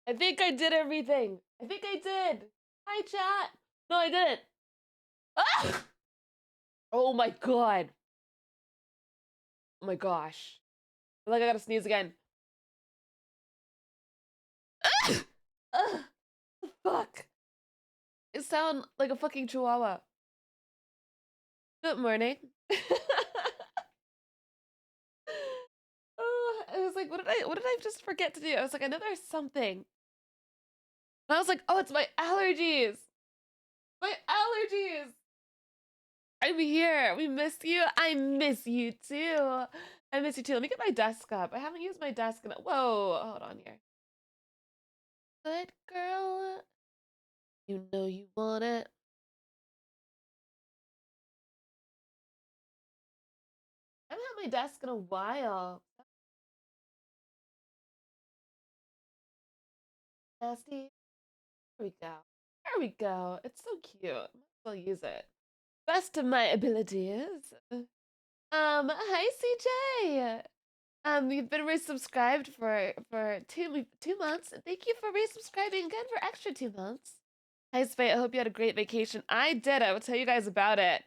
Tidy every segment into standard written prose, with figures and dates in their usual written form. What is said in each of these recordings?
I think I did everything. I think I did. Hi, chat. No, I didn't. Ah! Oh my god. Oh my gosh. I feel like I gotta sneeze again. Ah! Ugh, fuck. I sound like a fucking chihuahua. Good morning. Oh, I was like, what did I just forget to do? I was like, I know there's something. And I was like, oh, it's my allergies. My allergies. I'm here. We missed you. I miss you too. I miss you too. Let me get my desk up. I haven't used my desk in a— Whoa, hold on here. Good girl. You know you want it. I haven't had my desk in a while. Nasty. There we go. There we go. It's so cute. Might as well use it. Best of my abilities. Hi CJ. You've been resubscribed for two months. Thank you for resubscribing again for extra 2 months. Hi Spate, I hope you had a great vacation. I did. I will tell you guys about it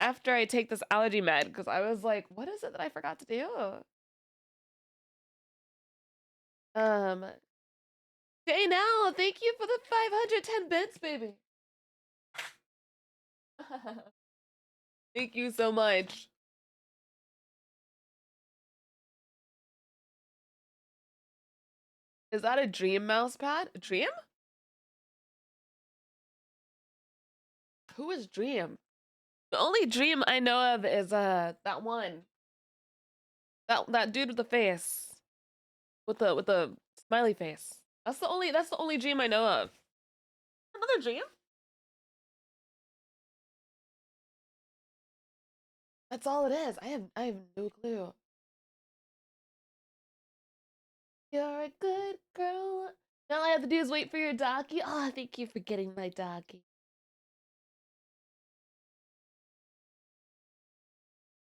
after I take this allergy med because I was like, what is it that I forgot to do? Um, Jay now, thank you for the 510 bits, baby. Thank you so much. Is that a Dream mouse pad? Dream? Who is Dream? The only Dream I know of is that one. That dude with the face. With the smiley face. That's the only Dream I know of. Another Dream? That's all it is. I have no clue. You're a good girl. Now all I have to do is wait for your doggy. Oh, thank you for getting my doggy.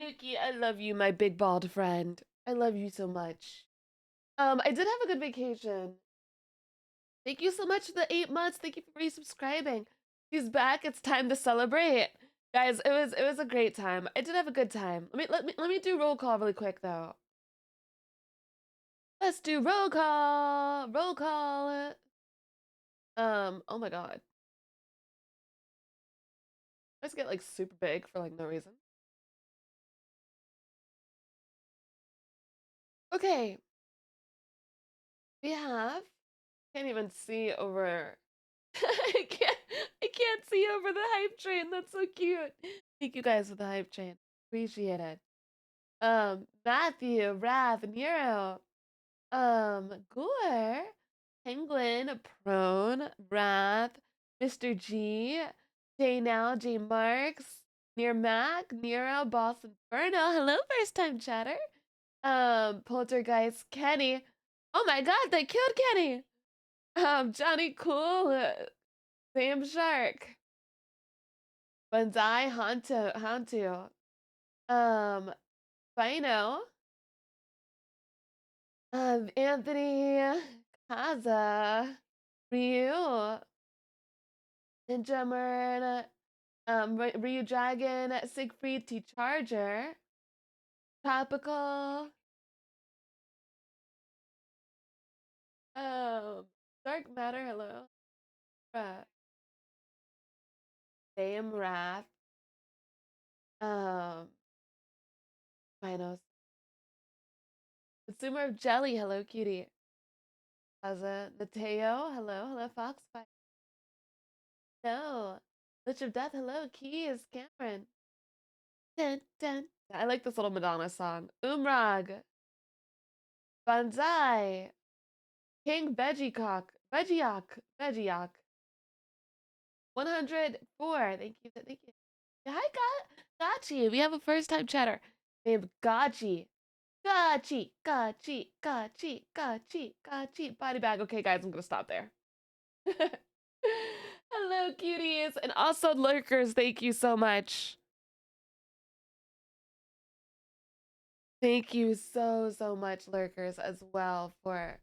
Nuki, I love you, my big bald friend. I love you so much. I did have a good vacation. Thank you so much for the 8 months. Thank you for resubscribing. He's back. It's time to celebrate. Guys, it was a great time. I did have a good time. Let me do roll call really quick though. Let's do roll call. Roll call. Oh my god. I just get like super big for like no reason. Okay. We have— can't even see over— I can't see over the hype train. That's so cute. Thank you guys for the hype train. Appreciate it. Matthew, Wrath, Nero, Gore, Penguin, Prone, Wrath, Mr. G, J Now, J Marks, Near Mac, Nero, Boss Inferno. Hello, first time chatter. Poltergeist, Kenny. Oh my god, they killed Kenny. Johnny Cool, Sam Shark, Banzai, Hantu, Bino, Anthony, Kaza, Ryu, Ninja Ryu Dragon, Siegfried T Charger, Tropical, um, Dark Matter, hello, Sam Wrath, um, Binos, Consumer of Jelly, hello, cutie, Kaza, Nateo, hello, Fox, hello, Lich of Death, hello, Keys, Cameron, dun, dun. I like this little Madonna song. Umrag, Banzai, King Vegiok, 104. Thank you, thank you. Hi, Gachi. We have a first time chatter named Gachi. Gachi. Body bag. Okay, guys, I'm gonna stop there. Hello, cuties, and also lurkers. Thank you so much. Thank you so much, lurkers, as well, for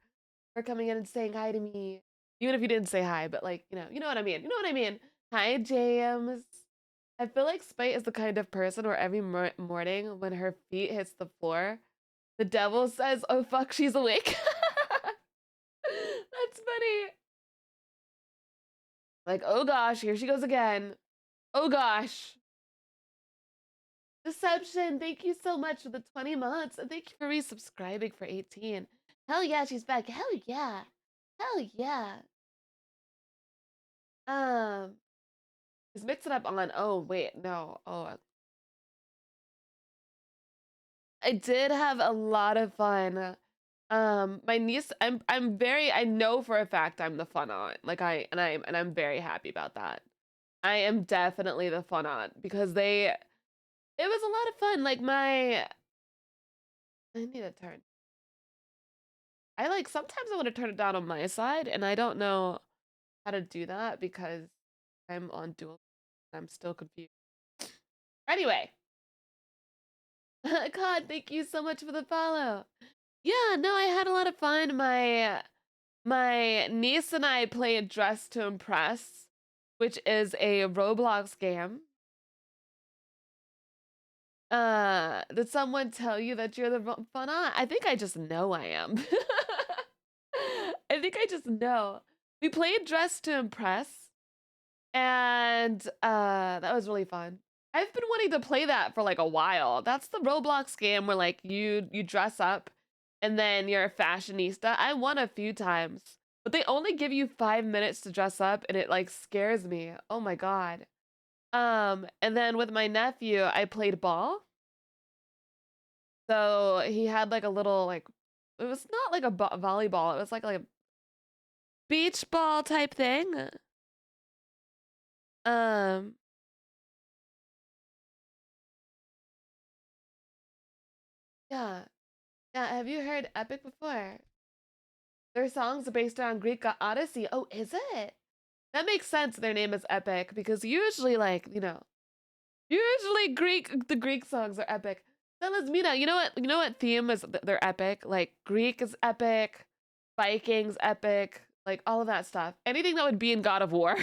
for coming in and saying hi to me. Even if you didn't say hi, but like, you know what I mean. You know what I mean. Hi, James. I feel like Spite is the kind of person where every morning when her feet hits the floor, the devil says, "Oh fuck, she's awake." That's funny. Like, oh gosh, here she goes again. Oh gosh. Deception, thank you so much for the 20 months. And thank you for resubscribing for 18. Hell yeah, she's back. Hell yeah. Hell yeah. Um, is Mix It Up on? Oh, wait, no. Oh, I did have a lot of fun. My niece, I know for a fact I'm the fun aunt. Like I'm very happy about that. I am definitely the fun aunt because it was a lot of fun. Like I need to turn. I like sometimes I want to turn it down on my side, and I don't know how to do that because I'm on dual. I'm still confused. Anyway, God, thank you so much for the follow. Yeah, no, I had a lot of fun. My niece and I played Dress to Impress, which is a Roblox game. Did someone tell you that you're the fun aunt? I think I just know I am. I think I just know. We played Dress to Impress, and that was really fun. I've been wanting to play that for like a while. That's the Roblox game where like you dress up and then you're a fashionista. I won a few times, but they only give you 5 minutes to dress up, and it like scares me. Oh my god. And then with my nephew, I played ball. So he had like a little like it was not like a volleyball. It was like a beach ball type thing. Um, yeah. Yeah, have you heard Epic before? Their songs are based on Greek Odyssey. Oh, is it? That makes sense. Their name is Epic because usually, like, usually the Greek songs are epic. Selesmina, you know what? You know what theme is they're epic? Like Greek is epic, Vikings epic, like all of that stuff. Anything that would be in God of War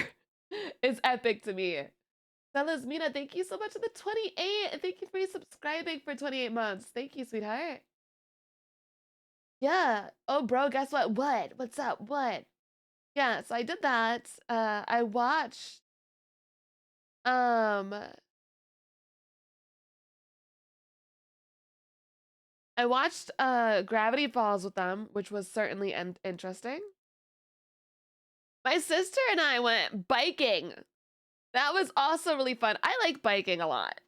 is epic to me. Selesmina, thank you so much for the 28. And thank you for subscribing for 28 months. Thank you, sweetheart. Yeah. Oh, bro, guess what? What? What's up? What? Yeah, so I did that. I watched um Gravity Falls with them, which was certainly interesting. My sister and I went biking. That was also really fun. I like biking a lot.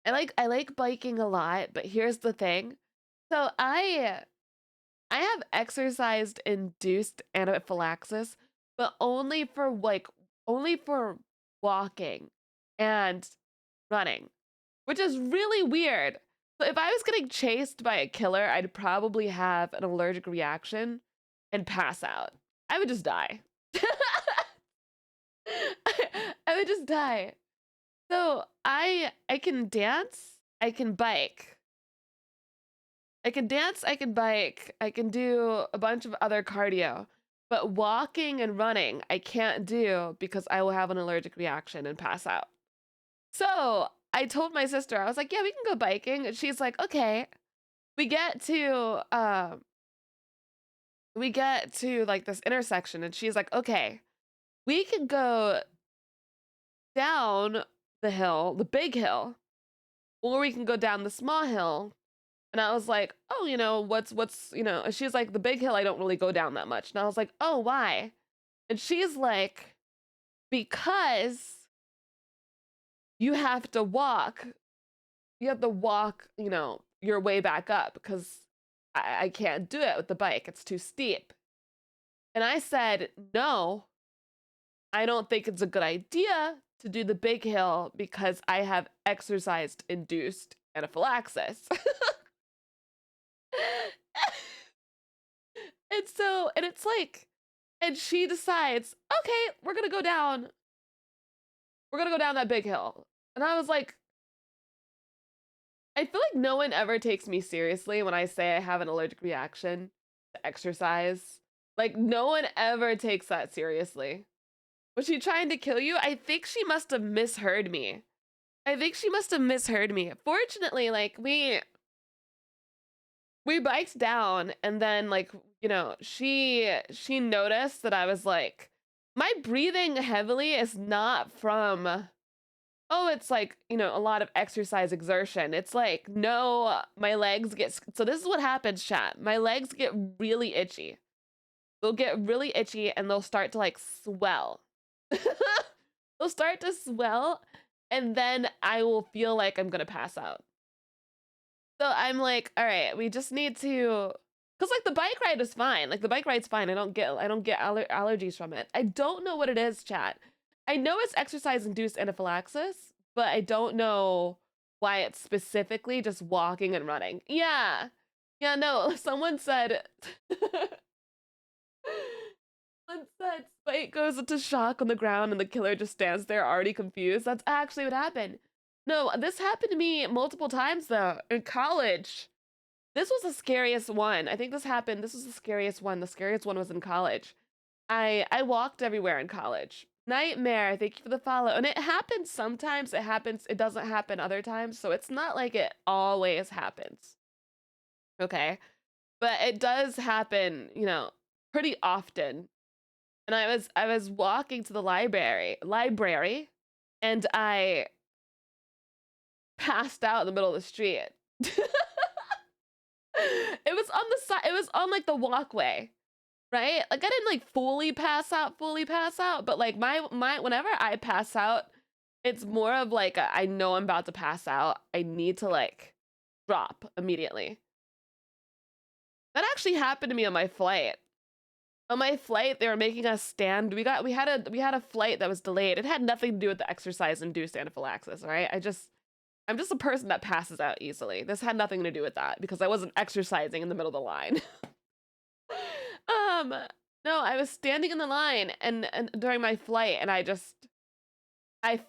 I like biking a lot, but here's the thing. So I have exercised induced anaphylaxis, but only for walking and running, which is really weird. So if I was getting chased by a killer, I'd probably have an allergic reaction and pass out. I would just die. I would just die. So I can dance, I can bike. I can dance, I can bike, I can do a bunch of other cardio. But walking and running, I can't do because I will have an allergic reaction and pass out. So I told my sister, I was like, yeah, we can go biking. And she's like, okay. We get to like this intersection, and she's like, okay, we can go down the hill, the big hill, or we can go down the small hill. And I was like, oh, what's, and she's like, the big hill, I don't really go down that much. And I was like, oh, why? And she's like, because you have to walk. You have to walk, your way back up because I can't do it with the bike. It's too steep. And I said, no, I don't think it's a good idea to do the big hill because I have exercised induced anaphylaxis. And it's like, and she decides, okay, we're gonna go down. We're gonna go down that big hill. And I was like, I feel like no one ever takes me seriously when I say I have an allergic reaction to exercise. Like no one ever takes that seriously. Was she trying to kill you? I think she must have misheard me. I think she must have misheard me. Fortunately, like we biked down and then like, you know, she noticed that I was like my breathing heavily is not from oh, it's like, you know, a lot of exercise exertion. It's like, no, my legs get so this is what happens, chat. My legs get really itchy. They'll get really itchy and they'll start to like swell. They'll start to swell and then I will feel like I'm gonna pass out. So I'm like, all right, we just need to, because like the bike ride is fine. Like the bike ride's fine. I don't get allergies from it. I don't know what it is, chat. I know it's exercise induced anaphylaxis, but I don't know why it's specifically just walking and running. Yeah. Yeah, no, someone said someone said Spike goes into shock on the ground and the killer just stands there already confused. That's actually what happened. No, this happened to me multiple times though in college. This was the scariest one. I think this was the scariest one. The scariest one was in college. I walked everywhere in college. Nightmare, thank you for the follow. And it happens sometimes, it doesn't happen other times, so it's not like it always happens. Okay? But it does happen, you know, pretty often. And I was walking to the library and I passed out in the middle of the street. It was on the side, it was on like the walkway, right? Like I didn't like fully pass out, but like my whenever I pass out, it's more of like I know I'm about to pass out. I need to like drop immediately. That actually happened to me on my flight. On my flight, they were making us stand. We had a flight that was delayed. It had nothing to do with the exercise induced anaphylaxis, right? I'm just a person that passes out easily. This had nothing to do with that because I wasn't exercising in the middle of the line. um, no, I was standing in the line and during my flight and I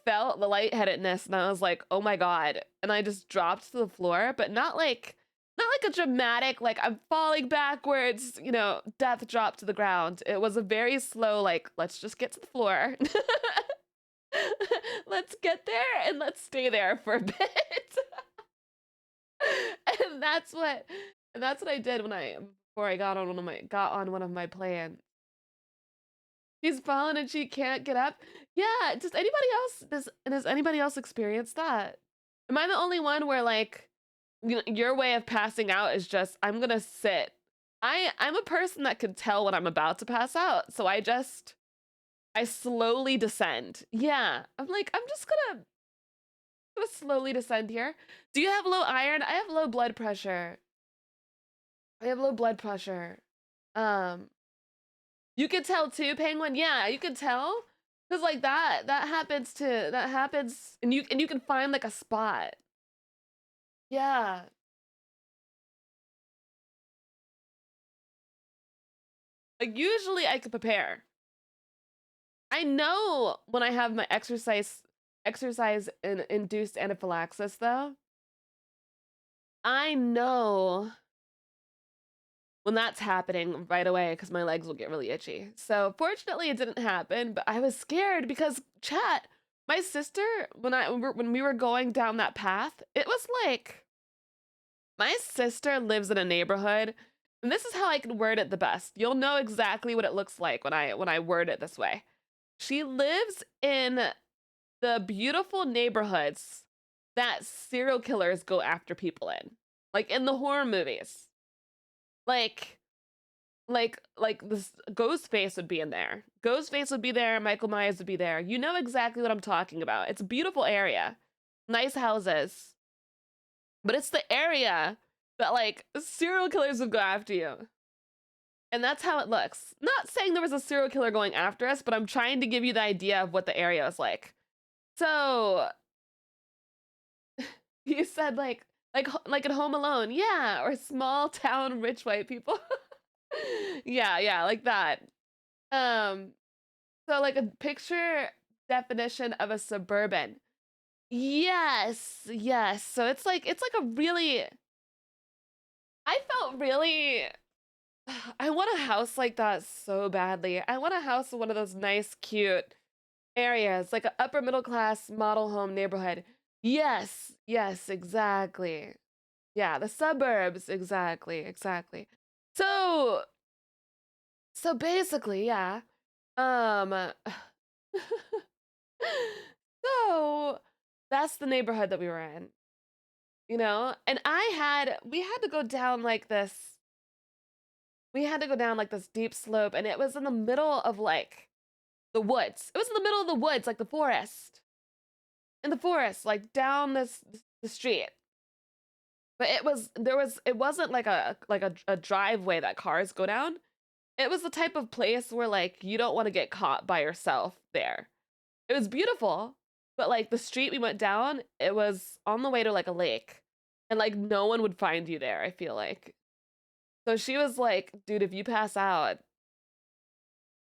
felt the lightheadedness and I was like, "Oh my god." And I just dropped to the floor, but not like a dramatic like I'm falling backwards, you know, death drop to the ground. It was a very slow like let's just get to the floor. Let's get there and let's stay there for a bit. and that's what and that's what I did when I before I got on one of my plans. She's fallen and she can't get up. Yeah, does anybody else has anybody else experienced that? Am I the only one where like your way of passing out is just I'm gonna sit. I'm a person that can tell when I'm about to pass out, so I slowly descend. Yeah, I'm like I'm just gonna slowly descend here. Do you have low iron? I have low blood pressure. I have low blood pressure. Um, you could tell too, Penguin. Yeah, you could tell. Cause like that happens and you can find like a spot. Yeah. Like usually I could prepare. I know when I have my exercise induced anaphylaxis though. I know when that's happening right away because my legs will get really itchy. So fortunately, it didn't happen, but I was scared because chat. My sister, when we were going down that path, it was like my sister lives in a neighborhood, and this is how I can word it the best. You'll know exactly what it looks like when I word it this way. She lives in the beautiful neighborhoods that serial killers go after people in, like in the horror movies. Like like this Ghostface would be in there. Ghostface would be there, Michael Myers would be there. You know exactly what I'm talking about. It's a beautiful area. Nice houses. But it's the area that like serial killers would go after you. And that's how it looks. Not saying there was a serial killer going after us, but I'm trying to give you the idea of what the area is like. So you said like at Home Alone, yeah, or small town rich white people. Yeah, like that. Um, so like a picture definition of a suburban. Yes. So it's like a really I felt really I want a house like that so badly. I want a house in one of those nice, cute areas, like an upper middle class model home neighborhood. Yes, yes, exactly. Yeah, the suburbs, exactly, exactly. So, so basically, yeah. Um, so that's the neighborhood that we were in, you know? And we had to go down like this, we had to go down like this deep slope, and it was in the middle of like the woods. It was in the middle of the woods, like the forest. In the forest, like down the street. But it wasn't like a driveway that cars go down. It was the type of place where like you don't want to get caught by yourself there. It was beautiful, but like the street we went down, it was on the way to like a lake. And like no one would find you there, I feel like. So she was like, dude, if you pass out,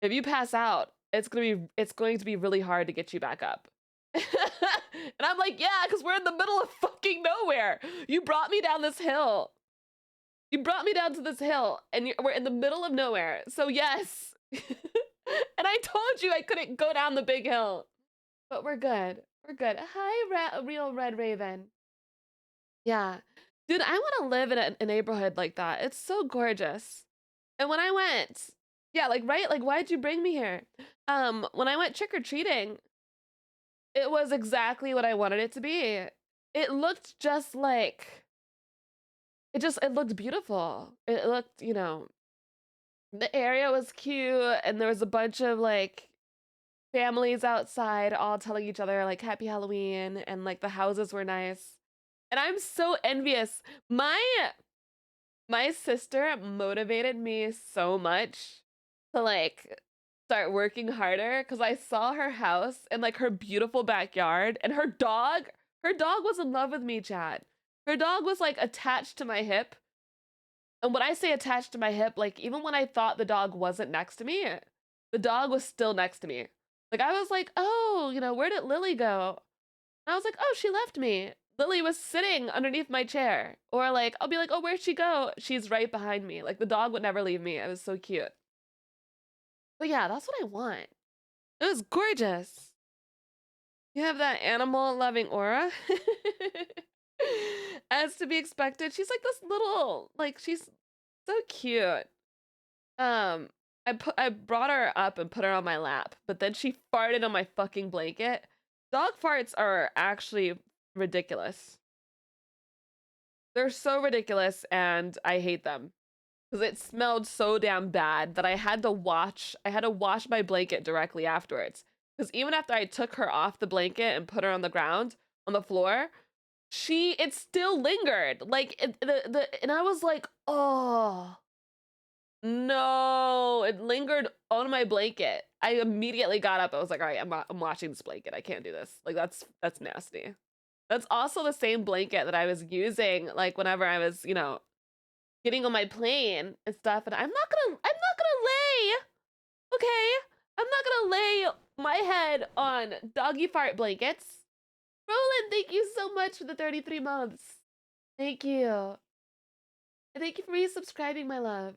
it's going to be really hard to get you back up. And I'm like, yeah, because we're in the middle of fucking nowhere. You brought me down this hill. You brought me down to this hill, and we're in the middle of nowhere. So yes. And I told you I couldn't go down the big hill. But we're good. We're good. Hi, real Red Raven. Yeah. Dude, I want to live in a neighborhood like that. It's so gorgeous. And when I went, yeah, like right, like why'd you bring me here? When I went trick-or-treating, it was exactly what I wanted it to be. It looked just like it looked beautiful. It looked, you know, the area was cute, and there was a bunch of like families outside all telling each other like happy Halloween, and like the houses were nice. And I'm so envious. My sister motivated me so much to like start working harder because I saw her house and like her beautiful backyard, and her dog was in love with me, Chad. Her dog was like attached to my hip. And when I say attached to my hip, like even when I thought the dog wasn't next to me, the dog was still next to me. Like I was like, oh, you know, where did Lily go? And I was like, oh, she left me. Lily was sitting underneath my chair. Or like, I'll be like, oh, where'd she go? She's right behind me. Like the dog would never leave me. It was so cute. But yeah, that's what I want. It was gorgeous. You have that animal loving aura. As to be expected. She's like this little, like she's so cute. Um, I brought her up and put her on my lap, but then she farted on my fucking blanket. Dog farts are actually ridiculous. They're so ridiculous, and I hate them because it smelled so damn bad that I had to wash my blanket directly afterwards. Because even after I took her off the blanket and put her on the ground on the floor, it still lingered. Like and I was like, oh no, it lingered on my blanket. I immediately got up. I was like, all right, I'm washing this blanket. I can't do this. Like that's nasty. That's also the same blanket that I was using like whenever I was, you know, getting on my plane and stuff. And I'm not gonna lay, okay? I'm not gonna lay my head on doggy fart blankets. Roland, thank you so much for the 33 months. Thank you. And thank you for resubscribing, my love.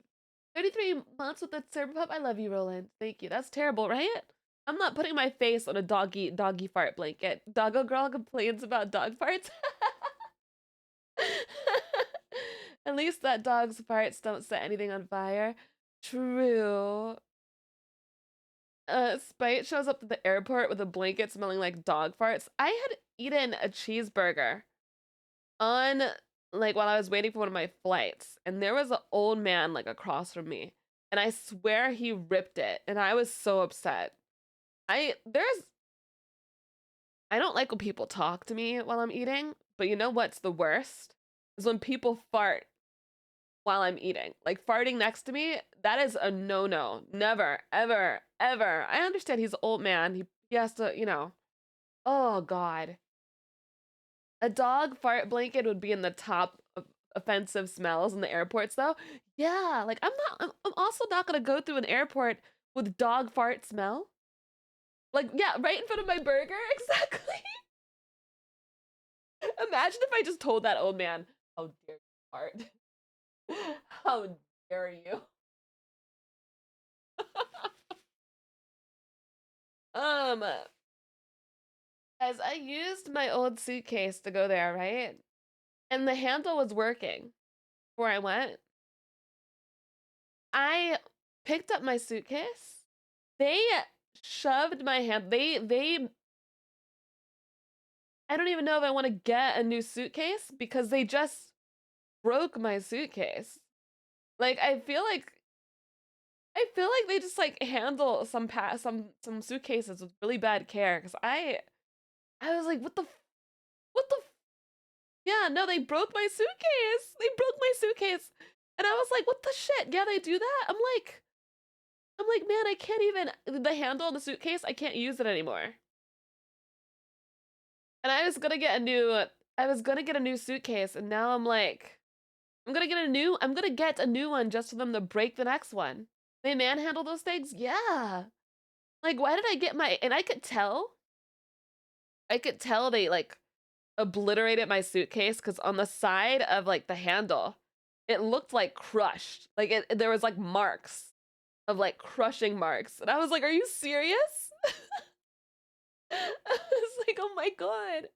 33 months with the server pup. I love you, Roland. Thank you. That's terrible, right? I'm not putting my face on a doggy fart blanket. Doggo girl complains about dog farts. At least that dog's farts don't set anything on fire. True. Spite shows up at the airport with a blanket smelling like dog farts. I had eaten a cheeseburger on like while I was waiting for one of my flights, and there was an old man like across from me, and I swear he ripped it, and I was so upset. I don't like when people talk to me while I'm eating, but you know what's the worst? Is when people fart while I'm eating. Like farting next to me, that is a no-no. Never, ever, ever. I understand he's an old man. He has to, you know. Oh God. A dog fart blanket would be in the top of offensive smells in the airports though. Yeah, like I'm also not gonna go through an airport with dog fart smell. Like, yeah, right in front of my burger, exactly. Imagine if I just told that old man, how dare you fart? How dare you? Um, as I used my old suitcase to go there, right? And the handle was working before I went. I picked up my suitcase. They shoved my hand. They I don't even know if I want to get a new suitcase because they just broke my suitcase. Like I feel like they just like handle some suitcases with really bad care cuz I was like what the yeah, no, they broke my suitcase. They broke my suitcase. And I was like, what the shit? Yeah, they do that? I'm like, man, I can't even the handle on the suitcase, I can't use it anymore. And I was gonna get a new suitcase, and now I'm like, I'm gonna get a new one just for them to break the next one. They manhandle those things? Yeah. Like, why did I get my and I could tell they like obliterated my suitcase because on the side of like the handle, it looked like crushed. Like there was like marks of like crushing marks. And I was like, are you serious? I was like, oh my god.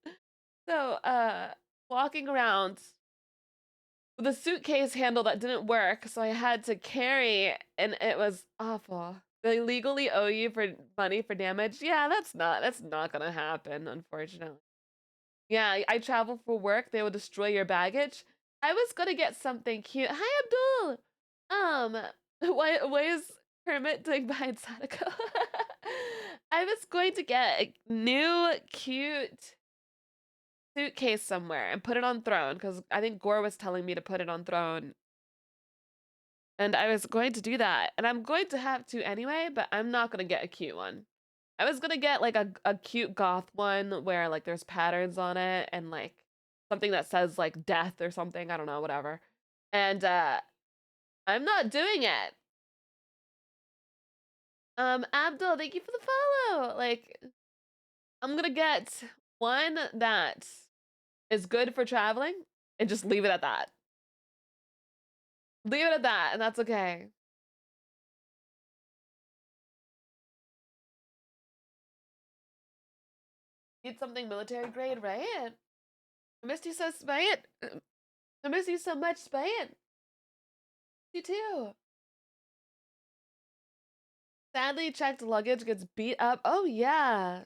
So walking around with a suitcase handle that didn't work, so I had to carry and it was awful. They legally owe you for money for damage. Yeah, that's not gonna happen, unfortunately. Yeah, I travel for work. They will destroy your baggage. I was gonna get something cute. Hi, Abdul. Why is Kermit doing behind Sadako? I was going to get a new cute suitcase somewhere and put it on Throne because I think Gore was telling me to put it on Throne, and I was going to do that, and I'm going to have to anyway. But I'm not gonna get a cute one. I was gonna get like a cute goth one where like there's patterns on it and like something that says like death or something. I don't know, whatever. And I'm not doing it. Abdul, thank you for the follow. Like, I'm gonna get one that is good for traveling and just leave it at that. Leave it at that, and that's okay. Need something military grade, right? I missed you so, Spain. I miss you so much, Spain. You too. Sadly, checked luggage gets beat up. Oh yeah.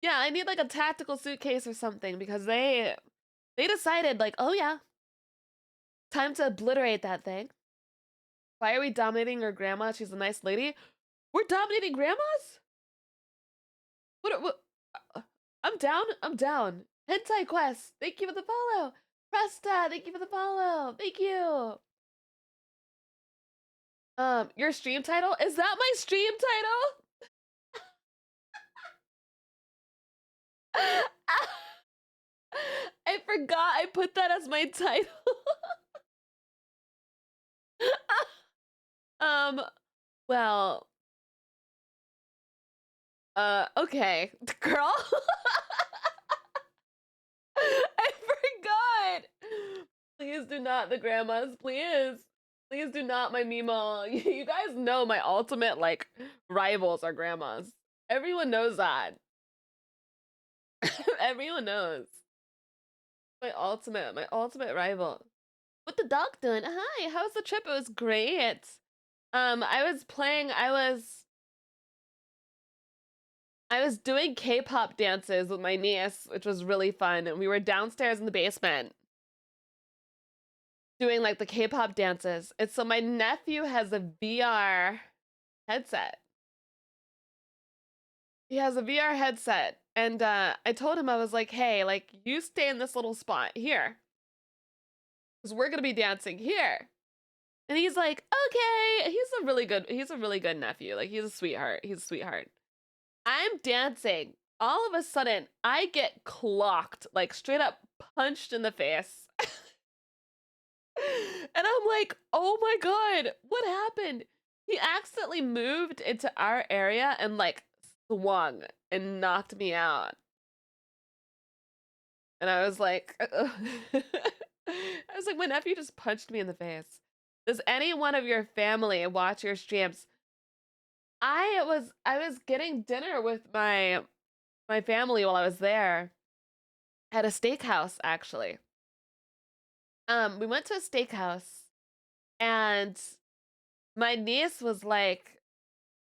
Yeah, I need like a tactical suitcase or something because they decided like, oh yeah, time to obliterate that thing. Why are we dominating her grandma? She's a nice lady. We're dominating grandmas? What I'm down. I'm down. Hentai Quest, thank you for the follow. Presta, thank you for the follow. Thank you. Your stream title? Is that my stream title? I forgot I put that as my title. um, well, okay, girl. I forgot. Please do not the grandmas, please. Please do not my Mimo. You guys know my ultimate like rivals are grandmas. Everyone knows that. Everyone knows. My ultimate rival. What the dog doing? Hi, how was the trip? It was great. I was doing K-pop dances with my niece, which was really fun. And we were downstairs in the basement doing like the K-pop dances. And so my nephew has a VR headset. He has a VR headset. And I told him, I was like, hey, like you stay in this little spot here. Because we're gonna be dancing here. And he's like, okay. He's a really good nephew. Like he's a sweetheart. He's a sweetheart. I'm dancing. All of a sudden, I get clocked, like straight up punched in the face. And I'm like, oh my god, what happened? He accidentally moved into our area and like swung and knocked me out. And I was like, my nephew just punched me in the face. Does any one of your family watch your streams? I was getting dinner with my family while I was there at a steakhouse actually. We went to a steakhouse and my niece was like,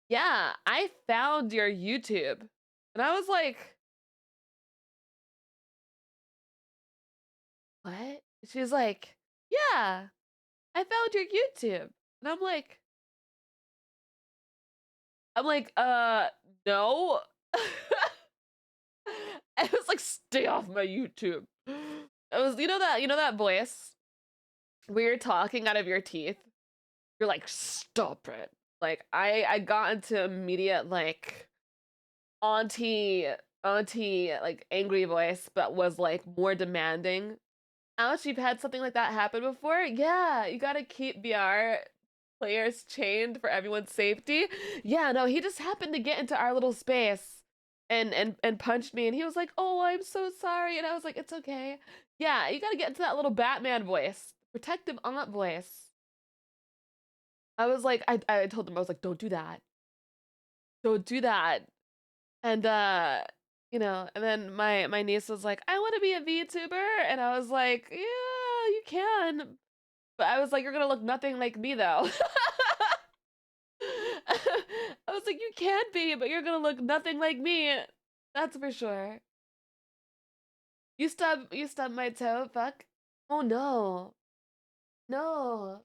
"Yeah, I found your YouTube." And I was like, "What?" She's like, "Yeah, I found your YouTube." And I'm like, no. I was like, "Stay off my YouTube." It was, you know that voice where you're talking out of your teeth. You're like, "Stop it." Like I got into immediate like auntie auntie like angry voice, but was like more demanding. Ouch, you've had something like that happen before? Yeah, you gotta keep VR players chained for everyone's safety. Yeah, no, he just happened to get into our little space and punched me and he was like, "Oh, I'm so sorry." And I was like, "It's okay." Yeah, you gotta get into that little Batman voice, protective aunt voice. I was like, I told him, I was like, "Don't do that. Don't do that." And and then my niece was like, "I want to be a VTuber." And I was like, "Yeah, you can." But I was like, "You're gonna look nothing like me though." I was like, "You can be, but you're gonna look nothing like me. That's for sure." You stubbed my toe, fuck. Oh no. No.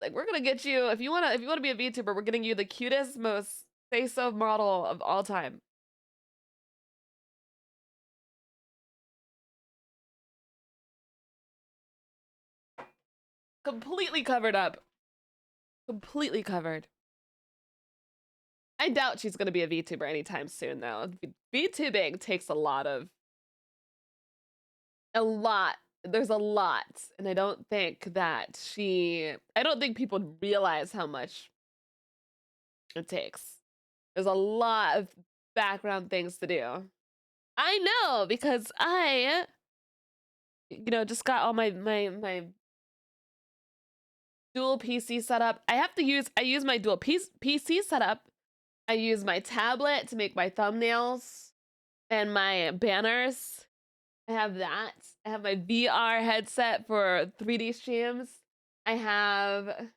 Like we're gonna get you if you wanna be a VTuber, we're getting you the cutest, most say-so model of all time. Completely covered up. Completely covered. I doubt she's gonna be a VTuber anytime soon though. VTubing takes a lot. There's a lot. And I don't think people realize how much it takes. There's a lot of background things to do. I know because I just got all my dual PC setup. I use my dual PC setup. I use my tablet to make my thumbnails and my banners. I have that. I have my VR headset for 3D streams. I have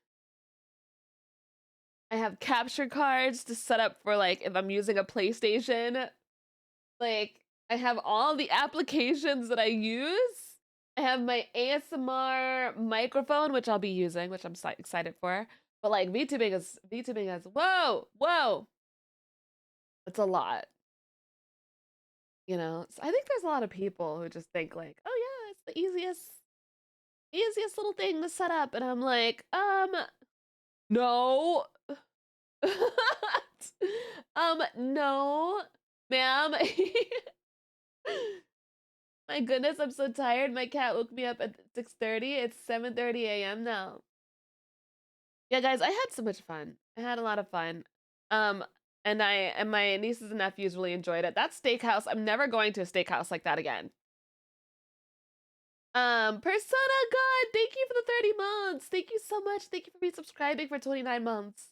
I have capture cards to set up for like if I'm using a PlayStation. Like I have all the applications that I use. I have my ASMR microphone, which I'll be using, which I'm excited for. But like VTubing is whoa. It's a lot, So I think there's a lot of people who just think like, "Oh yeah, it's the easiest little thing to set up." And I'm like, no. No, ma'am. My goodness, I'm so tired. My cat woke me up at 6:30. It's 7:30 a.m. now. Yeah, guys, I had so much fun. I had a lot of fun. Um, and my nieces and nephews really enjoyed it. That steakhouse, I'm never going to a steakhouse like that again. Persona God, thank you for the 30 months. Thank you so much. Thank you for resubscribing for 29 months.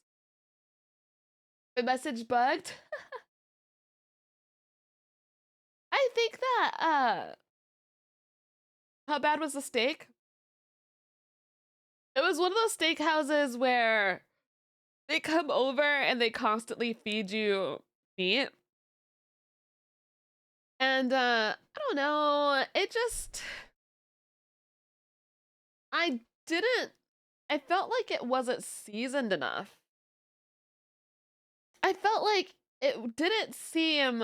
My message bugged. I think that how bad was the steak? It was one of those steakhouses where they come over and they constantly feed you meat. And I don't know, it just I didn't I felt like it wasn't seasoned enough. I felt like it didn't seem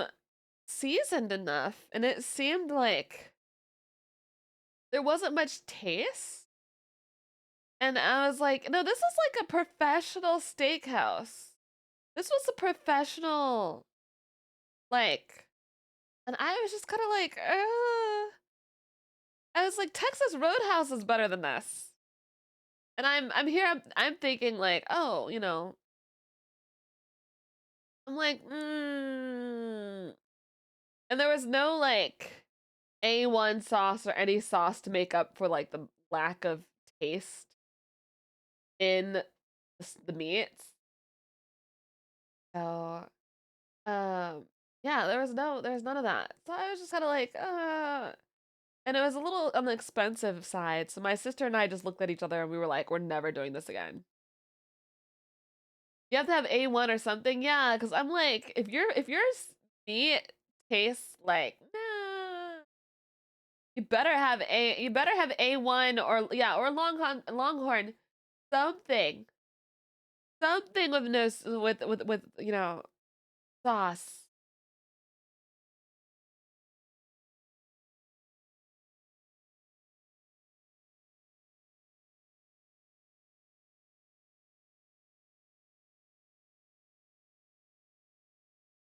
seasoned enough and it seemed like there wasn't much taste. And I was like, "No, this is like a professional steakhouse. This was a professional like." And I was just kind of like, I was like, Texas Roadhouse is better than this. And I'm here, I'm thinking like, oh, I'm like, and there was no like A1 sauce or any sauce to make up for like the lack of taste in the meats. So, yeah, there's none of that. So I was just kind of like, and it was a little on the expensive side. So my sister and I just looked at each other and we were like, we're never doing this again. You have to have A1 or something, yeah. Because I'm like, if your meat tastes like, nah, you better have A1 or yeah or Longhorn, something, something with no with sauce.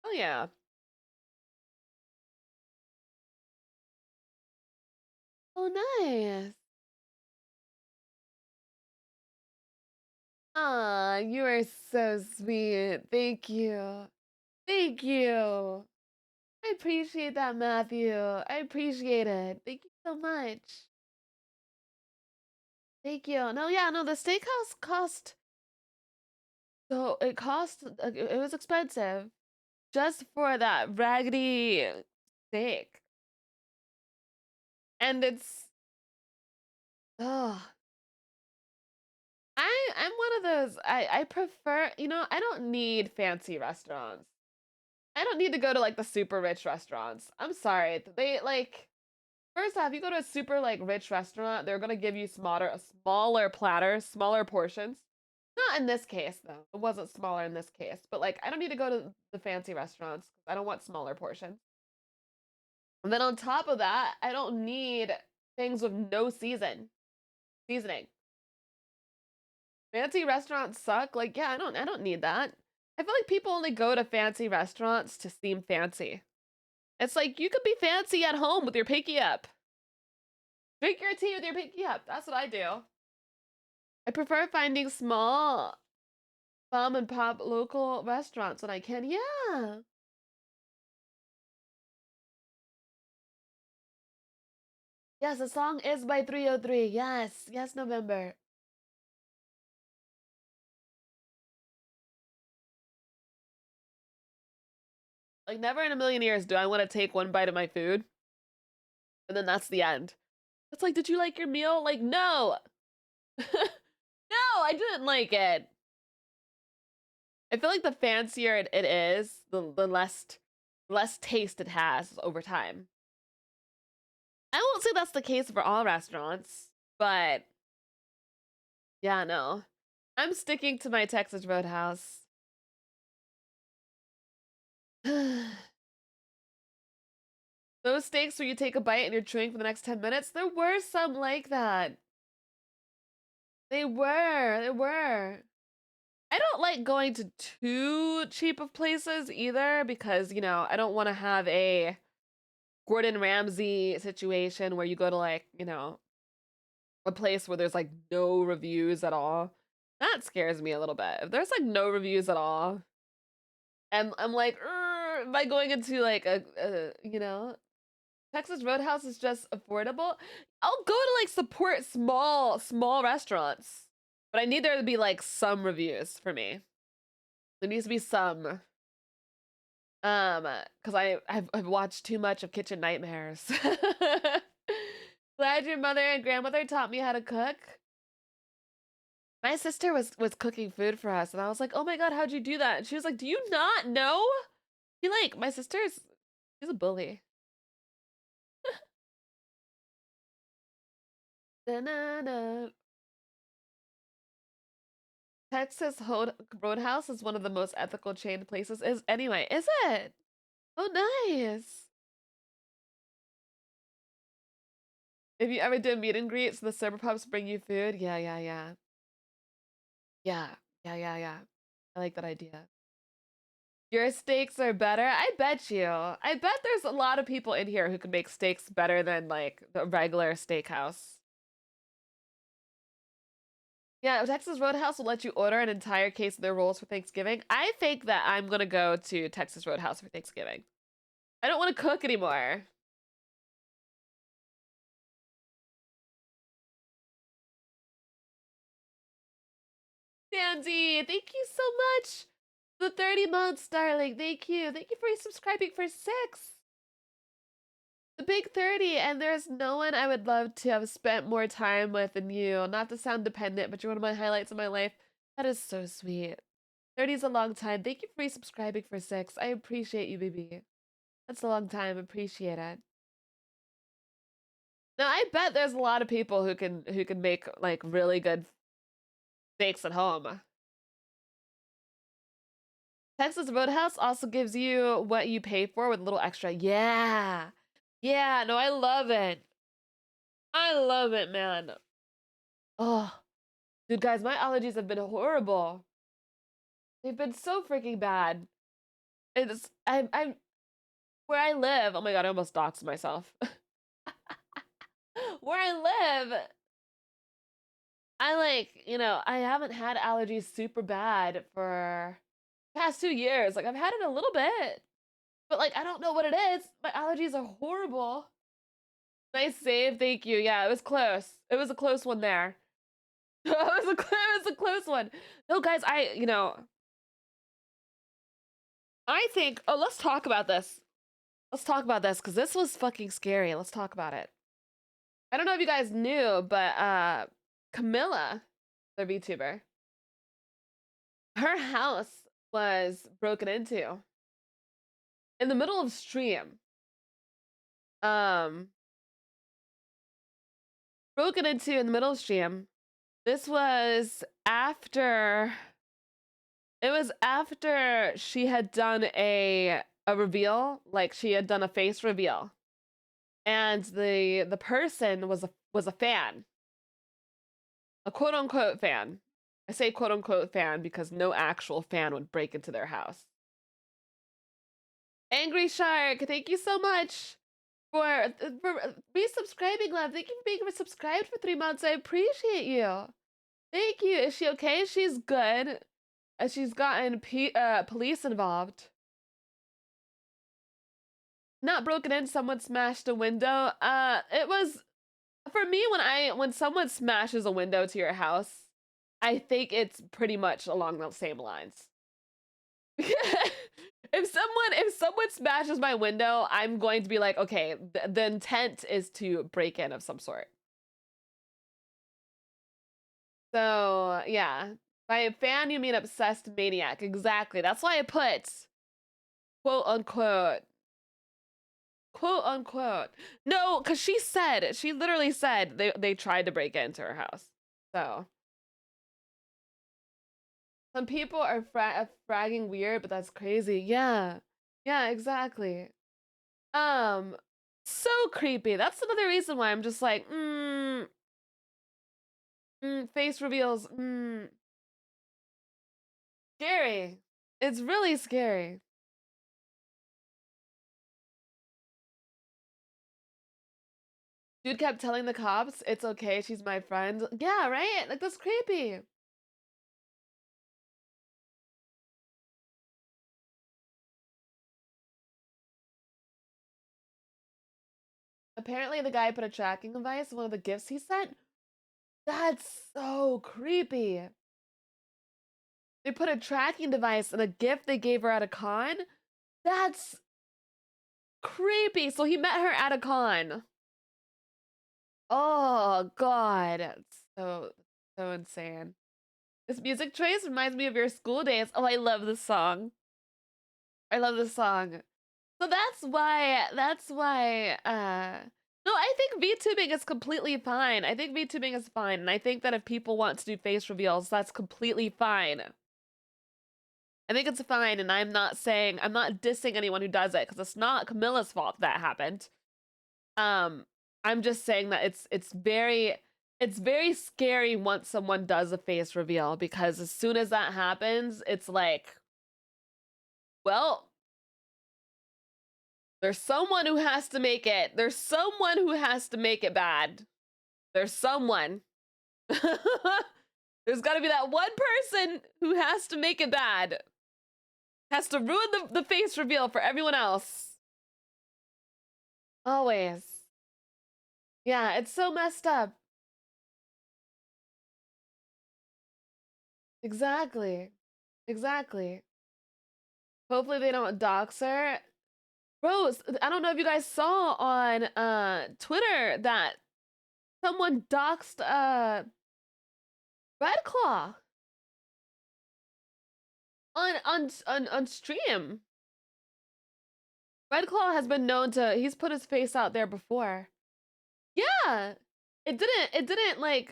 Oh yeah. Oh nice. Ah, you are so sweet. Thank you. Thank you. I appreciate that, Matthew. I appreciate it. Thank you so much. Thank you. No, yeah, no, the steakhouse cost so it cost it was expensive just for that raggedy steak. And it's oh, I'm one of those I prefer, I don't need fancy restaurants. I don't need to go to like the super rich restaurants. I'm sorry. They like first off, you go to a super like rich restaurant, they're gonna give you smaller platters, smaller portions. Not in this case though. It wasn't smaller in this case, but like I don't need to go to the fancy restaurants. I don't want smaller portions. And then on top of that, I don't need things with no seasoning. Fancy restaurants suck. Like, yeah, I don't need that. I feel like people only go to fancy restaurants to seem fancy. It's like you could be fancy at home with your pinky up. Drink your tea with your pinky up. That's what I do. I prefer finding small mom and pop local restaurants when I can. Yeah. Yes, the song is by 303. Yes. Yes, November. Like never in a million years do I want to take one bite of my food and then that's the end. It's like, did you like your meal? Like, no. No, I didn't like it. I feel like the fancier it is, the less taste it has over time. I won't say that's the case for all restaurants, but yeah, no. I'm sticking to my Texas Roadhouse. Those steaks where you take a bite and you're chewing for the next 10 minutes, there were some like that. They were. I don't like going to too cheap of places either because, I don't want to have a Gordon Ramsay situation where you go to like, a place where there's like no reviews at all. That scares me a little bit. If there's like no reviews at all, and I'm like, am I going into like Texas Roadhouse is just affordable? I'll go to like support small restaurants, but I need there to be like some reviews for me. There needs to be some. Because I've watched too much of Kitchen Nightmares. Glad your mother and grandmother taught me how to cook. My sister was cooking food for us, and I was like, "Oh my god, how'd you do that?" And she was like, "Do you not know?" My sister's she's a bully. Da-na-na. Texas Roadhouse is one of the most ethical chain places. Is anyway, is it? Oh, nice. If you ever did meet and greets, the server pups bring you food. Yeah, yeah, yeah, yeah, yeah. I like that idea. Your steaks are better? I bet you. I bet there's a lot of people in here who can make steaks better than like the regular steakhouse. Yeah, Texas Roadhouse will let you order an entire case of their rolls for Thanksgiving. I think that I'm gonna go to Texas Roadhouse for Thanksgiving. I don't want to cook anymore. Sandy, thank you so much. The 30 months, darling. Thank you. Thank you for subscribing for 6. The big 30, and there's no one I would love to have spent more time with than you. Not to sound dependent, but you're one of my highlights of my life. That is so sweet. 30 is a long time. Thank you for resubscribing for 6. I appreciate you, baby. That's a long time. Appreciate it. Now, I bet there's a lot of people who can make like really good steaks at home. Texas Roadhouse also gives you what you pay for with a little extra. Yeah. Yeah, no, I love it. I love it, man. Oh, dude, guys, my allergies have been horrible. They've been so freaking bad. I'm where I live. Oh my god, I almost doxed myself. Where I live, I I haven't had allergies super bad for past 2 years. Like I've had it a little bit, but like I don't know what it is. My allergies are horrible. Nice save, thank you. Yeah, it was close. It was a close one there. It was a close one. No, guys, I think. Oh, let's talk about this. Let's talk about this because this was fucking scary. Let's talk about it. I don't know if you guys knew, but Camilla, the VTuber, her house was broken into in the middle of stream. Um, broken into in the middle of stream. This was after. It was after she had done a reveal, like she had done a face reveal, and the person was a fan, a quote unquote fan. I say quote unquote fan because no actual fan would break into their house. Angry Shark, thank you so much for resubscribing, love. Thank you for being subscribed for 3 months. I appreciate you. Thank you. Is she okay? She's good. She's gotten police involved. Not broken in. Someone smashed a window. It was for me when someone smashes a window to your house. I think it's pretty much along the same lines. If someone smashes my window, I'm going to be like, okay, the intent is to break in of some sort. So yeah, by a fan you mean obsessed maniac. Exactly. That's why I put quote unquote. Quote unquote. No, because she literally said they tried to break into her house. So some people are fragging weird, but that's crazy. Yeah. Yeah, exactly. Um, so creepy. That's another reason why I'm just like, face reveals, scary. It's really scary. Dude kept telling the cops, it's okay, she's my friend. Yeah, right? Like, that's creepy. Apparently, the guy put a tracking device in one of the gifts he sent. That's so creepy. They put a tracking device in a gift they gave her at a con? That's creepy. So he met her at a con. Oh god. It's so insane. This music choice reminds me of your school days. Oh, I love this song. I love this song. So that's why no, I think VTubing is completely fine. I think VTubing is fine. And I think that if people want to do face reveals, that's completely fine. I think it's fine, and I'm not dissing anyone who does it, because it's not Camilla's fault that happened. I'm just saying that it's very scary once someone does a face reveal, because as soon as that happens, it's like, well, there's someone who has to make it. There's someone who has to make it bad. There's someone. There's got to be that one person who has to make it bad. Has to ruin the face reveal for everyone else. Always. Yeah, it's so messed up. Exactly. Exactly. Hopefully they don't dox her. Bro, I don't know if you guys saw on Twitter that someone doxed Red Claw on stream. Red Claw has been known to he's put his face out there before. Yeah. It didn't like,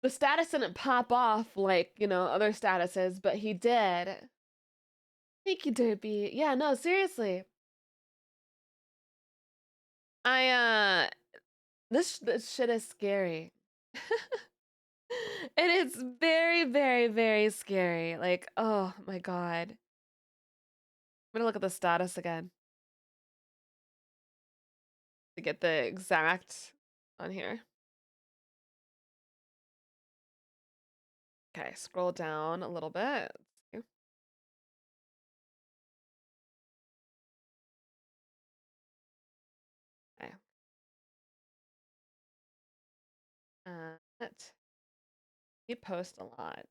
the status didn't pop off like, other statuses, but he did. Thank you, Derpy. Yeah, no, seriously. I this shit is scary. It is very, very, very scary. Like, oh my god. I'm gonna look at the status again to get the exact on here. Okay, scroll down a little bit. Okay. He posts a lot.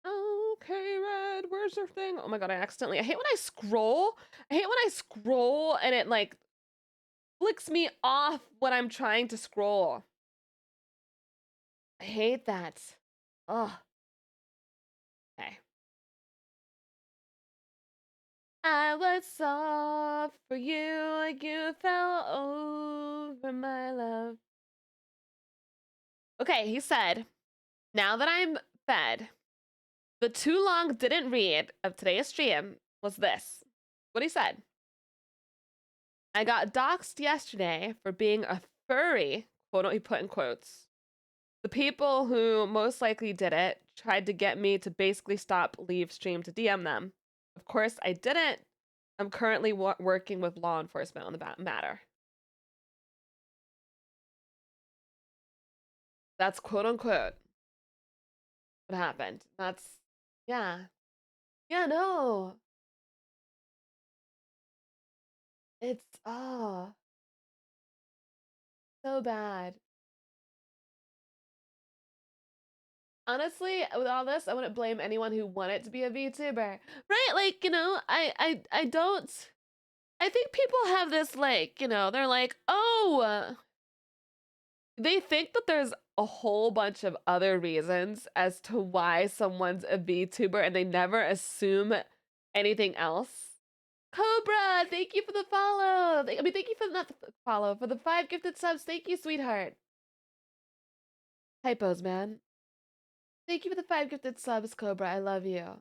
Okay, Red, where's your thing? Oh my god, I hate when I scroll. I hate when I scroll and it like flicks me off when I'm trying to scroll. I hate that. Ugh. Okay. I was soft for you, you fell over my love. Okay, he said, now that I'm fed, the too long didn't read of today's stream was this. What he said. I got doxxed yesterday for being a furry, quote, he put in quotes. The people who most likely did it tried to get me to basically stop leave stream to DM them. Of course, I didn't. I'm currently working with law enforcement on the matter. That's quote unquote what happened. That's, yeah. Yeah, no. It's, oh, so bad. Honestly, with all this, I wouldn't blame anyone who wanted to be a VTuber. Right? Like, I don't. I think people have this, like, they're like, oh, they think that there's a whole bunch of other reasons as to why someone's a VTuber and they never assume anything else. Cobra, thank you for the follow. Thank you for not the follow, for the 5 gifted subs. Thank you, sweetheart. Typos, man. Thank you for the 5 gifted subs, Cobra. I love you.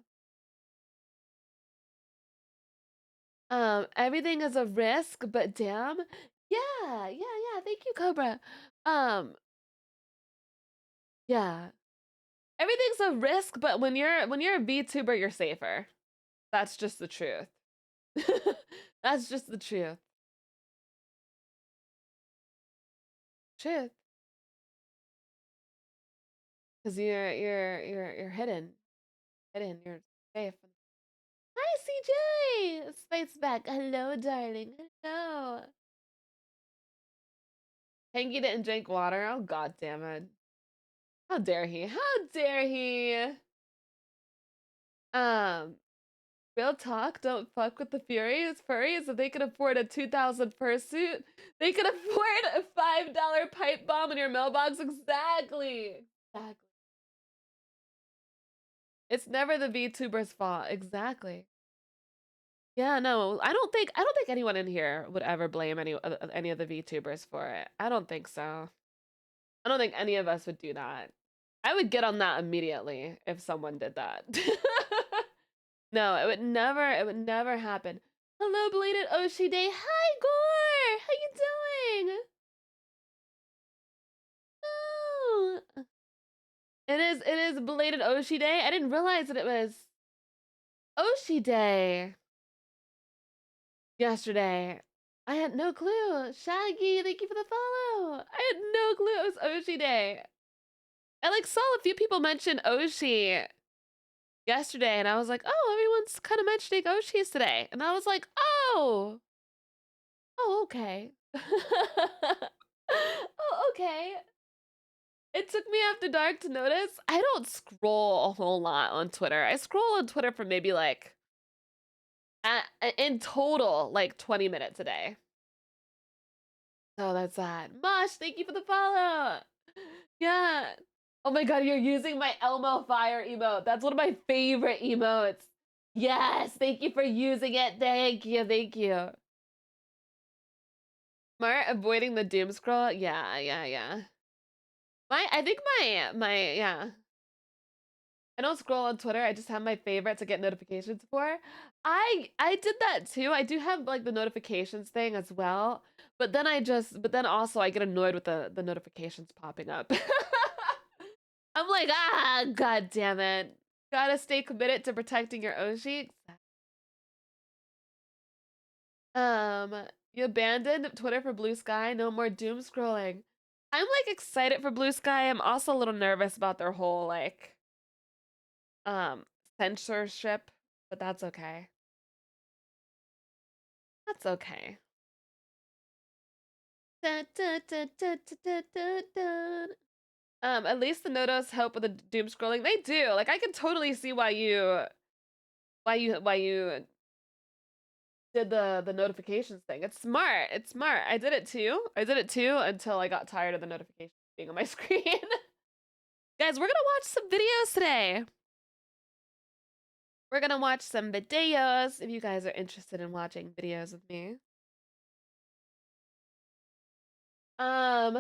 Everything is a risk, but damn. Yeah. Thank you, Cobra. Um, yeah. Everything's a risk, but when you're a VTuber, you're safer. That's just the truth. That's just the truth. Truth. Cause you're hidden. Hidden. You're safe. Hi, CJ! Space back. Hello, darling. Hello. Hanky didn't drink water. Oh, god damn it. How dare he? How dare he? Real talk, don't fuck with the furries. If they could afford a 2,000 fursuit, they could afford a $5 pipe bomb in your mailbox. Exactly. Exactly. It's never the VTuber's fault. Exactly. Yeah, no, I don't think anyone in here would ever blame any of the VTubers for it. I don't think so. I don't think any of us would do that. I would get on that immediately if someone did that. No, it would never happen. Hello, belated Oshi Day. Hi, Gore. How you doing? No. It is belated Oshi Day. I didn't realize that it was Oshi Day yesterday. I had no clue. Shaggy, thank you for the follow. I had no clue it was Oshi Day. I like saw a few people mention Oshi yesterday, and I was like, oh, everyone's kind of mentioning Oshis today. And I was like, oh, okay. Oh, okay. It took me after dark to notice. I don't scroll a whole lot on Twitter. I scroll on Twitter for maybe like in total like 20 minutes a day. Oh, that's sad. Mosh, thank you for the follow. Yeah. Oh my god, you're using my Elmo Fire emote. That's one of my favorite emotes. Yes, thank you for using it. Thank you, thank you. Smart avoiding the doom scroll. Yeah, yeah, yeah. I think yeah. I don't scroll on Twitter. I just have my favorite to get notifications for. I did that too. I do have like the notifications thing as well. But then also I get annoyed with the notifications popping up. I'm like, god damn it. Gotta stay committed to protecting your own sheets. You abandoned Twitter for Blue Sky. No more doom scrolling. I'm like excited for Blue Sky. I'm also a little nervous about their whole like um censorship, but that's okay. That's okay. Dun, dun, dun, dun, dun, dun, dun. At least the Nodos help with the doom scrolling. They do. Like I can totally see why you did the notifications thing. It's smart. It's smart. I did it too. I did it too until I got tired of the notifications being on my screen. Guys, we're gonna watch some videos today. We're gonna watch some videos if you guys are interested in watching videos with me. Um,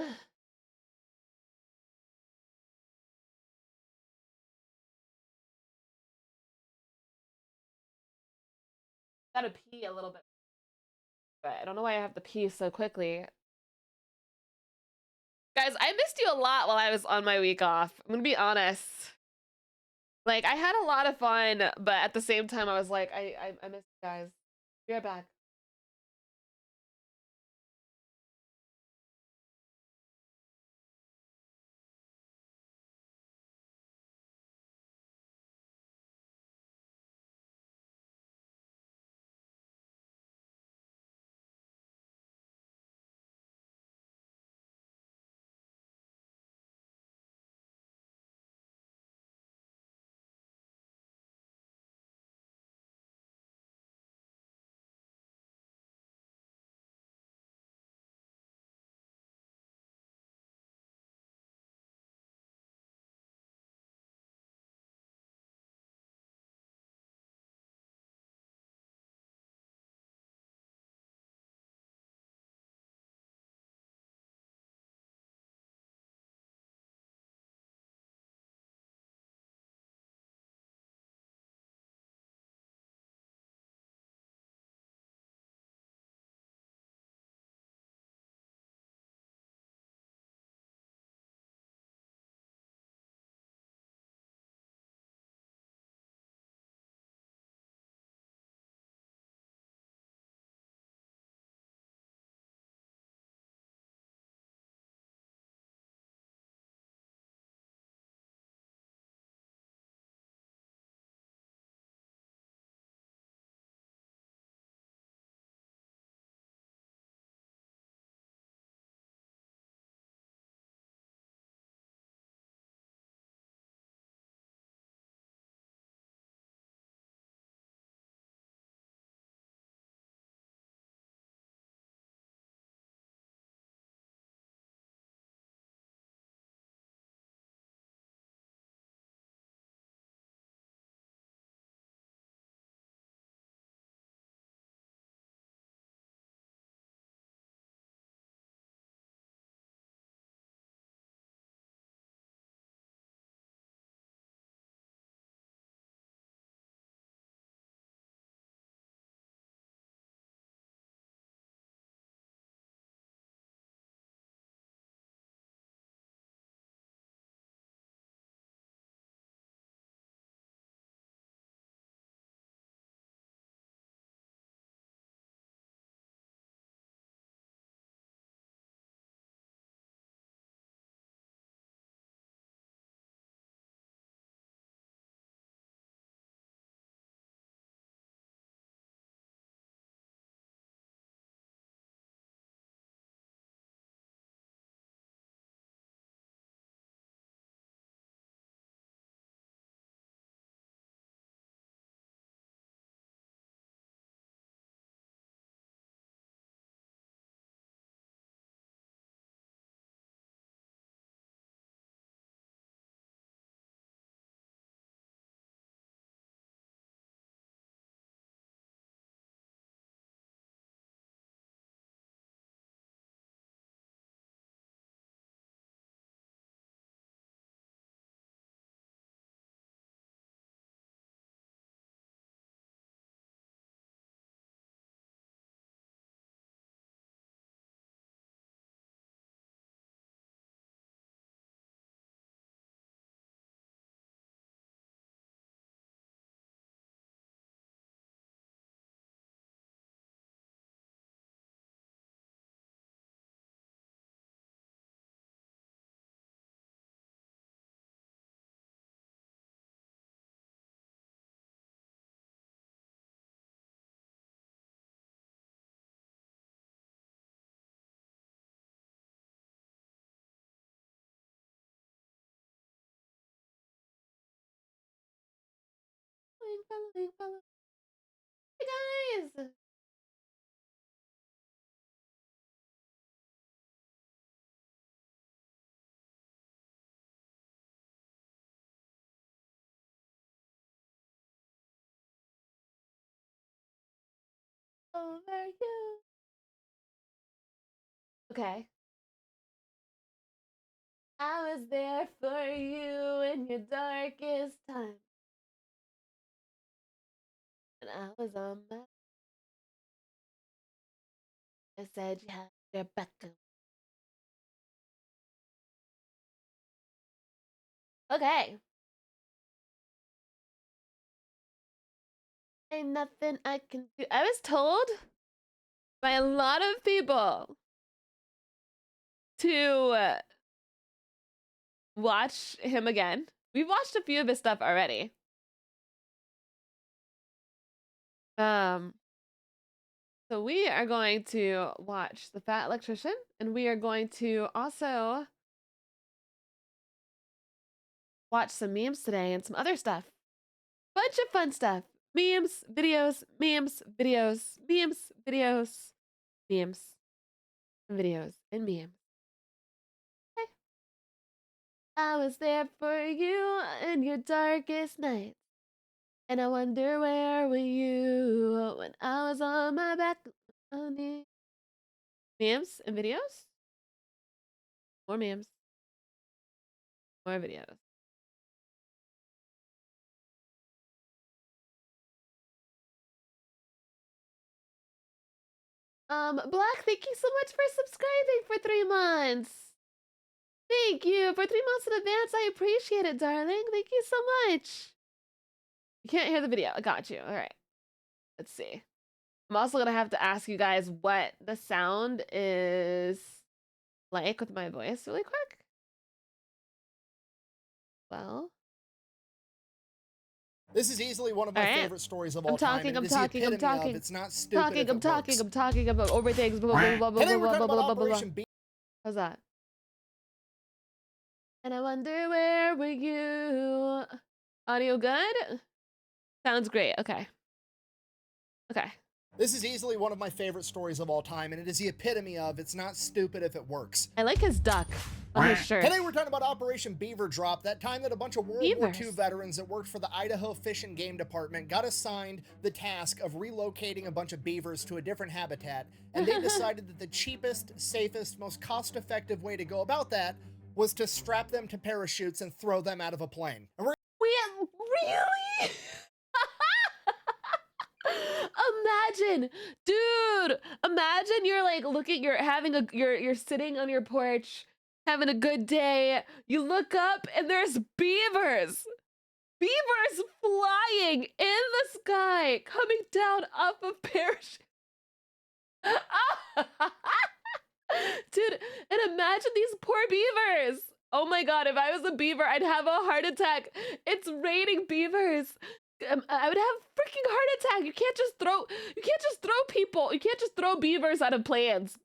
gotta pee a little bit, but I don't know why I have to pee so quickly. Guys, I missed you a lot while I was on my week off. I'm gonna be honest. Like, I had a lot of fun, but at the same time, I was like, I missed you guys. Be right back. following. Hey guys! Over you. Okay. I was there for you in your darkest time. And I was on my. I said you had your back. Okay. Ain't nothing I can do. I was told by a lot of people to watch him again. We've watched a few of his stuff already. So we are going to watch The Fat Electrician, and we are going to also watch some memes today and some other stuff. Bunch of fun stuff. Memes, videos, memes, videos, memes, videos, memes, videos, and memes. Okay. I was there for you in your darkest night. And I wonder where were you when I was on my back. Memes and videos? More memes. More videos. Black, thank you so much for subscribing for 3 months. Thank you for 3 months in advance. I appreciate it, darling. Thank you so much. You can't hear the video. I got you. All right. Let's see. I'm also going to have to ask you guys what the sound is like with my voice really quick. Well. This is easily one of my favorite stories of all time. I'm talking. It's not stupid. I'm talking about over things. Blah, blah, blah, Today we're blah, talking blah, about blah, blah. Operation B. How's that? And I wonder where were you? Audio good? Sounds great. Okay. Okay. This is easily one of my favorite stories of all time, and it is the epitome of it's not stupid if it works. I like his duck on his shirt. Today we're talking about Operation Beaver Drop, that time that a bunch of World War II veterans that worked for the Idaho Fish and Game Department got assigned the task of relocating a bunch of beavers to a different habitat, and they decided that the cheapest, safest, most cost-effective way to go about that was to strap them to parachutes and throw them out of a plane. And we're really? Imagine, dude, imagine you're like you're sitting on your porch having a good day. You look up and there's beavers flying in the sky, coming down off of parachute. Dude, and imagine these poor beavers. Oh my God, if I was a beaver, I'd have a heart attack. It's raining beavers. I would have a freaking heart attack. You can't just throw people. You can't just throw beavers out of planes.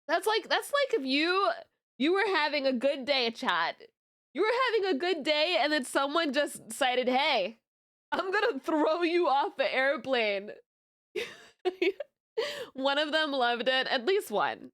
That's like if you were having a good day, chat. You were having a good day and then someone just decided, hey, I'm gonna throw you off the airplane. One of them loved it, at least one.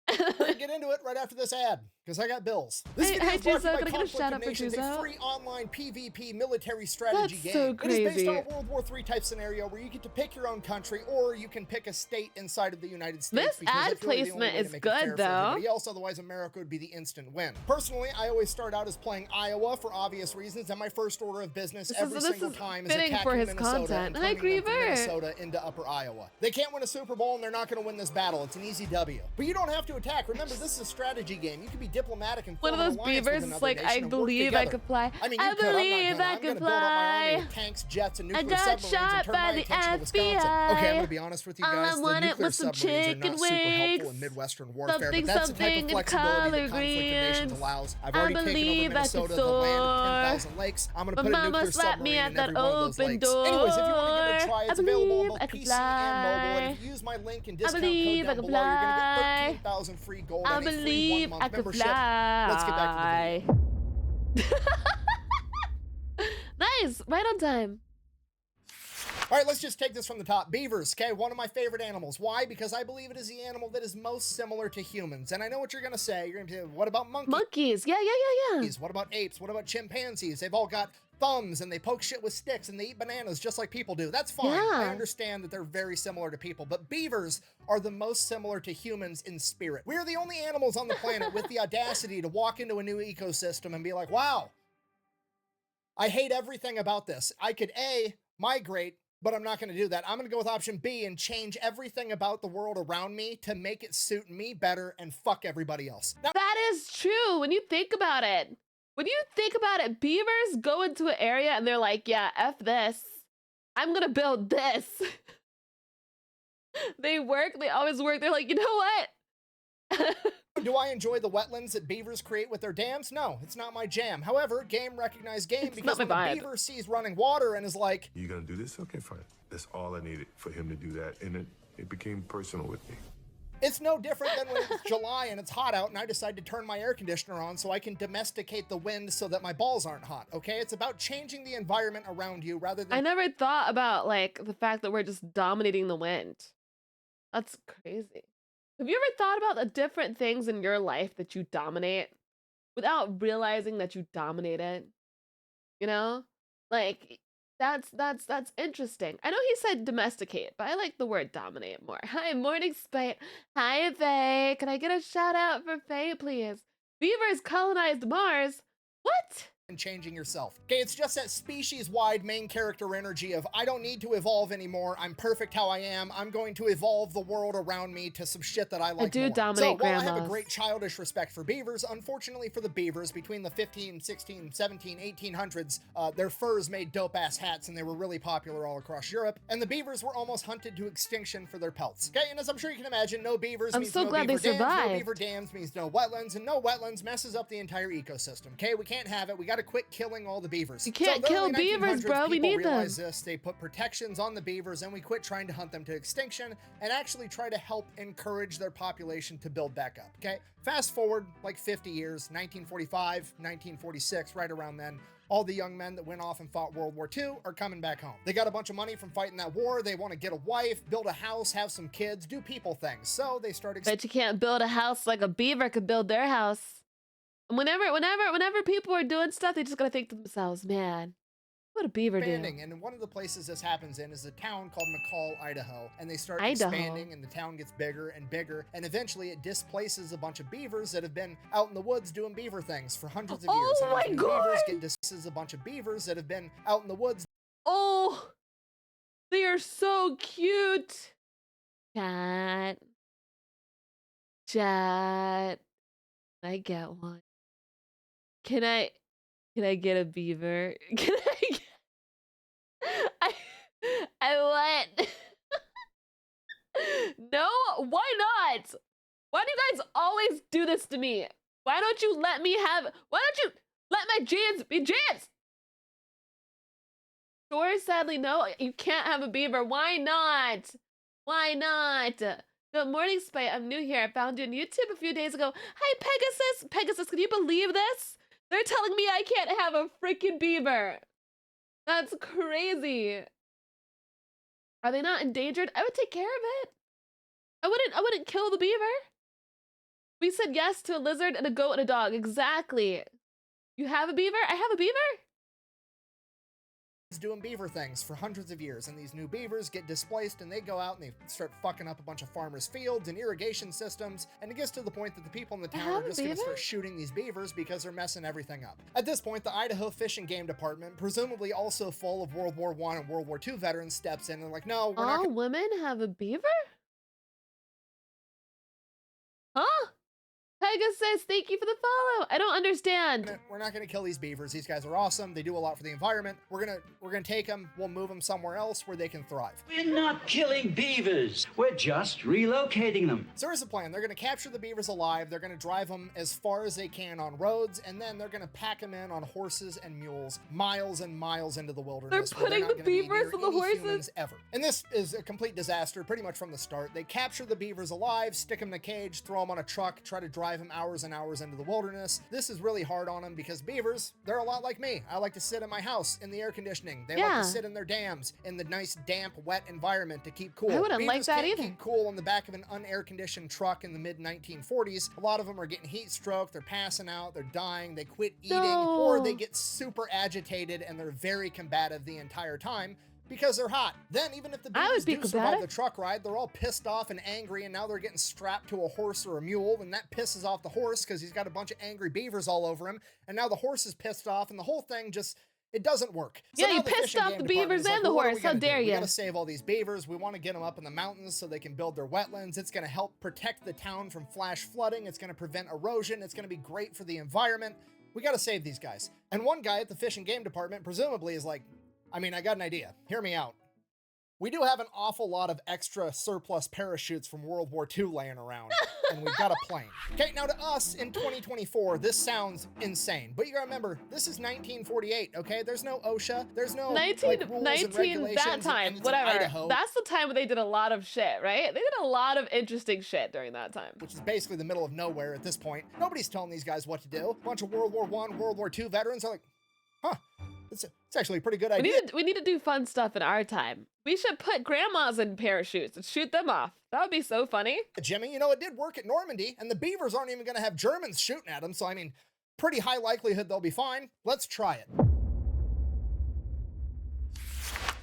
We're gonna get into it right after this ad, because I got bills. This video is brought to you by Conflict of Nations, a free online PvP military strategy game. So crazy. It is based on a World War III type scenario where you get to pick your own country, or you can pick a state inside of the United States. This ad placement is good, though. Else, otherwise America would be the instant win. Personally, I always start out as playing Iowa for obvious reasons, and my first order of business every single time is attacking for his Minnesota content. and turning Minnesota into Upper Iowa. They can't win a Super Bowl, and they're not going to win this battle. It's an easy W. But you don't have to attack. Remember, this is a strategy game. You can be diplomatic and one of those beavers is like, I believe I could fly. I mean, I believe I could fly. Tanks, jets, and nuclear I got shot by the FBI. Okay, I'm gonna be honest with you guys. All I wanted was some chicken wings. Super helpful in Midwestern warfare, but that's the type of flexibility that Conflict of Nations allows. I've already taken over Minnesota, the land of 10,000 lakes. I'm gonna put a nuclear submarine in every one of those lakes. Anyways, if you want to give it a try, it's available on both PC and mobile. And if you use my link and discount code down below, you're gonna get 13,000 free gold and a free 1-month membership. Let's get back to the video. Nice, right on time. All right, let's just take this from the top. Beavers, okay, one of my favorite animals. Why? Because I believe it is the animal that is most similar to humans. And I know what you're gonna say. You're gonna say, what about monkeys? Monkeys, yeah. What about apes? What about chimpanzees? They've all got thumbs and they poke shit with sticks and they eat bananas just like people do. That's fine. Yeah. I understand that they're very similar to people, but beavers are the most similar to humans in spirit. We're the only animals on the planet with the audacity to walk into a new ecosystem and be like, wow, I hate everything about this. I could A, migrate, but I'm not going to do that. I'm going to go with option B and change everything about the world around me to make it suit me better and fuck everybody else. Now, that is true when you think about it. When you think about it, beavers go into an area and they're like, yeah, F this. I'm going to build this. They always work. They're like, you know what? Do I enjoy the wetlands that beavers create with their dams? No, it's not my jam. However, game recognized game, because when the beaver sees running water and is like, you gonna do this? Okay, fine. That's all I needed for him to do that. And it became personal with me. It's no different than when it's July and it's hot out and I decide to turn my air conditioner on so I can domesticate the wind so that my balls aren't hot, okay? It's about changing the environment around you rather than— I never thought about, like, the fact that we're just dominating the wind. That's crazy. Have you ever thought about the different things in your life that you dominate without realizing that you dominate it? You know? Like, that's interesting. I know he said domesticate, but I like the word dominate more. Hi, Morning Spite. Hi, Faye. Can I get a shout out for Faye, please? Beavers colonized Mars? What? And changing yourself. Okay, it's just that species-wide main character energy of I don't need to evolve anymore. I'm perfect how I am. I'm going to evolve the world around me to some shit that I like. I do more. dominate So while grandmas. I have a great childish respect for beavers, unfortunately for the beavers, between the 15, 16, 17, 1800s, their furs made dope-ass hats and they were really popular all across Europe. And the beavers were almost hunted to extinction for their pelts. Okay, and as I'm sure you can imagine, no beavers means no beaver dams. No beaver dams means no wetlands, and no wetlands messes up the entire ecosystem. Okay, we can't have it. We got to quit killing all the beavers. You can't kill beavers, bro. We need them. This. They put protections on the beavers and we quit trying to hunt them to extinction and actually try to help encourage their population to build back up, okay? Fast forward like 50 years, 1945, 1946, right around then, all the young men that went off and fought World War II are coming back home. They got a bunch of money from fighting that war. They want to get a wife, build a house, have some kids, do people things. So they started— Bet you can't build a house like a beaver could build their house. Whenever people are doing stuff, they just gotta think to themselves, man, what a beaver do? And one of the places this happens in is a town called McCall, Idaho. And they start expanding and the town gets bigger and bigger. And eventually it displaces a bunch of beavers that have been out in the woods doing beaver things for hundreds of years. Oh my God! Beavers get displaces a bunch of beavers that have been out in the woods. Oh, they are so cute. Chat. I get one. Can I get a beaver? Can I what? No, why not? Why do you guys always do this to me? Why don't you let my jams be jams? Sure, sadly, no, you can't have a beaver. Why not? Why not? Good morning, Spite. I'm new here. I found you on YouTube a few days ago. Hi, Pegasus. Pegasus, can you believe this? They're telling me I can't have a freaking beaver. That's crazy. Are they not endangered? I would take care of it. I wouldn't kill the beaver. We said yes to a lizard and a goat and a dog. Exactly. You have a beaver? I have a beaver? Doing beaver things for hundreds of years, and these new beavers get displaced and they go out and they start fucking up a bunch of farmers' fields and irrigation systems, and it gets to the point that the people in the town are just going to start shooting these beavers because they're messing everything up. At this point, the Idaho Fish and Game Department, presumably also full of World War I and World War II veterans, steps in and they're like, no, we're not all women have a beaver? Huh? Pegasus, thank you for the follow. I don't understand. We're not gonna kill these beavers. These guys are awesome. They do a lot for the environment. We're gonna take them. We'll move them somewhere else where they can thrive. We're not killing beavers. We're just relocating them. So here's the plan. They're gonna capture the beavers alive. They're gonna drive them as far as they can on roads, and then they're gonna pack them in on horses and mules, miles and miles into the wilderness. They're putting the beavers on the horses ever. And this is a complete disaster, pretty much from the start. They capture the beavers alive, stick them in a cage, throw them on a truck, try to drive them hours and hours into the wilderness. This is really hard on them because beavers, they're a lot like me. I like to sit in my house in the air conditioning. They like to sit in their dams in the nice, damp, wet environment to keep cool. I wouldn't like that can't either. keep cool on the back of an unair conditioned truck in the mid 1940s. A lot of them are getting heat stroke, they're passing out, they're dying, they quit eating, or they get super agitated and they're very combative the entire time because they're hot. Then even if the beavers do survive the truck ride, they're all pissed off and angry, and now they're getting strapped to a horse or a mule, and that pisses off the horse because he's got a bunch of angry beavers all over him, and now the horse is pissed off, and the whole thing just, it doesn't work. So yeah, you pissed off the beavers and the horse. How dare you? We gotta save all these beavers. We want to get them up in the mountains so they can build their wetlands. It's gonna help protect the town from flash flooding. It's gonna prevent erosion. It's gonna be great for the environment. We gotta save these guys. And one guy at the Fish and Game Department presumably is like, I mean, I got an idea. Hear me out. We do have an awful lot of extra surplus parachutes from World War II laying around, and we've got a plane. Okay, now to us in 2024, this sounds insane, but you gotta remember, this is 1948, okay? There's no OSHA, there's no rules and regulations. That time, and whatever. Idaho, that's the time when they did a lot of shit, right? They did a lot of interesting shit during that time. which is basically the middle of nowhere at this point. Nobody's telling these guys what to do. A bunch of World War I, World War II veterans are like, huh, it's actually a pretty good idea. We need to do fun stuff in our time. We should put grandmas in parachutes and shoot them off. That would be so funny. Jimmy, you know, it did work at Normandy, and the beavers aren't even going to have Germans shooting at them, so I mean, pretty high likelihood they'll be fine. Let's try it.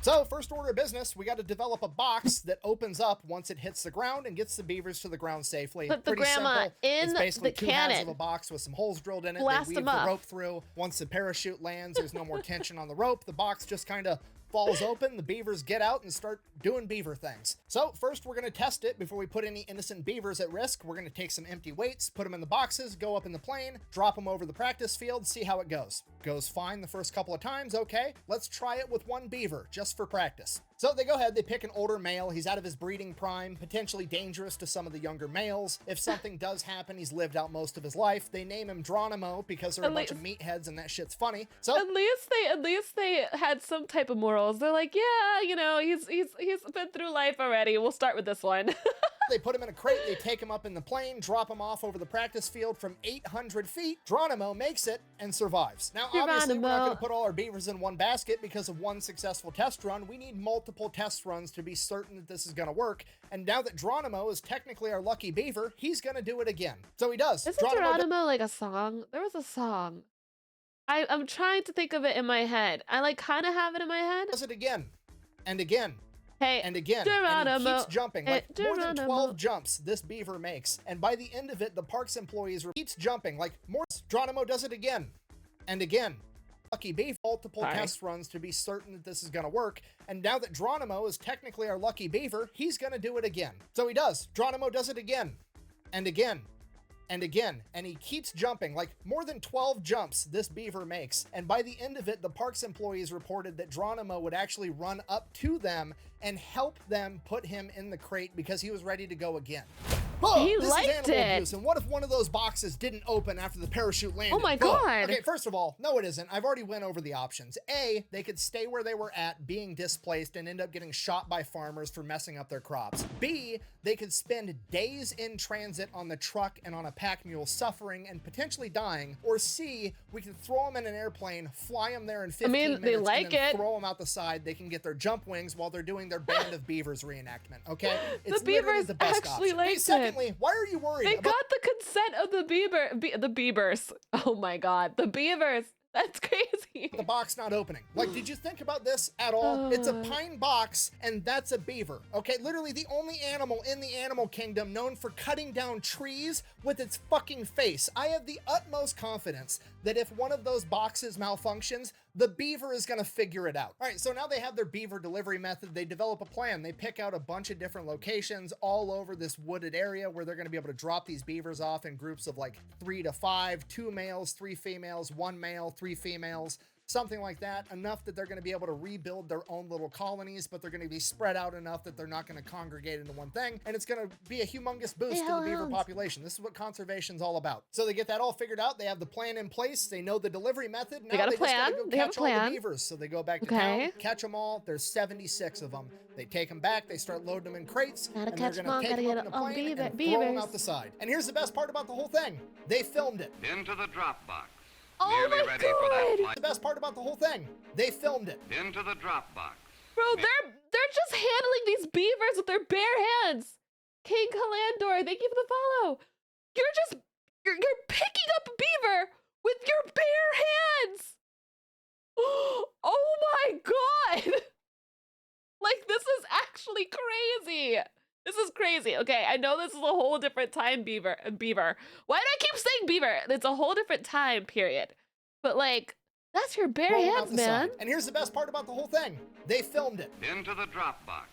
So, first order of business, we got to develop a box that opens up once it hits the ground and gets the beavers to the ground safely. Put the Pretty grandma simple. in it's basically the two halves cannon. of a box with some holes drilled in it. Blast they them weave the up. rope through. Once the parachute lands, there's no more tension on the rope. The box just kind of falls open. The beavers get out and start doing beaver things. So first we're going to test it before we put any innocent beavers at risk. We're going to take some empty weights, put them in the boxes, go up in the plane, drop them over the practice field, see how it goes. Goes fine the first couple of times. Okay, let's try it with one beaver just for practice. So they go ahead, they pick an older male. He's out of his breeding prime, potentially dangerous to some of the younger males. If something does happen, he's lived out most of his life. They name him Geronimo because they're a bunch of meatheads and that shit's funny. So at least they had some type of morals. They're like, yeah, you know, he's been through life already. We'll start with this one. They put him in a crate, they take him up in the plane, drop him off over the practice field from 800 feet. Geronimo makes it and survives. Now, obviously, we're not going to put all our beavers in one basket because of one successful test run. We need multiple test runs to be certain that this is going to work. And now that Geronimo is technically our lucky beaver, he's going to do it again. So he does. Isn't Geronimo like a song? There was a song. I'm trying to think of it in my head. I like kind of have it in my head. Does it again and again. Hey, and again, Geronimo. and he keeps jumping, like more than Geronimo. 12 jumps this beaver makes, and by the end of it, the parks employees keeps jumping, like more. Geronimo does it again, and again. Lucky beaver, multiple test runs to be certain that this is going to work, and now that Geronimo is technically our lucky beaver, he's going to do it again. So he does. Geronimo does it again, and again. And again, and he keeps jumping, like more than 12 jumps this beaver makes, and by the end of it, the parks employees reported that Geronimo would actually run up to them and help them put him in the crate because he was ready to go again. Oh, He this liked is animal it. abuse, and what if one of those boxes didn't open after the parachute landed? Oh my Boom. God. Okay, first of all, no it isn't. I've already went over the options. A, they could stay where they were at, being displaced, and end up getting shot by farmers for messing up their crops. B, they could spend days in transit on the truck and on a pack mule suffering and potentially dying. Or C, we can throw them in an airplane, fly them there in 15 minutes, they like and then it. throw them out the side. They can get their jump wings while they're doing their Band of Beavers reenactment, okay? The It's literally beavers the best actually option. liked Hey, it. secondly, why are you worried They about got the consent of the beavers. Oh my God, the beavers. That's crazy. the box not opening? Like, did you think about this at all? It's a pine box, and that's a beaver, okay? Literally the only animal in the animal kingdom known for cutting down trees with its fucking face. I have the utmost confidence that if one of those boxes malfunctions, the beaver is gonna figure it out. All right, so now they have their beaver delivery method. They develop a plan. They pick out a bunch of different locations all over this wooded area where they're gonna be able to drop these beavers off in groups of like 3 to 5, 2 males, 3 females, 1 male, 3 females. something like that, enough that they're going to be able to rebuild their own little colonies, but they're going to be spread out enough that they're not going to congregate into one thing, and it's going to be a humongous boost to the beaver population. This is what conservation's all about. So they get that all figured out. They have the plan in place. They know the delivery method. Now they got a plan. Just gotta go catch all the beavers. So they go back to town, catch them all. There's 76 of them. They take them back. They start loading them in crates, and they're going to take them up in a plane and throw them out the side. And here's the best part about the whole thing. They filmed it. Into the drop box. Oh my God. The best part about the whole thing. They filmed it. Into the drop box. Bro, they're just handling these beavers with their bare hands. King Kalandor, thank you for the follow. You're picking up a beaver with your bare hands. Oh my God. Like, this is actually crazy. This is crazy. Okay, I know this is a whole different time, beaver. Why do I keep saying beaver? It's a whole different time period. But like, that's your bare hands, man. And here's the best part about the whole thing. They filmed it. Into the drop box.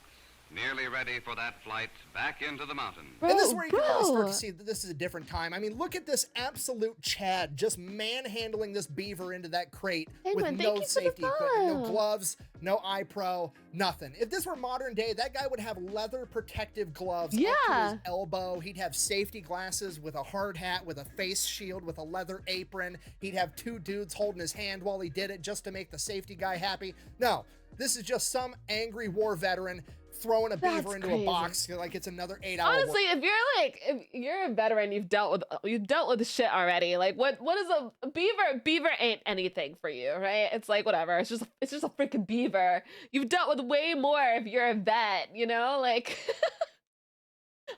Nearly ready for that flight back into the mountain. And this is where you can really start to see that this is a different time. I mean, look at this absolute Chad just manhandling this beaver into that crate with no safety equipment, no gloves, no iPro, nothing. If this were modern day, that guy would have leather protective gloves up to his elbow. He'd have safety glasses with a hard hat, with a face shield, with a leather apron. He'd have two dudes holding his hand while he did it just to make the safety guy happy. No, this is just some angry war veteran throwing a beaver into a box like it's another 8-hour Honestly, if you're a veteran, you've dealt with the shit already. Like what is a beaver? Beaver ain't anything for you, right? It's like whatever. It's just a freaking beaver. You've dealt with way more if you're a vet, you know? Like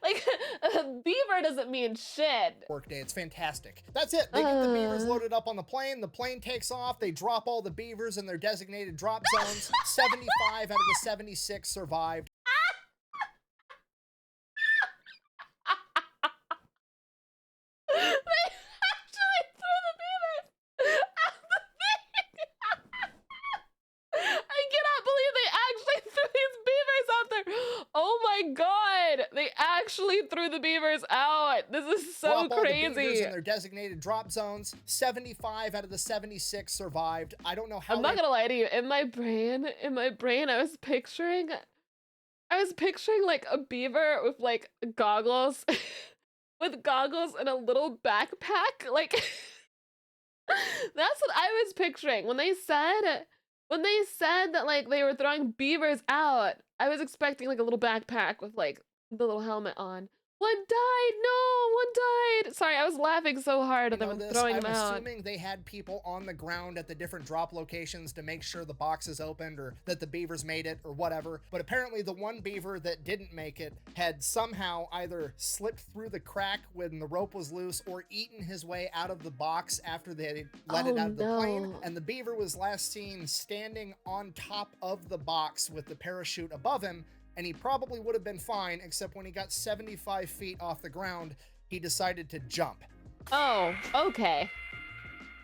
like a beaver doesn't mean shit. Workday, it's fantastic. That's it. They get the beavers loaded up on the plane. The plane takes off. They drop all the beavers in their designated drop zones. 75 out of the 76 survived. They actually threw the beavers out the thing. I cannot believe they actually threw these beavers out there. Oh my God. They actually threw the beavers out. This is so crazy. All the beavers in their designated drop zones. 75 out of the 76 survived. I don't know how. I'm not gonna lie to you. In my brain, I was picturing like a beaver with like goggles, with goggles and a little backpack. Like that's what I was picturing when they said that like they were throwing beavers out. I was expecting like a little backpack with like the little helmet on. One died. No, one died. Sorry, I was laughing so hard at them throwing them out. I'm assuming they had people on the ground at the different drop locations to make sure the boxes opened or that the beavers made it or whatever. But apparently the one beaver that didn't make it had somehow either slipped through the crack when the rope was loose or eaten his way out of the box after they had let it out of the plane. And the beaver was last seen standing on top of the box with the parachute above him. And he probably would have been fine, except when he got 75 feet off the ground, he decided to jump. Oh, okay.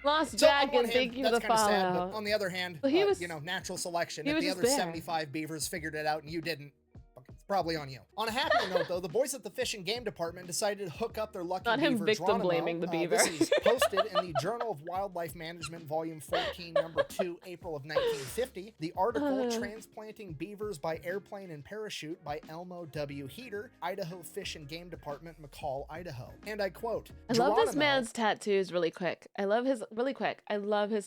Lost Dragon, thank you for the follow. Sad, but on the other hand, you know, natural selection. If the other 75 beavers figured it out and you didn't, it's probably on you. On a happier note, though, the boys at the Fish and Game Department decided to hook up their lucky beaver, Not him victim blaming the beaver. This is posted in the Journal of Wildlife Management, Volume 14, Number 2, April of 1950. The article, Transplanting Beavers by Airplane and Parachute by Elmo W. Heater, Idaho Fish and Game Department, McCall, Idaho. And I quote, I love this man's tattoos really quick. I love his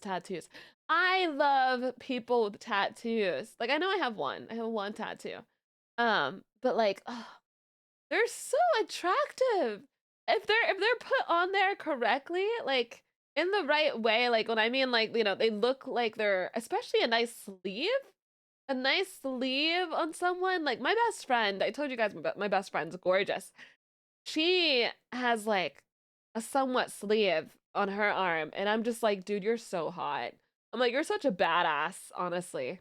tattoos. I love people with tattoos. Like, I know I have one. I have one tattoo. But like, they're so attractive. If they're put on there correctly, like in the right way, like when I mean like, you know, they look like they're, especially a nice sleeve on someone. Like my best friend, I told you guys my best friend's gorgeous. She has like a somewhat sleeve on her arm, and I'm just like, dude, you're so hot. I'm like, you're such a badass, honestly.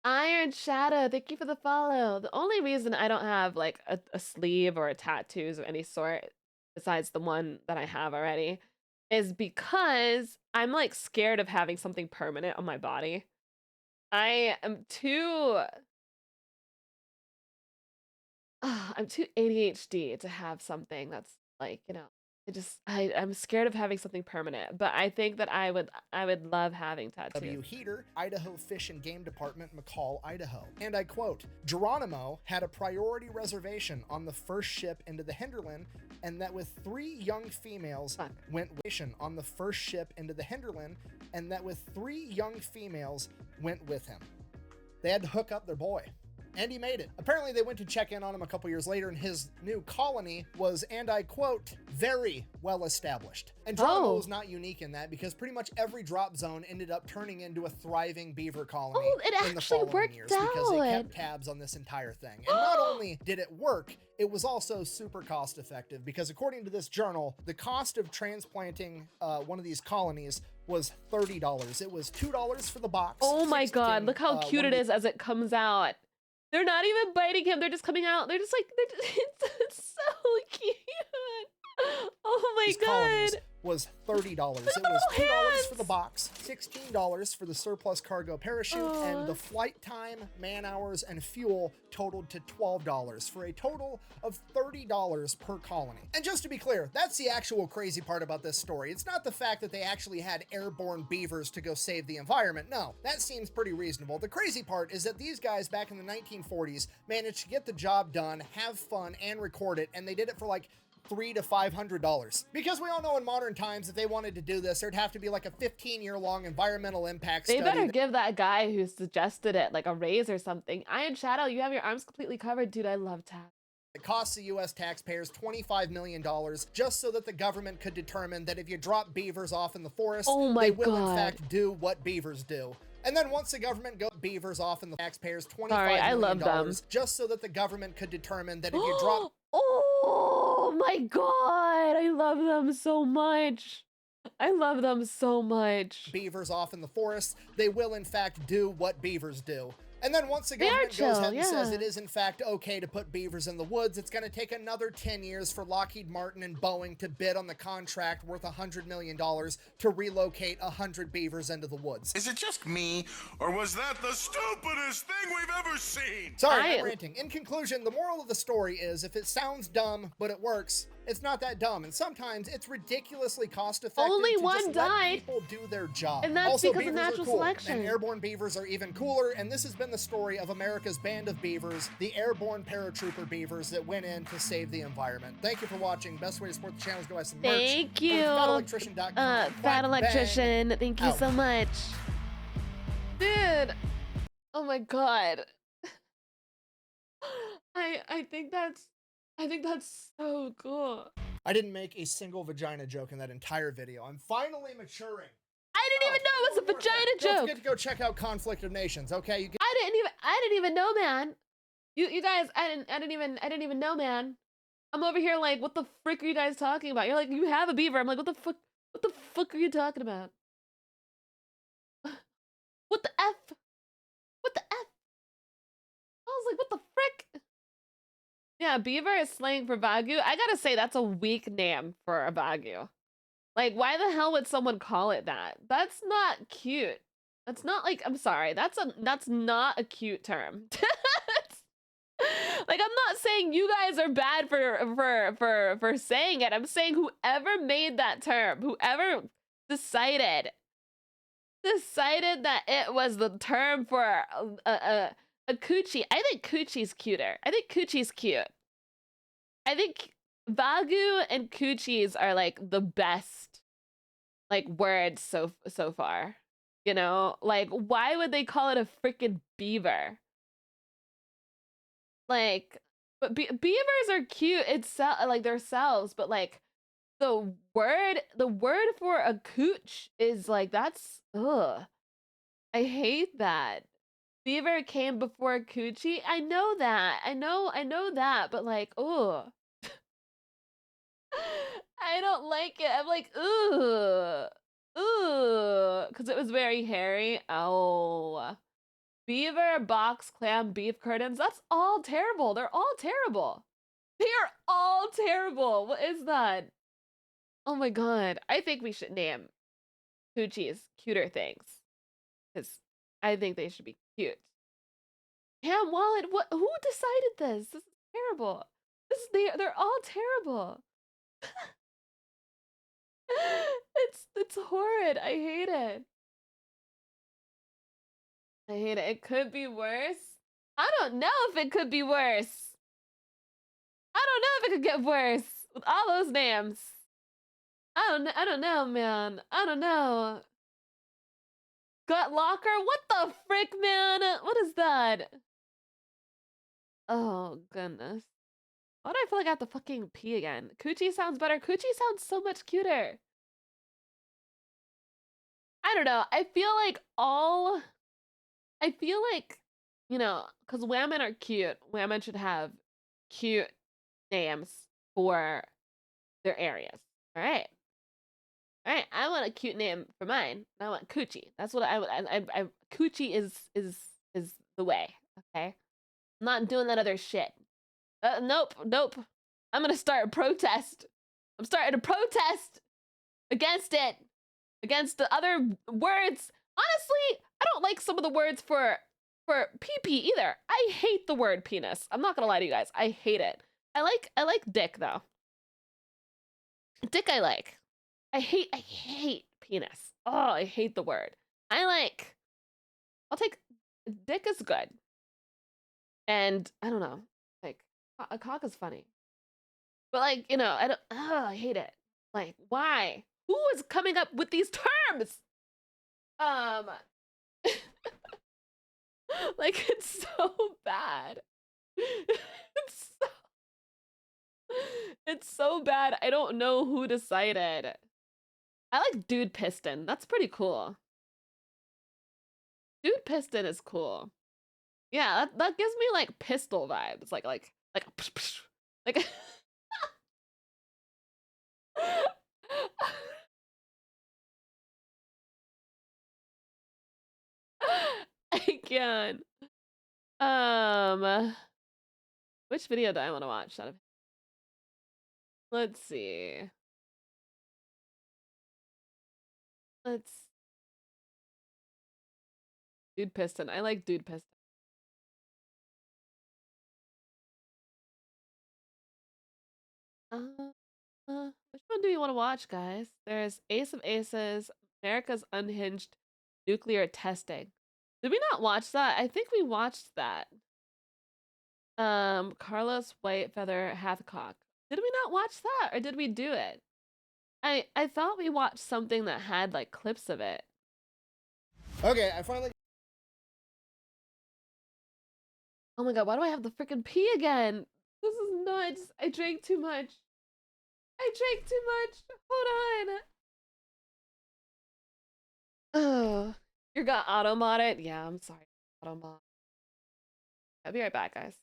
Iron Shadow, thank you for the follow. The only reason I don't have like a sleeve or a tattoos of any sort, besides the one that I have already, is because I'm like scared of having something permanent on my body. I'm too ADHD to have something that's like, you know, I'm scared of having something permanent, but I think that I would love having tattoos. Heater, Idaho Fish and Game Department, McCall, Idaho. And I quote, Geronimo had a priority reservation on the first ship into the Hinterland, and that with 3 young females went on the first ship into the Hinterland, and that with 3 young females went with him. They had to hook up their boy. And he made it. Apparently they went to check in on him a couple years later, and his new colony was, and I quote, very well established. And Geronimo was not unique in that, because pretty much every drop zone ended up turning into a thriving beaver colony in the following years, because they kept tabs on this entire thing. And not only did it work, it was also super cost effective, because according to this journal, the cost of transplanting one of these colonies was $30. It was $2 for the box. Oh my God, look how cute it is as it comes out. They're not even biting him. They're just coming out. They're just like, it's so cute. Oh my God. Was $30. It was $2 for the box, $16 for the surplus cargo parachute, and the flight time, man hours, and fuel totaled to $12 for a total of $30 per colony. And just to be clear, that's the actual crazy part about this story. It's not the fact that they actually had airborne beavers to go save the environment. No, that seems pretty reasonable. The crazy part is that these guys back in the 1940s managed to get the job done, have fun, and record it, and they did it for like $300 to $500. Because we all know in modern times, if they wanted to do this, there'd have to be like a 15-year-long environmental impact study. They better give that guy who suggested it like a raise or something. Iron Shadow, you have your arms completely covered, dude. I love Tab. It costs the U.S. taxpayers $25 million just so that the government could determine that if you drop beavers off in the forest, they will in fact do what beavers do. And then once the government goes beavers off in the taxpayers $25 million just so that the government could determine that if you drop... Oh my God, I love them so much. I love them so much. Beavers off in the forest, they will in fact do what beavers do. And then once the government goes ahead and says it is in fact okay to put beavers in the woods, it's going to take another 10 years for Lockheed Martin and Boeing to bid on the contract worth $100 million to relocate 100 beavers into the woods. Is it just me, or was that the stupidest thing we've ever seen? Sorry, I'm ranting. In conclusion, the moral of the story is if it sounds dumb, but it works, it's not that dumb, and sometimes it's ridiculously cost-effective. Only to one just died. Let people do their job. And that's also, because of natural selection. And airborne beavers are even cooler, and this has been the story of America's band of beavers, the airborne paratrooper beavers that went in to save the environment. Thank you for watching. Best way to support the channel is to buy some merch. Thank you. FatElectrician.com. Fat Electrician, thank you so much. Dude, oh my God. I think that's so cool. I didn't make a single vagina joke in that entire video. I'm finally maturing. I didn't even know it was a vagina joke. Don't forget to go check out Conflict of Nations, okay? I didn't even know, man. You guys, I didn't even know, man. I'm over here like, what the frick are you guys talking about? You're like, you have a beaver. I'm like, what the fuck are you talking about? What the F? What the F? I was like, what the frick? Yeah, beaver is slang for Wagyu. I gotta say, that's a weak name for a Wagyu. Like, why the hell would someone call it that? That's not cute. That's not like, I'm sorry, that's not a cute term. Like, I'm not saying you guys are bad for saying it. I'm saying whoever made that term, whoever decided that it was the term for a coochie. I think coochie's cuter. I think coochie's cute. I think Wagyu and coochies are like the best like words so far. You know, like why would they call it a freaking beaver? Like, but beavers are cute itself, like themselves, but like the word for a cooch is like, that's ugh. I hate that. Beaver came before coochie. I know that. I know that, but like, ugh. I don't like it. I'm like, ugh. Ugh. Because it was very hairy. Oh. Beaver, box, clam, beef curtains. That's all terrible. They're all terrible. They are all terrible. What is that? Oh my God. I think we should name coochies cuter things. Because I think they should be cute. Cam Wallet, what? Who decided this? This is terrible. They're all terrible. It's horrid. I hate it. I hate it. It could be worse. I don't know if it could be worse. I don't know if it could get worse with all those names. I don't know, man. I don't know. Gut locker? What the frick, man? What is that? Oh, goodness. Why do I feel like I have to fucking pee again? Coochie sounds better. Coochie sounds so much cuter. I don't know. I feel like, you know, because women are cute. Women should have cute names for their areas. All right. All right. I want a cute name for mine. I want Coochie. That's what I would. Coochie is the way. Okay. I'm not doing that other shit. Nope. I'm gonna start a protest. I'm starting a protest against it. Against the other words. Honestly, I don't like some of the words for pee either. I hate the word penis. I'm not gonna lie to you guys. I hate it. I like dick though. Dick I like. I hate penis. Oh, I hate the word. I'll take dick is good. And I don't know. Like a cock is funny. But like, you know, I hate it. Like, why? Who is coming up with these terms? Like it's so bad. It's so bad. I don't know who decided. I like Dude Piston. That's pretty cool. Dude Piston is cool. Yeah, that gives me like pistol vibes. Like like I can. Which video do I want to watch? Let's see. Dude Piston. I like Dude Piston. Which one do you want to watch, guys? There's Ace of Aces, America's Unhinged Nuclear Testing. Did we not watch that? I think we watched that. Carlos Whitefeather Hathcock. Did we not watch that, or did we do it? I thought we watched something that had like clips of it. Okay, I finally. Oh my god, why do I have the freaking pee again? This is nuts. I drank too much. Hold on. Oh, you got auto modded? Yeah, I'm sorry. Auto mod. I'll be right back, guys.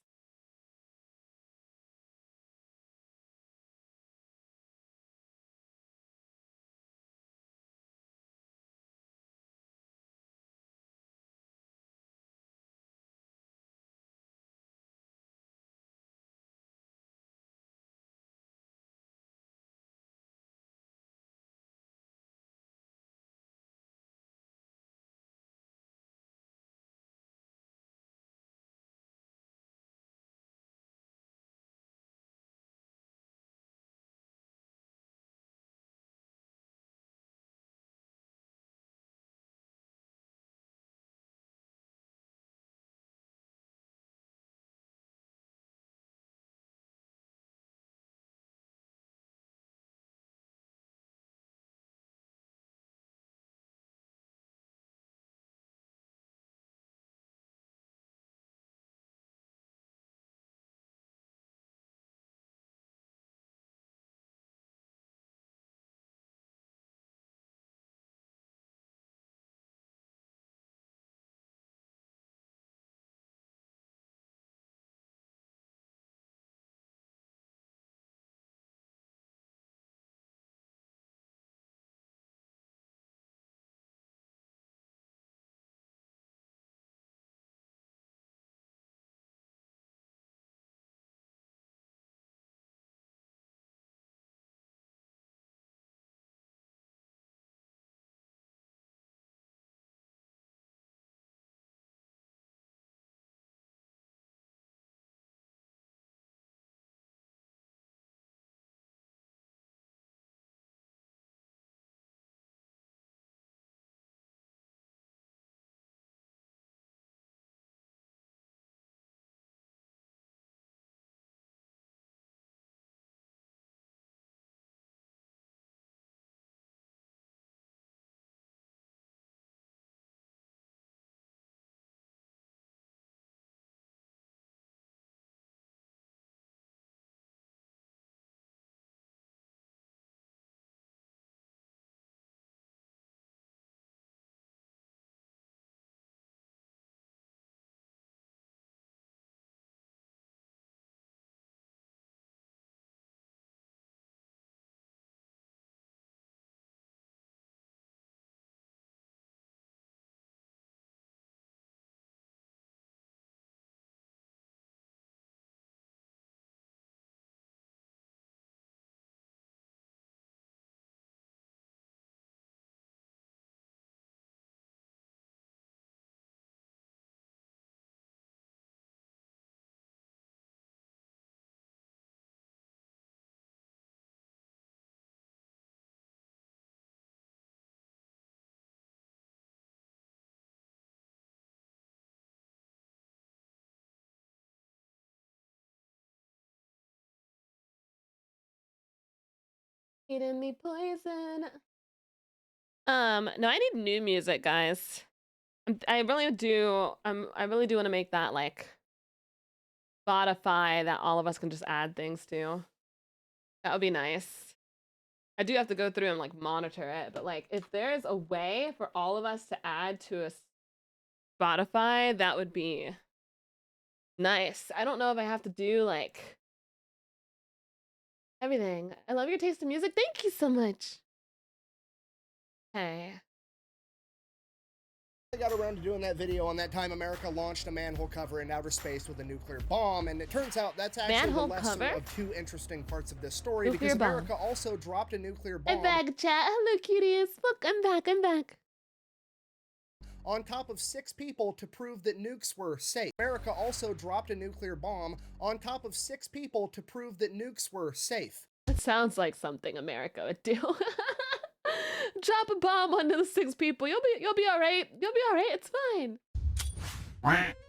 feeding me poison. No, I need new music, guys. I really do. I really do want to make that like Spotify that all of us can just add things to. That would be nice. I do have to go through and like monitor it, but like if there's a way for all of us to add to a Spotify, that would be nice. I don't know if I have to do like everything. I love your taste in music. Thank you so much. Hey. I got around to doing that video on that time America launched a manhole cover in outer space with a nuclear bomb, and it turns out that's actually Manhole the lesson cover? of two interesting parts of this story, Nuclear because bomb. America also dropped a nuclear I'm bomb back, chat. Hello, cuties. Look, I'm back. I'm back. on top of 6 people to prove that nukes were safe. America also dropped a nuclear bomb on top of 6 people to prove that nukes were safe. That sounds like something America would do. Drop a bomb onto the 6 people. You'll be all right. You'll be all right. It's fine.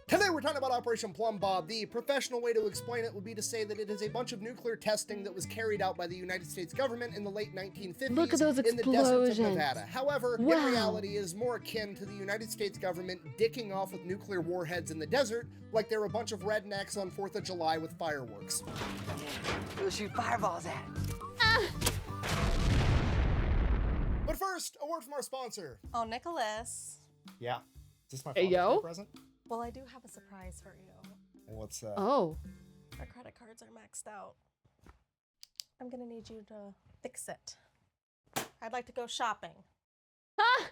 Today we're talking about Operation Plum Bob. The professional way to explain it would be to say that it is a bunch of nuclear testing that was carried out by the United States government in the late 1950s Look at those in the deserts of explosions. Nevada. However, Wow. in reality, it is more akin to the United States government dicking off with nuclear warheads in the desert like they're a bunch of rednecks on 4th of July with fireworks. We'll shoot fireballs at. But first, a word from our sponsor. Oh, Nicholas. Yeah. Is this my Hey, Father's yo. Day present? Well, I do have a surprise for you. What's Oh. Our credit cards are maxed out. I'm gonna need you to fix it. I'd like to go shopping. Ah!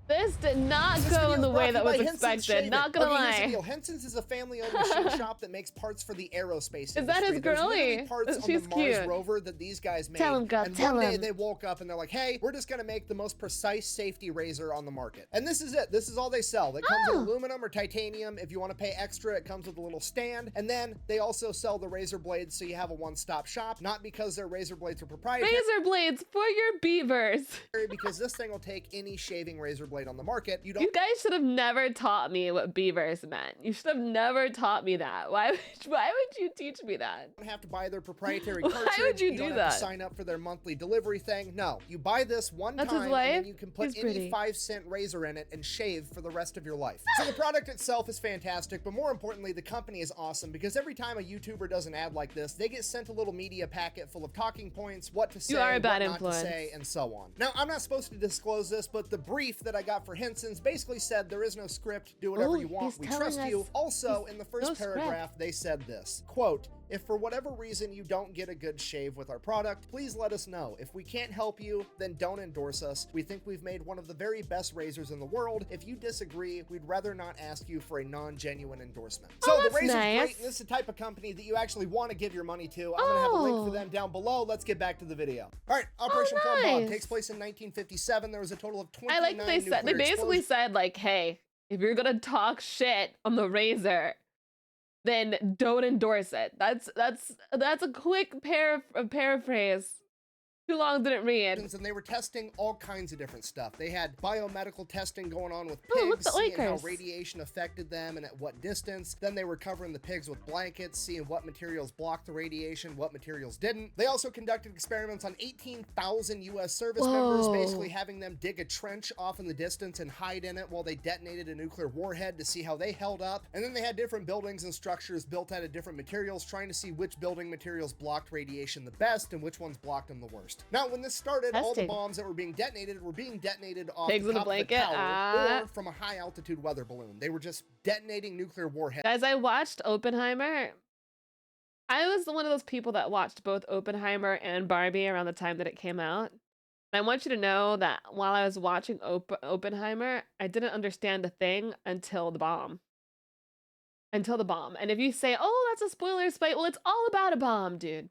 This did not This go video in the is way brought that to was you by Henson's expected. Shaving. Not gonna Okay, here's the lie. deal. Henson's is a family-owned machine shop that makes parts for the aerospace industry. Is that his There's literally girly? parts on She's the Mars cute. rover that these guys made. Tell him, girl, and tell one day him. they woke up and they're like, hey, we're just gonna make the most precise safety razor on the market. And this is it. This is all they sell. It comes Oh. with aluminum or titanium. If you want to pay extra, it comes with a little stand. And then they also sell the razor blades, so you have a one-stop shop. Not because their razor blades are proprietary, Razor blades for your beavers. because this thing will take any shaving razor blade on the market. You don't You guys should have never taught me what beavers meant. You should have never taught me that. Why would you teach me that? don't have to buy their proprietary Why cartridge. would you don't do have that? to sign up for their monthly delivery thing. No, you buy this one That's time his wife? and then you can put He's any pretty. 5-cent razor in it and shave for the rest of your life. So the product itself is fantastic, but more importantly, the company is awesome because every time a YouTuber does an ad like this, they get sent a little media packet full of talking points, what to say, are a bad what not influence. to say, and so on. Now, I'm not supposed to disclose this, but the brief that I got for Henson's basically said there is no script, do whatever Oh, you want, he's we telling trust you. us Also, he's- in the first no script. paragraph, they said this, quote, if for whatever reason you don't get a good shave with our product, please let us know. If we can't help you, then don't endorse us. We think we've made one of the very best razors in the world. If you disagree, we'd rather not ask you for a non-genuine endorsement. Oh, So the that's razor's nice. great, and this is the type of company that you actually want to give your money to. I'm gonna have a link Oh. for them down below. Let's get back to the video. All right, Operation Plum Bob nice. takes place in 1957. There was a total of 29 I like that they said, they nuclear basically explosions. said like, hey, if you're gonna talk shit on the razor, then don't endorse it. That's a quick paraphrase. Too long didn't read. And they were testing all kinds of different stuff. They had biomedical testing going on with Oh, look pigs, at the seeing how Lakers. radiation affected them and at what distance. Then they were covering the pigs with blankets, seeing what materials blocked the radiation, what materials didn't. They also conducted experiments on 18,000 U.S. service members, Whoa. basically having them dig a trench off in the distance and hide in it while they detonated a nuclear warhead to see how they held up. And then they had different buildings and structures built out of different materials, trying to see which building materials blocked radiation the best and which ones blocked them the worst. Now, when this started, all the Testing. bombs that were being detonated off Pigs the in a top of the blanket, tower or from a high altitude weather balloon. They were just detonating nuclear warheads. Guys, I watched Oppenheimer. I was one of those people that watched both Oppenheimer and Barbie around the time that it came out. And I want you to know that while I was watching Oppenheimer, I didn't understand a thing until the bomb. Until the bomb. And if you say, oh, that's a spoiler spite, well, it's all about a bomb, dude.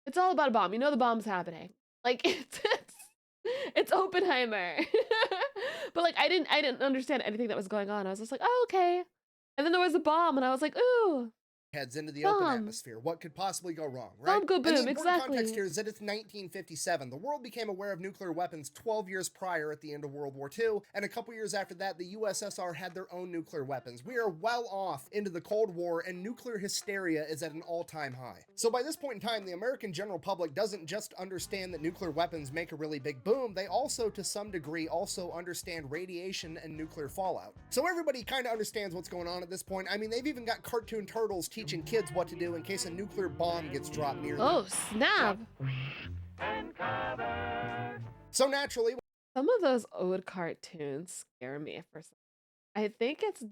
It's all about a bomb. You know the bomb's happening. Like, it's Oppenheimer. But like, I didn't understand anything that was going on. I was just like, oh, okay. And then there was a bomb and I was like, ooh, heads into the open Bomb. atmosphere. What could possibly go wrong, right? Bomb go And the boom, important context exactly. here is that it's 1957. The world became aware of nuclear weapons 12 years prior at the end of World War II, and a couple years after that, the USSR had their own nuclear weapons. We are well off into the Cold War, and nuclear hysteria is at an all-time high. So by this point in time, the American general public doesn't just understand that nuclear weapons make a really big boom, they also, to some degree, also understand radiation and nuclear fallout. So everybody kind of understands what's going on at this point. I mean, they've even got cartoon turtles teaching kids what to do in case a nuclear bomb gets dropped near them. Oh, snap. So naturally, Some of those old cartoons scare me for some. I think it's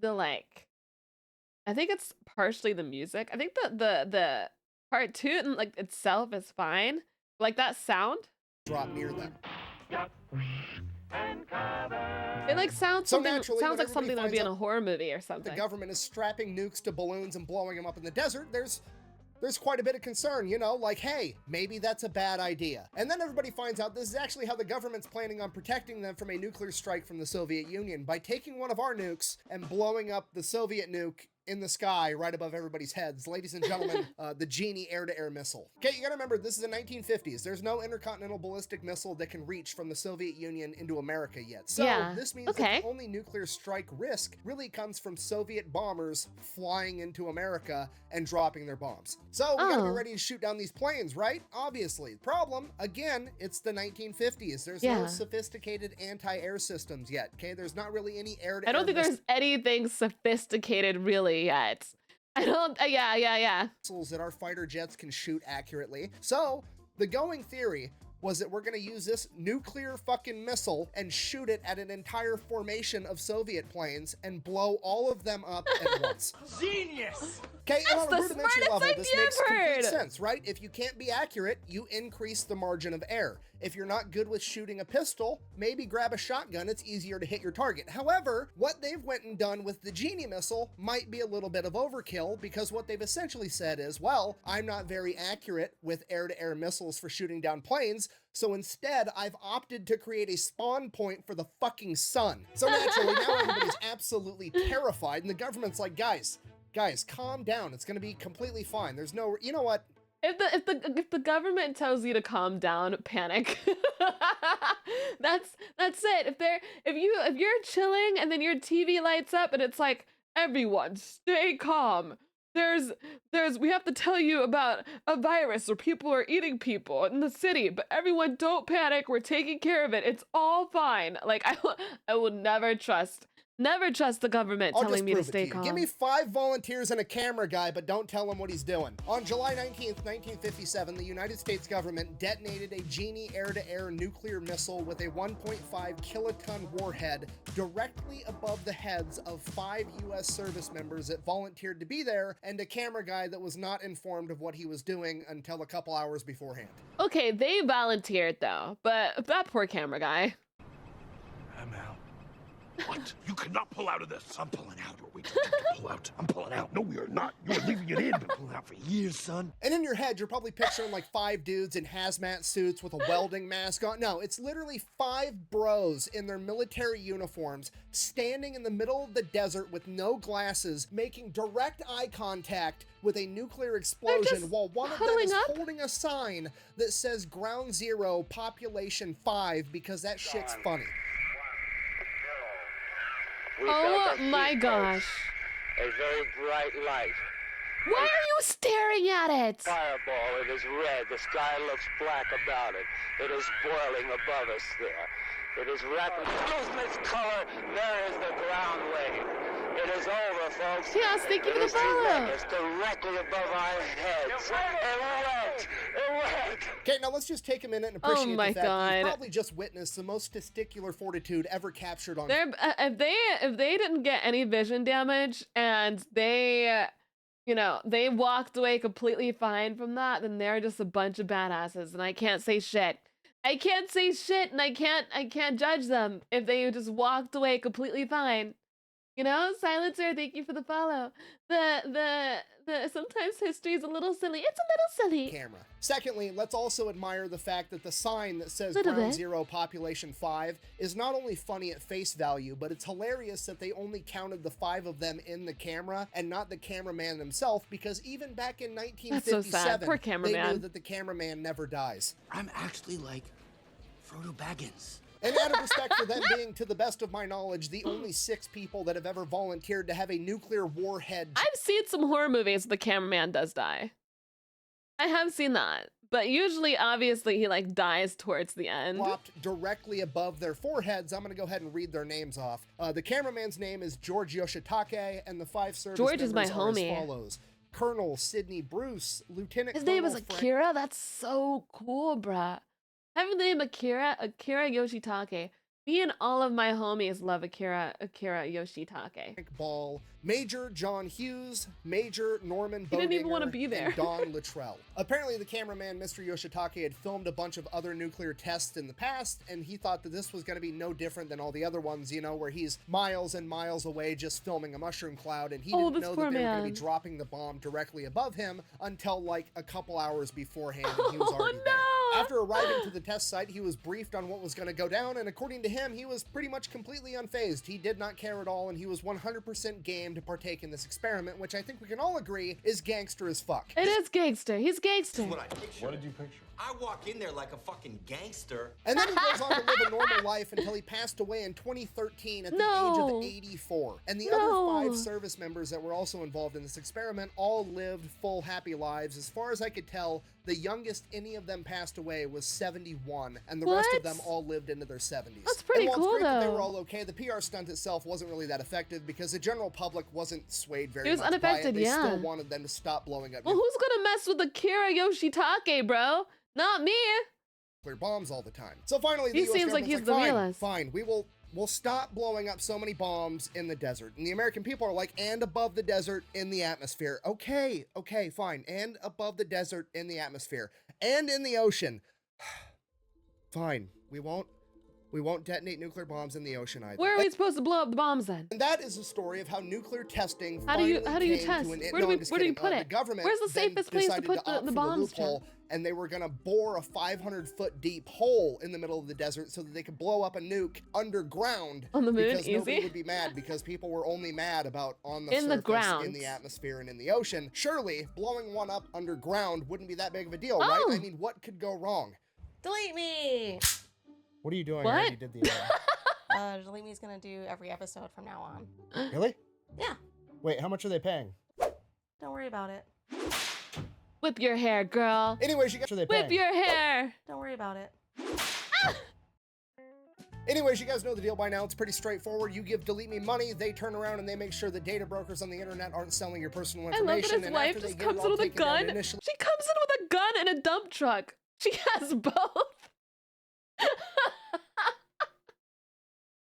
I think it's partially the music. I think the cartoon like itself is fine. Like that sound, drop near them. it like sounds So something naturally, sounds when like something that would everybody be in finds a horror movie or The something. government is strapping nukes to balloons and blowing them up in the desert. There's quite a bit of concern, you know, like, hey, maybe that's a bad idea. And then everybody finds out this is actually how the government's planning on protecting them from a nuclear strike from the Soviet Union by taking one of our nukes and blowing up the Soviet nuke in the sky right above everybody's heads. Ladies and gentlemen, the Genie air-to-air missile. Okay, you gotta remember, this is the 1950s. There's no intercontinental ballistic missile that can reach from the Soviet Union into America yet. So Yeah, this means okay. that the only nuclear strike risk really comes from Soviet bombers flying into America and dropping their bombs. So we gotta be Oh. ready to shoot down these planes, right? Obviously. Problem, again, it's the 1950s. There's no Yeah. sophisticated anti-air systems yet, okay? There's not really any air-to-air I don't think there's anything sophisticated really yet. I don't. Yeah. missiles that our fighter jets can shoot accurately. So the going theory was that we're going to use this nuclear fucking missile and shoot it at an entire formation of Soviet planes and blow all of them up at once. Genius! Okay, and on the a rudimentary smartest level, this idea makes I've complete heard. sense, right? If you can't be accurate, you increase the margin of error. If you're not good with shooting a pistol, maybe grab a shotgun, it's easier to hit your target. However, what they've went and done with the Genie missile might be a little bit of overkill, because what they've essentially said is, well, I'm not very accurate with air-to-air missiles for shooting down planes, so instead I've opted to create a spawn point for the fucking sun. So naturally, now everybody's absolutely terrified, and the government's like, guys, calm down. It's gonna be completely fine. There's no, you know what? If the government tells you to calm down, panic. that's it. If you're chilling and then your TV lights up and it's like, everyone stay calm. We have to tell you about a virus or people are eating people in the city, but everyone don't panic. We're taking care of it. It's all fine. Like I will never trust the government I'll telling just me to prove it stay you. calm. Give me 5 volunteers and a camera guy, but don't tell him what he's doing. On July 19th, 1957, the United States government detonated a Genie air-to-air nuclear missile with a 1.5 kiloton warhead directly above the heads of 5 U.S. service members that volunteered to be there and a camera guy that was not informed of what he was doing until a couple hours beforehand. Okay, they volunteered though, but that poor camera guy. I'm out. What? You cannot pull out of this. I'm pulling out. Or we told you to pull out. I'm pulling out. No, we are not. You're leaving it in. Been pulling out for years, son. And in your head, you're probably picturing like 5 dudes in hazmat suits with a welding mask on. No, it's literally 5 bros in their military uniforms standing in the middle of the desert with no glasses, making direct eye contact with a nuclear explosion just while one of them huddling is up? holding a sign that says Ground Zero, Population 5, because that shit's funny. Oh my gosh. A very bright light. Why are you staring at it? Fireball. It is red. The sky looks black about it. It is boiling above us there. It is rapidly losing its color. There is the ground wave. It is over, folks. Yes, thank you It for the is follow. tremendous, directly above our heads. It went. Okay, now let's just take a minute and appreciate my the fact that God. you've probably just witnessed the most testicular fortitude ever captured on If they didn't get any vision damage and they walked away completely fine from that, then they're just a bunch of badasses, and I can't say shit. I can't say shit, and I can't judge them if they just walked away completely fine. You know, Silencer, thank you for the follow. The sometimes history is a little silly. It's a little silly. Camera. Secondly, let's also admire the fact that the sign that says Little Ground bit. Zero Population 5 is not only funny at face value, but it's hilarious that they only counted the 5 of them in the camera and not the cameraman himself, because even back in That's so sad. 1957, Poor they cameraman. knew that the cameraman never dies. I'm actually like Frodo Baggins. And out of respect for them being, to the best of my knowledge, the only 6 people that have ever volunteered to have a nuclear warhead. I've seen some horror movies where the cameraman does die. I have seen that. But usually, obviously, he like dies towards the end. Plopped directly above their foreheads. I'm going to go ahead and read their names off. The cameraman's name is George Yoshitake, and the 5 service George is my members are homie. as follows. Colonel Sidney Bruce, Lieutenant His Colonel name is Frank Akira? That's so cool, bruh. Having the name Akira Yoshitake. Me and all of my homies love Akira Yoshitake. Ball, Major John Hughes, Major Norman He didn't even want to Bodinger, be and there. Don Luttrell. Apparently, the cameraman, Mr. Yoshitake, had filmed a bunch of other nuclear tests in the past, and he thought that this was going to be no different than all the other ones, you know, where he's miles and miles away just filming a mushroom cloud, and he Oh, didn't this know poor that they were going to man. be dropping the bomb directly above him until like a couple hours beforehand, and he was Oh, already no. there. After arriving to the test site, he was briefed on what was going to go down, and according to him, he was pretty much completely unfazed. He did not care at all, and he was 100% game to partake in this experiment, which I think we can all agree is gangster as fuck. It is gangster. He's gangster. What I picture. What did you picture? I walk in there like a fucking gangster. And then he goes on to live a normal life until he passed away in 2013 at the No. age of 84. And the No. other 5 service members that were also involved in this experiment all lived full, happy lives. As far as I could tell, the youngest any of them passed away was 71, and the rest of What? them all lived into their 70s. That's pretty and while cool, it's great that they though. were all okay, the PR stunt itself wasn't really that effective because the general public wasn't swayed very It was much unaffected, by it. They yeah. still wanted them to stop blowing up Well, who's gonna mess with Akira Yoshitake, bro? Not me. nuclear bombs all the time. So finally, the He US seems like government's he's the fine, realist." Fine, we'll stop blowing up so many bombs in the desert. And the American people are like, and above the desert in the atmosphere. Okay, fine. And above the desert in the atmosphere. And in the ocean. Fine. We won't detonate nuclear bombs in the ocean either. Where are we supposed to blow up the bombs then? And that is the story of how nuclear testing How do you finally test? came to an end. Where No, do I'm we just where do you kidding. put The it? government Where's the then safest place to decided put opt the for bombs, loophole, John? and they were gonna bore a 500-foot deep hole in the middle of the desert so that they could blow up a nuke underground On the moon? because nobody Easy. would be mad because people were only mad about on the In the surface, ground. in the atmosphere, and in the ocean. Surely blowing one up underground wouldn't be that big of a deal, right? Oh. I mean, what could go wrong? Delete me. What are you doing? What? I already did the Delete me's gonna do every episode from now on. Really? Yeah. Wait, how much are they paying? Don't worry about it. Whip your hair, girl. Anyways, you guys are they Whip your hair. Don't worry about it. Anyways, you guys know the deal by now. It's pretty straightforward. You give Delete Me money, they turn around and they make sure that data brokers on the internet aren't selling your personal I information. love that his and wife after they just get it comes all in with a taken down gun. initially- She comes in with a gun and a dump truck. She has both.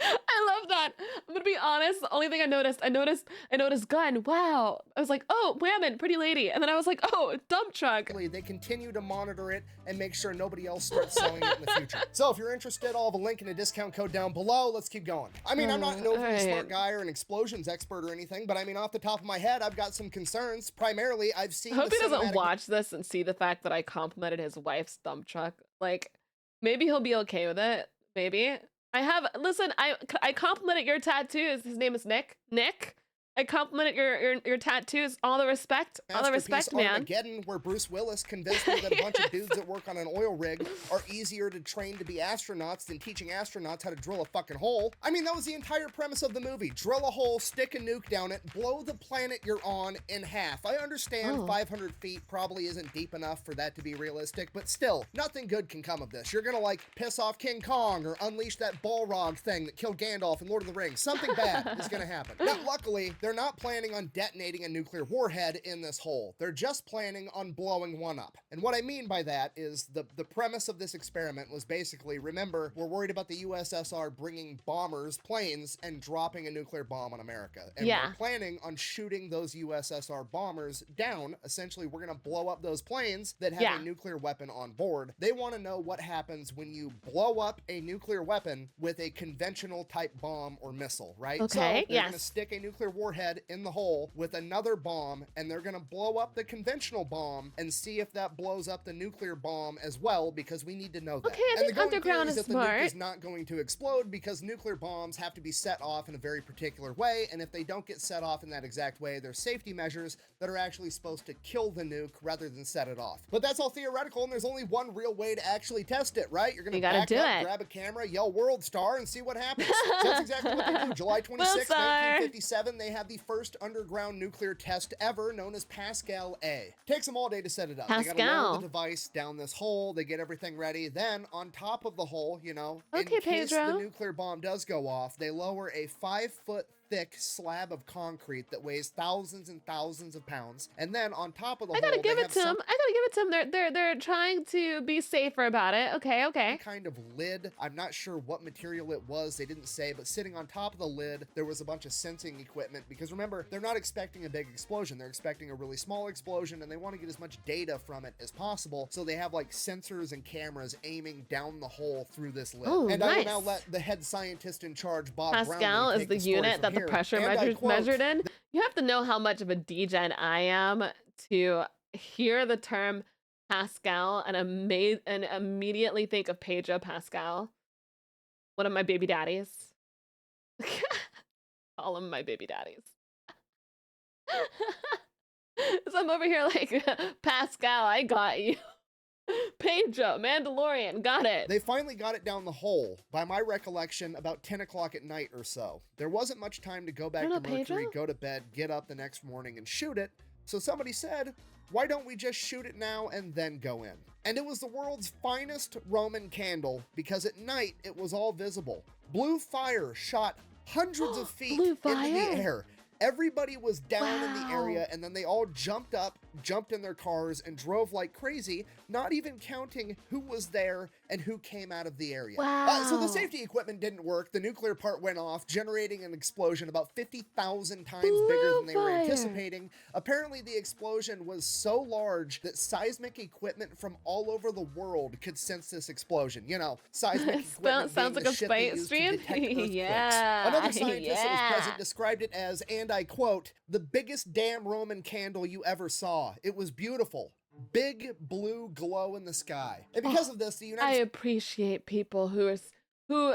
I love that. I'm gonna be honest. The only thing I noticed gun. Wow. I was like, oh, whammon, pretty lady. And then I was like, oh, dump truck. They continue to monitor it and make sure nobody else starts selling it in the future. So if you're interested, I'll have a link and a discount code down below. Let's keep going. I mean, I'm not an overly alright. smart guy or an explosions expert or anything, but I mean, off the top of my head, I've got some concerns. Primarily, I've seen I hope the he doesn't cinematic- watch this and see the fact that I complimented his wife's dump truck. Like, maybe he'll be okay with it. Maybe. Listen, I complimented your tattoos. His name is Nick. Nick. I complimented your tattoos. All the respect, masterpiece man. Armageddon, where Bruce Willis convinced me that a bunch of dudes that work on an oil rig are easier to train to be astronauts than teaching astronauts how to drill a fucking hole. I mean, that was the entire premise of the movie. Drill a hole, stick a nuke down it, blow the planet you're on in half. I understand 500 feet probably isn't deep enough for that to be realistic, but still, nothing good can come of this. You're gonna like piss off King Kong or unleash that Balrog thing that killed Gandalf in Lord of the Rings. Something bad is gonna happen. Now, luckily, they're not planning on detonating a nuclear warhead in this hole. They're just planning on blowing one up. And what I mean by that is the premise of this experiment was basically, remember, we're worried about the USSR bringing bombers, planes, and dropping a nuclear bomb on America. And we're planning on shooting those USSR bombers down. Essentially, we're going to blow up those planes that have a nuclear weapon on board. They want to know what happens when you blow up a nuclear weapon with a conventional type bomb or missile, right? Okay, so they're going to stick a nuclear warhead in the hole with another bomb, and they're going to blow up the conventional bomb and see if that blows up the nuclear bomb as well, because we need to know that. Okay, I think underground is that smart. The nuke is not going to explode because nuclear bombs have to be set off in a very particular way, and if they don't get set off in that exact way, there's safety measures that are actually supposed to kill the nuke rather than set it off. But that's all theoretical, and there's only one real way to actually test it, right? You're gonna back up, grab a camera, yell "World Star," and see what happens. So that's exactly what they do. July 26, 1957, they have the first underground nuclear test ever, known as Pascal A. Takes them all day to set it up. They gotta lower the device down this hole, they get everything ready. Then, on top of the hole, you know, in case the nuclear bomb does go off, they lower a 5-foot thick slab of concrete that weighs thousands and thousands of pounds, and then on top of the hole, I gotta give it to them. They're trying to be safer about it. Okay. Kind of lid. I'm not sure what material it was. They didn't say, but sitting on top of the lid, there was a bunch of sensing equipment, because remember, they're not expecting a big explosion. They're expecting a really small explosion, and they want to get as much data from it as possible. So they have like sensors and cameras aiming down the hole through this lid. Oh, and I will now let the head scientist in charge, Bob Pascal, is the unit that the pressure measured in. You have to know how much of a degen I am to hear the term Pascal and immediately think of Pedro Pascal, one of my baby daddies. All of my baby daddies. So I'm over here like, Pascal, I got you. Pedro, Mandalorian, got it. They finally got it down the hole, by my recollection, about 10 o'clock at night or so. There wasn't much time to go back to Mercury, go to bed, get up the next morning and shoot it. So somebody said, why don't we just shoot it now and then go in? And it was the world's finest Roman candle, because at night it was all visible. Blue fire shot hundreds of feet into the air. Everybody was down in the area, and then they all jumped up, jumped in their cars, and drove like crazy, not even counting who was there and who came out of the area. So the safety equipment didn't work. The nuclear part went off, generating an explosion about 50,000 times bigger than they were anticipating. Apparently, the explosion was so large that seismic equipment from all over the world could sense this explosion. You know, seismic equipment sounds like a space stream. Another scientist that was present described it as, and I quote, "the biggest damn Roman candle you ever saw. It was beautiful. Big blue glow in the sky." And because of this, the United States... I appreciate people who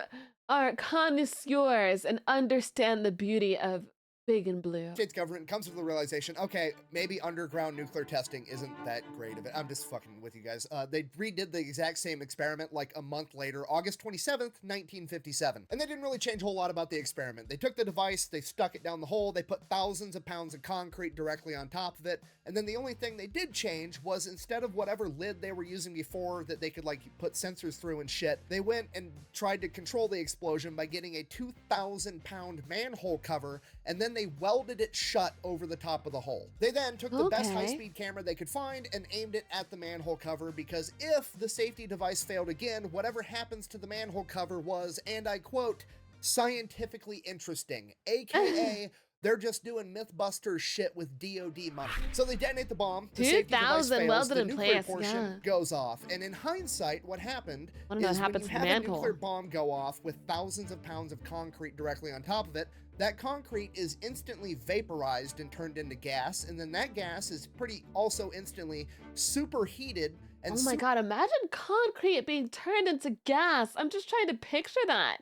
are connoisseurs and understand the beauty of big and blue. States government comes to the realization, okay, maybe underground nuclear testing isn't that great of it. I'm just fucking with you guys. They redid the exact same experiment like a month later, August 27th, 1957. And they didn't really change a whole lot about the experiment. They took the device, they stuck it down the hole, they put thousands of pounds of concrete directly on top of it, and then the only thing they did change was, instead of whatever lid they were using before that they could like put sensors through and shit, they went and tried to control the explosion by getting a 2,000-pound manhole cover, and then they welded it shut over the top of the hole. They then took the best high-speed camera they could find and aimed it at the manhole cover, because if the safety device failed again, whatever happens to the manhole cover was, and I quote, scientifically interesting, aka they're just doing Mythbusters shit with DOD money. So they detonate the bomb, the safety device fails, the nuclear portion goes off, and in hindsight, what happened is when you have a nuclear bomb go off with thousands of pounds of concrete directly on top of it, that concrete is instantly vaporized and turned into gas, and then that gas is also instantly superheated. And oh my God, imagine concrete being turned into gas. I'm just trying to picture that.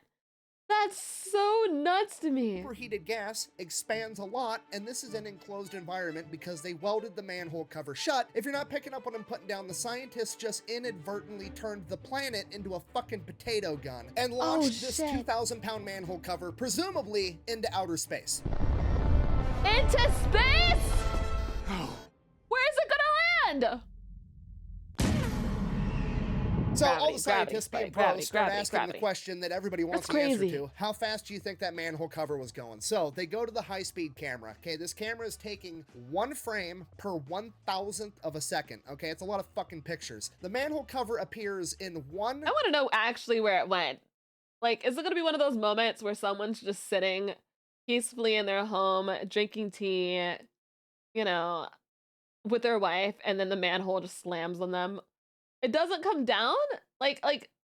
That's so nuts to me. Superheated gas expands a lot, and this is an enclosed environment because they welded the manhole cover shut. If you're not picking up what I'm putting down, the scientists just inadvertently turned the planet into a fucking potato gun and launched this 2,000-pound manhole cover, presumably into outer space. Into space? Where's it gonna land? So all Gravity, the scientists gravity, being pros gravity, start gravity, asking gravity. the question that everybody wants That's the answer crazy. to. How fast do you think that manhole cover was going? So they go to the high-speed camera. Okay, this camera is taking 1 frame per 1,000th of a second. Okay, it's a lot of fucking pictures. The manhole cover appears in one... I want to know actually where it went. Like, is it going to be one of those moments where someone's just sitting peacefully in their home, drinking tea, you know, with their wife, and then the manhole just slams on them? It doesn't come down? Like,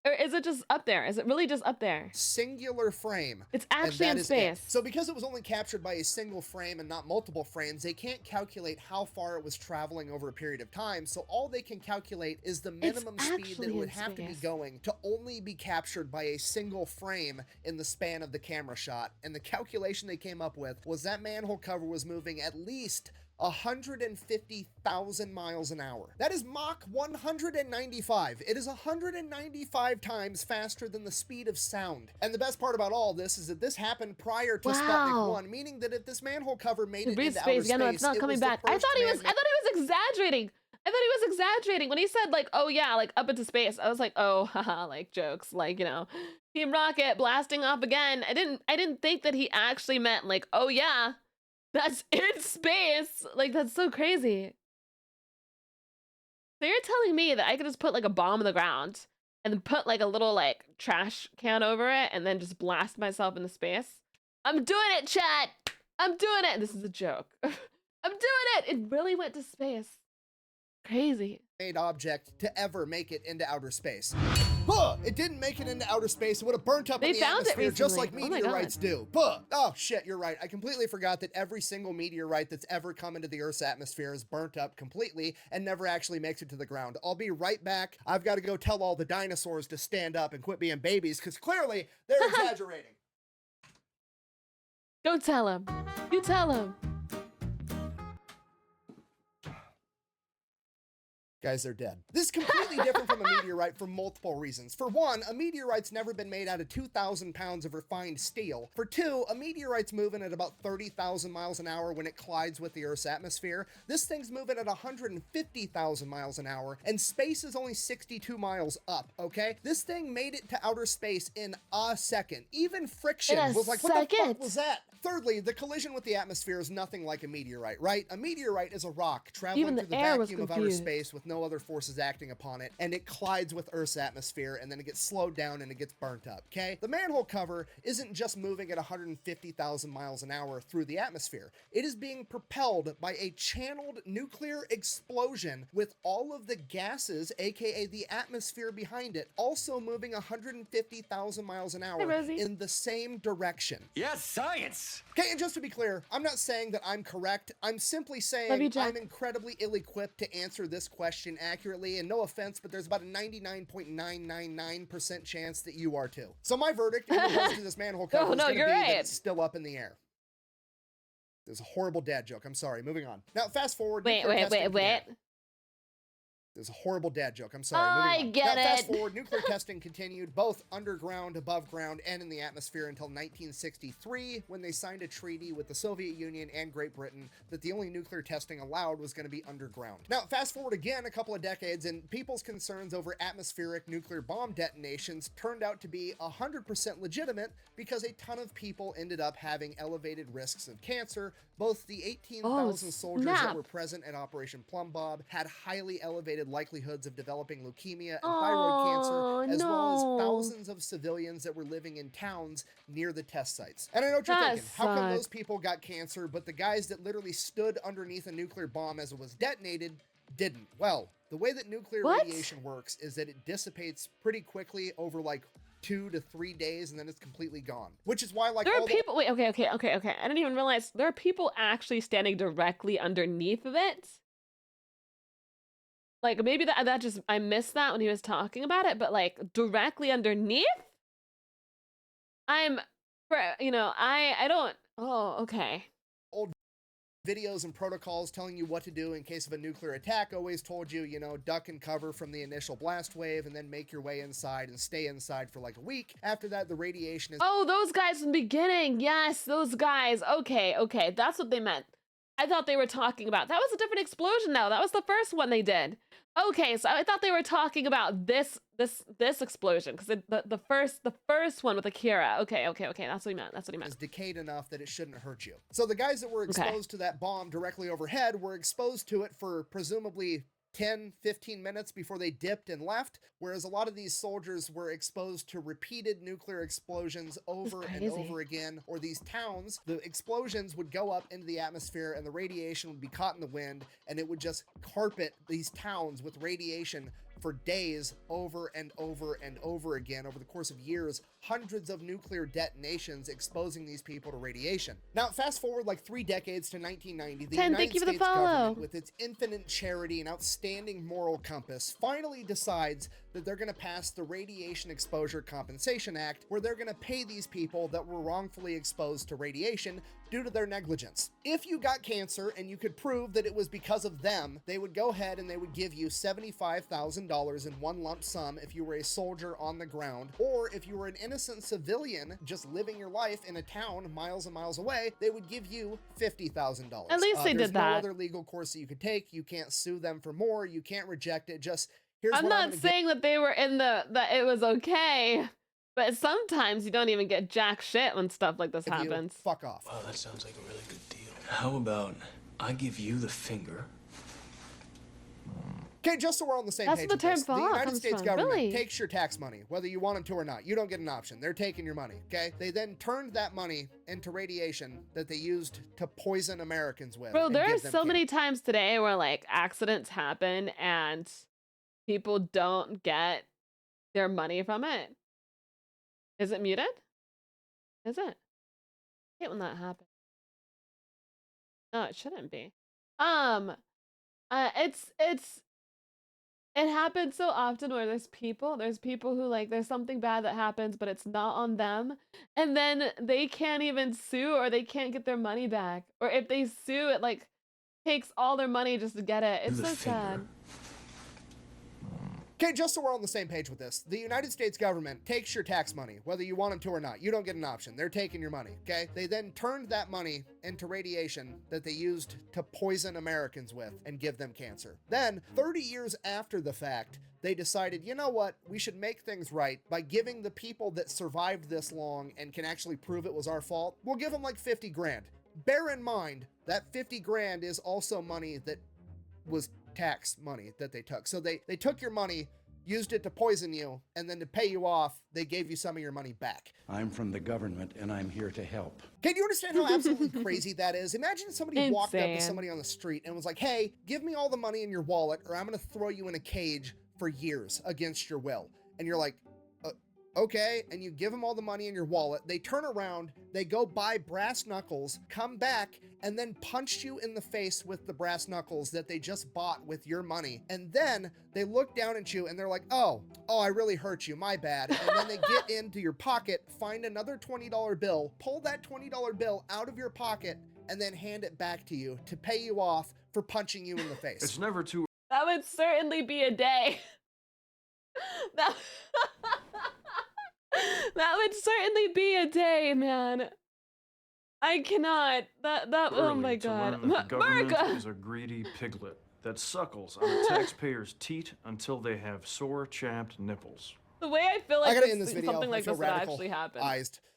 or is it just up there? Is it really just up there? Singular frame. It's actually in space. So because it was only captured by a single frame and not multiple frames, they can't calculate how far it was traveling over a period of time. So all they can calculate is the minimum speed that it would have to be going to only be captured by a single frame in the span of the camera shot. And the calculation they came up with was that manhole cover was moving at least 150,000 miles an hour. That is Mach 195. It is 195 times faster than the speed of sound. And the best part about all this is that this happened prior to Sputnik 1, meaning that if this manhole cover made it into outer space, no, it's not coming back. I thought he was exaggerating. I thought he was exaggerating when he said, like, oh yeah, like up into space. I was like, oh, haha, like jokes, like, you know, Team Rocket blasting off again. I didn't think that he actually meant like, oh yeah, that's in space. Like, that's so crazy. So you're telling me that I could just put like a bomb in the ground and then put like a little like trash can over it and then just blast myself into space? I'm doing it, chat. I'm doing it. This is a joke. I'm doing it. It really went to space. Crazy. Made object to ever make it into outer space. It didn't make it into outer space. It would have burnt up in the atmosphere just like meteorites do. Oh shit, you're right. I completely forgot that every single meteorite that's ever come into the Earth's atmosphere is burnt up completely and never actually makes it to the ground. I'll be right back. I've got to go tell all the dinosaurs to stand up and quit being babies because clearly they're exaggerating. Go tell him. You tell him. Guys, they're dead. This is completely different from a meteorite for multiple reasons. For one, a meteorite's never been made out of 2,000 pounds of refined steel. For two, a meteorite's moving at about 30,000 miles an hour when it collides with the Earth's atmosphere. This thing's moving at 150,000 miles an hour, and space is only 62 miles up, okay? This thing made it to outer space in a second. Even friction was like, what the fuck was that? Thirdly, the collision with the atmosphere is nothing like a meteorite, right? A meteorite is a rock traveling through the vacuum of outer space with no other forces acting upon it, and it collides with Earth's atmosphere, and then it gets slowed down and it gets burnt up, okay? The manhole cover isn't just moving at 150,000 miles an hour through the atmosphere. It is being propelled by a channeled nuclear explosion with all of the gases, aka the atmosphere behind it, also moving 150,000 miles an hour in the same direction. Yes, science! Okay, and just to be clear, I'm not saying that I'm correct. I'm simply saying I'm incredibly ill-equipped to answer this question accurately, and no offense, but there's about a 99.999% chance that you are too. So my verdict in regards to this manhole cover is going to be that it's still up in the air. There's a horrible dad joke. I'm sorry. Moving on. Now, fast forward. Wait. There's a horrible dad joke. I'm sorry. I get it. Fast forward, nuclear testing continued both underground, above ground, and in the atmosphere until 1963, when they signed a treaty with the Soviet Union and Great Britain that the only nuclear testing allowed was going to be underground. Now, fast forward again a couple of decades, and people's concerns over atmospheric nuclear bomb detonations turned out to be 100% legitimate because a ton of people ended up having elevated risks of cancer. Both the 18,000 soldiers that were present at Operation Plum Bob had highly elevated likelihoods of developing leukemia and thyroid cancer, as well as thousands of civilians that were living in towns near the test sites. And I know what you're thinking, how come those people got cancer, but the guys that literally stood underneath a nuclear bomb as it was detonated didn't? Well, the way that nuclear radiation works is that it dissipates pretty quickly over like 2 to 3 days, and then it's completely gone. Which is why, like, there are people. Wait, okay. I didn't even realize there are people actually standing directly underneath of it. Like, maybe that just, I missed that when he was talking about it, but like directly underneath? I don't, okay. Old videos and protocols telling you what to do in case of a nuclear attack always told you, you know, duck and cover from the initial blast wave and then make your way inside and stay inside for like a week. After that, the radiation is... Oh, those guys from the beginning. Yes, those guys. Okay. That's what they meant. I thought they were talking about, that was a different explosion though. That was the first one they did. Okay, so I thought they were talking about this explosion, because the first one with Akira. Okay, that's what he meant. That's what he meant. Is decayed enough that it shouldn't hurt you. So the guys that were exposed to that bomb directly overhead were exposed to it for presumably 10, 15 minutes before they dipped and left, whereas a lot of these soldiers were exposed to repeated nuclear explosions over and over again, or these towns, the explosions would go up into the atmosphere and the radiation would be caught in the wind, and it would just carpet these towns with radiation for days over and over and over again over the course of years, hundreds of nuclear detonations exposing these people to radiation. Now, fast forward like 3 decades to 1990, the United States government, with its infinite charity and outstanding moral compass, finally decides that they're going to pass the Radiation Exposure Compensation Act, where they're going to pay these people that were wrongfully exposed to radiation due to their negligence. If you got cancer and you could prove that it was because of them, they would go ahead and they would give you $75,000 in one lump sum if you were a soldier on the ground, or if you were an innocent civilian just living your life in a town miles and miles away, they would give you $50,000. At least they did that. There's no other legal course that you could take. You can't sue them for more. You can't reject it. Just I'm not saying that they were in that it was okay, but sometimes you don't even get jack shit when stuff like this happens. Fuck off. Wow, that sounds like a really good deal. How about I give you the finger? Okay, just so we're on the same page with this, the United States government takes your tax money, whether you want them to or not. You don't get an option. They're taking your money, okay? They then turned that money into radiation that they used to poison Americans with. Bro, there are so many times today where, like, accidents happen and people don't get their money from it. Is it muted? Is it? I hate when that happens. No, it shouldn't be. It happens so often where there's people who, like, there's something bad that happens, but it's not on them, and then they can't even sue, or they can't get their money back, or if they sue, it like takes all their money just to get it. It's so sad. Okay, just so we're on the same page with this, the United States government takes your tax money, whether you want them to or not. You don't get an option. They're taking your money, okay? They then turned that money into radiation that they used to poison Americans with and give them cancer. Then, 30 years after the fact, they decided, you know what, we should make things right by giving the people that survived this long and can actually prove it was our fault, we'll give them like 50 grand. Bear in mind that 50 grand is also money that was tax money that they took. So they took your money, used it to poison you, and then to pay you off, they gave you some of your money back. I'm from the government and I'm here to help. Can you understand how absolutely crazy that is? Imagine somebody walked up to somebody on the street and was like, hey, give me all the money in your wallet or I'm going to throw you in a cage for years against your will. And you're like, okay, and you give them all the money in your wallet, they turn around, they go buy brass knuckles, come back, and then punch you in the face with the brass knuckles that they just bought with your money. And then they look down at you and they're like, oh, I really hurt you, my bad. And then they get into your pocket, find another $20 bill, pull that $20 bill out of your pocket, and then hand it back to you to pay you off for punching you in the face. It's never too... That would certainly be a day. That would certainly be a day, man. I cannot. Oh my god. The government is a greedy piglet that suckles on a taxpayer's teat until they have sore, chapped nipples. The way I feel like something like this would actually happen.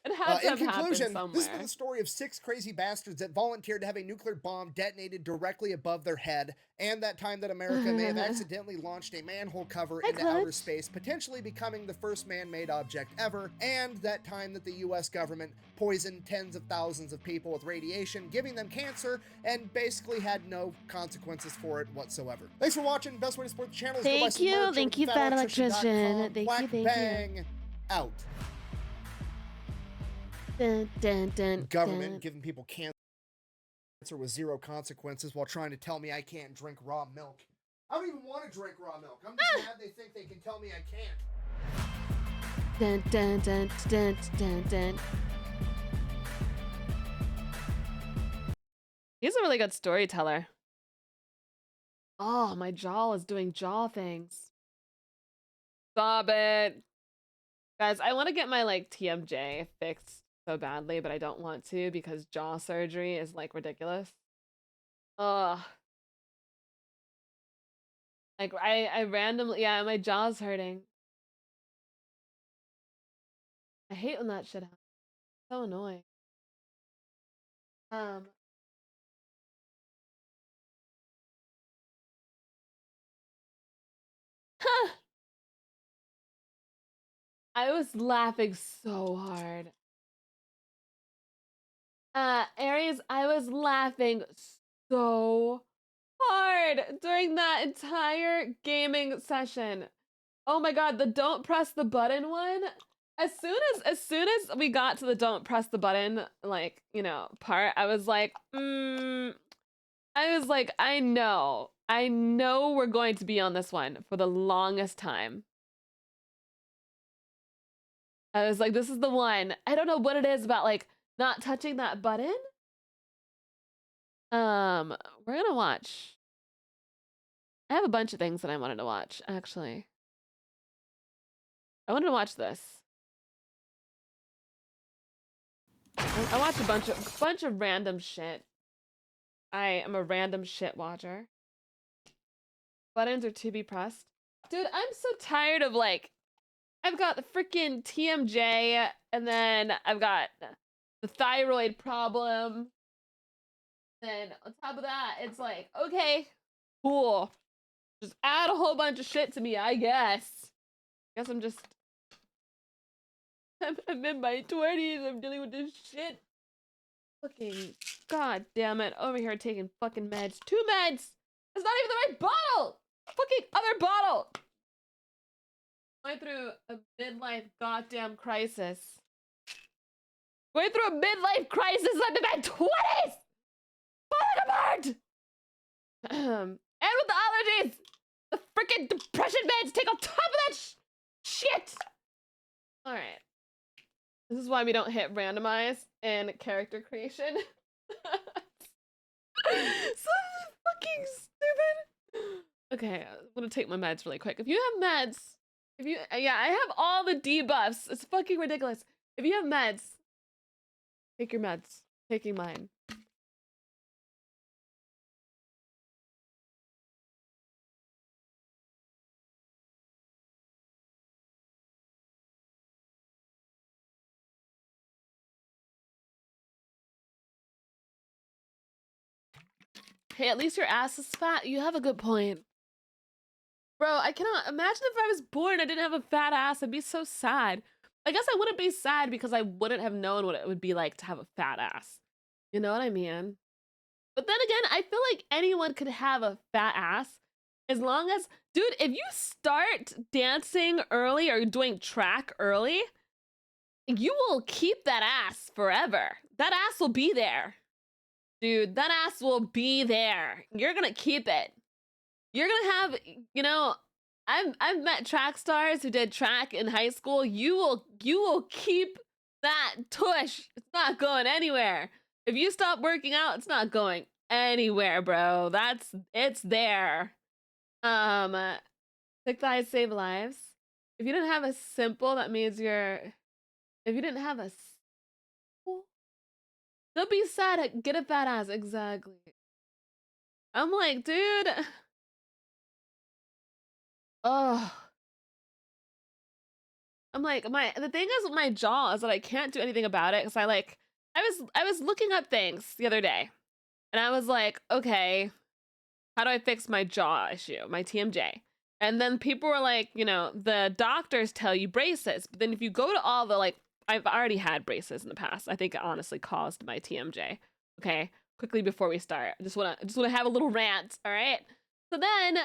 It In had to have conclusion, happened somewhere. this is the story of 6 crazy bastards that volunteered to have a nuclear bomb detonated directly above their head, and that time that America may have accidentally launched a manhole cover into outer space, potentially becoming the first man-made object ever, and that time that the US government poisoned tens of thousands of people with radiation, giving them cancer, and basically had no consequences for it whatsoever. Thanks for watching. Best way to support the channel is to go buy some merch. Thank you, Fat Electrician. Thank you. Bang, out. Dun, dun, dun, Government giving people cancer with 0 consequences while trying to tell me I can't drink raw milk. I don't even want to drink raw milk. I'm just mad they think they can tell me I can't. Dun, dun, dun, dun, dun, dun. He's a really good storyteller. Oh, my jaw is doing jaw things. Stop it. Guys, I want to get my, like, TMJ fixed so badly, but I don't want to because jaw surgery is, like, ridiculous. Ugh. Like I randomly, yeah, my jaw's hurting. I hate when that shit happens. So annoying. Um. I was laughing so hard. Aries, I was laughing so hard during that entire gaming session. Oh my god, the don't press the button one. As soon as we got to the don't press the button, like, you know, part, I was like, I know we're going to be on this one for the longest time. I was like, this is the one. I don't know what it is about like not touching that button. We're gonna watch. I have a bunch of things that I wanted to watch, actually. I wanted to watch this. I watched a bunch of random shit. I am a random shit watcher. Buttons are to be pressed. Dude, I'm so tired of like, I've got the freaking TMJ, and then I've got the thyroid problem. Then on top of that, it's like, okay, cool. Just add a whole bunch of shit to me, I guess. Guess I'm just, I'm in my 20s, I'm dealing with this shit. Fucking, god damn it, over here taking fucking meds. 2 meds! That's not even the right bottle! Fucking other bottle! Going through a midlife goddamn crisis. Going through a midlife crisis, I'm in my 20s! Falling apart! And with the allergies! The freaking depression meds take on top of that shit! Alright. This is why we don't hit randomize in character creation. So fucking stupid. Okay, I'm gonna take my meds really quick. If you have meds, yeah, I have all the debuffs. It's fucking ridiculous. If you have meds, take your meds. Taking mine. Hey, at least your ass is fat. You have a good point. Bro, I cannot imagine if I was born I didn't have a fat ass. I'd be so sad. I guess I wouldn't be sad because I wouldn't have known what it would be like to have a fat ass. You know what I mean? But then again, I feel like anyone could have a fat ass as long as, dude, if you start dancing early or doing track early, you will keep that ass forever. That ass will be there. Dude, that ass will be there. You're gonna keep it. You're gonna have, you know, I've met track stars who did track in high school. You will keep that tush. It's not going anywhere. If you stop working out, it's not going anywhere, bro. It's there. Thick thighs save lives. If you didn't have a simple, that means if you didn't have a simple, don't be sad. Get a fat ass. Exactly. I'm like, dude. Oh. I'm like, the thing is with my jaw is that I can't do anything about it because I was looking up things the other day and I was like, okay, how do I fix my jaw issue, my TMJ? And then people were like, you know, the doctors tell you braces, but then if you go to all the, like, I've already had braces in the past. I think it honestly caused my TMJ. Okay, quickly before we start, I just wanna have a little rant. All right. So then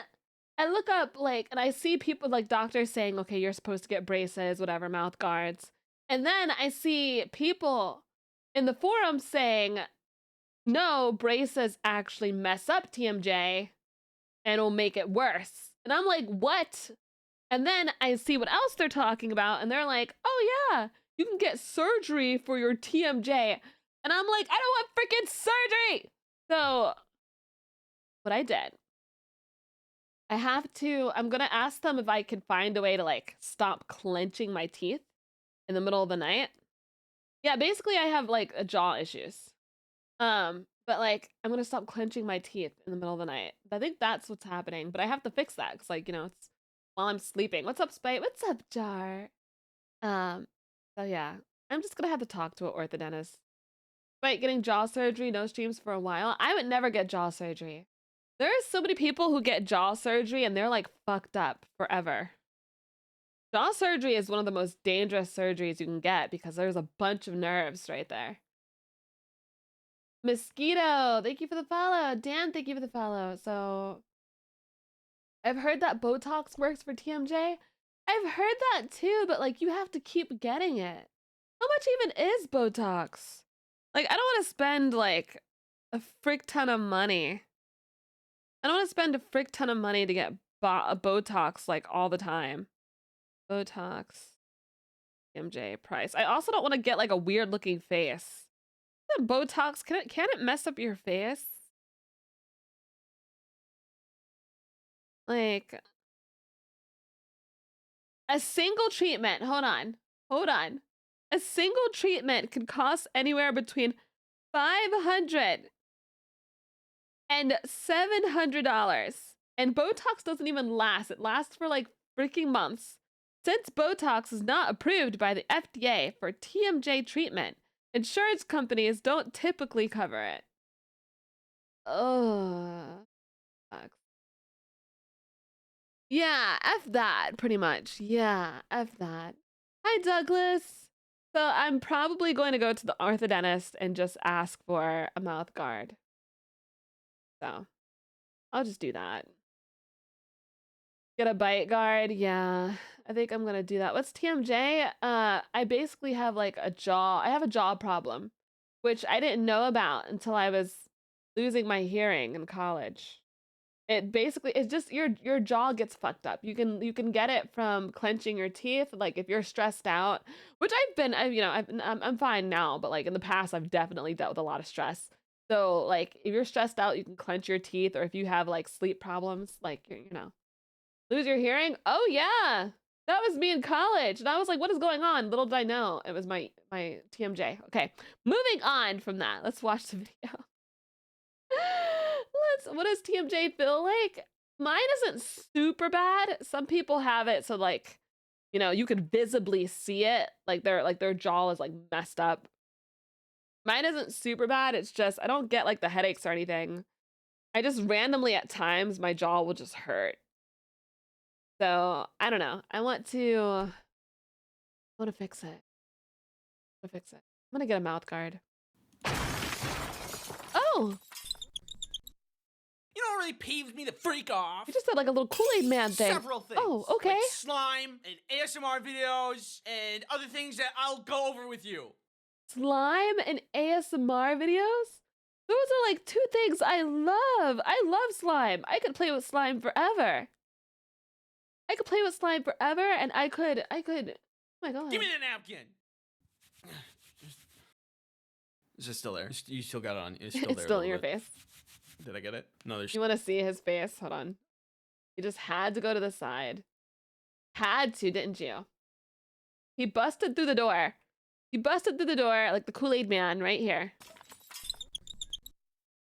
I look up, like, and I see people, like, doctors saying, okay, you're supposed to get braces, whatever, mouth guards. And then I see people in the forum saying, no, braces actually mess up TMJ and will make it worse. And I'm like, what? And then I see what else they're talking about, and they're like, oh yeah, you can get surgery for your TMJ. And I'm like, I don't want freaking surgery. So what I did, I'm gonna ask them if I can find a way to, like, stop clenching my teeth in the middle of the night. Yeah, basically I have, like, jaw issues. but like I'm gonna stop clenching my teeth in the middle of the night. I think that's what's happening, but I have to fix that because, like, you know, it's while I'm sleeping. What's up, Spite? What's up, Jar? So yeah, I'm just gonna have to talk to an orthodontist. Spite getting jaw surgery, no streams for a while. I would never get jaw surgery. There are so many people who get jaw surgery and they're like fucked up forever. Jaw surgery is one of the most dangerous surgeries you can get because there's a bunch of nerves right there. Mosquito, thank you for the follow. Dan, thank you for the follow. So, I've heard that Botox works for TMJ. I've heard that too, but like you have to keep getting it. How much even is Botox? Like, I don't want to spend like a frick ton of money. I don't want to spend a frick ton of money to get a Botox like all the time. Botox, TMJ price. I also don't want to get like a weird looking face. Botox, can it mess up your face? Like a single treatment, hold on. A single treatment could cost anywhere between $500 and $700. And Botox doesn't even last. It lasts for like freaking months. Since Botox is not approved by the FDA for TMJ treatment, insurance companies don't typically cover it. Oh, sucks. Yeah, F that, pretty much. Yeah, F that. Hi, Douglas. So I'm probably going to go to the orthodontist and just ask for a mouth guard. So I'll just do that. Get a bite guard. Yeah, I think I'm going to do that. What's TMJ? I basically have like I have a jaw problem, which I didn't know about until I was losing my hearing in college. It's just your jaw gets fucked up. You can get it from clenching your teeth. Like if you're stressed out, which I'm fine now, but like in the past I've definitely dealt with a lot of stress. So like if you're stressed out, you can clench your teeth, or if you have like sleep problems, like lose your hearing. Oh yeah, that was me in college, and I was like, what is going on? Little did I know it was my TMJ. Okay, moving on from that, let's watch the video. What does TMJ feel like? Mine isn't super bad. Some people have it so like, you could visibly see it, like their jaw is like messed up. Mine isn't super bad. It's just I don't get like the headaches or anything. I just randomly at times my jaw will just hurt. So I don't know. I want to fix it. I'm gonna get a mouth guard. Oh. You know what really peeves me the freak off? You just said like a little Kool-Aid Man thing. Several things. Oh, okay. Like slime and ASMR videos and other things that I'll go over with you. Slime and ASMR videos? Those are like two things I love. I love slime. I could play with slime forever. And I could, oh my god. Give me the napkin. Is it still there? You still got it on. It's still there. It's still in your face. Did I get it? No, there's. You want to see his face? Hold on. You just had to go to the side. Had to, didn't you? He busted through the door. Like the Kool-Aid Man right here.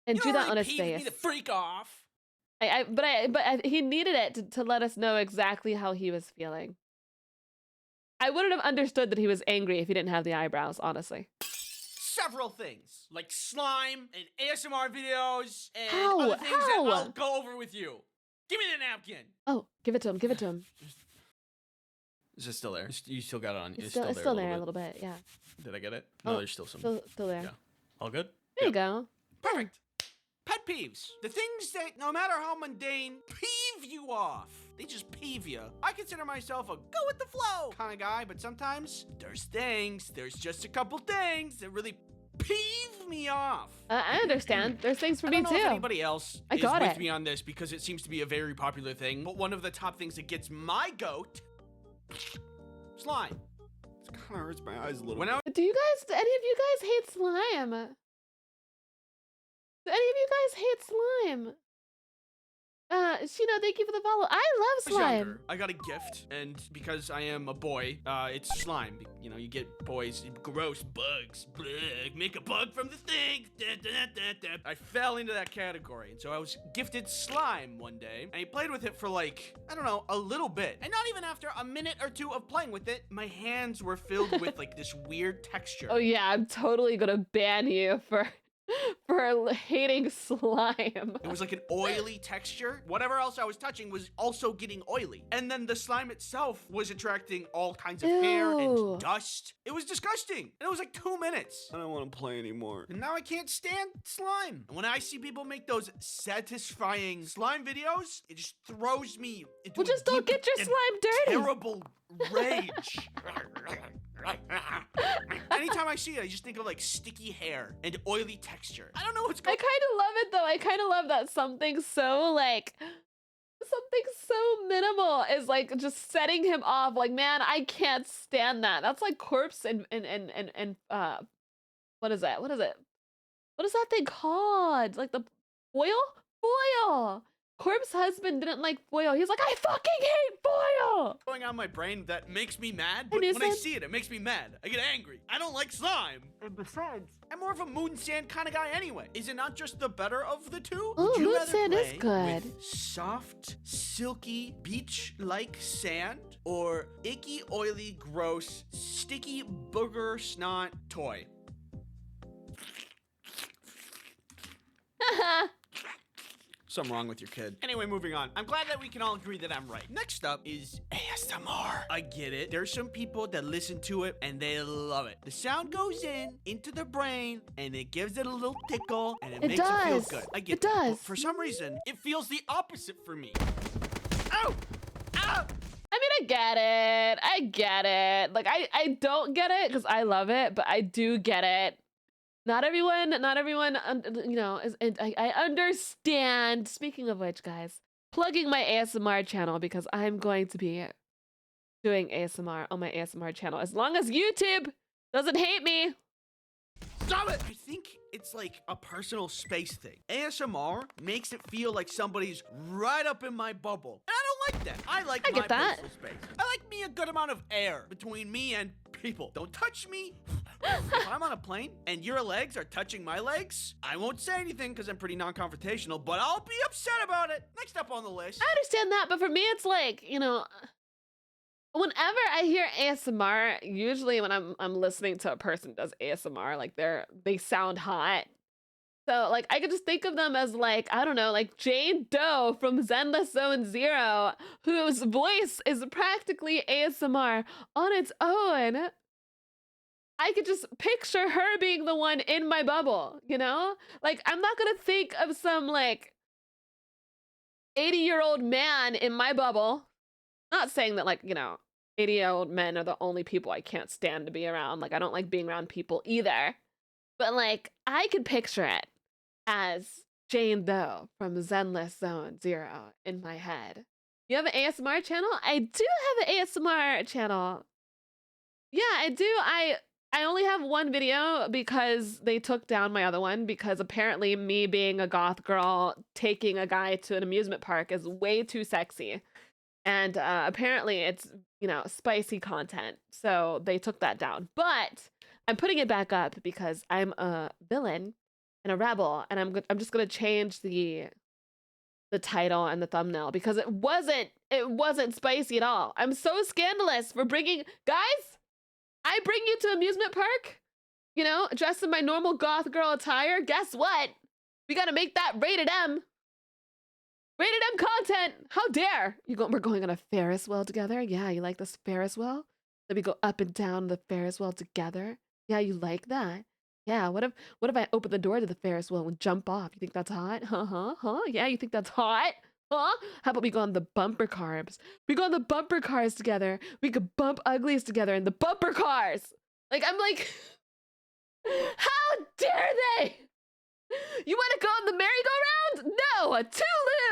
And drew that on his face. Me the freak off. But he needed it to let us know exactly how he was feeling. I wouldn't have understood that he was angry if he didn't have the eyebrows, honestly. Several things, like slime and ASMR videos and How? other things that I'll go over with you. Give me the napkin. Oh, give it to him. Is it still there? You still got it on. It's still there a little bit, yeah. Did I get it? No, there's still some. Still there. Yeah. All good? There you go. Perfect. Pet peeves. The things that, no matter how mundane, peeve you off. They just peeve you. I consider myself a go with the flow kind of guy, but sometimes there's just a couple things that really peeve me off. I understand. There's things for me too. I don't know if anybody else is with me on this because it seems to be a very popular thing, but one of the top things that gets my goat, slime. It kind of hurts my eyes a little. Do any of you guys hate slime? Do any of you guys hate slime? Shino, thank you for the follow. I love slime. Younger, I got a gift, and because I am a boy, it's slime. You know, you get boys, gross bugs. Blech, make a bug from the thing. Da, da, da, da. I fell into that category, and so I was gifted slime one day, and I played with it for like, I don't know, a little bit. And not even after a minute or two of playing with it, my hands were filled with like this weird texture. Oh yeah, I'm totally gonna ban you for hating slime. It was like an oily texture. Whatever else I was touching was also getting oily. And then the slime itself was attracting all kinds of hair and dust. It was disgusting. And it was like 2 minutes. I don't want to play anymore. And now I can't stand slime. And when I see people make those satisfying slime videos, it just throws me into Well, just don't get your slime dirty. Terrible rage. Anytime I see it, I just think of like sticky hair and oily texture. I don't know what's going on. I kind of love it though. I kind of love that something so minimal is like just setting him off. Like, man, I can't stand that. That's like corpse and what is that? What is it? What is that thing called? Like the foil. Corpse husband didn't like foil. He's like, I fucking hate foil. Going on in my brain that makes me mad, but when I see it, it makes me mad. I get angry. I don't like slime. And besides, I'm more of a moon sand kind of guy anyway. Is it not just the better of the two? Oh, Would you moon rather sand is play good. with soft, silky, beach-like sand or icky, oily, gross, sticky booger snot toy? Something wrong with your kid. Anyway, moving on. I'm glad that we can all agree that I'm right. Next up is ASMR. I get it. There's some people that listen to it and they love it. The sound goes into the brain and it gives it a little tickle and it makes it feel good. I get it does. But for some reason, it feels the opposite for me. Ow! Ow! I mean, I get it. Like, I don't get it because I love it, but I do get it. Not everyone, you know, I understand. Speaking of which, guys, plugging my ASMR channel because I'm going to be doing ASMR on my ASMR channel as long as YouTube doesn't hate me. Stop it! I think it's like a personal space thing. ASMR makes it feel like somebody's right up in my bubble. And I don't like that. I like my personal space. I like me a good amount of air between me and people. Don't touch me. If I'm on a plane and your legs are touching my legs, I won't say anything because I'm pretty non-confrontational, but I'll be upset about it. Next up on the list. I understand that, but for me, it's like, you know, whenever I hear ASMR, usually when I'm listening to a person who does ASMR, like they sound hot. So like I could just think of them as like, I don't know, like Jane Doe from Zenless Zone Zero, whose voice is practically ASMR on its own. I could just picture her being the one in my bubble, you know? Like, I'm not gonna think of some, like, 80-year-old man in my bubble. Not saying that, like, you know, 80-year-old men are the only people I can't stand to be around. Like, I don't like being around people either. But, like, I could picture it as Jane Doe from Zenless Zone Zero in my head. You have an ASMR channel? I do have an ASMR channel. Yeah, I do. I only have one video because they took down my other one because apparently me being a goth girl taking a guy to an amusement park is way too sexy. And apparently it's, you know, spicy content. So they took that down. But I'm putting it back up because I'm a villain and a rebel. And I'm just going to change the title and the thumbnail because it wasn't spicy at all. I'm so scandalous for bringing... Guys! I bring you to amusement park, you know, dressed in my normal goth girl attire. Guess what? We gotta make that rated M. Rated M content. How dare? We're going on a Ferris wheel together. Yeah, you like this Ferris wheel? Then we go up and down the Ferris wheel together. Yeah, you like that? Yeah, what if I open the door to the Ferris wheel and jump off? You think that's hot? Huh? Yeah, you think that's hot? Huh? How about we go on the bumper cars? We go on the bumper cars together. We could bump uglies together in the bumper cars. Like, I'm like, how dare they? You want to go on the merry-go-round? No, too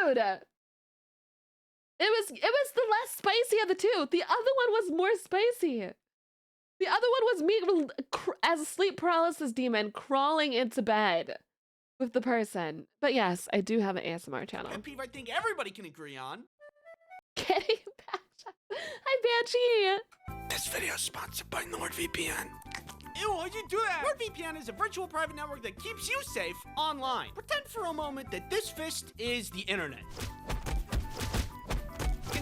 lewd. It was the less spicy of the two. The other one was more spicy. The other one was me as a sleep paralysis demon crawling into bed with the person. But yes, I do have an ASMR channel. Pet peeve I think everybody can agree on. Getting back. Hi, Banshee. This video is sponsored by NordVPN. Ew, why'd you do that? NordVPN is a virtual private network that keeps you safe online. Pretend for a moment that this fist is the internet.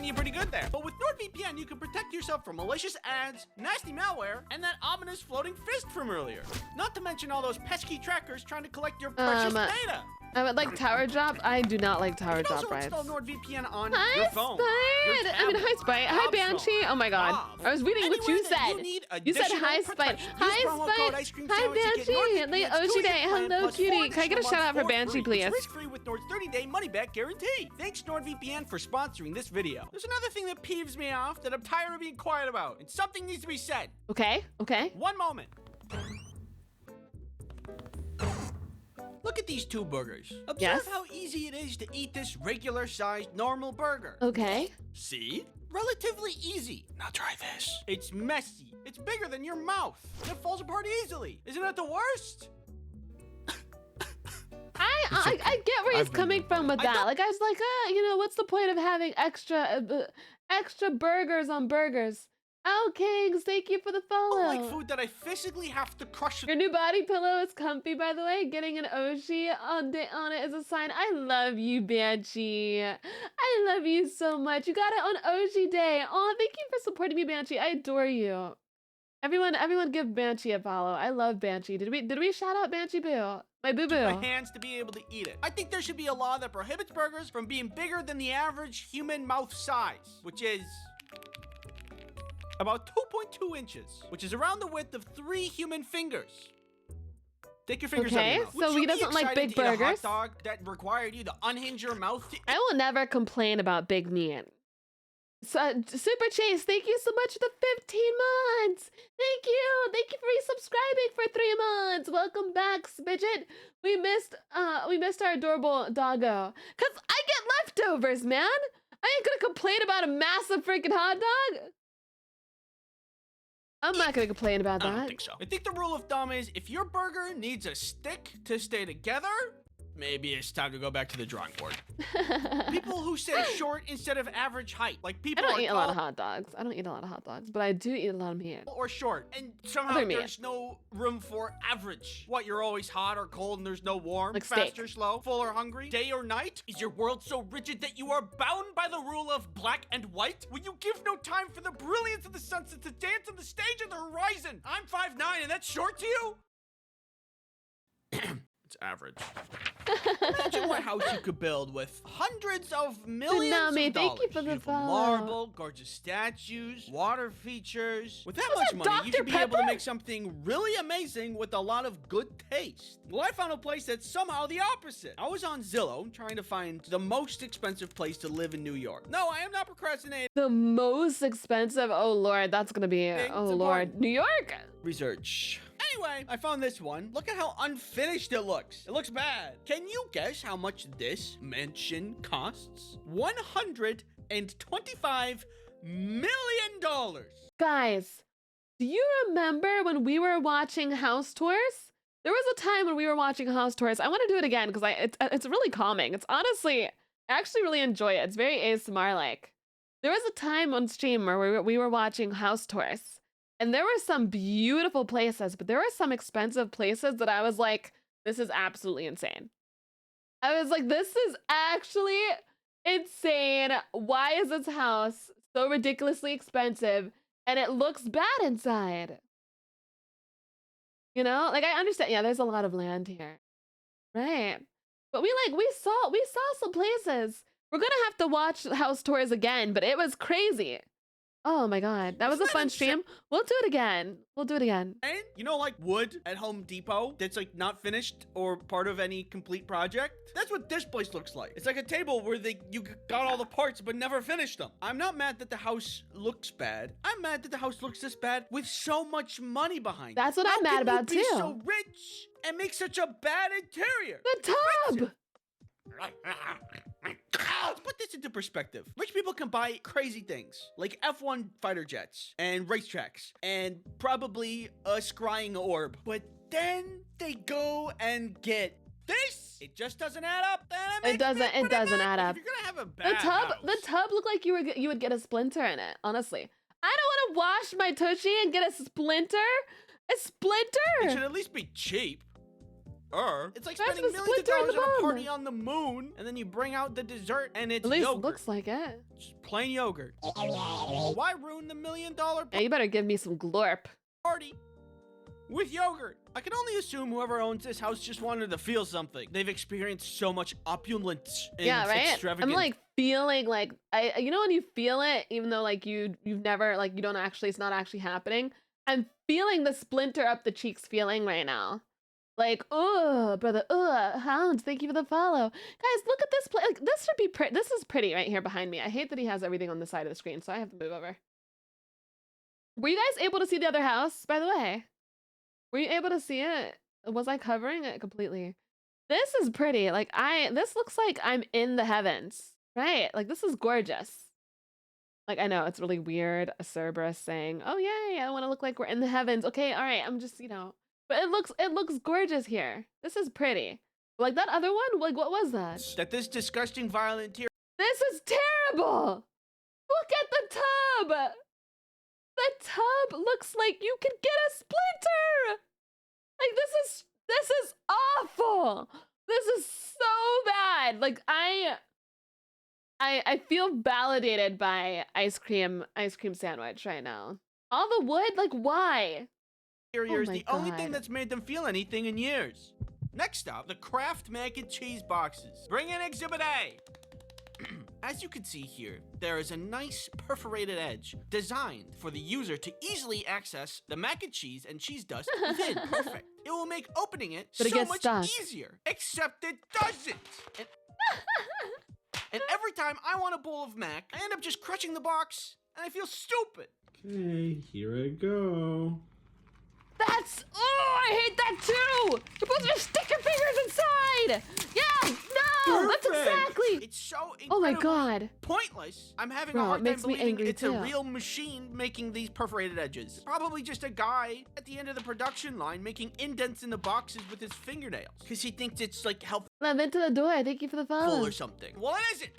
You're pretty good there. But with NordVPN, you can protect yourself from malicious ads, nasty malware, and that ominous floating fist from earlier. Not to mention all those pesky trackers trying to collect your precious data. I would like Tower Drop. I do not like Tower Drop, right? You can also install NordVPN on Hi, your phone. Spite. I mean, hi, Spite. Hi, Banshee. Oh my God. I was reading what you said. You said hi, Spite. Hi, Spite. Hi, Banshee. Late OG Day. Hello, cutie. Can I get a shout out for Banshee, please? Risk-free with Nord's 30-day money-back guarantee. Thanks, NordVPN, for sponsoring this video. There's another thing that peeves me off that I'm tired of being quiet about, and something needs to be said. Okay. Okay. One moment. Look at these two burgers. Observe how easy it is to eat this regular-sized normal burger. Okay. See? Relatively easy. Now try this. It's messy. It's bigger than your mouth. It falls apart easily. Isn't that the worst? I get where he's coming from with that. Like, I was like, you know, what's the point of having extra burgers on burgers? Oh, Kings, thank you for the follow. I like food that I physically have to crush. Your new body pillow is comfy, by the way. Getting an Oshi on it is a sign. I love you, Banshee. I love you so much. You got it on Oshi Day. Oh, thank you for supporting me, Banshee. I adore you. Everyone give Banshee a follow. I love Banshee. Did we shout out Banshee Boo? My boo-boo. My hands to be able to eat it. I think there should be a law that prohibits burgers from being bigger than the average human mouth size, which is about 2.2 inches, which is around the width of 3 human fingers. Take your fingers out of your mouth. So he doesn't like big burgers? A hot dog that required you to unhinge your mouth? I will never complain about big meat. So, Super Chase, thank you so much for the 15 months. Thank you for resubscribing for 3 months. Welcome back, Spidget. We missed our adorable doggo. Cause I get leftovers, man. I ain't gonna complain about a massive freaking hot dog. I'm not gonna complain about that. I don't think so. I think the rule of thumb is if your burger needs a stick to stay together, maybe it's time to go back to the drawing board. People who say short instead of average height, like people I don't eat a lot of hot dogs. I don't eat a lot of hot dogs, but I do eat a lot of meat. Or short, and somehow there's no room for average. What, you're always hot or cold and there's no warm, like fast steak. or slow, full or hungry, day or night? Is your world so rigid that you are bound by the rule of black and white? Will you give no time for the brilliance of the sunset to dance on the stage of the horizon? I'm 5'9", and that's short to you? It's average. Imagine what house you could build with hundreds of millions of dollars. Thank you for the Beautiful follow. marble, gorgeous statues, water features. With that much money, you should be able to make something really amazing with a lot of good taste. Well, I found a place that's somehow the opposite. I was on Zillow trying to find the most expensive place to live in New York. No, I am not procrastinating. The most expensive? Oh Lord, that's gonna be oh Lord, New York. Research. Anyway, I found this one. Look at how unfinished it looks. It looks bad. Can you guess how much this mansion costs? $125 million. Guys, do you remember when we were watching house tours? There was a time when we were watching house tours. I want to do it again because it's really calming. It's honestly, I actually really enjoy it. It's very ASMR-like. There was a time on stream where we were watching house tours. And there were some beautiful places, but there were some expensive places that I was like, this is absolutely insane. I was like, this is actually insane. Why is this house so ridiculously expensive and it looks bad inside? You know, like I understand, yeah, there's a lot of land here. Right. But we saw some places. We're gonna have to watch house tours again, but it was crazy. Oh my God, that was a fun stream. We'll do it again. We'll do it again. And you know, like wood at Home Depot that's like not finished or part of any complete project? That's what this place looks like. It's like a table where you got all the parts but never finished them. I'm not mad that the house looks bad. I'm mad that the house looks this bad with so much money behind it. That's what I'm mad about too. How can you be so rich and make such a bad interior? The tub! Let's put this into perspective. Rich people can buy crazy things like F1 fighter jets and racetracks and probably a scrying orb. But then they go and get it just doesn't add up. It doesn't add up. If you're gonna have a bad house, The tub looked like you would get a splinter in it, honestly. I don't want to wash my Tushy and get a splinter. A splinter? it should at least be cheap. It's like That's spending the millions of splinter in dollars the on a bum. party on the moon, and then you bring out the dessert, and it's At least yogurt. it looks like it. Just plain yogurt. Why ruin the $1 million Yeah, you better give me some glorp. party with yogurt? I can only assume whoever owns this house just wanted to feel something. They've experienced so much opulence and Yeah, right? extravagance. I'm like feeling like you know when you feel it, even though like you've never like you don't actually, it's not actually happening. I'm feeling the splinter up the cheeks feeling right now. Like, oh, brother, Hounds, thank you for the follow. Guys, look at this place. Like, this should be pretty. This is pretty right here behind me. I hate that he has everything on the side of the screen, so I have to move over. Were you guys able to see the other house, by the way? Were you able to see it? Was I covering it completely? This is pretty. Like, this looks like I'm in the heavens, right? Like, this is gorgeous. Like, I know it's really weird. A Cerberus saying, oh, yay, I want to look like we're in the heavens. Okay, all right, I'm just, you know. But it looks gorgeous here. This is pretty. Like that other one, like what was that? That this disgusting violent tear. This is terrible. Look at the tub. The tub looks like you could get a splinter. Like this is awful. This is so bad. Like I feel validated by ice cream sandwich right now. All the wood, like why? Interior is the only thing that's made them feel anything in years. Next up, the Kraft mac and cheese boxes. Bring in Exhibit A. As you can see here, there is a nice perforated edge designed for the user to easily access the mac and cheese dust within. Perfect. It will make opening it But it so gets much stuck. easier. Except it doesn't. And every time I want a bowl of mac, I end up just crushing the box, and I feel stupid. Okay, here I go. I hate that too! You're supposed to just stick your fingers inside! Yeah! No! Perfect. That's exactly! It's so Oh my incredibly god. pointless. I'm having Bro, a it hard time makes me believing angry it's too. a real machine making these perforated edges. Probably just a guy at the end of the production line making indents in the boxes with his fingernails. Because he thinks it's like helpful Let into the door. Thank you for the follow. or something. Well, it isn't.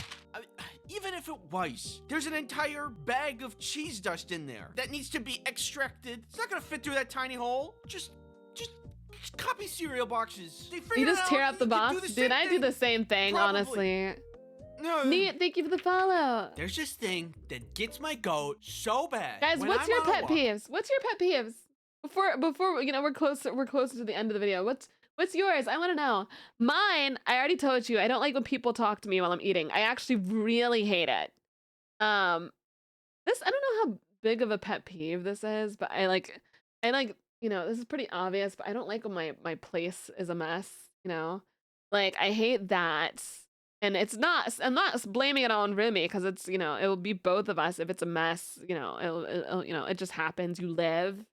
Even if it was, there's an entire bag of cheese dust in there that needs to be extracted. It's not gonna fit through that tiny hole. Just copy cereal boxes. They You figured just it tear out. up the You can box? do the Dude, same I do thing. the same thing, Probably. honestly. No. Neat, thank you for the follow. There's this thing that gets my goat so bad. Guys, when what's I'm your on a pet walk. peeves? What's your pet peeves? Before you know, we're close to the end of the video. What's yours? I want to know. Mine, I already told you, I don't like when people talk to me while I'm eating. I actually really hate it. I don't know how big of a pet peeve this is, but I like, you know, this is pretty obvious, but I don't like when my place is a mess, you know? Like, I hate that. And I'm not blaming it on Rumi, because it's, you know, it will be both of us if it's a mess, you know, it'll you know, it just happens, you live.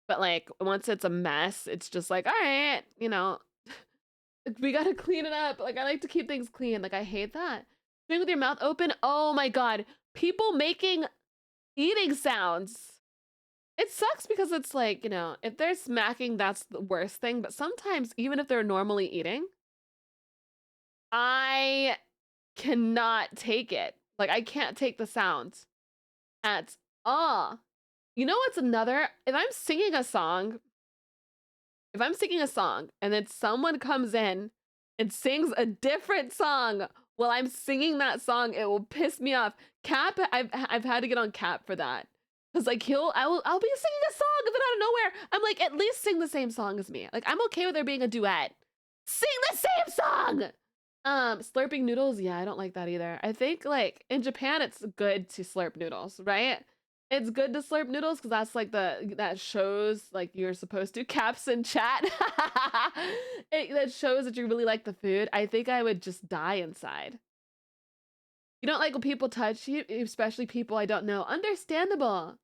But like, once it's a mess, it's just like, all right, you know, we gotta clean it up. Like, I like to keep things clean. Like, I hate that. Doing with your mouth open, oh my god. People making eating sounds. It sucks because it's like, you know, if they're smacking, that's the worst thing. But sometimes, even if they're normally eating, I cannot take it. Like, I can't take the sounds at all. You know what's another? If I'm singing a song and then someone comes in and sings a different song while I'm singing that song, it will piss me off. Cap, I've had to get on Cap for that. Cause like I'll be singing a song and then out of nowhere, I'm like, at least sing the same song as me. Like, I'm okay with there being a duet. Sing the same song! Slurping noodles, yeah, I don't like that either. I think like in Japan it's good to slurp noodles, right? It's good to slurp noodles because that's like that shows like you're supposed to. Caps in chat. That shows that you really like the food. I think I would just die inside. You don't like when people touch you, especially people I don't know. Understandable.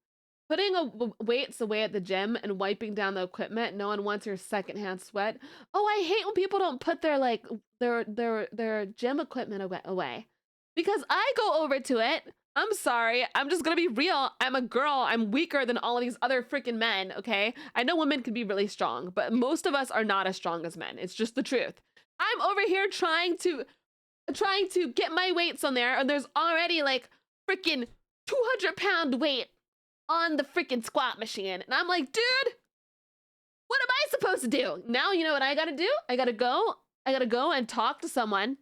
Putting weights away at the gym and wiping down the equipment. No one wants your secondhand sweat. Oh, I hate when people don't put their gym equipment away. Because I go over to it. I'm sorry. I'm just gonna be real. I'm a girl. I'm weaker than all of these other freaking men, okay? I know women can be really strong, but most of us are not as strong as men. It's just the truth. I'm over here trying to get my weights on there, and there's already like freaking 200-pound weight on the freaking squat machine. And I'm like, dude, what am I supposed to do? Now you know what I gotta do? I gotta go and talk to someone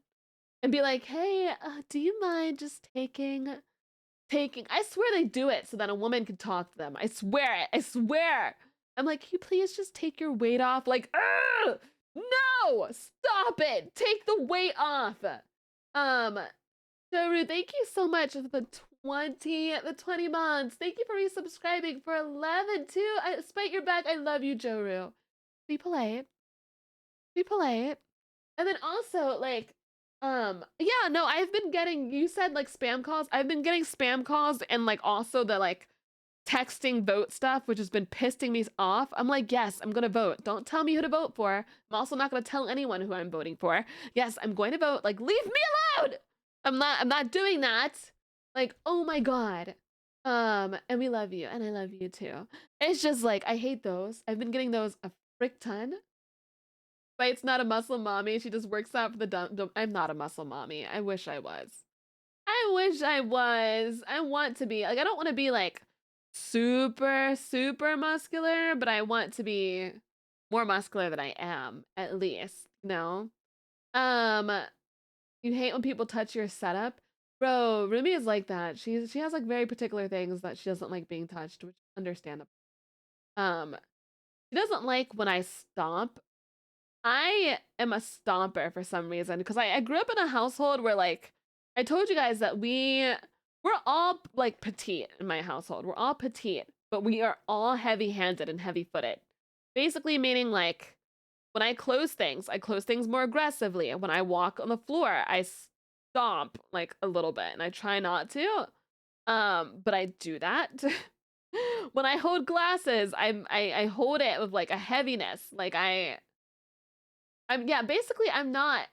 and be like, hey, do you mind just taking, I swear they do it so that a woman can talk to them. I swear it, I swear. I'm like, can you please just take your weight off? Like, no, stop it. Take the weight off. Joru, thank you so much for the 20 months. Thank you for resubscribing for 11 too. Despite your back, I love you, Joru. Be polite. Be polite. And then also, like, yeah, no, I've been getting, you said like spam calls. I've been getting spam calls and like also the like texting vote stuff, which has been pissing me off. I'm like, yes, I'm gonna vote. Don't tell me who to vote for. I'm also not gonna tell anyone who I'm voting for. Yes, I'm going to vote. Like, leave me alone. I'm not doing that. Like, oh my God. And we love you, and I love you too. It's just like, I hate those. I've been getting those a frick ton. But it's not a muscle mommy. She just works out for the dumb. I'm not a muscle mommy. I wish I was. I wish I was. I want to be. Like, I don't want to be like super, super muscular, but I want to be more muscular than I am, at least. No? You hate when people touch your setup? Bro, Rumi is like that. She has like very particular things that she doesn't like being touched, which is understandable. She doesn't like when I stomp. I am a stomper for some reason, because I grew up in a household where, like, I told you guys that we're all like petite in my household. We're all petite, but we are all heavy-handed and heavy-footed. Basically meaning, like, when I close things more aggressively. When I walk on the floor, I stomp like a little bit, and I try not to. But I do that. When I hold glasses, I hold it with like a heaviness. Like yeah, basically I'm not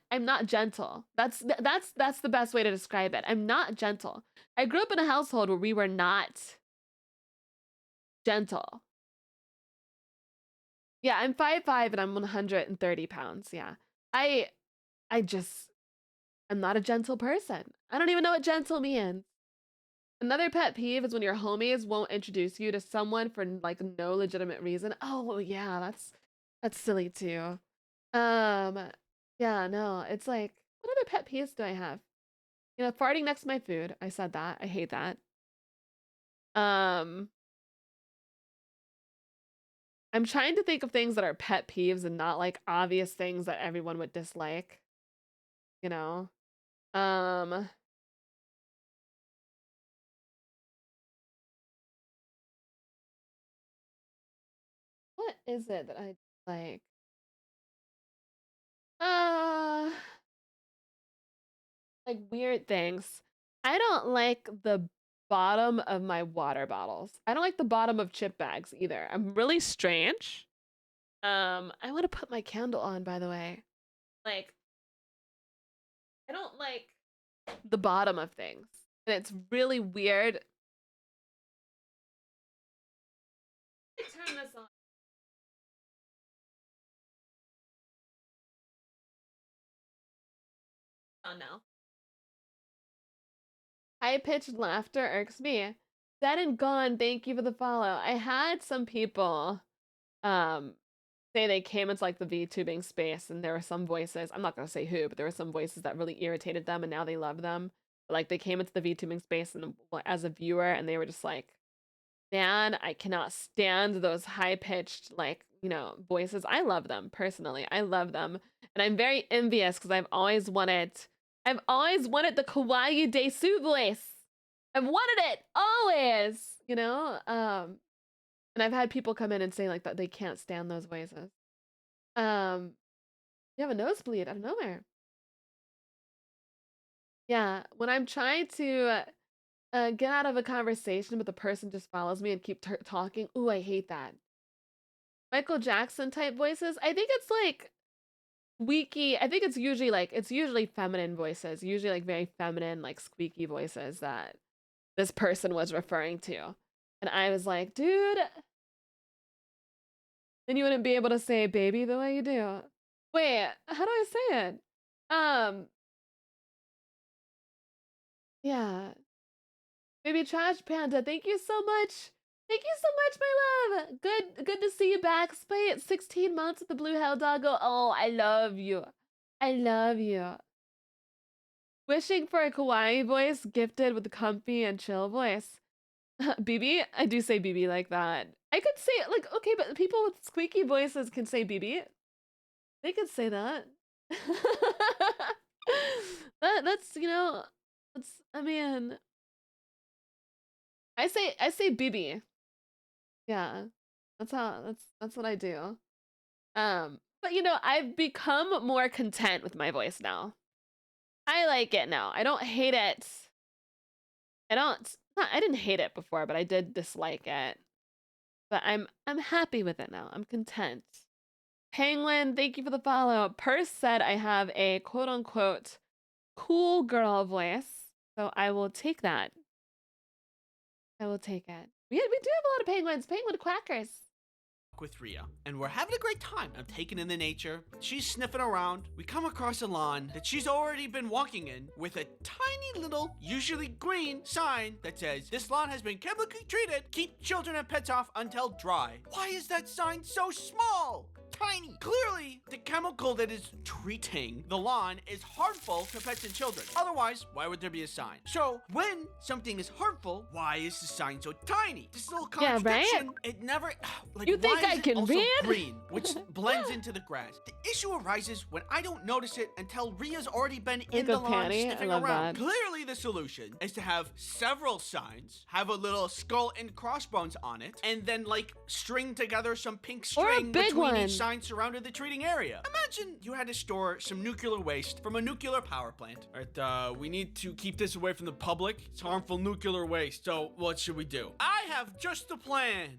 gentle. That's the best way to describe it. I'm not gentle. I grew up in a household where we were not gentle. Yeah, I'm 5'5" and I'm 130 pounds. Yeah. I'm not a gentle person. I don't even know what gentle means. Another pet peeve is when your homies won't introduce you to someone for like no legitimate reason. Oh yeah, that's silly too. Yeah, no, it's like, what other pet peeves do I have? You know, farting next to my food. I said that. I hate that. I'm trying to think of things that are pet peeves and not like obvious things that everyone would dislike. You know? What is it that I like? Like weird things. I don't like the bottom of my water bottles. I don't like the bottom of chip bags either. I'm really strange. I want to put my candle on, by the way. Like, I don't like the bottom of things. And it's really weird. Let me turn this on. Oh no. High-pitched laughter irks me. Dead and gone, thank you for the follow. I had some people say they came into like the VTubing space and there were some voices, I'm not gonna say who, but there were some voices that really irritated them and now they love them. But, like, they came into the VTubing space and as a viewer and they were just like, man, I cannot stand those high-pitched, like, you know, voices. I love them personally. I love them. And I'm very envious because I've always wanted the Kawaii Desu voice. I've wanted it always, you know? And I've had people come in and say like that they can't stand those voices. You have a nosebleed out of nowhere. Yeah, when I'm trying to get out of a conversation but the person just follows me and keep talking, ooh, I hate that. Michael Jackson type voices, I think it's like squeaky. I think it's usually feminine voices, usually like very feminine, like squeaky voices that this person was referring to. And I was like, dude, then you wouldn't be able to say baby the way you do. Wait, how do I say it? Yeah. Baby Trash Panda, thank you so much. Thank you so much, my love. Good to see you back. Spay 16 months with the blue hell doggo. Oh, I love you. I love you. Wishing for a kawaii voice gifted with a comfy and chill voice. BB? I do say BB like that. I could say it like, okay, but people with squeaky voices can say BB. They could say that. That's, you know, that's, I mean, I say BB. Yeah. That's what I do. But you know, I've become more content with my voice now. I like it now. I don't hate it. I didn't hate it before, but I did dislike it. But I'm happy with it now. I'm content. Penguin, thank you for the follow. Purse said I have a quote unquote cool girl voice. So I will take that. I will take it. We do have a lot of penguins. Penguin quackers. With Rhea, and we're having a great time. I'm taking in the nature. She's sniffing around. We come across a lawn that she's already been walking in with a tiny little, usually green, sign that says, "This lawn has been chemically treated. Keep children and pets off until dry." Why is that sign so small? Tiny. Clearly, the chemical that is treating the lawn is harmful to pets and children. Otherwise, why would there be a sign? So, when something is harmful, why is the sign so tiny? This little contradiction, it never, like, you think I can read? Green, which blends into the grass. The issue arises when I don't notice it until Rhea's already been in the lawn sniffing around. Clearly, the solution is to have several signs, have a little skull and crossbones on it, and then, like, string together some pink string between each sign surrounded the treating area. Imagine you had to store some nuclear waste from a nuclear power plant. All right, we need to keep this away from the public. It's harmful nuclear waste, so what should we do? I have just a plan.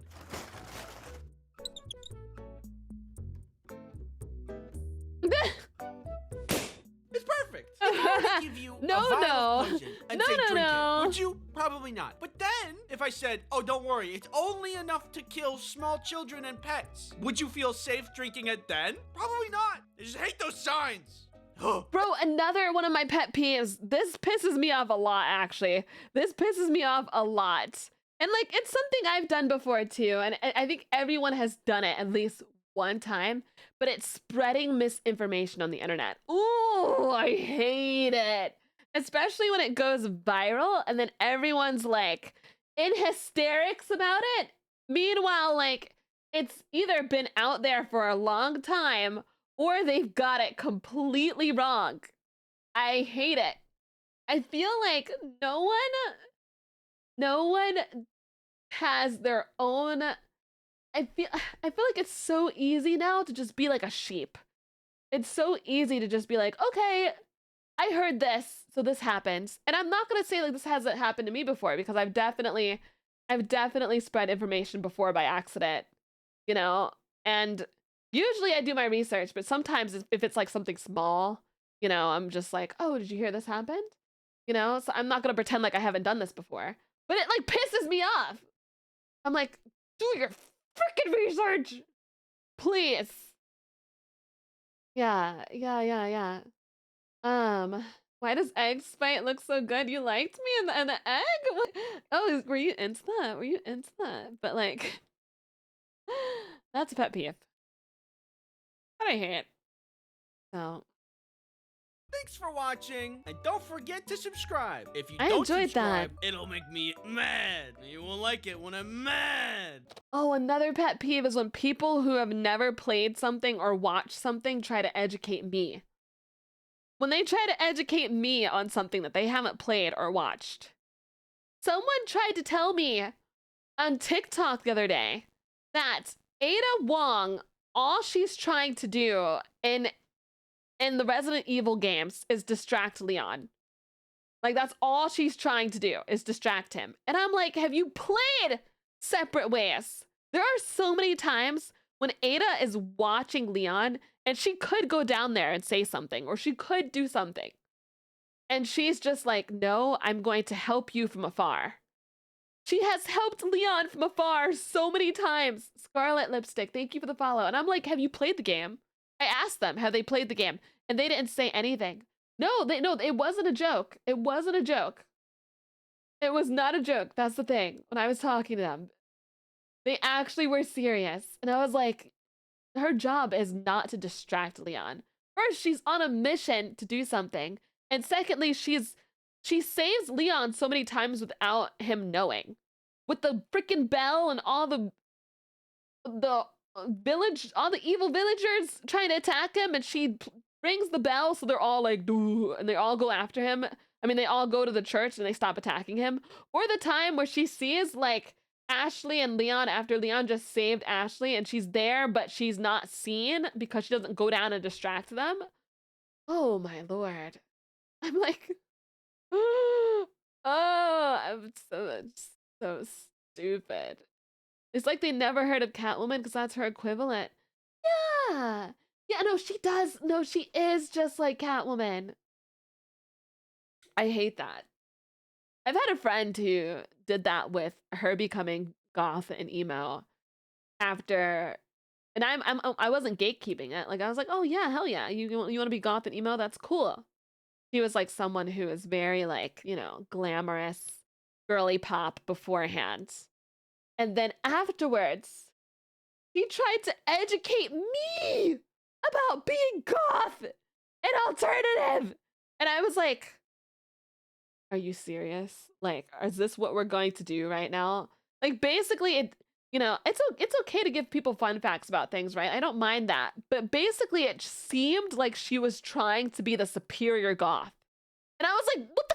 It's perfect. If I were to give you a vial of poison and say drink it, would you? Probably not. But then, if I said, oh, don't worry, it's only enough to kill small children and pets, would you feel safe drinking it then? Probably not. I just hate those signs. Bro, another one of my pet peeves. This pisses me off a lot, actually. This pisses me off a lot. And, like, it's something I've done before, too. And I think everyone has done it at least one time. But it's spreading misinformation on the internet. Ooh, I hate it. Especially when it goes viral and then everyone's like in hysterics about it. Meanwhile, like, it's either been out there for a long time or they've got it completely wrong. I hate it. I feel like no one has their own. I feel like it's so easy now to just be like a sheep. It's so easy to just be like, okay, I heard this, so this happens. And I'm not gonna say like this hasn't happened to me before, because I've definitely spread information before by accident, you know? And usually I do my research, but sometimes if it's like something small, you know, I'm just like, oh, did you hear this happened? You know, so I'm not gonna pretend like I haven't done this before. But it like pisses me off. I'm like, do your freaking research, please. Yeah. Why does Egg Spite look so good? You liked me and the egg? What? Oh, were you into that? But like, that's a pet peeve. But I hate. So. Thanks for watching, and don't forget to subscribe. If you I don't enjoyed subscribe, that. it'll make me mad. You won't like it when I'm mad. Oh, another pet peeve is when people who have never played something or watched something try to educate me. When they try to educate me on something that they haven't played or watched. Someone tried to tell me on TikTok the other day that Ada Wong, all she's trying to do in the Resident Evil games is distract Leon. Like, that's all she's trying to do is distract him. And I'm like, have you played Separate Ways? There are so many times when Ada is watching Leon and she could go down there and say something, or she could do something. And she's just like, no, I'm going to help you from afar. She has helped Leon from afar so many times. Scarlet Lipstick, thank you for the follow. And I'm like, have you played the game? I asked them, have they played the game? And they didn't say anything. No, it wasn't a joke. It wasn't a joke. It was not a joke. That's the thing. When I was talking to them, they actually were serious. And I was like, her job is not to distract Leon. First, she's on a mission to do something. And secondly, she saves Leon so many times without him knowing. With the freaking bell and all the village, all the evil villagers trying to attack him, and she rings the bell, so they're all like, "Doo," and they all go after him. I mean, they all go to the church and they stop attacking him. Or the time where she sees like Ashley and Leon after Leon just saved Ashley, and she's there, but she's not seen because she doesn't go down and distract them. Oh my lord. I'm like, oh, I'm so stupid. It's like they never heard of Catwoman because that's her equivalent. Yeah. Yeah, no, she does. No, she is just like Catwoman. I hate that. I've had a friend who did that with her becoming goth and emo after, and I wasn't gatekeeping it. Like I was like, oh yeah, hell yeah, you want to be goth and emo? That's cool. She was like someone who is very like, you know, glamorous, girly pop beforehand. And then afterwards, he tried to educate me about being goth and alternative. And I was like, are you serious? Like, is this what we're going to do right now? Like, basically, it, you know, it's okay to give people fun facts about things, right? I don't mind that. But basically, it seemed like she was trying to be the superior goth. And I was like, what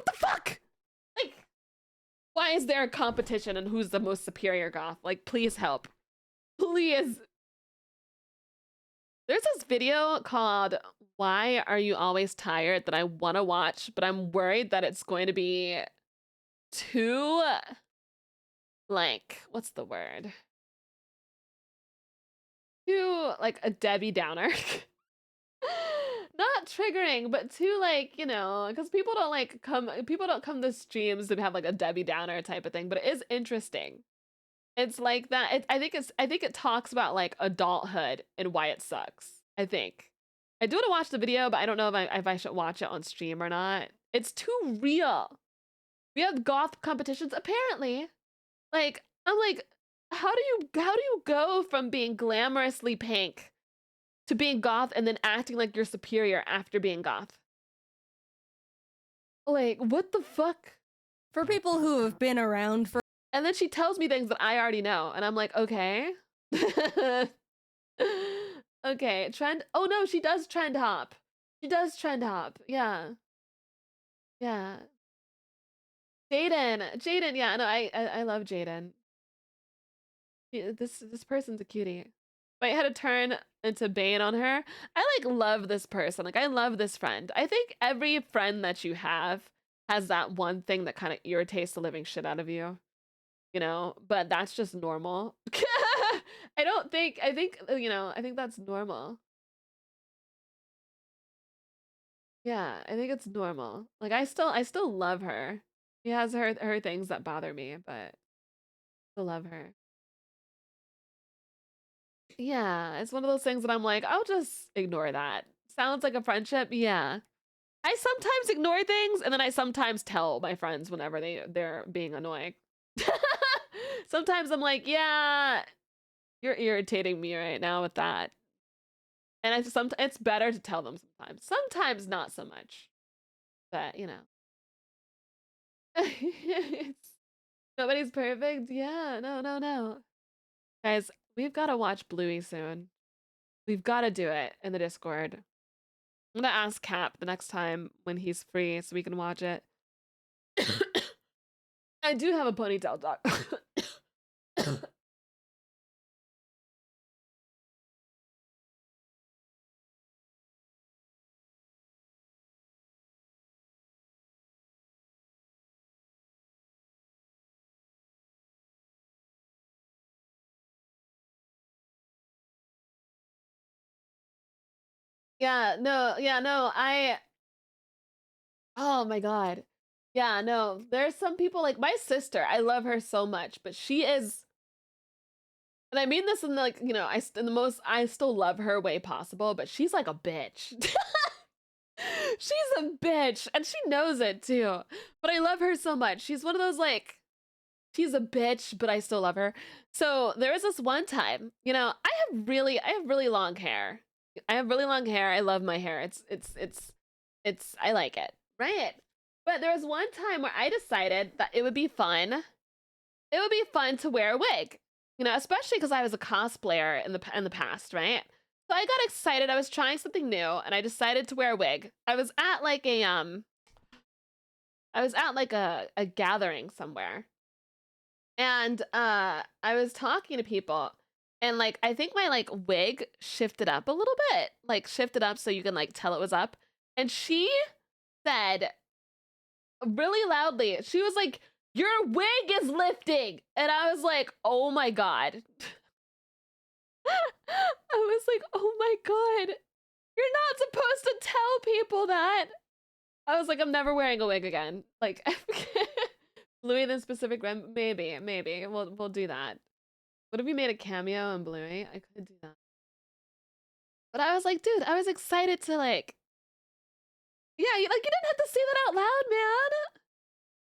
the fuck? Like, why is there a competition and who's the most superior goth? Like, please help. Please. There's this video called Why Are You Always Tired that I want to watch, but I'm worried that it's going to be too, like, what's the word? Too, like, a Debbie Downer. Not triggering, but too, like, you know, because people don't come to streams to have like a Debbie Downer type of thing, but it is interesting. It's like that. I think it talks about like adulthood and why it sucks. I think I do want to watch the video, but I don't know if I should watch it on stream or not. It's too real. We have goth competitions apparently. Like I'm like, how do you go from being glamorously pink to being goth and then acting like you're superior after being goth? Like what the fuck? For people who have been around for. And then she tells me things that I already know. And I'm like, okay. Okay, trend. Oh no, she does trend hop. She does trend hop. Yeah. Yeah. Jaden, yeah, no, I love Jaden. This person's a cutie. If I had to turn into Bane on her, I like love this person. Like I love this friend. I think every friend that you have has that one thing that kind of irritates the living shit out of you. You know, but that's just normal. I think, you know, I think that's normal. Yeah, I think it's normal. Like I still love her. She has her things that bother me, but I still love her. Yeah, it's one of those things that I'm like, I'll just ignore that. Sounds like a friendship. Yeah. I sometimes ignore things and then I sometimes tell my friends whenever they're being annoying. Sometimes I'm like, yeah, you're irritating me right now with that. And it's better to tell them sometimes. Sometimes not so much. But, you know. Nobody's perfect. Yeah, no. Guys, we've got to watch Bluey soon. We've got to do it in the Discord. I'm going to ask Cap the next time when he's free so we can watch it. I do have a ponytail dog. Oh my god. Yeah, no, there's some people like my sister. I love her so much, but she is And I mean this in like, you know, in the most I still love her way possible, but she's like a bitch. She's a bitch, and she knows it too. But I love her so much. She's one of those like, she's a bitch, but I still love her. So there was this one time, you know, I have really long hair. I have really long hair. I love my hair. It's I like it, right? But there was one time where I decided that it would be fun. It would be fun to wear a wig, you know, especially because I was a cosplayer in the past, right? So I got excited. I was trying something new, and I decided to wear a wig. I was at like a gathering somewhere, and I was talking to people, and like I think my like wig shifted up a little bit, like shifted up so you can like tell it was up. And she said really loudly, she was like, "Your wig is lifting," and I was like, "Oh my god." I was like, oh my god, you're not supposed to tell people that. I was like, I'm never wearing a wig again. Like, Bluey the specific one, maybe we'll do that. What if we made a cameo in Bluey? I could do that. But I was like, dude, I was excited to like, yeah, you didn't have to say that out loud, man.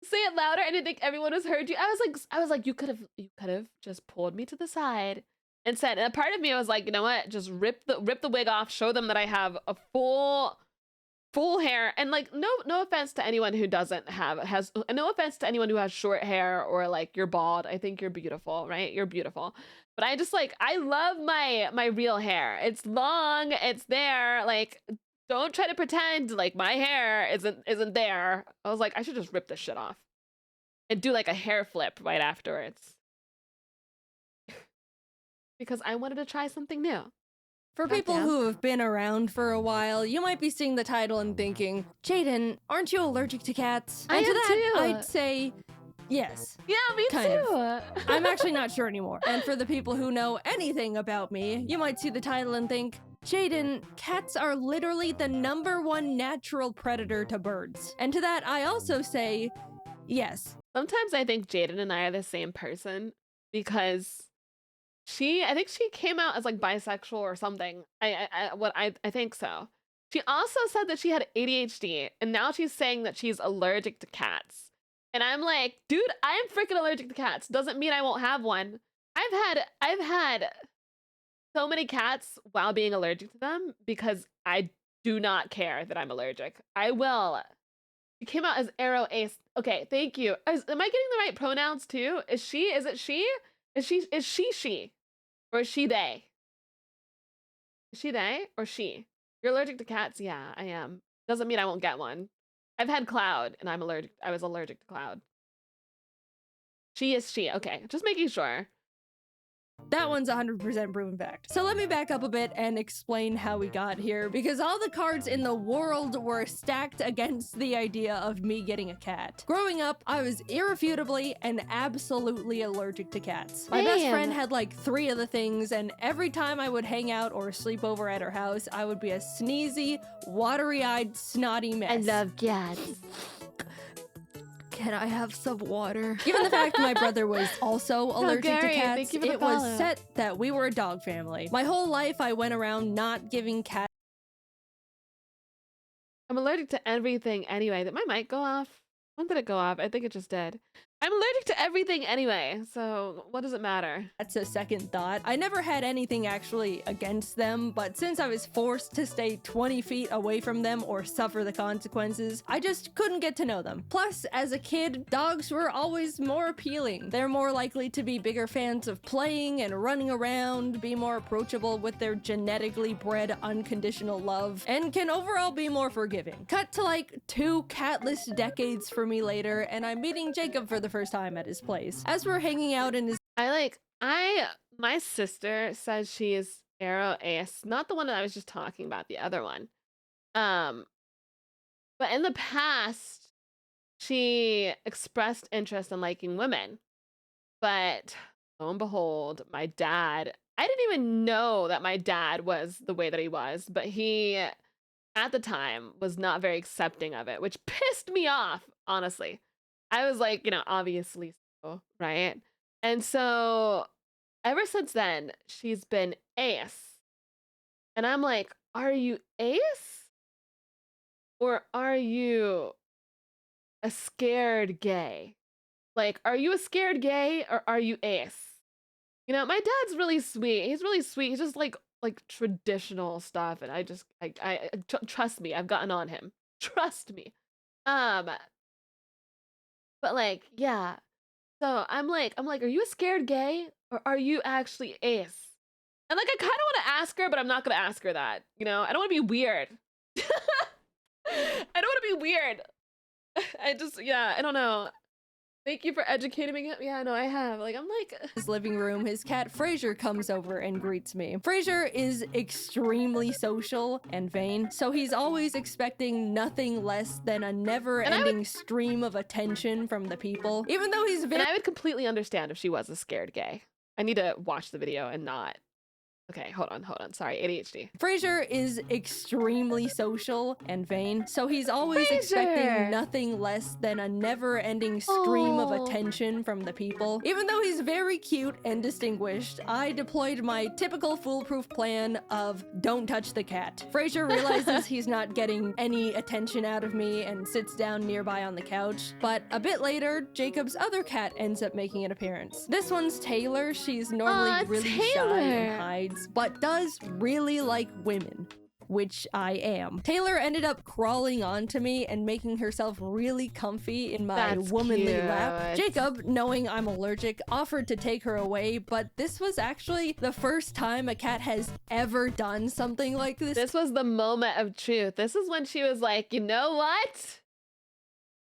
Say it louder. I didn't think everyone has heard you. I was like, you could have just pulled me to the side and said, and a part of me was like, you know what? Just rip the wig off, show them that I have a full hair. And like, no offense to anyone who no offense to anyone who has short hair or like you're bald. I think you're beautiful, right? You're beautiful. But I just like, I love my real hair. It's long, it's there. Like, don't try to pretend like my hair isn't there. I was like, I should just rip this shit off and do like a hair flip right afterwards. Because I wanted to try something new. For people who have been around for a while, you might be seeing the title and thinking, Jaden, aren't you allergic to cats? I and to am that, too. I'd say yes. Yeah, me kind too. Of. I'm actually not sure anymore. And for the people who know anything about me, you might see the title and think, Jaden, cats are literally the #1 natural predator to birds. And to that, I also say yes. Sometimes I think Jaden and I are the same person because I think she came out as like bisexual or something. I think so. She also said that she had ADHD, and now she's saying that she's allergic to cats. And I'm like, dude, I'm freaking allergic to cats. Doesn't mean I won't have one. I've had so many cats while being allergic to them because I do not care that I'm allergic. I will. She came out as Arrow Ace. Okay, thank you. Am I getting the right pronouns too? Is it she? Is she? Or is she they? Is she they or she? You're allergic to cats? Yeah, I am. Doesn't mean I won't get one. I've had Cloud and I was allergic to Cloud. She is she. Okay, just making sure. That one's 100% proven fact. So let me back up a bit and explain how we got here, because all the cards in the world were stacked against the idea of me getting a cat. Growing up, I was irrefutably and absolutely allergic to cats. My best friend had like 3 of the things, and every time I would hang out or sleep over at her house, I would be a sneezy, watery-eyed, snotty mess. I love cats. Can I have some water? Given the fact my brother was also allergic to cats, it was set that we were a dog family. My whole life I went around not giving cats. I'm allergic to everything anyway. Did my mic go off? When did it go off? I think it just did. I'm allergic to everything anyway, so what does it matter? That's a second thought. I never had anything actually against them, but since I was forced to stay 20 feet away from them or suffer the consequences, I just couldn't get to know them. Plus, as a kid, dogs were always more appealing. They're more likely to be bigger fans of playing and running around, be more approachable with their genetically bred unconditional love, and can overall be more forgiving. Cut to like 2 catless decades for me later, and I'm meeting Jacob for the first time at his place. As we're hanging out in his— my sister says she is Arrow Ace, not the one that I was just talking about, the other one. But in the past, she expressed interest in liking women. But lo and behold, my dad, I didn't even know that my dad was the way that he was, but he, at the time, was not very accepting of it, which pissed me off, honestly. I was like, obviously so, right? And so ever since then, she's been ace. And I'm like, are you ace? Or are you a scared gay? Like, are you a scared gay or are you ace? You know, my dad's really sweet. He's really sweet. He's just like traditional stuff, and trust me, I've gotten on him. Trust me. But like, yeah. So I'm like, are you a scared gay or are you actually ace? And like, I kind of want to ask her, but I'm not gonna ask her that. You know, I don't want to be weird. I don't want to be weird. I don't know. Thank you for educating me. Yeah, no, I have. Like, I'm like... His living room, his cat Frasier comes over and greets me. Frasier is extremely social and vain, so he's always expecting nothing less than a never-ending stream of attention from the people. Even though he's very... And I would completely understand if she was a scared gay. I need to watch the video and not... Okay, hold on. Sorry, ADHD. Frasier is extremely social and vain, so he's always expecting nothing less than a never-ending stream of attention from the people. Even though he's very cute and distinguished, I deployed my typical foolproof plan of don't touch the cat. Frasier realizes he's not getting any attention out of me and sits down nearby on the couch, but a bit later, Jacob's other cat ends up making an appearance. This one's Taylor. She's normally really shy and hides, but does really like women, which I am. Taylor ended up crawling onto me and making herself really comfy in my womanly lap. Jacob, knowing I'm allergic, offered to take her away, but this was actually the first time a cat has ever done something like this. This was the moment of truth. This is when she was like, you know what?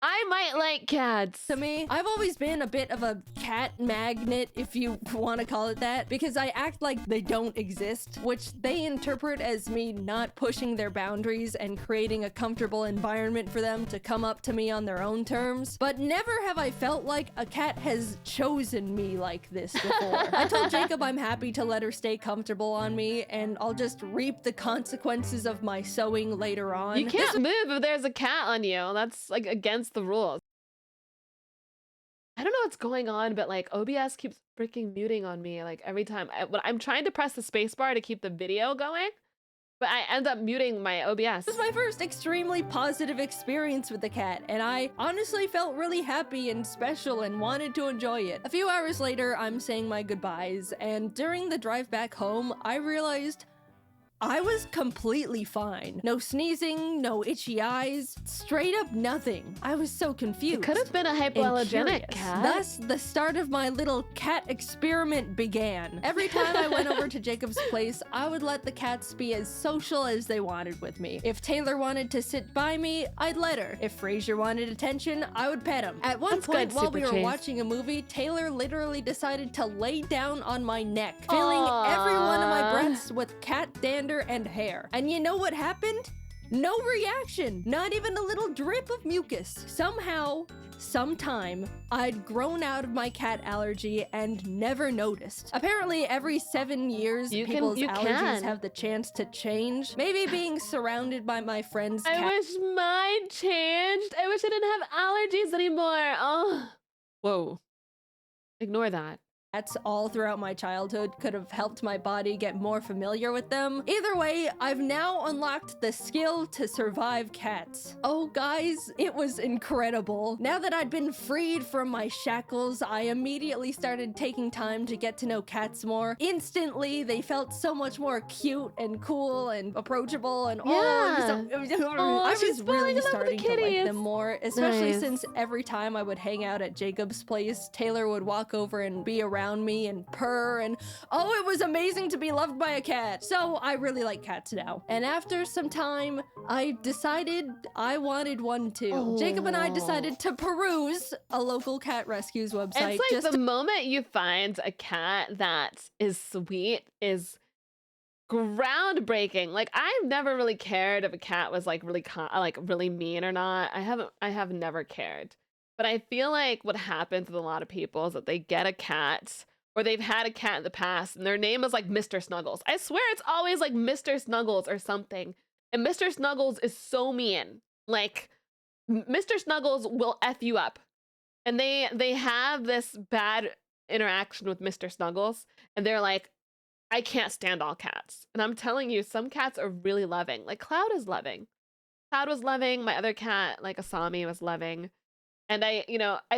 I might like cats. To me, I've always been a bit of a cat magnet, if you want to call it that, because I act like they don't exist, which they interpret as me not pushing their boundaries and creating a comfortable environment for them to come up to me on their own terms. But never have I felt like a cat has chosen me like this before. I told Jacob I'm happy to let her stay comfortable on me, and I'll just reap the consequences of my sewing later on. You can't move if there's a cat on you. That's like against the rules. I don't know what's going on, but like OBS keeps freaking muting on me like every time. When I'm trying to press the spacebar to keep the video going, but I end up muting my OBS. This was my first extremely positive experience with the cat, and I honestly felt really happy and special and wanted to enjoy it. A few hours later, I'm saying my goodbyes, and during the drive back home, I realized I was completely fine. No sneezing, no itchy eyes, straight up nothing. I was so confused. It could have been a hypoallergenic cat. Thus, the start of my little cat experiment began. Every time I went over to Jacob's place, I would let the cats be as social as they wanted with me. If Taylor wanted to sit by me, I'd let her. If Frasier wanted attention, I would pet him. At one point while we were watching a movie, Taylor literally decided to lay down on my neck, filling every one of my breaths with cat dander and hair. And you know what happened? No reaction, not even a little drip of mucus. Somehow, sometime, I'd grown out of my cat allergy and never noticed. Apparently, every 7 years, people's allergies have the chance to change. Maybe being surrounded by my friends' I wish mine changed. I wish I didn't have allergies anymore. Oh. Whoa. Ignore that. Cats all throughout my childhood could have helped my body get more familiar with them. Either way, I've now unlocked the skill to survive cats. Oh guys, it was incredible. Now that I'd been freed from my shackles, I immediately started taking time to get to know cats more. Instantly, they felt so much more cute and cool and approachable and I was really starting to like them more, especially since every time I would hang out at Jacob's place, Taylor would walk over and be around me and purr, and oh, it was amazing to be loved by a cat. So I really like cats now. And after some time, I decided I wanted one too. Jacob and I decided to peruse a local cat rescues website. It's like the moment you find a cat that is sweet is groundbreaking. Like, I've never really cared if a cat was like really mean or not. I have never cared. But I feel like what happens with a lot of people is that they get a cat or they've had a cat in the past and their name is like Mr. Snuggles. I swear it's always like Mr. Snuggles or something. And Mr. Snuggles is so mean. Like, Mr. Snuggles will F you up. And they have this bad interaction with Mr. Snuggles, and they're like, I can't stand all cats. And I'm telling you, some cats are really loving. Like Cloud is loving. Cloud was loving. My other cat, like Asami, was loving. And I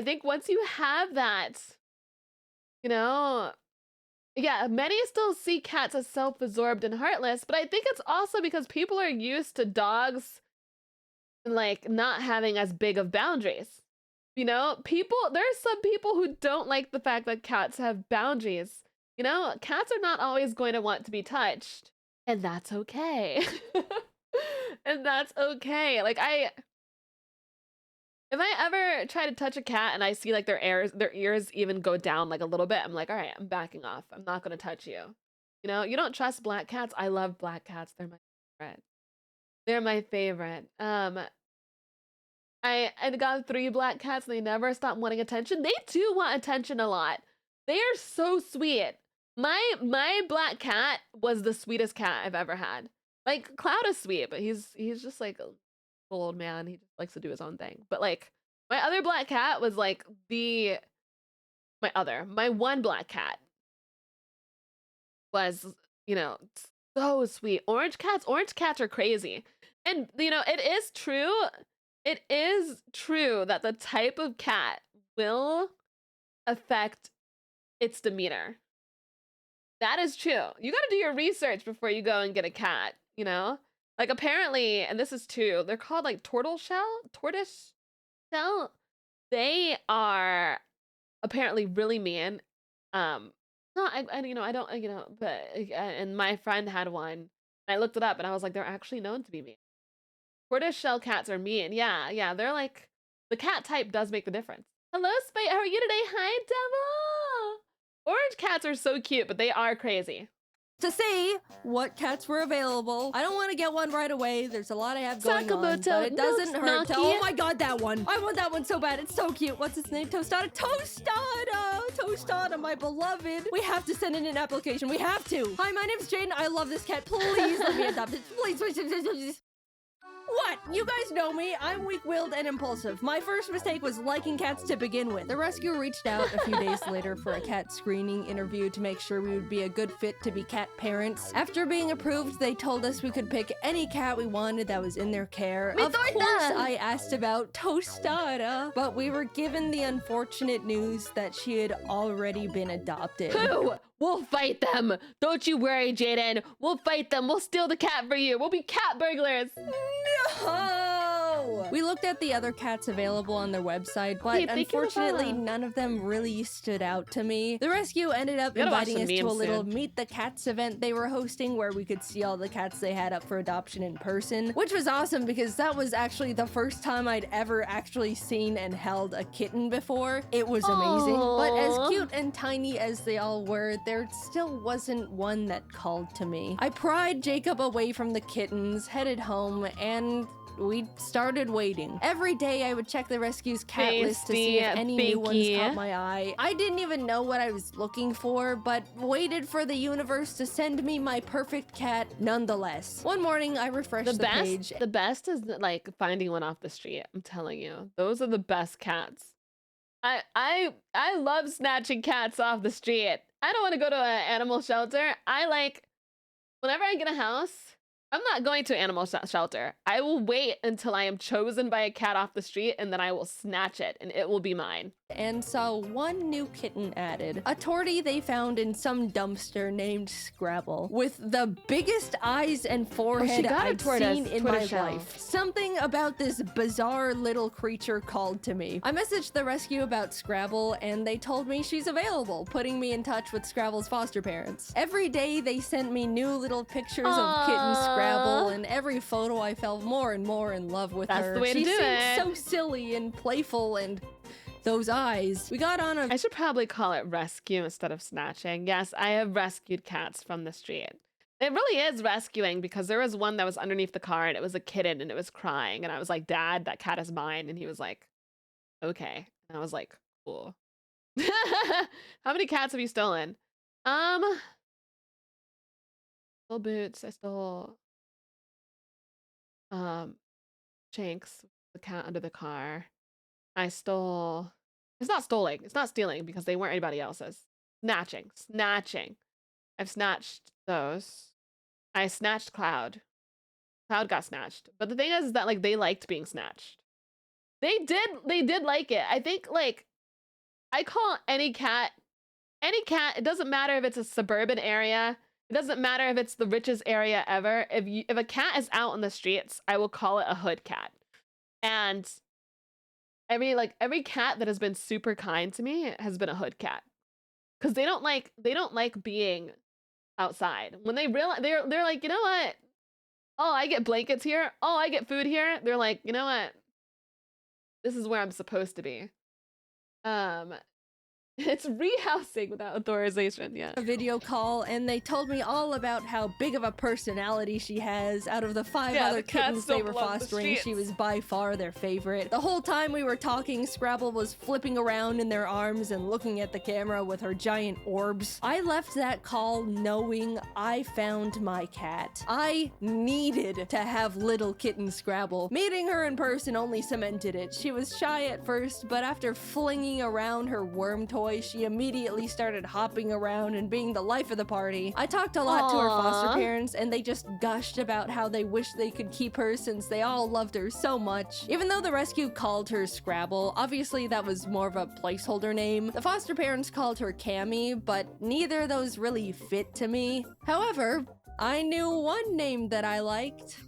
think once you have that, yeah, many still see cats as self-absorbed and heartless, but I think it's also because people are used to dogs like not having as big of boundaries. There's some people who don't like the fact that cats have boundaries. Cats are not always going to want to be touched, and that's okay. And that's okay. Like if I ever try to touch a cat and I see like their ears even go down like a little bit, I'm like, all right, I'm backing off. I'm not going to touch you. You don't trust black cats. I love black cats. They're my favorite. They're my favorite. I got 3 black cats and they never stop wanting attention. They too want attention a lot. They are so sweet. My black cat was the sweetest cat I've ever had. Like Cloud is sweet, but he's just like a old man. He just likes to do his own thing. But like my other black cat was like my one black cat was, so sweet. Orange cats are crazy. And it is true that the type of cat will affect its demeanor. That is true. You got to do your research before you go and get a cat, Like apparently, and this is true, they're called like tortoise shell. They are apparently really mean. And my friend had one. And I looked it up and I was like, they're actually known to be mean. Tortoise shell cats are mean. Yeah, they're like, the cat type does make the difference. Hello, Spite, how are you today? Hi, Devil! Orange cats are so cute, but they are crazy. To see what cats were available. I don't want to get one right away. There's a lot I have going on, but it doesn't hurt to... Oh my god, that one! I want that one so bad. It's so cute. What's its name? Tostada? Tostada, my beloved. We have to send in an application. We have to. Hi, my name's Jaden. I love this cat. Please let me adopt it. Please. What? You guys know me. I'm weak-willed and impulsive. My first mistake was liking cats to begin with. The rescue reached out a few days later for a cat screening interview to make sure we would be a good fit to be cat parents. After being approved, they told us we could pick any cat we wanted that was in their care. Of course, I asked about Tostada, but we were given the unfortunate news that she had already been adopted. Pooh! We'll fight them. Don't you worry, Jaden. We'll fight them. We'll steal the cat for you. We'll be cat burglars. No! We looked at the other cats available on their website, but unfortunately, none of them really stood out to me. The rescue ended up inviting us to a little Meet the Cats event they were hosting where we could see all the cats they had up for adoption in person, which was awesome because that was actually the first time I'd ever actually seen and held a kitten before. It was amazing. But as cute and tiny as they all were, there still wasn't one that called to me. I pried Jacob away from the kittens, headed home, and we started waiting. Every day I would check the rescue's cat list to see if any new ones caught my eye. I didn't even know what I was looking for, but waited for the universe to send me my perfect cat nonetheless. One morning I refreshed the page. The best is like finding one off the street. I'm telling you, those are the best cats. I love snatching cats off the street. I don't want to go to an animal shelter. Whenever I get a house, I'm not going to an animal shelter. I will wait until I am chosen by a cat off the street, and then I will snatch it, and it will be mine. And saw one new kitten added. A tortie they found in some dumpster named Scrabble, with the biggest eyes and forehead I've seen in my life. Something about this bizarre little creature called to me. I messaged the rescue about Scrabble, and they told me she's available, putting me in touch with Scrabble's foster parents. Every day they sent me new little pictures of kitten Scrabble, and every photo I fell more and more in love with her. That's the way to do it. She seemed so silly and playful, and those eyes. We got on a... I should probably call it rescue instead of snatching. Yes, I have rescued cats from the street. It really is rescuing because there was one that was underneath the car and it was a kitten and it was crying. And I was like, Dad, that cat is mine. And he was like, okay. And I was like, cool. How many cats have you stolen? Stole Boots. I stole Shanks, the cat under the car. I stole It's not stealing. It's not stealing because they weren't anybody else's. Snatching. I've snatched those. I snatched Cloud. Cloud got snatched. But the thing is that like they liked being snatched. They did like it. I think like I call any cat, it doesn't matter if it's a suburban area. It doesn't matter if it's the richest area ever. If a cat is out on the streets, I will call it a hood cat. And every cat that has been super kind to me has been a hood cat. Cuz they don't like being outside. When they realize they're like, "You know what? Oh, I get blankets here. Oh, I get food here." They're like, "You know what? This is where I'm supposed to be." It's rehousing without authorization, yeah. A video call, and they told me all about how big of a personality she has. Out of the 5 other kittens they were fostering, she was by far their favorite. The whole time we were talking, Scrabble was flipping around in their arms and looking at the camera with her giant orbs. I left that call knowing I found my cat. I needed to have little kitten Scrabble. Meeting her in person only cemented it. She was shy at first, but after flinging around her worm toy, she immediately started hopping around and being the life of the party. I talked a lot to her foster parents, and they just gushed about how they wish they could keep her since they all loved her so much. Even though the rescue called her Scrabble, obviously that was more of a placeholder name. The foster parents called her Cammy, but neither of those really fit to me. However, I knew one name that I liked.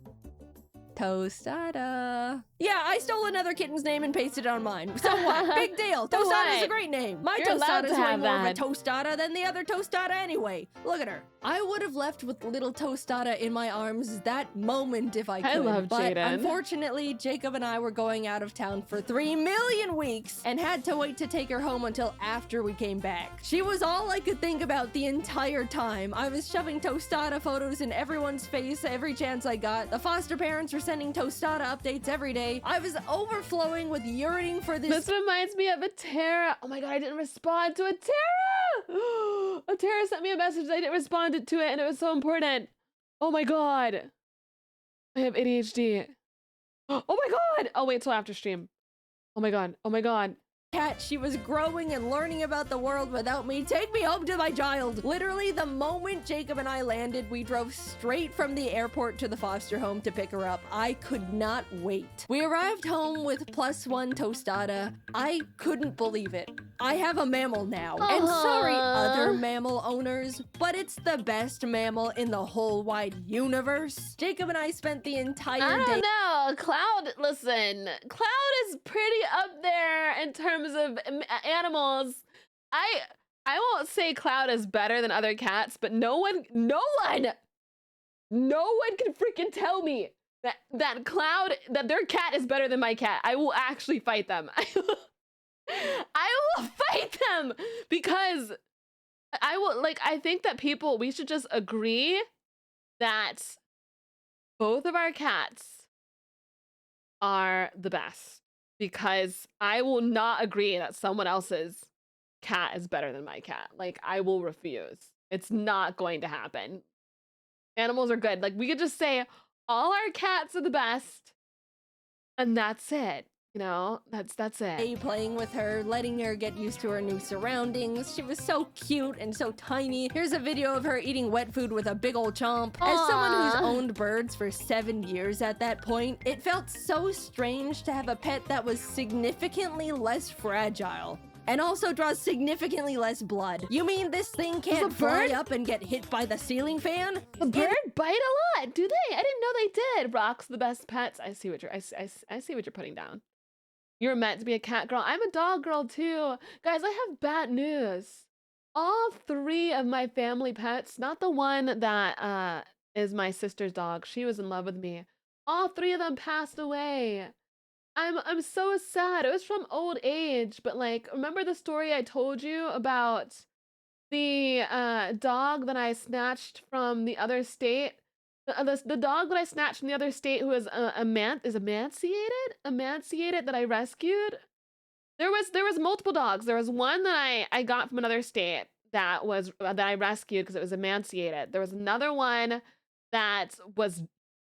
Tostada. Yeah, I stole another kitten's name and pasted it on mine. So what? Big deal. Tostada's a great name. My Tostada's way more of a tostada than the other Tostada anyway. Look at her. I would have left with little Tostada in my arms that moment if I could. I love but Jaden. Unfortunately, Jacob and I were going out of town for 3 million weeks and had to wait to take her home until after we came back. She was all I could think about the entire time. I was shoving Tostada photos in everyone's face every chance I got. The foster parents were sending Tostada updates every day. I was overflowing with yearning for this. This reminds me of Atera. Oh my god, I didn't respond to Atera! Atera sent me a message. I didn't respond to it, and it was so important. Oh my god. I have ADHD. Oh my god! I'll wait till after stream. Oh my god. Oh my god. Cat, she was growing and learning about the world without me. Take me home to my child. Literally, the moment Jacob and I landed, we drove straight from the airport to the foster home to pick her up. I could not wait. We arrived home with +1 Tostada. I couldn't believe it. I have a mammal now. And sorry, other mammal owners, but it's the best mammal in the whole wide universe. Jacob and I spent the entire day. I don't know. Cloud, listen. Cloud is pretty up there in terms of animals. I won't say Cloud is better than other cats, but no one can freaking tell me that Cloud, that their cat is better than my cat. I will actually fight them. I will fight them because I think that we should just agree that both of our cats are the best. Because I will not agree that someone else's cat is better than my cat. Like, I will refuse. It's not going to happen. Animals are good. Like, we could just say all our cats are the best, and that's it. You know, that's it. Playing with her, letting her get used to her new surroundings. She was so cute and so tiny. Here's a video of her eating wet food with a big old chomp. As someone who's owned birds for 7 years at that point, it felt so strange to have a pet that was significantly less fragile. And also draws significantly less blood. You mean this thing can't fly up and get hit by the ceiling fan? The bird bite a lot, do they? I didn't know they did. Rock's the best pets. I see what you're putting down. You're meant to be a cat girl. I'm a dog girl too. Guys, I have bad news. All 3 of my family pets, not the one that is my sister's dog. She was in love with me. All 3 of them passed away. I'm so sad. It was from old age, but like, remember the story I told you about the dog that I snatched from the other state? The dog that I snatched from the other state who was emanciated that I rescued. There was multiple dogs. There was one that I got from another state that I rescued because it was emaciated. There was another one that was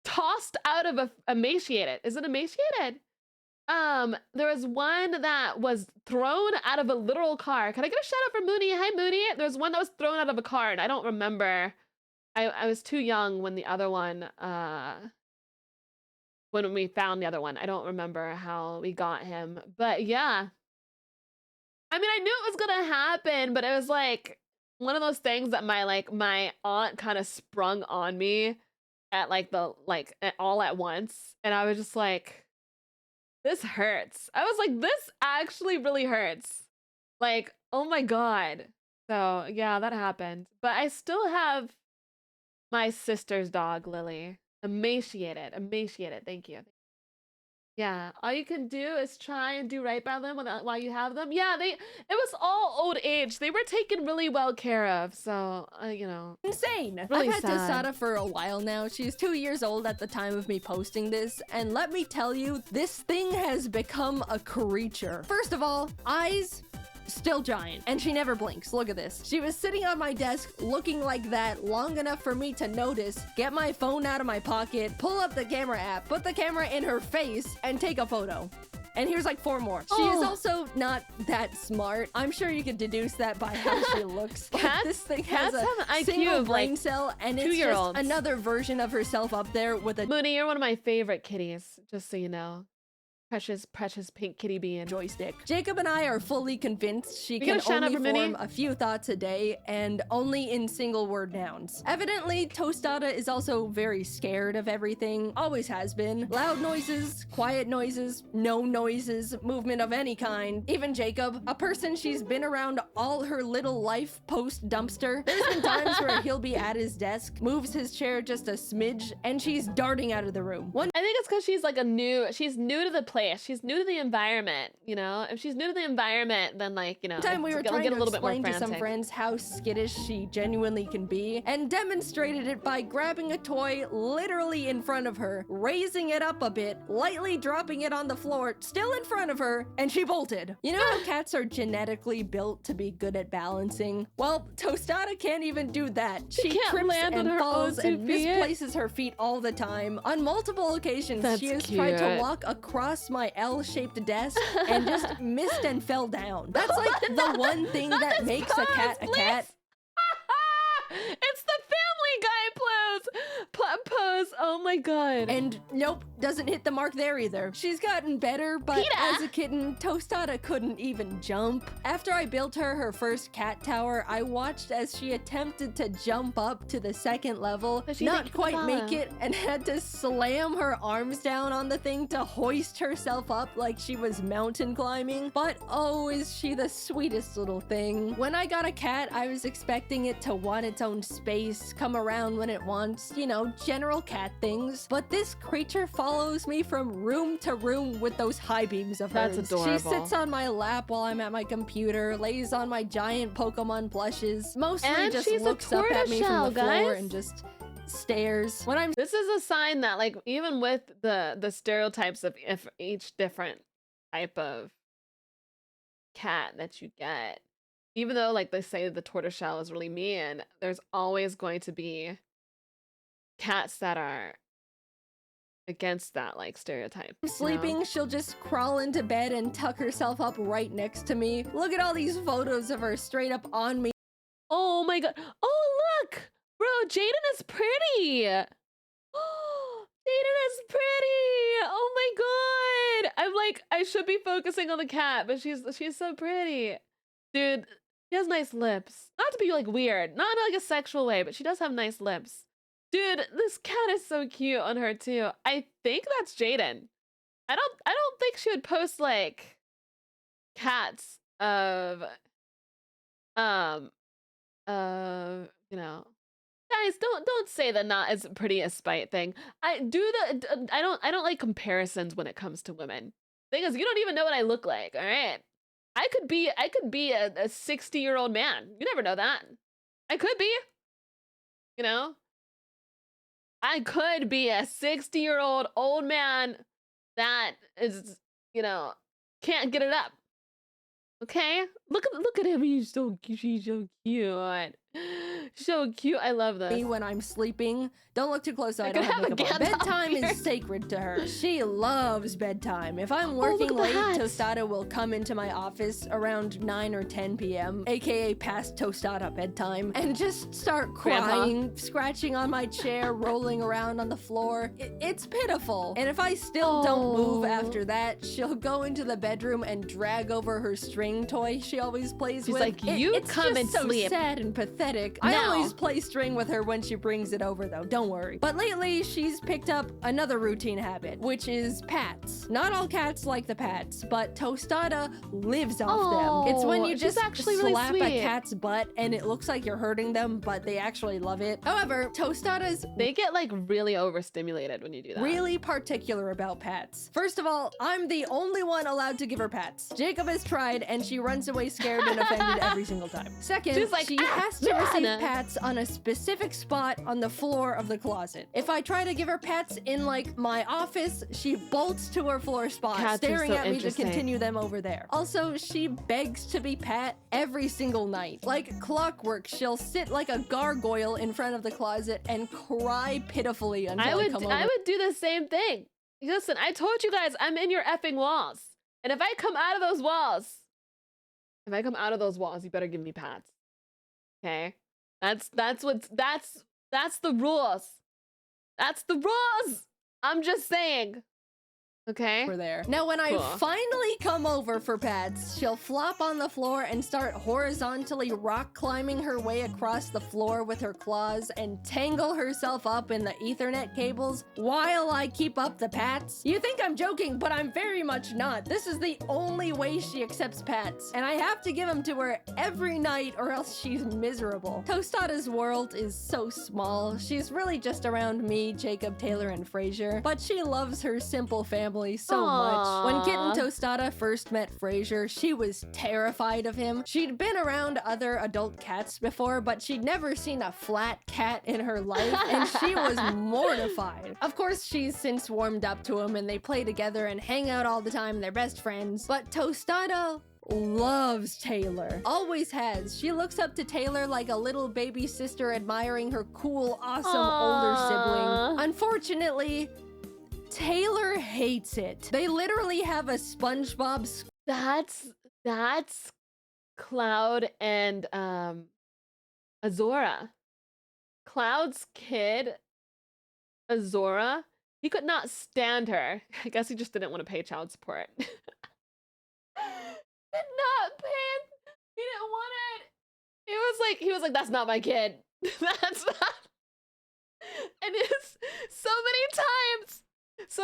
tossed out of emaciated. Is it emaciated? There was one that was thrown out of a literal car. Can I get a shout out for Mooney? Hi, Mooney. There's one that was thrown out of a car, and I don't remember. I was too young when the other one, when we found the other one. I don't remember how we got him, but yeah. I mean, I knew it was gonna happen, but it was like one of those things that my aunt kind of sprung on me at all at once, and I was just like, this hurts. I was like, this actually really hurts. Like, oh my God. So yeah, that happened. But I still have my sister's dog, Lily. Emaciated. Thank you. Yeah, all you can do is try and do right by them while you have them. Yeah, it was all old age. They were taken really well care of, so, you know. Insane. Really I've had sad. Tostada for a while now. She's 2 years old at the time of me posting this, and let me tell you, this thing has become a creature. First of all, eyes, still giant, and she never blinks. Look at this. She was sitting on my desk looking like that long enough for me to notice, get my phone out of my pocket, pull up the camera app, put the camera in her face, and take a photo. And here's like 4 more. She is also not that smart. I'm sure you could deduce that by how she looks. But this thing has a have an IQ single of, brain like, cell, and it's just 2-year-olds. another version of herself up there with a Mooney, you're one of my favorite kitties, just so you know. Precious pink kitty bean. joystick. Jacob and I are fully convinced she We can got a shout out only for Minnie? form a few thoughts a day and only in single word nouns. Evidently, Tostada is also very scared of everything, always has been. Loud noises, quiet noises, no noises, movement of any kind. Even Jacob, a person she's been around all her little life post dumpster. There's been times where he'll be at his desk, moves his chair just a smidge, and she's darting out of the room. I think it's because she's like she's new to the place. She's new to the environment, you know? If she's new to the environment, then like, you know, One time we were it'll trying get a to little bit more explain to some frantic. friends how skittish she genuinely can be, and demonstrated it by grabbing a toy literally in front of her, raising it up a bit, lightly dropping it on the floor, still in front of her, and she bolted. You know how cats are genetically built to be good at balancing? Well, Tostada can't even do that. She can't trips land on and her falls own 2 and feet. misplaces her feet all the time. On multiple occasions, That's she has tried to cute. walk across my L-shaped desk and just missed and fell down. That's like the one thing that makes a cat a cat. It's the Family Guy pose. Oh my God. And nope, doesn't hit the mark there either. She's gotten better, but PETA. as a kitten, Tostada couldn't even jump. After I built her first cat tower, I watched as she attempted to jump up to the 2nd level, But she not didn't quite make follow. it, and had to slam her arms down on the thing to hoist herself up like she was mountain climbing. But oh, is she the sweetest little thing. When I got a cat, I was expecting it to want its own space, come around when it wants, you know, general cat things. But this creature follows me from room to room with those high beams of That's hers. adorable. She sits on my lap while I'm at my computer, lays on my giant Pokemon plushes, mostly And just she's a looks up at me from tortoiseshell, the floor guys. and just stares. When I'm This is a sign that, like, even with the stereotypes of each different type of cat that you get, even though like they say the tortoiseshell is really mean, there's always going to be cats that are against that like stereotype. you know? sleeping, she'll just crawl into bed and tuck herself up right next to me. Look at all these photos of her straight up on me. Oh my God. Oh, look, bro, Jaden is pretty. Oh, Jaden is pretty. Oh my God. I'm like, I should be focusing on the cat, but she's so pretty. Dude, she has nice lips. Not to be like weird, not in like a sexual way, but she does have nice lips. Dude, this cat is so cute on her too. I think that's Jaden. I don't think she would post like cats of you know. Guys, don't say that not as pretty as spite thing. I don't like comparisons when it comes to women. Thing is, you don't even know what I look like, all right? I could be a 60-year-old man. You never know that. I could be. You know? I could be a 60-year-old old man that is, you know, can't get it up. Okay? Look at him. She's so cute. So cute. I love this. When I'm sleeping, don't look too close so I could don't have have a makeup on. Gandalf Bedtime here. is sacred to her. She loves bedtime. If I'm look working at the late, hats. Tostada will come into my office around 9 or 10 p.m., aka past Tostada bedtime, and just start crying, scratching on my chair, rolling around on the floor. It's pitiful. And if I still don't move after that, she'll go into the bedroom and drag over her string toy she always plays She's with. like, "You it's come just and so sleep." sad and pathetic. I No. always play string with her when she brings it over though, don't worry. But lately, she's picked up another routine habit, which is pats. Not all cats like the pats, but Tostada lives off them. It's when you she's just actually really slap a sweet. cat's butt and it looks like you're hurting them, but they actually love it. However, Tostadas They get like really overstimulated when you do that. really particular about pats. First of all, I'm the only one allowed to give her pats. Jacob has tried and she runs away scared and offended every single time. Second, She's like, she "Ah, has to receive man." pats on a specific spot on the floor of the closet. If I try to give her pats in like my office, she bolts to her floor spot, Cats are staring so at me to interesting. continue them over there. Also, she begs to be pat every single night. Like clockwork, she'll sit like a gargoyle in front of the closet and cry pitifully until I come over. I would do the same thing. Listen, I told you guys I'm in your effing walls. And if I come out of those walls, you better give me pats. Okay? That's the rules. That's the rules. I'm just saying. Okay? We're there. Now, when I Cool. finally come over for pats, she'll flop on the floor and start horizontally rock climbing her way across the floor with her claws and tangle herself up in the Ethernet cables while I keep up the pats. You think I'm joking, but I'm very much not. This is the only way she accepts pats, and I have to give them to her every night or else she's miserable. Tostada's world is so small. She's really just around me, Jacob, Taylor, and Frasier, but she loves her simple family so much. When Kitten Tostada first met Frasier, she was terrified of him. She'd been around other adult cats before, but she'd never seen a flat cat in her life, and she was mortified. Of course, she's since warmed up to him, and they play together and hang out all the time. They're best friends. But Tostada loves Taylor. Always has. She looks up to Taylor like a little baby sister admiring her cool, awesome older sibling. Unfortunately, Taylor hates it. They literally have a SpongeBob. That's Cloud and Azora. Cloud's kid, Azora, he could not stand her. I guess he just didn't want to pay child support. Did not pay. He didn't want it. He was like, that's not my kid. That's not. And it's so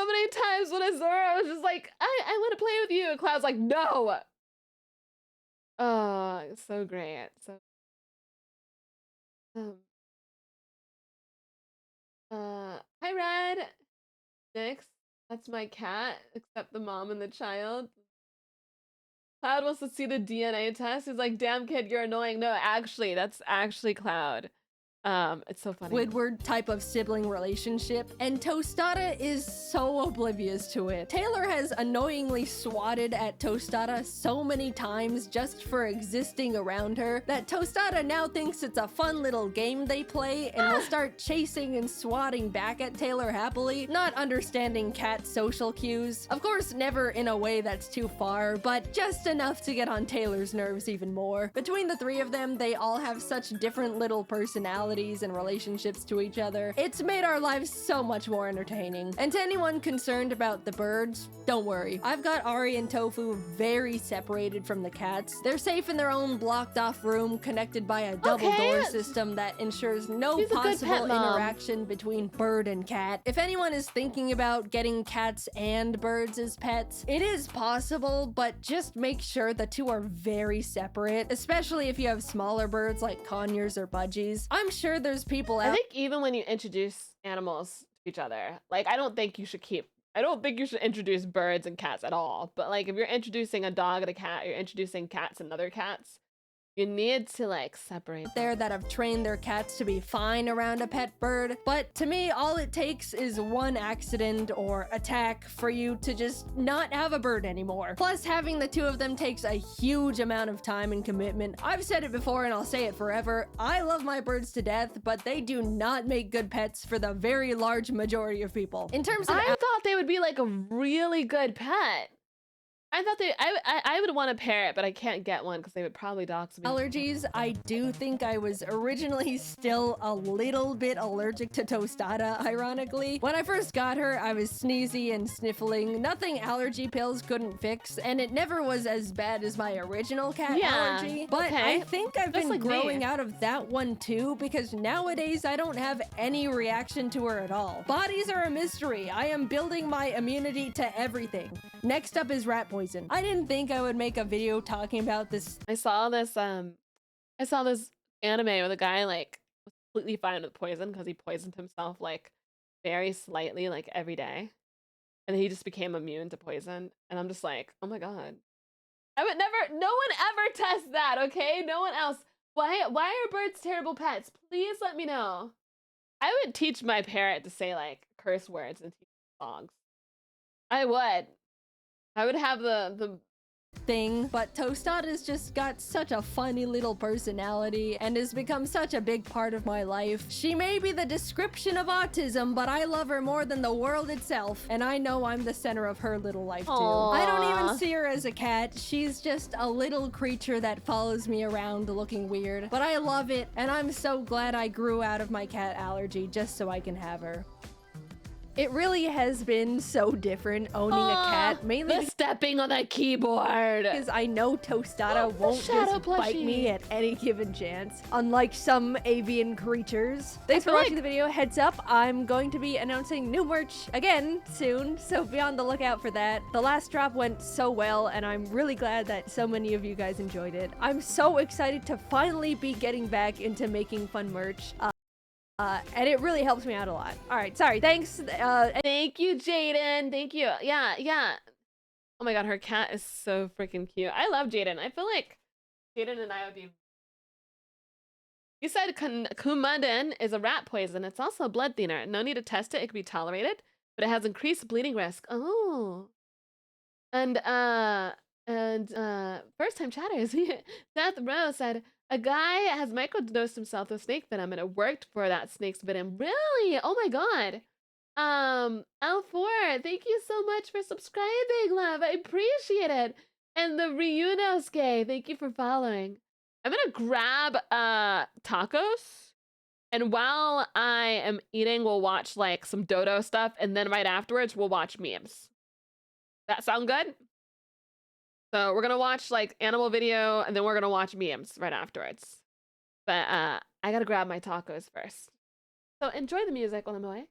many times when Azora was just like, I want to play with you. And Cloud's like, no. Oh, it's so great. So, hi, Red. Next, that's my cat, except the mom and the child. Cloud wants to see the DNA test. He's like, damn kid, you're annoying. No, actually, that's actually Cloud. It's so funny. Squidward type of sibling relationship, and Tostada is so oblivious to it. Taylor has annoyingly swatted at Tostada so many times just for existing around her that Tostada now thinks it's a fun little game they play and will start chasing and swatting back at Taylor happily, not understanding cat social cues. Of course, never in a way that's too far, but just enough to get on Taylor's nerves even more. Between the three of them, they all have such different little personalities and relationships to each other. It's made our lives so much more entertaining. And to anyone concerned about the birds, don't worry. I've got Ari and Tofu very separated from the cats. They're safe in their own blocked off room connected by a double door system that ensures no She's a good pet possible mom. interaction between bird and cat. If anyone is thinking about getting cats and birds as pets, it is possible, but just make sure the two are very separate, especially if you have smaller birds like conures or budgies. I'm sure there's people out. I think even when you introduce animals to each other, like I don't think you should introduce birds and cats at all. But like if you're introducing a dog and a cat, you're introducing cats and other cats. You need to like separate there that have trained their cats to be fine around a pet bird, but to me, all it takes is one accident or attack for you to just not have a bird anymore. Plus, having the two of them takes a huge amount of time and commitment. I've said it before and I'll say it forever. I love my birds to death, but they do not make good pets for the very large majority of people. In terms of I thought they would be like a really good pet. I thought I would want a parrot, but I can't get one because they would probably dox me. allergies, I do think I was originally still a little bit allergic to Tostada, ironically. When I first got her, I was sneezy and sniffling. Nothing allergy pills couldn't fix, and it never was as bad as my original cat allergy. But I think I've been growing out of that one too, because nowadays I don't have any reaction to her at all. Bodies are a mystery. I am building my immunity to everything. Next up is rat poison. I didn't think I would make a video talking about this. I saw this anime where the guy like was completely fine with poison because he poisoned himself like very slightly like every day. And he just became immune to poison. And I'm just like, oh my god. I would never, no one ever tests that, okay? No one else. Why are birds terrible pets? Please let me know. I would teach my parrot to say like curse words and teach dogs. I would have the thing, but Tostada's just got such a funny little personality and has become such a big part of my life. She may be the description of autism, but I love her more than the world itself, and I know I'm the center of her little life too. Aww. I don't even see her as a cat. She's just a little creature that follows me around looking weird, but I love it, and I'm so glad I grew out of my cat allergy just so I can have her. It really has been so different owning a cat, mainly the stepping on that keyboard. Because I know Tostada won't just bite me at any given chance, unlike some avian creatures. Thanks for watching the video. Heads up, I'm going to be announcing new merch again soon, so be on the lookout for that. The last drop went so well, and I'm really glad that so many of you guys enjoyed it. I'm so excited to finally be getting back into making fun merch. And it really helps me out a lot. All right, sorry, thanks. Thank you, Jaden. Thank you. Yeah. Oh my god, her cat is so freaking cute. I love Jaden. I feel like Jaden and I would be... You said Coumadin is a rat poison. It's also a blood thinner. No need to test it. It can be tolerated, but it has increased bleeding risk. Oh. And first time chatters. Seth Rose said, a guy has microdosed himself with snake venom and it worked for that snake's venom. Really? Oh my god. L4, thank you so much for subscribing, love. I appreciate it. And the Ryunosuke, thank you for following. I'm gonna grab tacos, and while I am eating, we'll watch like some Dodo stuff, and then right afterwards we'll watch memes. That sound good? So we're gonna watch like animal video, and then we're gonna watch memes right afterwards. But I gotta grab my tacos first. So enjoy the music while I'm away.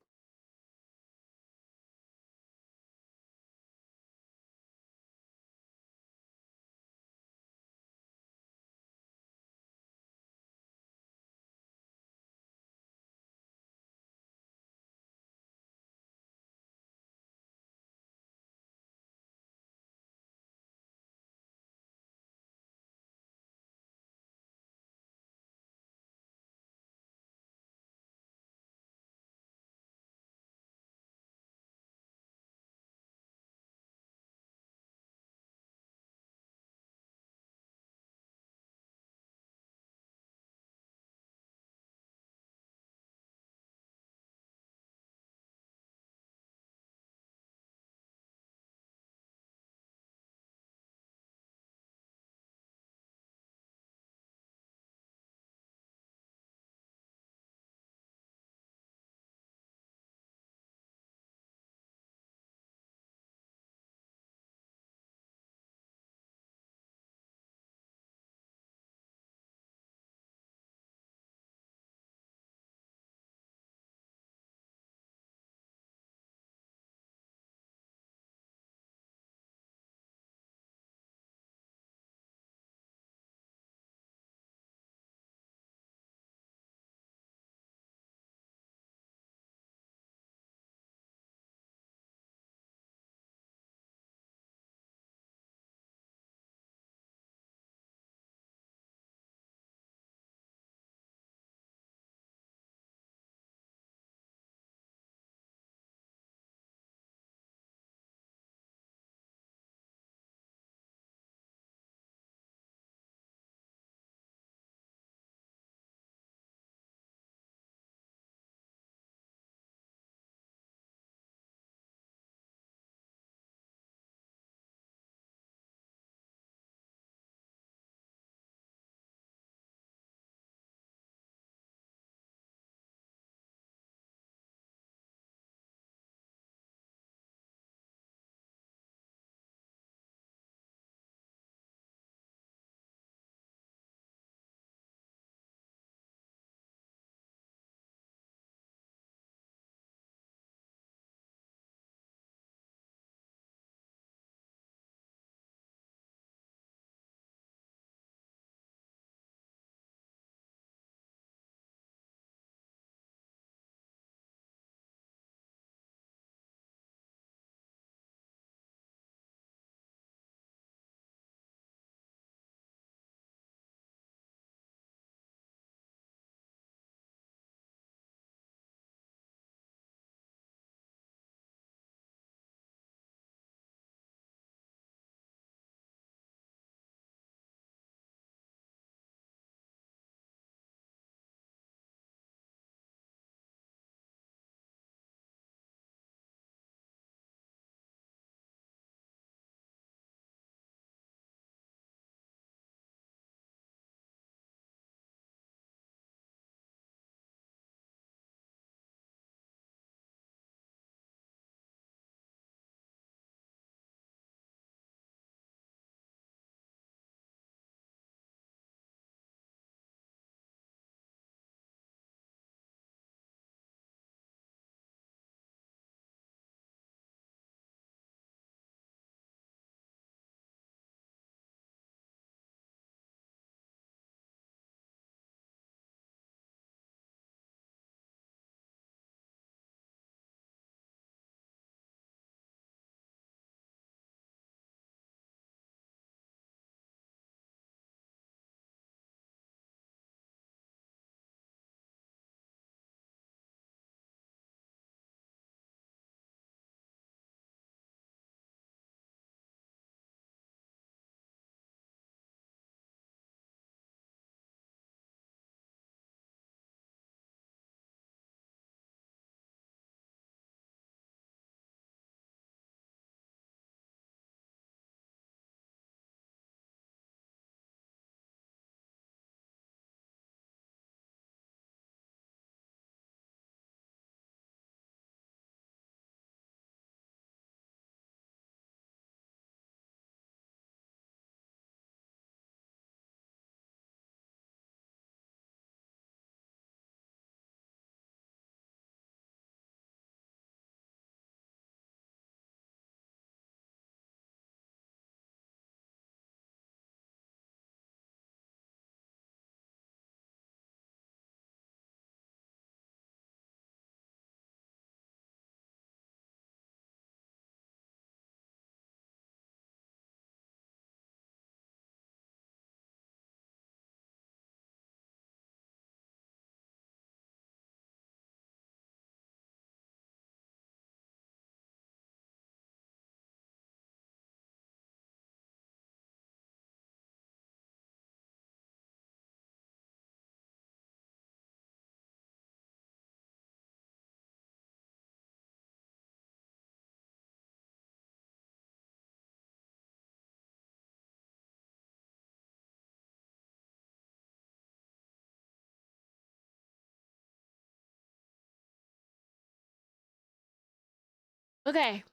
Okay.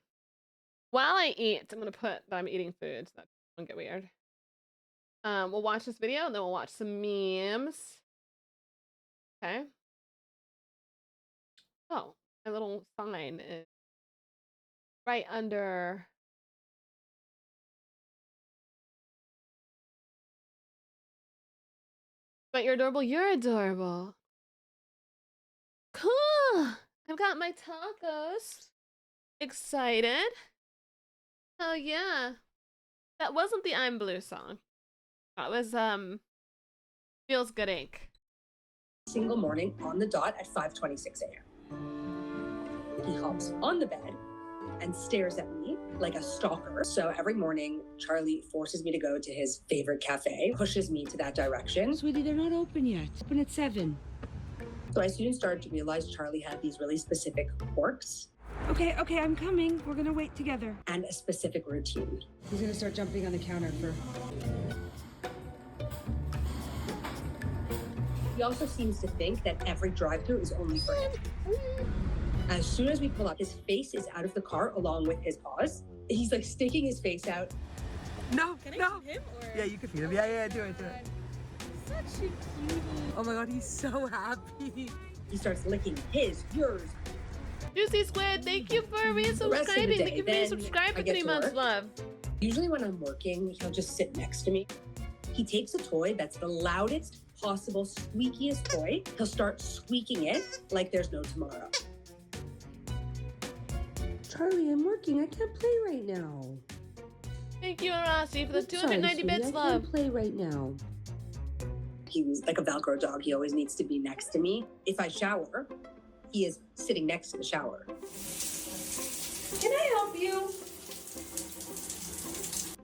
While I eat, I'm gonna put that I'm eating food so that won't get weird. We'll watch this video and then we'll watch some memes. Okay. Oh, my little sign is right under. But you're adorable. You're adorable. Cool. I've got my tacos. Excited. Oh yeah. That wasn't the I'm Blue song. That was Feels Good Inc. Single morning on the dot at 5:26 a.m. He hops on the bed and stares at me like a stalker. So every morning, Charlie forces me to go to his favorite cafe, pushes me to that direction. Sweetie, they're not open yet. Open at 7. So I soon started to realize Charlie had these really specific quirks. Okay, I'm coming. We're gonna wait together. And a specific routine. He's gonna start jumping on the counter for... He also seems to think that every drive-thru is only for him. As soon as we pull up, his face is out of the car along with his paws. He's like sticking his face out. No, Can I no. feed him, or... Yeah, you can feed him. Yeah, do it. Such a cutie. Oh my God, he's so happy. He starts licking his, yours. Juicy Squid, thank you for resubscribing. Thank you for resubscribing for 3 months, love. Usually when I'm working, he'll just sit next to me. He takes a toy that's the loudest possible, squeakiest toy. He'll start squeaking it like there's no tomorrow. Charlie, I'm working. I can't play right now. Thank you, Rossi, for the 290 bits, I love. can't play right now. He's like a Velcro dog. He always needs to be next to me. If I shower, he is sitting next to the shower. Can I help you?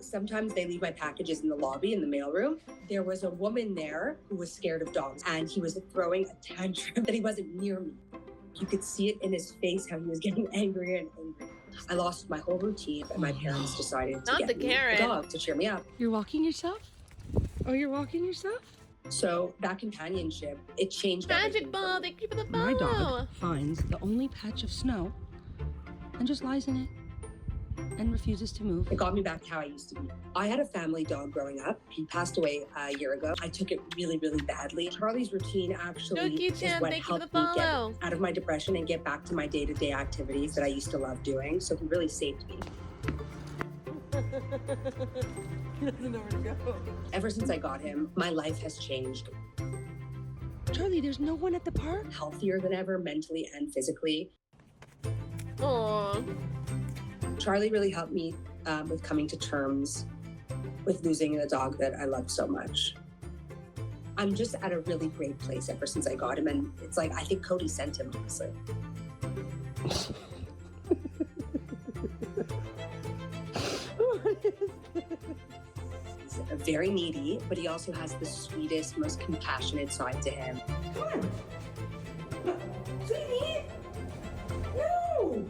Sometimes they leave my packages in the lobby in the mailroom. There was a woman there who was scared of dogs, and he was throwing a tantrum that he wasn't near me. You could see it in his face how he was getting angrier and angrier. I lost my whole routine, and my parents decided to get me a dog to cheer me up. You're walking yourself? Oh, you're walking yourself? So that companionship, it changed Magic everything for Ball, me. thank you for the My follow. dog finds the only patch of snow and just lies in it and refuses to move. It got me back to how I used to be. I had a family dog growing up. He passed away a year ago. I took it really, really badly. Charlie's routine actually is what helped me get out of my depression and get back to my day-to-day activities that I used to love doing. So he really saved me. He doesn't know where to go. Ever since I got him, my life has changed. Charlie, there's no one at the park? Healthier than ever, mentally and physically. Aww. Charlie really helped me with coming to terms with losing the dog that I loved so much. I'm just at a really great place ever since I got him, and it's like, I think Cody sent him, honestly. He's very needy, but he also has the sweetest, most compassionate side to him. Come on. Sweetie! No!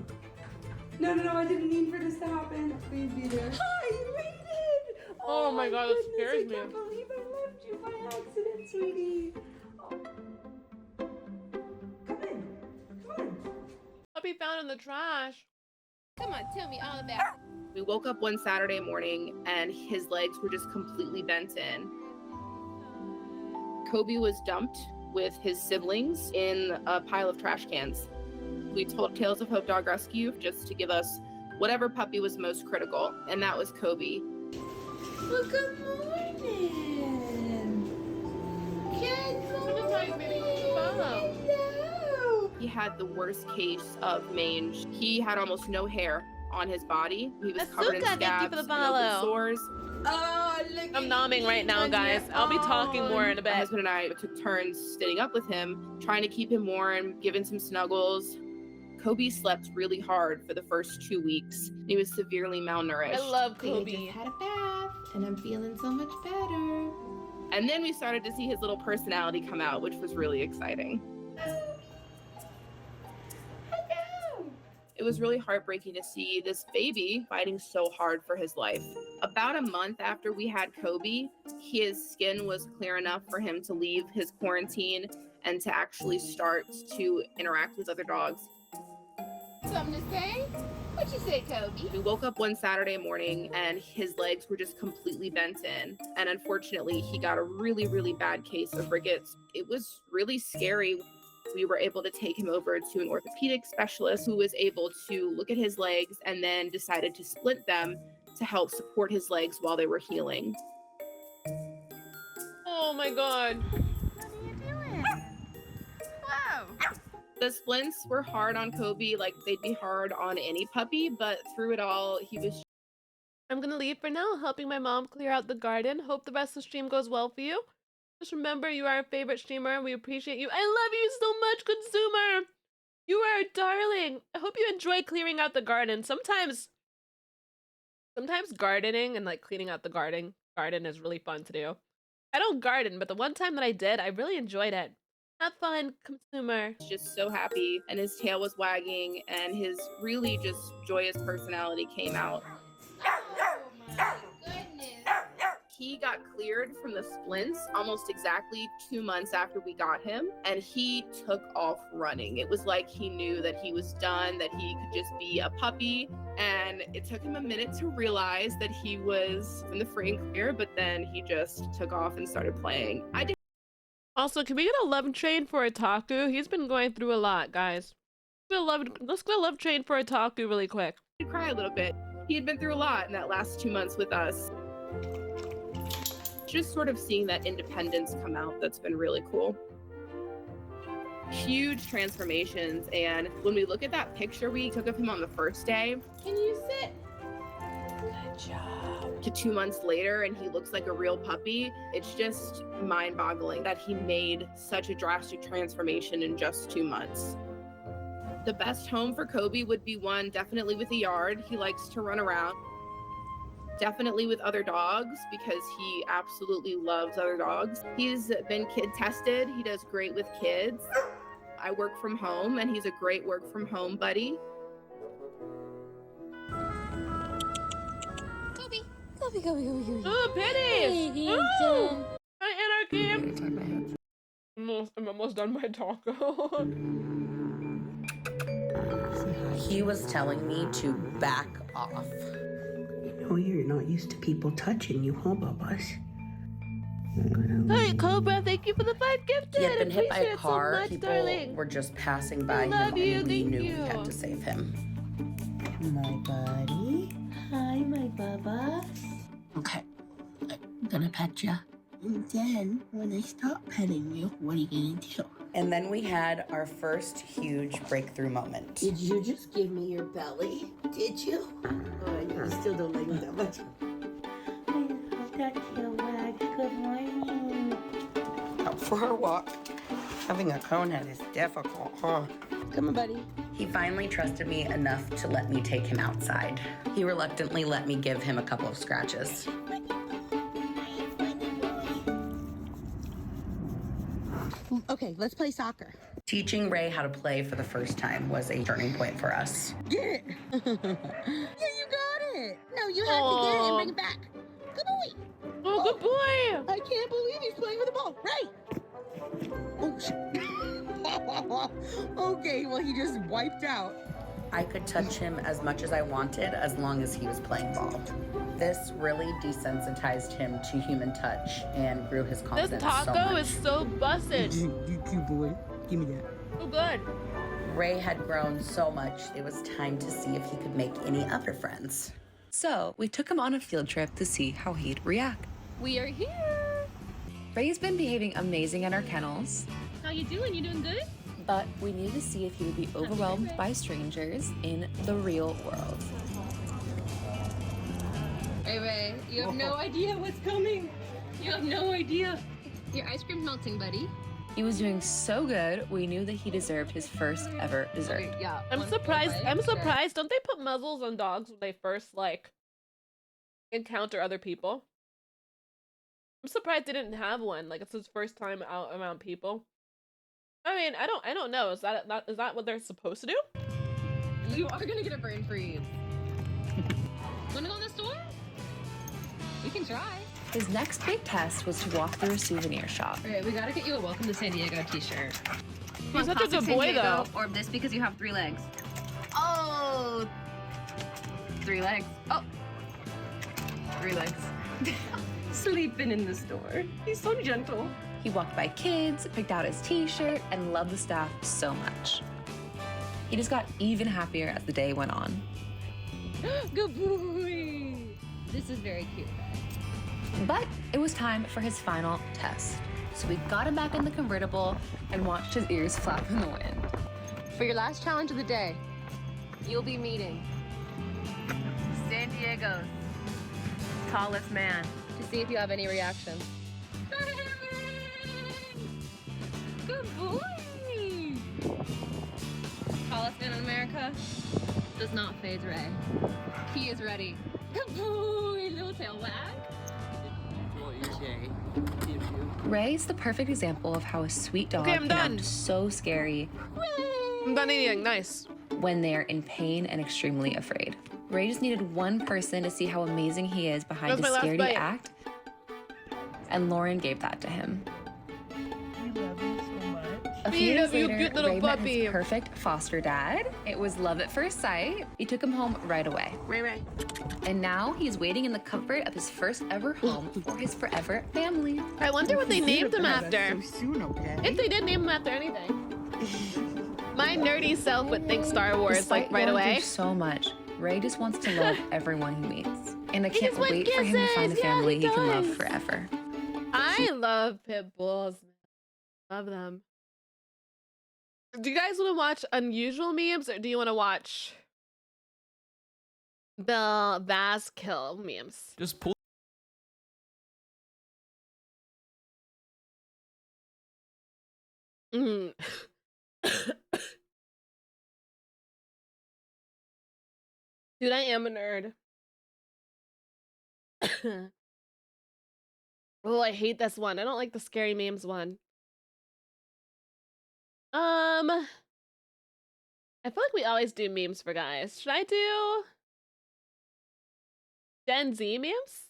No, I didn't mean for this to happen. Please be there. Hi, you made it! Oh my God, that goodness, scares me. I can't believe I left you by accident, sweetie. Oh. Come in. Puppy found in the trash. Come on, tell me all about it. We woke up one Saturday morning and his legs were just completely bent in. Kobe was dumped with his siblings in a pile of trash cans. We told Tales of Hope Dog Rescue just to give us whatever puppy was most critical, and that was Kobe. Well, good morning. Good morning. Hello. He had the worst case of mange. He had almost no hair on his body. He was covered in Asuka, thank you scabs for the and open follow. sores. Oh, look I'm nomming right now, guys. I'll be talking more in a My bit. husband and I took turns sitting up with him, trying to keep him warm, giving some snuggles. Kobe slept really hard for the first 2 weeks. He was severely malnourished. I love They Kobe. just had a bath, and I'm feeling so much better. And then we started to see his little personality come out, which was really exciting. It was really heartbreaking to see this baby fighting so hard for his life. About a month after we had Kobe, his skin was clear enough for him to leave his quarantine and to actually start to interact with other dogs. Something to say? What'd you say, Kobe? We woke up one Saturday morning and his legs were just completely bent in. And unfortunately, he got a really, really bad case of rickets. It was really scary. We were able to take him over to an orthopedic specialist who was able to look at his legs and then decided to split them to help support his legs while they were healing. Oh my god. What are you doing? Whoa. The splints were hard on Kobe, like they'd be hard on any puppy, but through it all, he was... I'm gonna leave for now, helping my mom clear out the garden. Hope the rest of the stream goes well for you. Just remember, you are our favorite streamer, and we appreciate you. I love you so much, Consumer! You are a darling! I hope you enjoy clearing out the garden. Sometimes gardening and like cleaning out the garden is really fun to do. I don't garden, but the one time that I did, I really enjoyed it. Have fun, Consumer. Just so happy, and his tail was wagging, and his really just joyous personality came out. He got cleared from the splints almost exactly 2 months after we got him, and he took off running. It was like he knew that he was done, that he could just be a puppy, and it took him a minute to realize that he was in the free and clear, but then he just took off and started playing. Also, can we get a love train for Otaku? He's been going through a lot, guys. Let's get a love train for Otaku really quick. He'd cry a little bit. He had been through a lot in that last 2 months with us. Just sort of seeing that independence come out, that's been really cool. Huge transformations, and when we look at that picture we took of him on the first day, can you sit? Good job. To 2 months later, and he looks like a real puppy. It's just mind-boggling that he made such a drastic transformation in just 2 months. The best home for Kobe would be one definitely with a yard. He likes to run around. Definitely with other dogs, because he absolutely loves other dogs. He's been kid tested. He does great with kids. I work from home, and he's a great work from home buddy. Kobe. Oh, Penny! Oh! Hi, Anarchy! I'm almost done my taco. He was telling me to back off. Oh, you're not used to people touching you, huh, Bubba's? Hi, Cobra, thank you for the 5 gifted. He had been hit by a car. So much, People darling. were just passing by him, and we knew we had to save him. My buddy. Hi, my Bubba. Okay, I'm gonna pet you. And then, when I stop petting you, what are you gonna do? And then we had our first huge breakthrough moment. Did you just give me your belly? Did you? Oh, I know you still don't like me that much. That's your wag. Good morning. Out for our walk. Having a cone head is difficult, huh? Come on, buddy. He finally trusted me enough to let me take him outside. He reluctantly let me give him a couple of scratches. Okay, let's play soccer. Teaching Ray how to play for the first time was a turning point for us. Get it! Yeah, you got it! No, you have to get it and bring it back. Good boy! Oh, good boy! I can't believe he's playing with the ball. Ray! Oh, shit. Okay, well, he just wiped out. I could touch him as much as I wanted as long as he was playing ball. This really desensitized him to human touch and grew his confidence This taco so much. is so busted. You cute boy. Give me that. So good. Ray had grown so much, it was time to see if he could make any other friends. So we took him on a field trip to see how he'd react. We are here. Ray's been behaving amazing in our kennels. How you doing? You doing good? But we needed to see if he would be overwhelmed by strangers in the real world. Ray, you have no idea what's coming. You have no idea. Your ice cream's melting, buddy. He was doing so good, we knew that he deserved his first ever dessert. Okay, yeah. I'm surprised. Don't they put muzzles on dogs when they first, like, encounter other people? I'm surprised they didn't have one. Like, it's his first time out around people. I mean, I don't know. Is that what they're supposed to do? You are gonna get a brain freeze. Wanna go in the store? We can try. His next big test was to walk through a souvenir shop. All right, we gotta get you a Welcome to San Diego t-shirt. He's such a good boy, though. Or this because you have 3 legs. Oh, 3 legs. Oh, 3 legs. Sleeping in the store. He's so gentle. He walked by kids, picked out his t-shirt, and loved the staff so much. He just got even happier as the day went on. Good boy. This is very cute. But it was time for his final test. So we got him back in the convertible and watched his ears flap in the wind. For your last challenge of the day, you'll be meeting San Diego's tallest man to see if you have any reaction. Good boy! Tallest man in America does not phase Ray. He is ready. Good boy! Little tail wag. Ray's the perfect example of how a sweet dog Okay, I'm can done. act so scary I'm done eating. Nice. when they are in pain and extremely afraid. Ray just needed one person to see how amazing he is behind That was his my last scaredy bite. act, and Lauren gave that to him. A few We years love you, later, cute little Ray met puppy. his perfect foster dad. It was love at first sight. He took him home right away. Ray. And now he's waiting in the comfort of his first ever home for his forever family. I wonder what they named him after. Soon, okay? If they did name him after anything. My nerdy self would think Star Wars Despite like right going away. through so much, Ray just wants to love everyone he meets. And I He can't just wants wait for him to find a kisses. Yeah, family he he can love does. forever. I love pit bulls. Love them. Do you guys want to watch unusual memes or do you want to watch the Vazkill memes? Just pull. Mm. Dude, I am a nerd. Oh, I hate this one. I don't like the scary memes one. I feel like we always do memes for guys. Should I do Gen Z memes?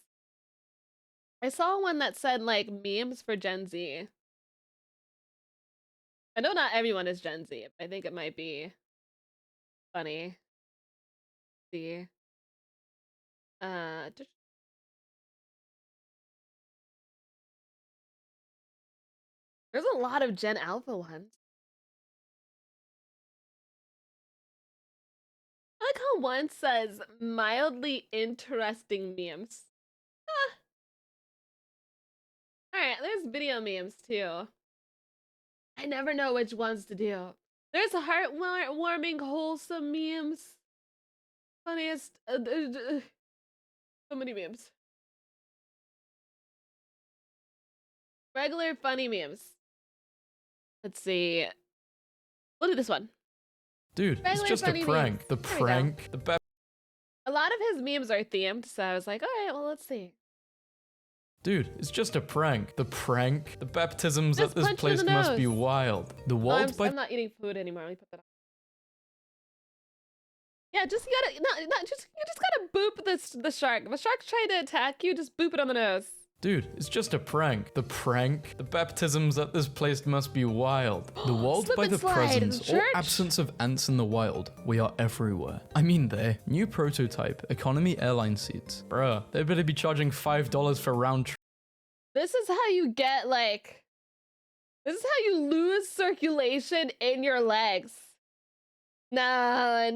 I saw one that said like memes for Gen Z. I know not everyone is Gen Z. But I think it might be funny. See. There's a lot of Gen Alpha ones. I like how one says mildly interesting memes. Alright, there's video memes too. I never know which ones to do. There's heartwarming, wholesome memes. Funniest. So many memes. Regular funny memes. Let's see. We'll do this one. Dude, it's Regular just a funny prank. memes. The There we go. prank. The best. A lot of his memes are themed, so I was like, all right, well, let's see. Dude, it's just a prank. The prank. The baptisms Just at this punch him in place the must be nose. wild. The Oh, world by I'm not eating food anymore. Let me put that on. Yeah, just you gotta you just gotta boop the shark. If a shark's trying to attack you, just boop it on the nose. Dude, it's just a prank. The prank. The baptisms at this place must be wild. The world Slip by and the slide in presence or church? absence of ants in the wild. We are everywhere. I mean, they. New prototype. Economy airline seats. Bruh, they better be charging $5 for round trip. This is how you get like. This is how you lose circulation in your legs. No.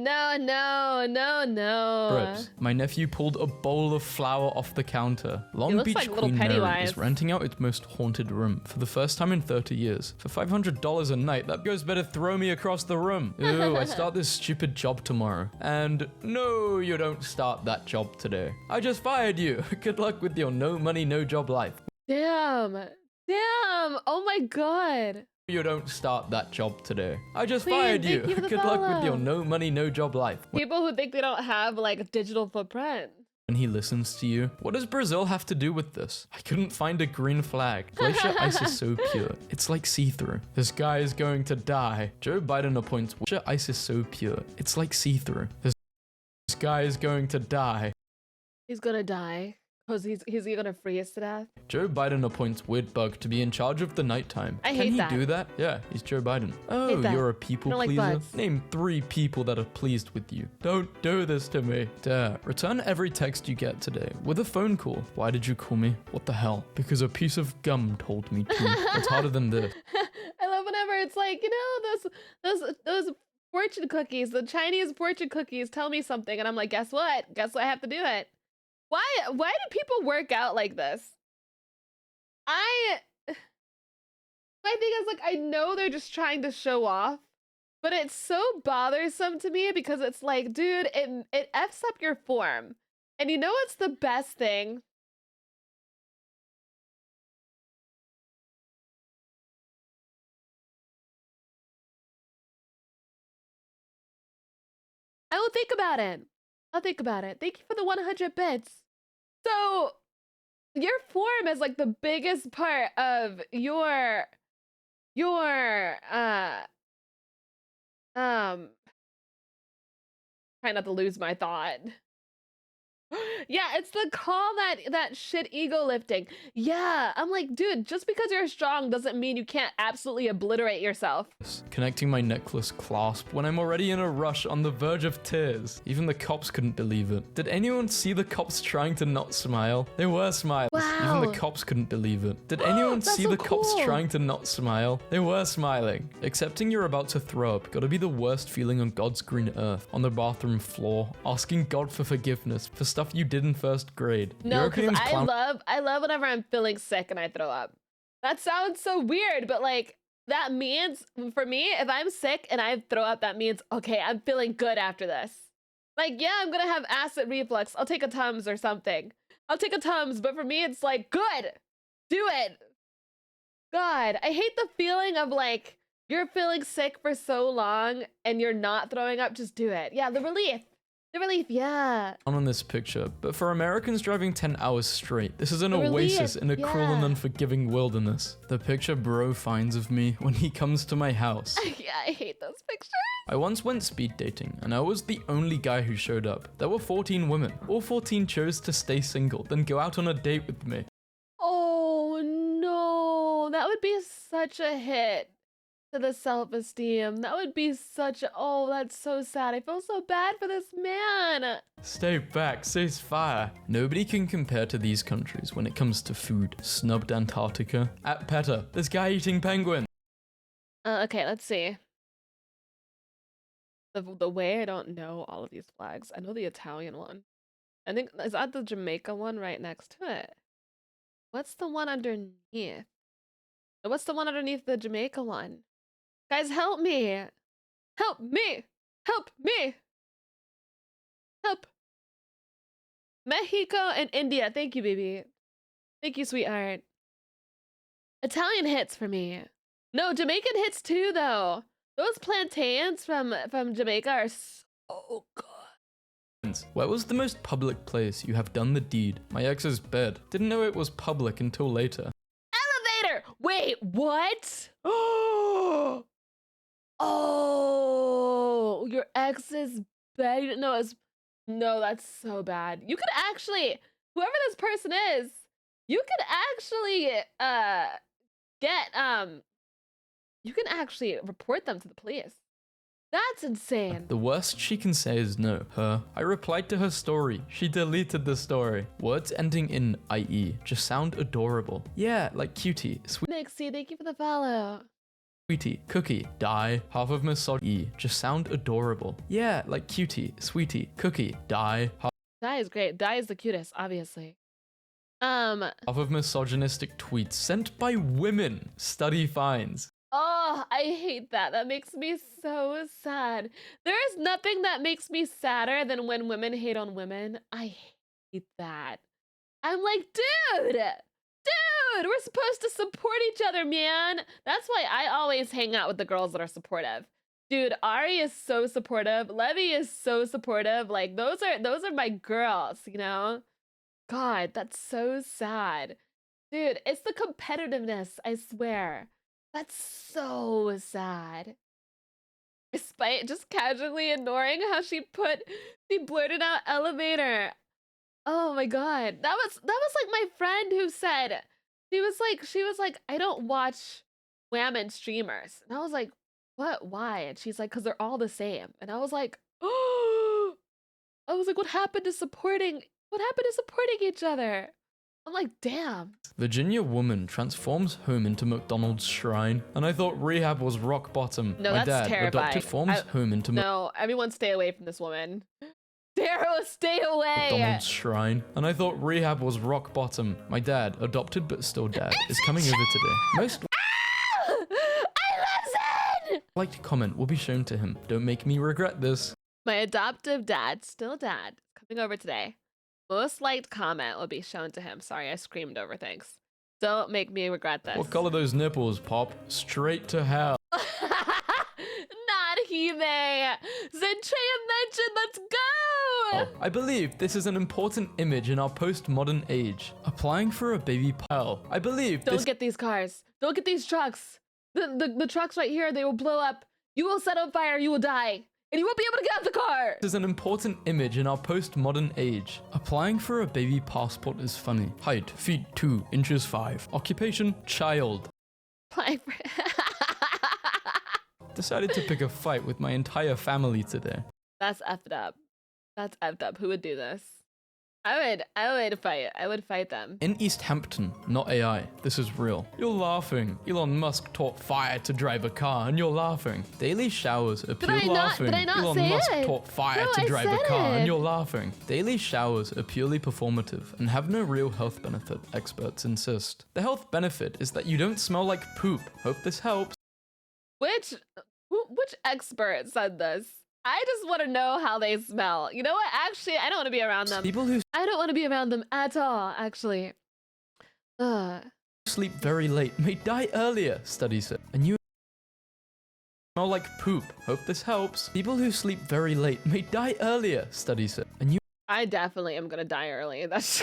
Brebs, my nephew pulled a bowl of flour off the counter. Long looks Beach like little Queen Mary Pennywise. is renting out its most haunted room for the first time in 30 years. For $500 a night, that goes better throw me across the room. Ew, I start this stupid job tomorrow. And no, you don't start that job today. I just fired you. Good luck with your no money, no job life. Damn. Oh my god. You don't start that job today. I just Queen, fired you. thank you for the Good luck with your follow. no money, no job life. People who think they don't have like a digital footprint. When he listens to you, what does Brazil have to do with this? I couldn't find a green flag. Glacier ice is so pure. It's like see-through. This guy is going to die. Joe Biden appoints glacier ice is so pure. It's like see-through. This guy is going to die. He's gonna die. Cause he's gonna freeze to death. Joe Biden appoints Weird Bug to be in charge of the nighttime. I Can hate he that. do that? Yeah, he's Joe Biden. Oh, that. you're a people I don't like pleaser? bugs. Name 3 people that are pleased with you. Don't do this to me. Dare. Return every text you get today with a phone call. Why did you call me? What the hell? Because a piece of gum told me to. It's harder than this. I love whenever it's like, you know, those fortune cookies, the Chinese fortune cookies tell me something, and I'm like, guess what? Guess what? I have to do it. Why do people work out like this? My thing is, like, I know they're just trying to show off, but it's so bothersome to me because it's like, dude, it F's up your form. And you know what's the best thing? I will think about it. I'll think about it. Thank you for the 100 bits. So, your form is like the biggest part of your try not to lose my thought. Yeah, it's the call that shit ego lifting. Yeah, I'm like, dude, just because you're strong doesn't mean you can't absolutely obliterate yourself. Connecting my necklace clasp when I'm already in a rush on the verge of tears. Even the cops couldn't believe it. Did anyone see the cops trying to not smile? They were smiling. Wow. Even the cops couldn't believe it. Did anyone see the cops trying to not smile? They were smiling. Accepting you're about to throw up gotta be the worst feeling on God's green earth. On the bathroom floor, asking God for forgiveness for stuff you did in first grade. No, because Europeans clown- I love whenever I'm feeling sick and I throw up. That sounds so weird, but like that means for me, if I'm sick and I throw up, that means okay, I'm feeling good after this. Like, yeah, I'm gonna have acid reflux. I'll take a Tums or something. I'll take a Tums, but for me, it's like good. Do it. God, I hate the feeling of like you're feeling sick for so long and you're not throwing up. Just do it. Yeah, the relief. The relief, yeah. on this picture, but for Americans driving 10 hours straight, this is an The relief, oasis in a cruel and yeah. unforgiving wilderness. The picture bro finds of me when he comes to my house. Yeah, I hate those pictures. I once went speed dating, and I was the only guy who showed up. There were 14 women. All 14 chose to stay single, then go out on a date with me. Oh no, that would be such a hit to the self-esteem. That would be such a, oh, that's so sad. I feel so bad for this man. Stay back, ceasefire. Nobody can compare to these countries when it comes to food. Snubbed Antarctica. At PETA, this guy eating penguins. Okay, let's see. The way I don't know all of these flags. I know the Italian one. I think, is that the Jamaica one right next to it? What's the one underneath? What's the one underneath the Jamaica one? Guys, help me! Help me! Help me! Help! Mexico and India. Thank you, baby. Thank you, sweetheart. Italian hits for me. No, Jamaican hits too, though. Those plantains from Jamaica are so good. Where was the most public place you have done the deed? My ex's bed. Didn't know it was public until later. Elevator! Wait, what? Oh! Oh, your ex's bed. You didn't know it was... No, that's so bad. You could actually, whoever this person is, you could actually you can actually report them to the police. That's insane. The worst she can say is no. Her. I replied to her story. She deleted the story. Words ending in IE just sound adorable. Yeah, like cutie, Nixie, thank you for the follow. sweetie, cookie, die, half of misogyny just sound adorable. Yeah, like cutie, sweetie, cookie, die, Die is great. Die is the cutest, obviously. half of misogynistic tweets sent by women. Study finds. Oh, I hate that. That makes me so sad. There is nothing that makes me sadder than when women hate on women. I hate that. I'm like, dude, we're supposed to support each other, man. That's why I always hang out with the girls that are supportive. Dude, Ari is so supportive. Levy is so supportive. Like, those are my girls, you know? God, that's so sad. Dude, it's the competitiveness, I swear. That's so sad. Despite just casually ignoring how she blurted out elevator. Oh my god. That was like my friend who said she was like, I don't watch women streamers. And I was like, what? Why? And she's like, because they're all the same. And I was like, oh, I was like, what happened to supporting each other? I'm like, damn. Virginia woman transforms home into McDonald's shrine, and I thought rehab was rock bottom. No, My that's dad terrifying. adopted forms home into No, everyone stay away from this woman. Daryl, stay away. McDonald's shrine, and I thought rehab was rock bottom. My dad, adopted but still dad, is coming over today. Most liked comment will be shown to him. Don't make me regret this. My adoptive dad, still dad, coming over today. Most liked comment will be shown to him. Sorry, I screamed over things. Don't make me regret this. What color those nipples, Pop? Straight to hell. Not Hime. Zentrea mentioned, let's go. I believe this is an important image in our postmodern age. Applying for a baby pile. I believe Don't get these cars. Don't get these trucks. The trucks right here, they will blow up. You will set on fire, you will die. And you won't be able to get out the car! This is an important image in our postmodern age. Applying for a baby passport is funny. Height, feet 2 inches 5. Occupation, child. Applying for Decided to pick a fight with my entire family today. That's effed up. That's effed up. Who would do this? I would fight. I would fight them. In East Hampton, not AI. This is real. You're laughing. Elon Musk taught fire to drive a car, and you're laughing. Daily showers appear laughing. Did I not Elon say Musk it? taught fire No, to I drive a said car, it. and you're laughing. Daily showers are purely performative and have no real health benefit, experts insist. The health benefit is that you don't smell like poop. Hope this helps. Which expert said this? I just want to know how they smell. You know what? Actually, I don't want to be around them. I don't want to be around them at all, actually. Sleep very late may die earlier, studies say. And you smell like poop. Hope this helps. People who sleep very late may die earlier, studies say. And you I definitely am gonna die early. That's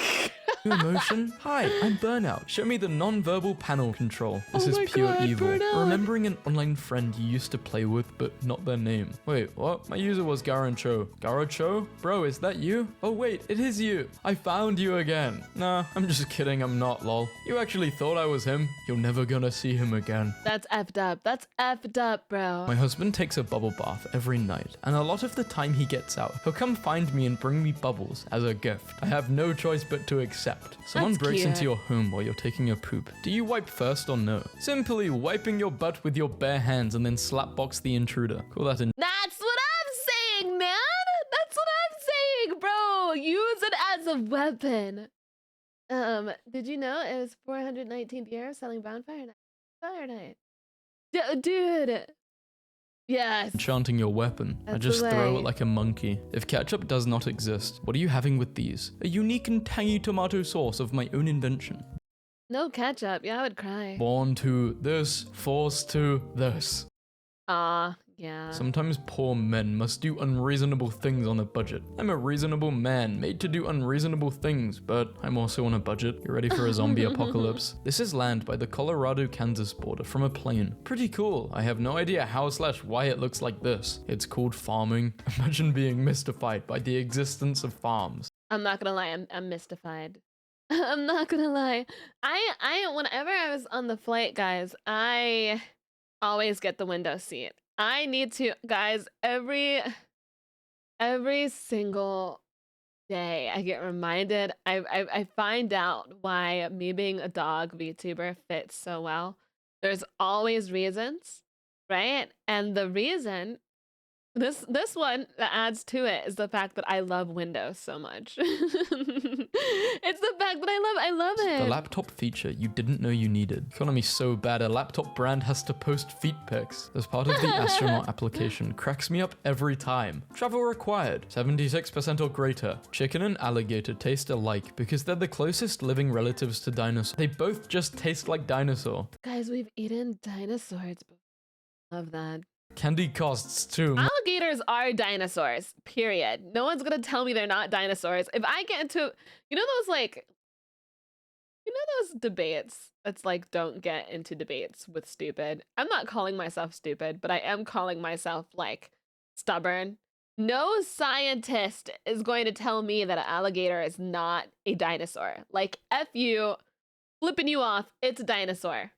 emotion? Hi, I'm Burnout. Show me the non-verbal panel control. This is my pure God, evil. Burnout. Remembering an online friend you used to play with, but not their name. Wait, what? My user was Garancho. Garancho? Bro, is that you? Oh wait, it is you. I found you again. Nah, I'm just kidding, I'm not, lol. You actually thought I was him? You're never gonna see him again. That's effed up. That's effed up, bro. My husband takes a bubble bath every night, and a lot of the time he gets out, he'll come find me and bring me bubbles as a gift. I have no choice but to accept. Someone That's breaks cute. into your home while you're taking a poop. Do you wipe first or no? Simply wiping your butt with your bare hands and then slapbox the intruder. Call that an That's what I'm saying, man. That's what I'm saying, bro. Use it as a weapon. Did you know it was 419th year of selling Bonfire Night? Fire Night. Dude. Yes. enchanting your weapon. I That's just the throw way. it like a monkey. If ketchup does not exist, what are you having with these? A unique and tangy tomato sauce of my own invention. No ketchup. Yeah, I would cry. Born to this, forced to this. Yeah. Sometimes poor men must do unreasonable things on a budget. I'm a reasonable man, made to do unreasonable things, but I'm also on a budget. You ready for a zombie apocalypse? This is land by the Colorado-Kansas border from a plane. Pretty cool. I have no idea how/why it looks like this. It's called farming. Imagine being mystified by the existence of farms. I'm not gonna lie, I'm mystified. I'm not gonna lie. Whenever I was on the flight, guys, I always get the window seat. I need to, guys, every single day I get reminded, I find out why me being a dog VTuber fits so well. There's always reasons, right? And the reason, this one that adds to it is the fact that I love Windows so much. It's the fact that I love it. The laptop feature you didn't know you needed. Economy so bad a laptop brand has to post feet pics as part of the astronaut application. Cracks me up every time. Travel required. 76% or greater. Chicken and alligator taste alike because they're the closest living relatives to dinosaurs. They both just taste like dinosaur. Guys, we've eaten dinosaurs before. Love that. Candy costs too. Alligators are dinosaurs, period. No one's gonna tell me they're not dinosaurs. If I get into, those debates, it's like, don't get into debates with stupid. I'm not calling myself stupid, but I am calling myself like stubborn. No scientist is going to tell me that an alligator is not a dinosaur. Like, F you, flipping you off, it's a dinosaur.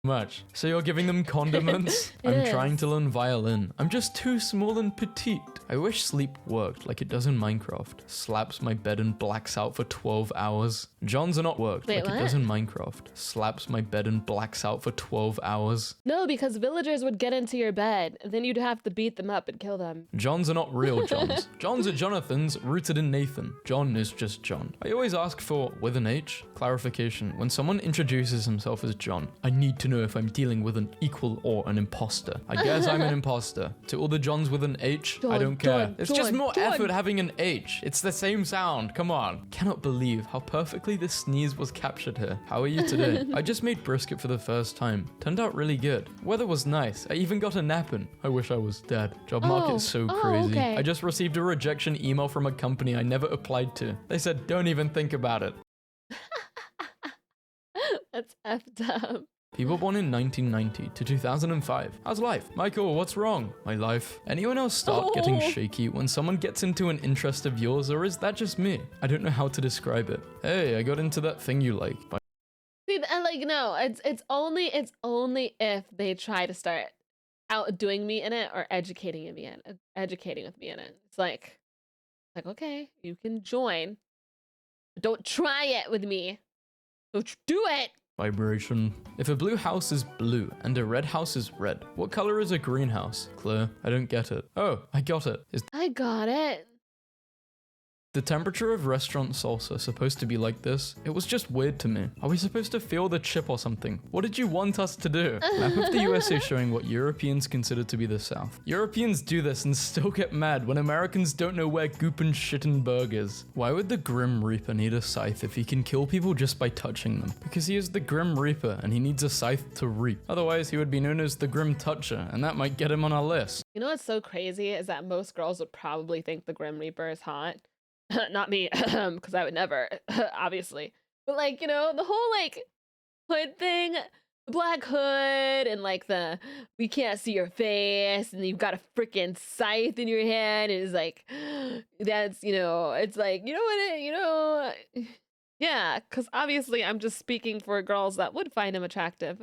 Much. So you're giving them condiments? I'm trying to learn violin. I'm just too small and petite. I wish sleep worked like it does in Minecraft. Slaps my bed and blacks out for 12 hours. John's are not worked like it does in Minecraft. Slaps my bed and blacks out for 12 hours. No, because villagers would get into your bed, and then you'd have to beat them up and kill them. Johns are not real Johns. Johns are Jonathans rooted in Nathan. John is just John. I always ask for, with an H, clarification. When someone introduces himself as John, I need to know if I'm dealing with an equal or an imposter. I guess I'm an imposter. To all the Johns with an H, I don't care. It's just more effort having an H. It's the same sound. Come on. Cannot believe how perfectly this sneeze was captured here. How are you today? I just made brisket for the first time. Turned out really good. Weather was nice. I even got a nap in. I wish I was dead. Job market is so crazy. Okay. I just received a rejection email from a company I never applied to. They said, don't even think about it. That's effed up. People born in 1990 to 2005. How's life? Michael, what's wrong? My life. Anyone else start getting shaky when someone gets into an interest of yours, or is that just me? I don't know how to describe it. Hey, I got into that thing you like. See, and like, no, it's only if they try to start outdoing me in it or educating with me in it. It's like, okay, you can join. But don't try it with me. Don't do it. Vibration. If a blue house is blue and a red house is red, what color is a greenhouse? Claire, I don't get it. Oh, I got it. I got it. The temperature of restaurant salsa supposed to be like this? It was just weird to me. Are we supposed to feel the chip or something? What did you want us to do? Map of the USA showing what Europeans consider to be the South. Europeans do this and still get mad when Americans don't know where goop and Shittenberg is. Why would the Grim Reaper need a scythe if he can kill people just by touching them? Because he is the Grim Reaper and he needs a scythe to reap. Otherwise, he would be known as the Grim Toucher, and that might get him on our list. You know what's so crazy is that most girls would probably think the Grim Reaper is hot. Not me, because I would never, obviously. But like, you know, the whole like hood thing, the black hood, and like the we can't see your face, and you've got a freaking scythe in your hand, and it's like, that's, you know, it's like, you know what, yeah, because obviously I'm just speaking for girls that would find him attractive.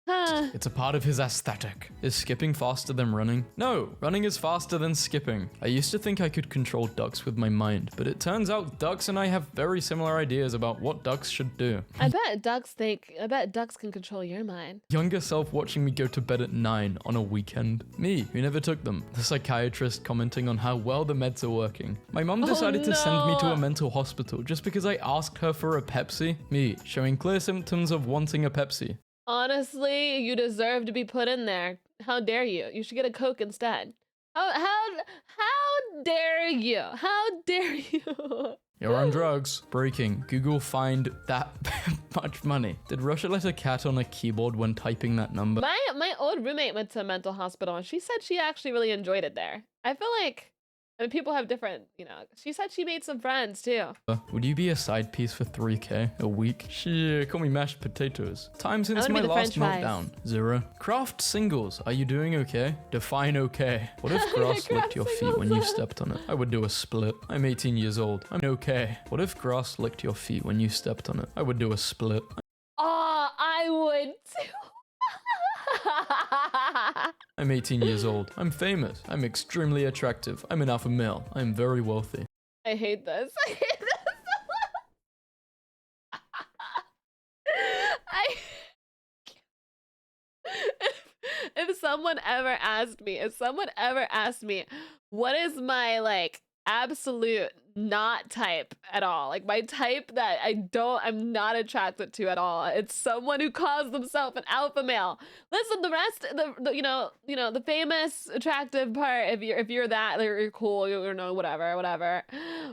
It's a part of his aesthetic. Is skipping faster than running? No, running is faster than skipping. I used to think I could control ducks with my mind, but it turns out ducks and I have very similar ideas about what ducks should do. I bet ducks can control your mind. Younger self watching me go to bed at 9 on a weekend. Me, who never took them. The psychiatrist commenting on how well the meds are working. My mom decided to send me to a mental hospital just because I asked her for a Pepsi. Me, showing clear symptoms of wanting a Pepsi. Honestly, you deserve to be put in there. How dare you? You should get a Coke instead. How dare you? How dare you? You're on drugs. Breaking. Google find that much money. Did Russia let a cat on a keyboard when typing that number? My old roommate went to a mental hospital and she said she actually really enjoyed it there. I feel like, I mean, people have different, you know, she said she made some friends too. Would you be a side piece for 3K a week? Shit, call me mashed potatoes. Time since my last meltdown. 0. Craft singles. Are you doing okay? Define okay. What if grass licked your feet when you stepped on it? I would do a split. I'm 18 years old. I'm okay. What if grass licked your feet when you stepped on it? I would do a split. Oh, I would too. I'm 18 years old. I'm famous. I'm extremely attractive. I'm an alpha male. I'm very wealthy. I hate this. I hate this. If someone ever asked me, what is my like absolute not type at all, like my type that I'm not attracted to at all, it's someone who calls themselves an alpha male. Listen, the rest, the you know the famous attractive part, if you're that, you're cool, you know, whatever,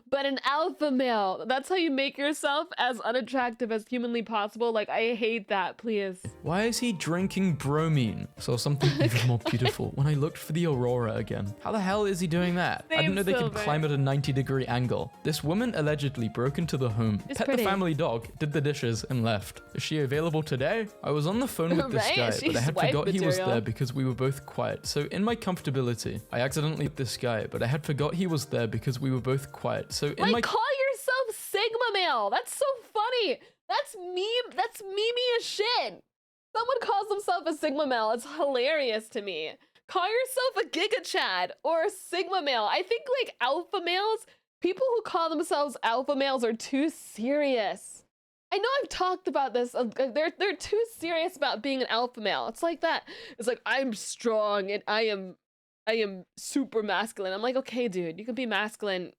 but an alpha male, that's how you make yourself as unattractive as humanly possible. Like, I hate that. Please. Why is he drinking bromine? Saw something even more beautiful when I looked for the aurora again. How the hell is he doing that? I didn't know they could climb at a 90-degree angle illegal. This woman allegedly broke into the home, It's pet pretty. the family dog, did the dishes, and left. Is she available today? I was on the phone with this Right? guy, but She's I had wife forgot he was material. there because we were both quiet. So in my comfortability, I accidentally hit this guy, but I had forgot he was there because we were both quiet. So in Like, my call yourself Sigma male. That's so funny. That's meme. That's meme as shit. Someone calls themselves a Sigma male. It's hilarious to me. Call yourself a Giga Chad or a Sigma male. I think like alpha males, people who call themselves alpha males are too serious. I know I've talked about this. They're too serious about being an alpha male. It's like that. It's like, I'm strong and I am super masculine. I'm like, okay, dude, you can be masculine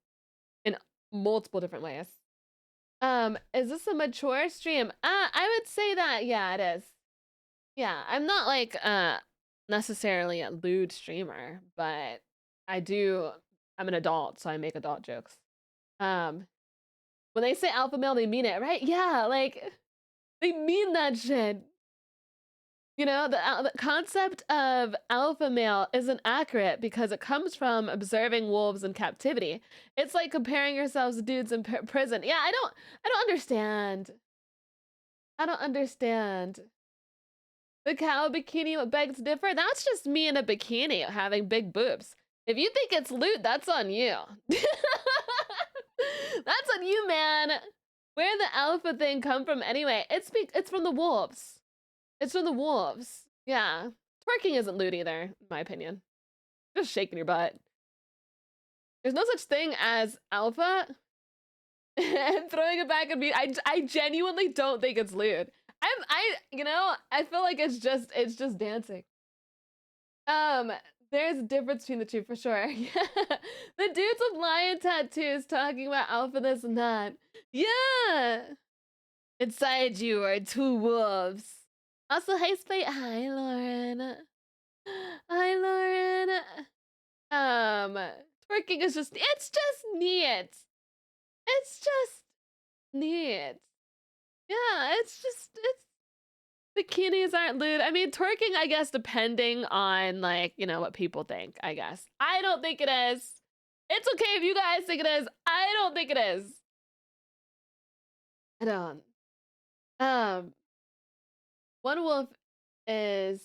in multiple different ways. Is this a mature stream? I would say that, yeah, it is. Yeah, I'm not like necessarily a lewd streamer, but I'm an adult, so I make adult jokes. When they say alpha male, they mean it, right? Yeah, like they mean that shit. You know, the concept of alpha male isn't accurate because it comes from observing wolves in captivity. It's like comparing yourselves to dudes in prison. Yeah, I don't understand. I don't understand. The cow bikini, what begs to differ? That's just me in a bikini having big boobs. If you think it's loot, that's on you. That's on you, man. Where the alpha thing come from anyway? It's from the wolves. It's from the wolves. Yeah. Twerking isn't loot either, in my opinion. Just shaking your butt. There's no such thing as alpha. And throwing it back at me. I genuinely don't think it's lewd. I feel like it's just dancing. There's a difference between the two for sure. The dudes with lion tattoos talking about alpha this and that. Yeah. Inside you are two wolves. Also, hey Spate. Hi, Lauren. Hi, Lauren. Twerking is just neat. It's just neat. Yeah, it's bikinis aren't lewd. I mean, twerking, I guess, depending on, like, you know, what people think, I guess. I don't think it is. It's okay if you guys think it is. I don't think it is. I don't. One wolf is...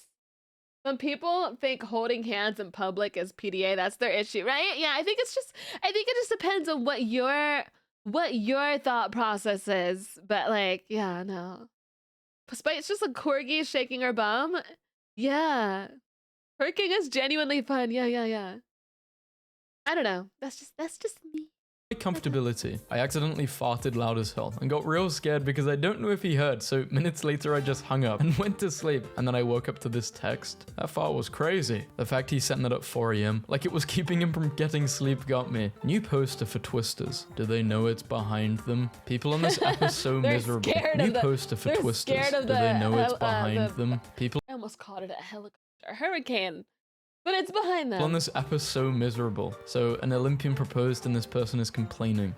Some people think holding hands in public is PDA. That's their issue, right? Yeah, I think it just depends on what your thought process is. But, like, yeah, no. It's just a corgi shaking her bum. Yeah. Twerking is genuinely fun. Yeah. I don't know. That's just me. My comfortability, I accidentally farted loud as hell and got real scared because I don't know if he heard, so minutes later I just hung up and went to sleep, and then I woke up to this text. That fart was crazy. The fact he sent that at 4 AM, like it was keeping him from getting sleep, got me. New poster for Twisters. Do they know it's behind them? People on this app are so miserable. New poster for Twisters. Do they know it's behind them? People I almost called it a helicopter. A hurricane. But it's behind them. on this app are so miserable. So an Olympian proposed and this person is complaining.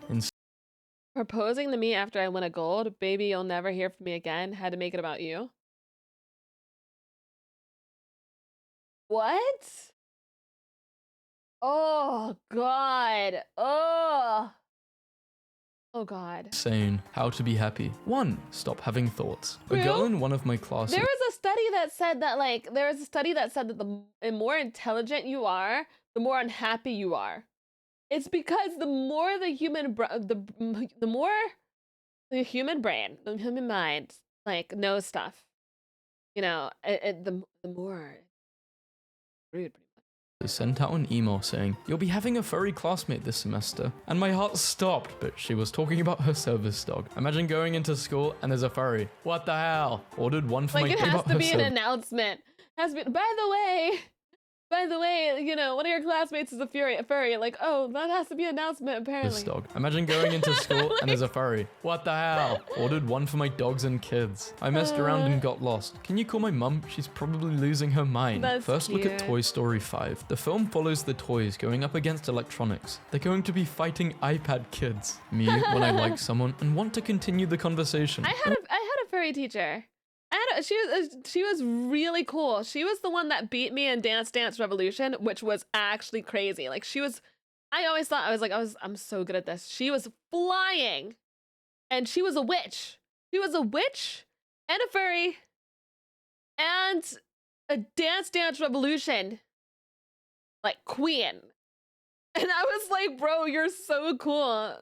Proposing to me after I win a gold. Baby, you'll never hear from me again. Had to make it about you. What? Oh, God. Oh, God. Saying how to be happy. 1. Stop having thoughts. A girl in one of my classes. There was a study that said that the more intelligent you are, the more unhappy you are. It's because the more the human brain, the human mind, like, knows stuff, you know, the more rude. Sent out an email saying, "You'll be having a furry classmate this semester." And my heart stopped, but she was talking about her service dog. Imagine going into school and there's a furry. What the hell? Ordered one for Like, my it has to be an announcement. Has to be, by the way, you know, one of your classmates is a furry. Like, oh, that has to be an announcement, apparently. Dog. Imagine going into school and there's a furry. What the hell? Ordered one for my dogs and kids. I messed around and got lost. Can you call my mum? She's probably losing her mind. That's First, look at cute. Toy Story 5. The film follows the toys going up against electronics. They're going to be fighting iPad kids. Me, when I like someone and want to continue the conversation. I had a furry teacher. She was really cool. She was the one that beat me in Dance Dance Revolution, which was actually crazy. Like, she was I always thought I'm so good at this. She was flying, and she was a witch. She was a witch and a furry and a Dance Revolution like queen. And I was like, bro, you're so cool.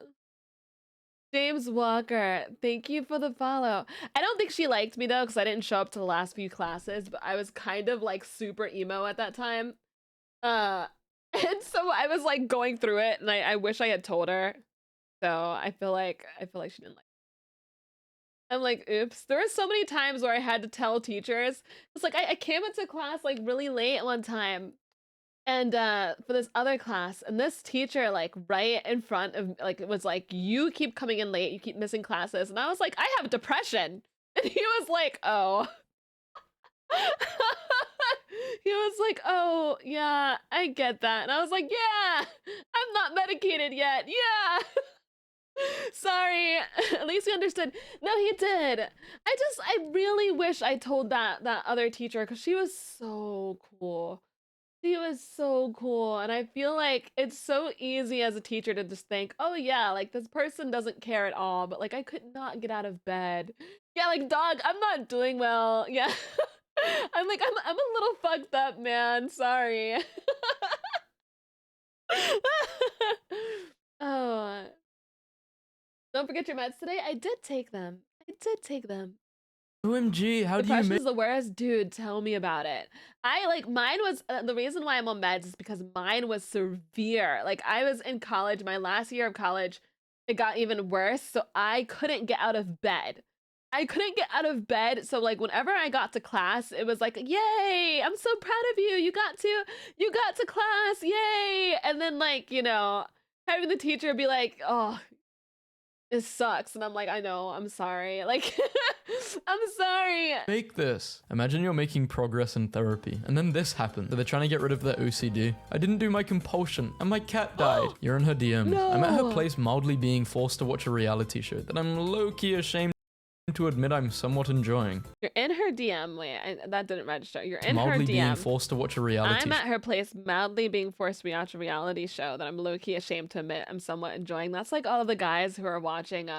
James Walker, thank you for the follow. I don't think she liked me though, because I didn't show up to the last few classes, but I was kind of like super emo at that time. And so I was like going through it, and I wish I had told her. So I feel like she didn't like me. I'm like, oops. There were so many times where I had to tell teachers. It's like I came into class like really late one time, and for this other class, and this teacher like right in front of like it was like, you keep coming in late, you keep missing classes, and I was like, I have depression, and he was like, oh. He was like, oh yeah, I get that, and I was like, yeah, I'm not medicated yet, yeah. Sorry. At least he understood. No, he did. I really wish I told that other teacher, because she was so cool. She was so cool, and I feel like it's so easy as a teacher to just think, oh yeah, like this person doesn't care at all, but like I could not get out of bed. Yeah, like dog, I'm not doing well. Yeah. I'm like, I'm a little fucked up, man. Sorry. Oh. Don't forget your meds today. I did take them. OMG, how do you Depression make is the worst, dude. Tell me about it. I like mine was the reason why I'm on meds is because mine was severe. Like I was in college, my last year of college, it got even worse. So I couldn't get out of bed. So like whenever I got to class, it was like, yay, I'm so proud of you. You got to class, yay. And then like, you know, having the teacher be like, oh, this sucks. And I'm like, I know, I'm sorry. Like, I'm sorry. Make this? Imagine you're making progress in therapy, and then this happened. So they're trying to get rid of their OCD. I didn't do my compulsion, and my cat died. You're in her DMs. No. I'm at her place mildly being forced to watch a reality show that I'm low-key ashamed to admit I'm somewhat enjoying. You're in her DM. Wait, that didn't register. You're in her Mildly being DM. forced to watch a reality I'm show. at her place, mildly being forced to watch a reality show that I'm low-key ashamed to admit I'm somewhat enjoying. That's like all of the guys who are watching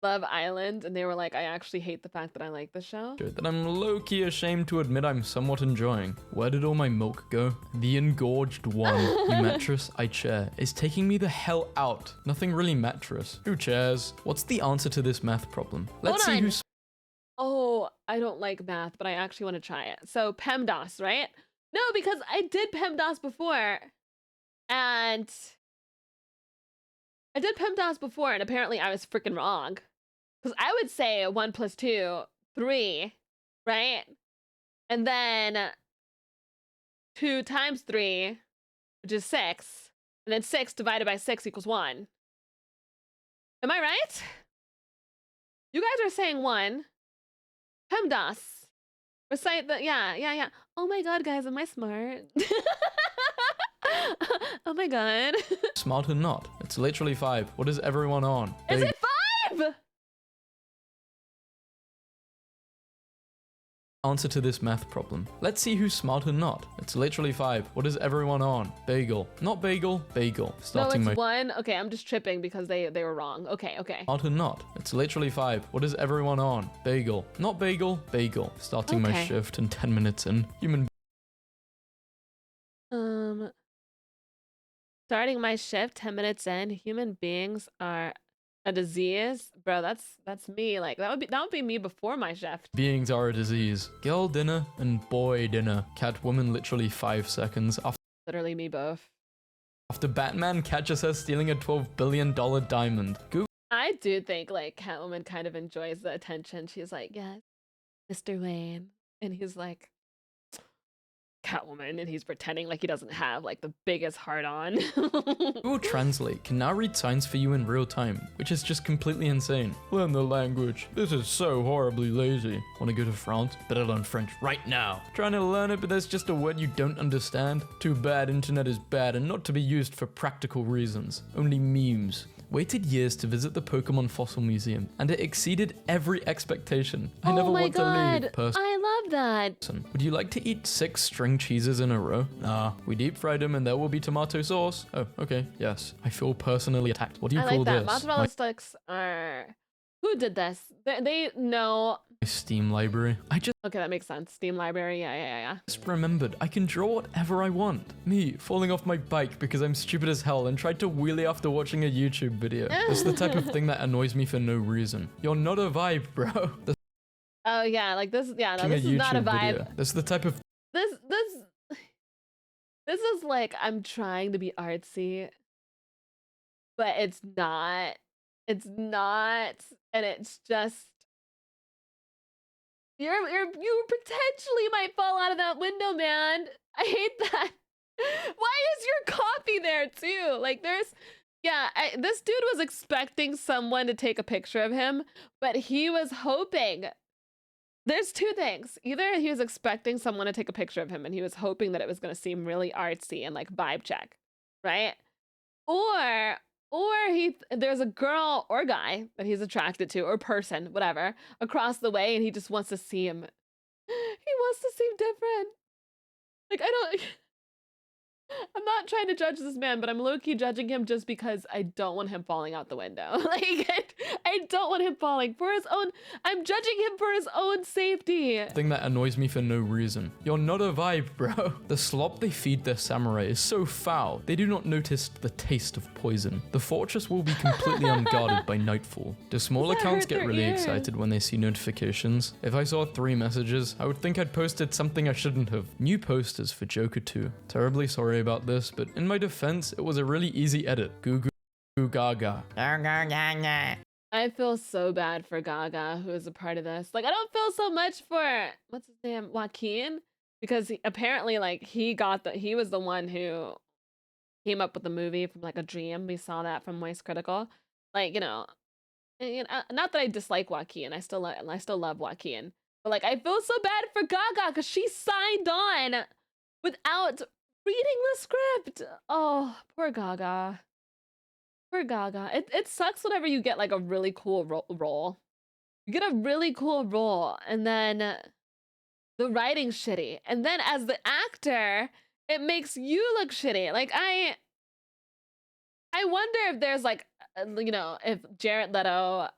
Love Island, and they were like, I actually hate the fact that I like the show. That I'm low-key ashamed to admit I'm somewhat enjoying. Where did all my milk go? The engorged one. You mattress, I chair, is taking me the hell out. Nothing really mattress. Who chairs? What's the answer to this math problem? Let's see who's... Oh, I don't like math, but I actually want to try it. So PEMDAS, right? No, because I did PEMDAS before, and apparently I was freaking wrong. Because I would say 1 + 2, 3, right? And then 2 times 3, which is 6. And then 6 divided by 6 equals 1. Am I right? You guys are saying 1. PEMDAS. Recite the, yeah. Oh my god, guys, am I smart? Oh my god. Smart or not? It's literally 5. What is everyone on? Is it 5? Answer to this math problem. Let's see who's smart or not. It's literally 5. What is everyone on? Bagel. Not bagel, bagel. Starting no, it's my 1. Okay, I'm just tripping because they were wrong. Okay. Smart or not. It's literally 5. What is everyone on? Bagel. Not bagel, bagel. Starting my Okay. shift and 10 minutes in. Human Starting my shift 10 minutes in. Human beings are a disease, bro. That's me. Like that would be me before my shift. beings are a disease. Girl dinner and boy dinner. Catwoman literally 5 seconds Literally me both. after Batman catches her stealing a $12 billion diamond. Google I do think like Catwoman kind of enjoys the attention. She's like, yes, Mr. Wayne, and he's like, Catwoman, and he's pretending like he doesn't have like the biggest heart on. Google Translate can now read signs for you in real time, which is just completely insane. Learn the language. This is so horribly lazy. Want to go to France? Better learn French right now. Trying to learn it, but there's just a word you don't understand? Too bad internet is bad and not to be used for practical reasons. Only memes. Waited years to visit the Pokemon Fossil Museum, and it exceeded every expectation. I never want to leave. I love that. Would you like to eat 6 string cheeses in a row? Nah, we deep fried them and there will be tomato sauce. Oh, okay, yes. I feel personally attacked. What do you I call like that. this? Mozzarella sticks are... Who did this? They know... My Steam library. Okay, that makes sense. Steam library, yeah. Just remembered, I can draw whatever I want. Me, falling off my bike because I'm stupid as hell and tried to wheelie after watching a YouTube video. It's the type of thing that annoys me for no reason. You're not a vibe, bro. Oh yeah, like this, yeah, no, this is not a vibe. Video. This is the type of... This is like, I'm trying to be artsy, but it's not. It's not, and it's just... You potentially might fall out of that window, man. I hate that. Why is your coffee there too? Like this dude was expecting someone to take a picture of him, but he was hoping. There's two things. Either he was expecting someone to take a picture of him and he was hoping that it was going to seem really artsy and like vibe check, right? Or there's a girl or guy that he's attracted to, or person, whatever, across the way, and he just wants to see him. He wants to seem different. Like, I'm not trying to judge this man, but I'm low-key judging him just because I don't want him falling out the window. Like, I don't want him falling for his own... I'm judging him for his own safety. Thing that annoys me for no reason. You're not a vibe, bro. The slop they feed their samurai is so foul, they do not notice the taste of poison. The fortress will be completely unguarded by nightfall. Do small accounts get really excited when they see notifications? If I saw 3 messages, I would think I'd posted something I shouldn't have. New posters for Joker 2. Terribly sorry about this, but in my defense, it was a really easy edit. Goo goo gaga. I feel so bad for Gaga, who is a part of this. Like, I don't feel so much for, what's his name, Joaquin, because apparently, like, he was the one who came up with the movie from like a dream. We saw that from Moist Critical. Like, not that I dislike Joaquin. I still love Joaquin, but like, I feel so bad for Gaga because she signed on without reading the script. Oh, poor Gaga. Poor Gaga. It sucks whenever you get like a really cool role. You get a really cool role and then the writing's shitty. And then as the actor, it makes you look shitty. Like I wonder if there's like, if Jared Leto...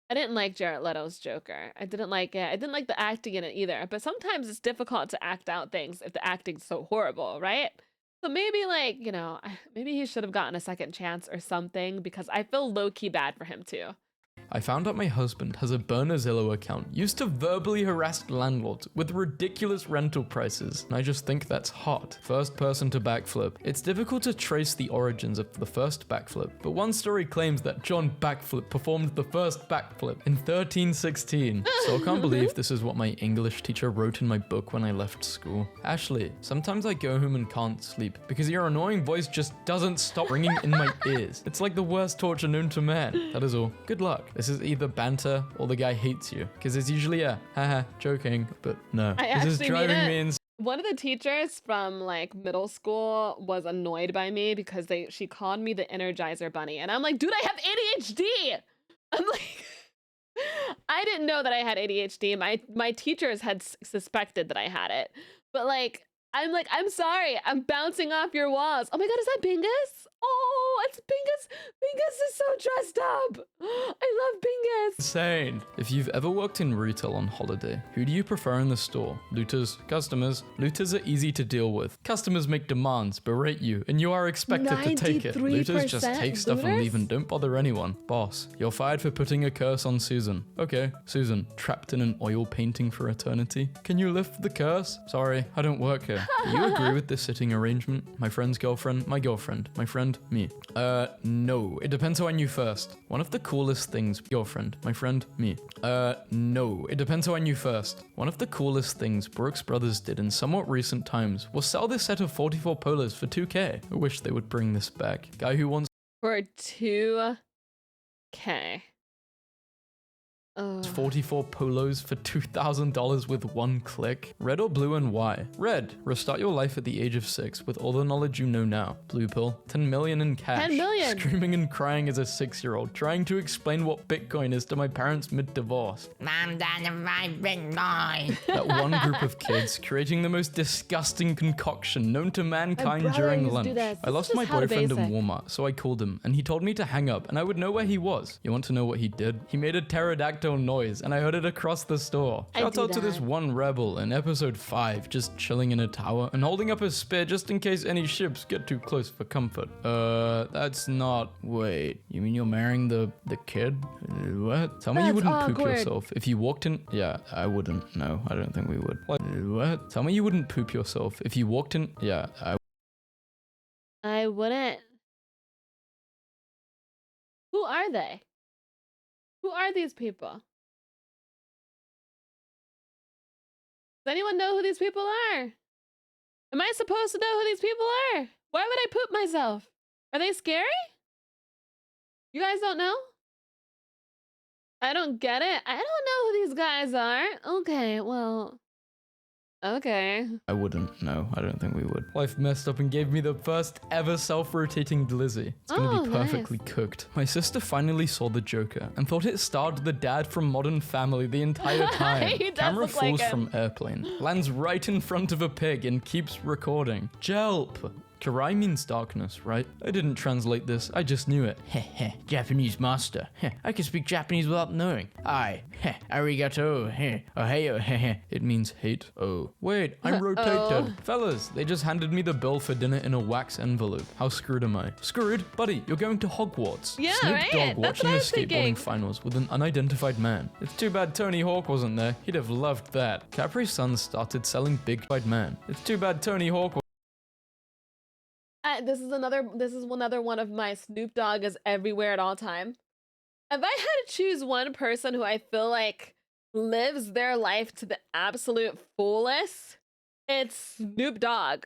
I didn't like Jared Leto's Joker. I didn't like it. I didn't like the acting in it either. But sometimes it's difficult to act out things if the acting's so horrible, right? So maybe like, maybe he should have gotten a second chance or something because I feel low-key bad for him too. I found out my husband has a Burnerzillo account used to verbally harass landlords with ridiculous rental prices, and I just think that's hot. First person to backflip. It's difficult to trace the origins of the first backflip, but one story claims that John Backflip performed the first backflip in 1316. So I can't believe this is what my English teacher wrote in my book when I left school. Ashley, sometimes I go home and can't sleep because your annoying voice just doesn't stop ringing in my ears. It's like the worst torture known to man. That is all. Good luck. This is either banter or the guy hates you, because it's usually a haha joking, but no. This is driving me insane. One of the teachers from like middle school was annoyed by me because she called me the Energizer Bunny, and I'm like, dude, I have ADHD. I'm like, I didn't know that I had ADHD. My teachers had suspected that I had it, but like, I'm sorry, I'm bouncing off your walls. Oh my god, is that Bingus? Oh, it's Bingus. Bingus is so dressed up. I love Bingus. Insane. If you've ever worked in retail on holiday, who do you prefer in the store? Looters, customers? Looters are easy to deal with. Customers make demands, berate you, and you are expected to take it. Looters just take stuff and leave and don't bother anyone. Boss, you're fired for putting a curse on Susan. Okay, Susan, trapped in an oil painting for eternity. Can you lift the curse? Sorry, I don't work here. Do you agree with this sitting arrangement? My friend's girlfriend, my girlfriend, my friend, me. No. It depends who I knew first. One of the coolest things, girlfriend, my friend, me. No. It depends who I knew first. One of the coolest things Brooks Brothers did in somewhat recent times was sell this set of 44 Polas for 2K. I wish they would bring this back. Guy who wants... For 2K. 44 polos for $2,000 with one click. Red or blue and why? Red, restart your life at the age of 6 with all the knowledge you know now. Blue pill, 10 million in cash. 10 million. Screaming and crying as a 6-year-old, trying to explain what Bitcoin is to my parents mid-divorce. Mom doesn't buy Bitcoin. That one group of kids creating the most disgusting concoction known to mankind during lunch. I lost my boyfriend in Walmart, so I called him, and he told me to hang up, and I would know where he was. You want to know what he did? He made a pterodactyl noise, and I heard it across the store. Shout out to this one rebel in episode 5, just chilling in a tower and holding up his spear just in case any ships get too close for comfort. That's not... Wait, you mean you're marrying the kid? What? Tell me you wouldn't poop yourself if you walked in... Yeah, I wouldn't. No, I don't think we would. What? Tell me you wouldn't poop yourself if you walked in... Yeah, I wouldn't. Who are they? Who are these people? Does anyone know who these people are? Am I supposed to know who these people are? Why would I poop myself? Are they scary? You guys don't know? I don't get it. I don't know who these guys are. Okay, well... Okay. I wouldn't. No, I don't think we would. Life messed up and gave me the first ever self-rotating glizzy. It's gonna be perfectly cooked. My sister finally saw The Joker and thought it starred the dad from Modern Family the entire time. Camera falls from airplane, lands right in front of a pig and keeps recording. Jelp! Karai means darkness, right? I didn't translate this, I just knew it. Heh heh, Japanese master. Heh, I can speak Japanese without knowing. Ai, heh, arigato, heh, oheyo, heh heh. It means hate. Oh. Wait, I'm rotated. Fellas, they just handed me the bill for dinner in a wax envelope. How screwed am I? Screwed? Buddy, you're going to Hogwarts. Yeah, Snoop right? Dogg That's watching what I the was thinking. skateboarding finals with an unidentified man. It's too bad Tony Hawk wasn't there. He'd have loved that. Capri Sun started selling Big-Eyed Man. It's too bad Tony Hawk This is another one of my Snoop Dogg is everywhere at all time. If I had to choose one person who I feel like lives their life to the absolute fullest, it's Snoop Dogg.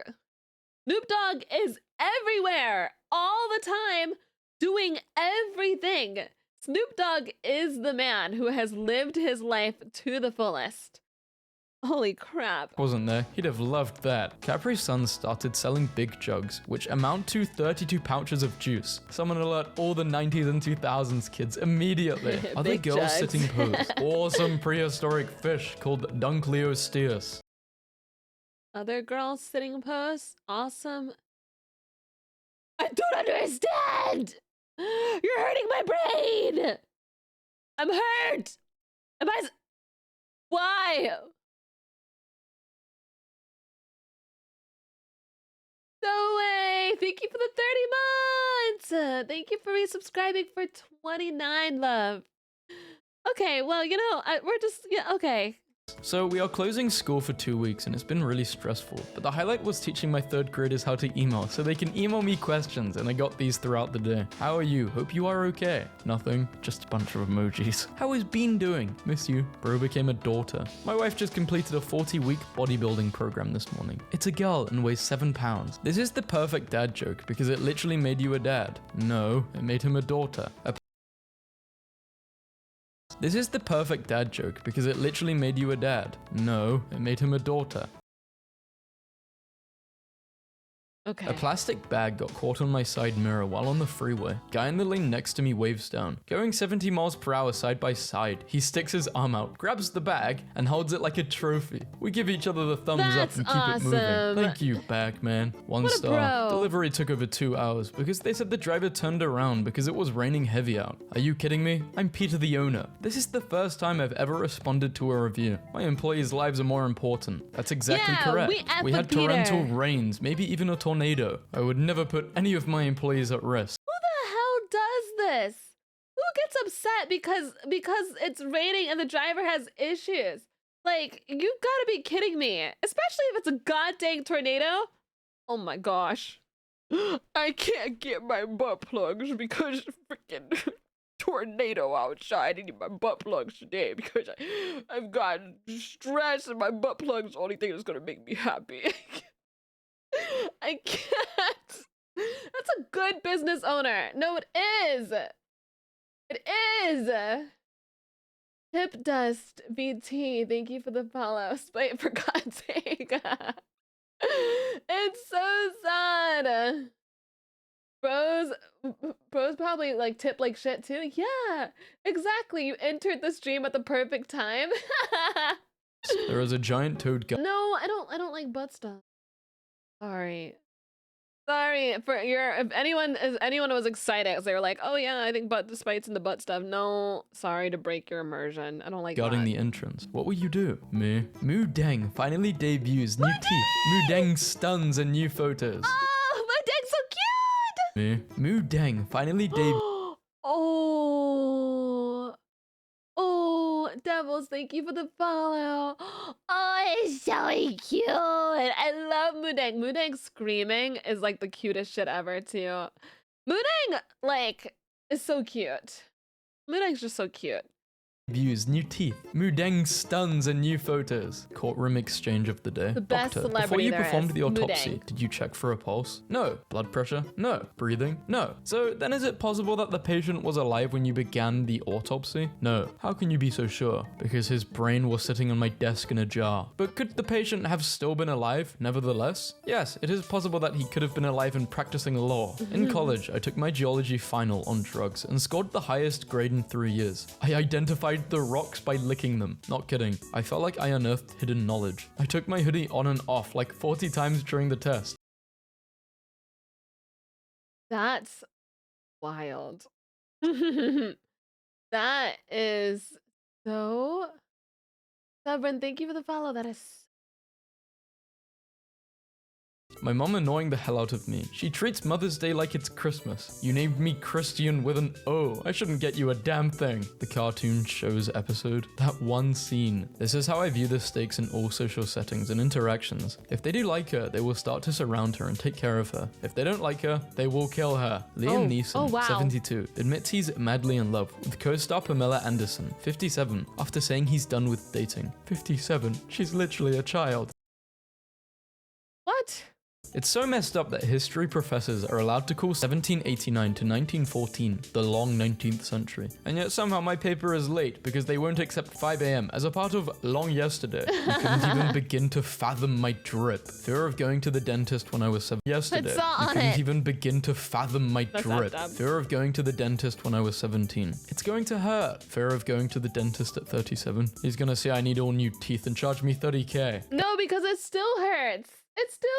Snoop Dogg is everywhere all the time doing everything. Snoop Dogg is the man who has lived his life to the fullest. Holy crap. wasn't there, he'd have loved that. Capri Sun started selling big jugs, which amount to 32 pouches of juice. Someone alert all the 90s and 2000s kids immediately. Are they Big girls jugs. sitting pose? Awesome prehistoric fish called Dunkleosteus. Other girls sitting pose? Awesome. I don't understand! You're hurting my brain! I'm hurt! Am I... Why? No way! Thank you for the 30 months! Thank you for resubscribing for 29, love. Okay, well, you know, we're just... Yeah, okay. So we are closing school for 2 weeks and it's been really stressful, but the highlight was teaching my 3rd graders how to email so they can email me questions, and I got these throughout the day. How are you? Hope you are okay. Nothing, just a bunch of emojis. How is Bean doing? Miss you. Bro became a daughter. My wife just completed a 40-week bodybuilding program this morning. It's a girl and weighs 7 pounds. This is the perfect dad joke because it literally made you a dad. No, it made him a daughter. This is the perfect dad joke because it literally made you a dad. No, it made him a daughter. Okay. A plastic bag got caught on my side mirror while on the freeway. Guy in the lane next to me waves down. Going 70 miles per hour side by side, he sticks his arm out, grabs the bag, and holds it like a trophy. We give each other the thumbs up and keep it moving. Thank you, bag man. 1 star. Delivery took over 2 hours because they said the driver turned around because it was raining heavy out. Are you kidding me? I'm Peter the owner. This is the first time I've ever responded to a review. My employees' lives are more important. That's exactly correct. We had torrential rains, maybe even a tornado. I would never put any of my employees at risk. Who the hell does this? Who gets upset because it's raining and the driver has issues? Like, you've got to be kidding me. Especially if it's a goddamn tornado. Oh my gosh. I can't get my butt plugs because freaking tornado outside. I need my butt plugs today because I've got stress and my butt plugs the only thing that's going to make me happy. I can't. That's a good business owner. No, it is. It is. Tip Dust BT, thank you for the follow. Spite for God's sake. It's so sad. Bros probably like tip like shit too. Yeah, exactly. You entered the stream at the perfect time. There is a giant toad gun. No, I don't like butt stuff. Sorry for if anyone was excited because they were like, oh yeah, I think butt spites and the butt stuff. No, sorry to break your immersion. I don't like Guarding that. the entrance. What will you do? Me. Mudeng finally debuts new teeth. Mudeng stuns and new photos. Oh, my deck's so cute. Me. Mudeng finally debuts. Oh, Devils, thank you for the follow. Oh, it's so cute. I love Mudeng. Mudeng screaming is like the cutest shit ever too. Mudeng, like, is so cute. Mudeng's just so cute. Views, new teeth, Mudeng stuns and new photos. Courtroom exchange of the day. The best Doctor, celebrity before you there performed is, the autopsy, Mudeng. did you check for a pulse? No. Blood pressure? No. Breathing? No. So then is it possible that the patient was alive when you began the autopsy? No. How can you be so sure? Because his brain was sitting on my desk in a jar. But could the patient have still been alive, nevertheless? Yes, it is possible that he could have been alive and practicing law. In college, I took my geology final on drugs and scored the highest grade in 3 years. I identified the rocks by licking them. Not kidding. I felt like I unearthed hidden knowledge. I took my hoodie on and off like 40 times during the test. That's wild. That is so stubborn. Thank you for the follow. That is My mom annoying the hell out of me. She treats Mother's Day like it's Christmas. You named me Christian with an O. I shouldn't get you a damn thing. The cartoon shows episode. That one scene. This is how I view the stakes in all social settings and interactions. If they do like her, they will start to surround her and take care of her. If they don't like her, they will kill her. Liam Neeson, 72, admits he's madly in love with co-star Pamela Anderson, 57, after saying he's done with dating. 57? She's literally a child. What? It's so messed up that history professors are allowed to call 1789 to 1914 the long 19th century. And yet somehow my paper is late because they won't accept 5 AM as a part of long yesterday. You couldn't even begin to fathom my drip. Fear of going to the dentist when I was 7 yesterday. You couldn't even begin to fathom my drip. Fear of going to the dentist when I was 17. It's going to hurt. Fear of going to the dentist at 37. He's gonna say I need all new teeth and charge me 30K. no, because it still hurts. It still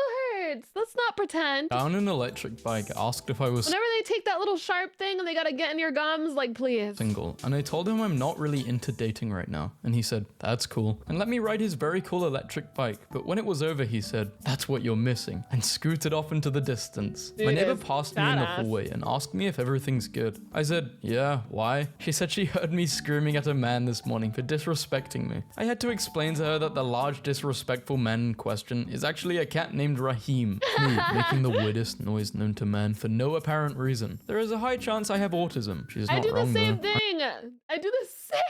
hurts. Let's not pretend. Down an electric bike, asked if I was Whenever they take that little sharp thing and they gotta get in your gums, like, please. single, and I told him I'm not really into dating right now, and he said, that's cool, and let me ride his very cool electric bike. But when it was over, he said, that's what you're missing, and scooted off into the distance. My Dude, neighbor it's passed me in the badass. hallway and asked me if everything's good. I said, yeah, why? She said she heard me screaming at a man this morning for disrespecting me. I had to explain to her that the large disrespectful man in question is actually a cat named Raheem. Me, making the weirdest noise known to man for no apparent reason. There is a high chance I have autism. She's I not do the wrong same though. thing. I do the same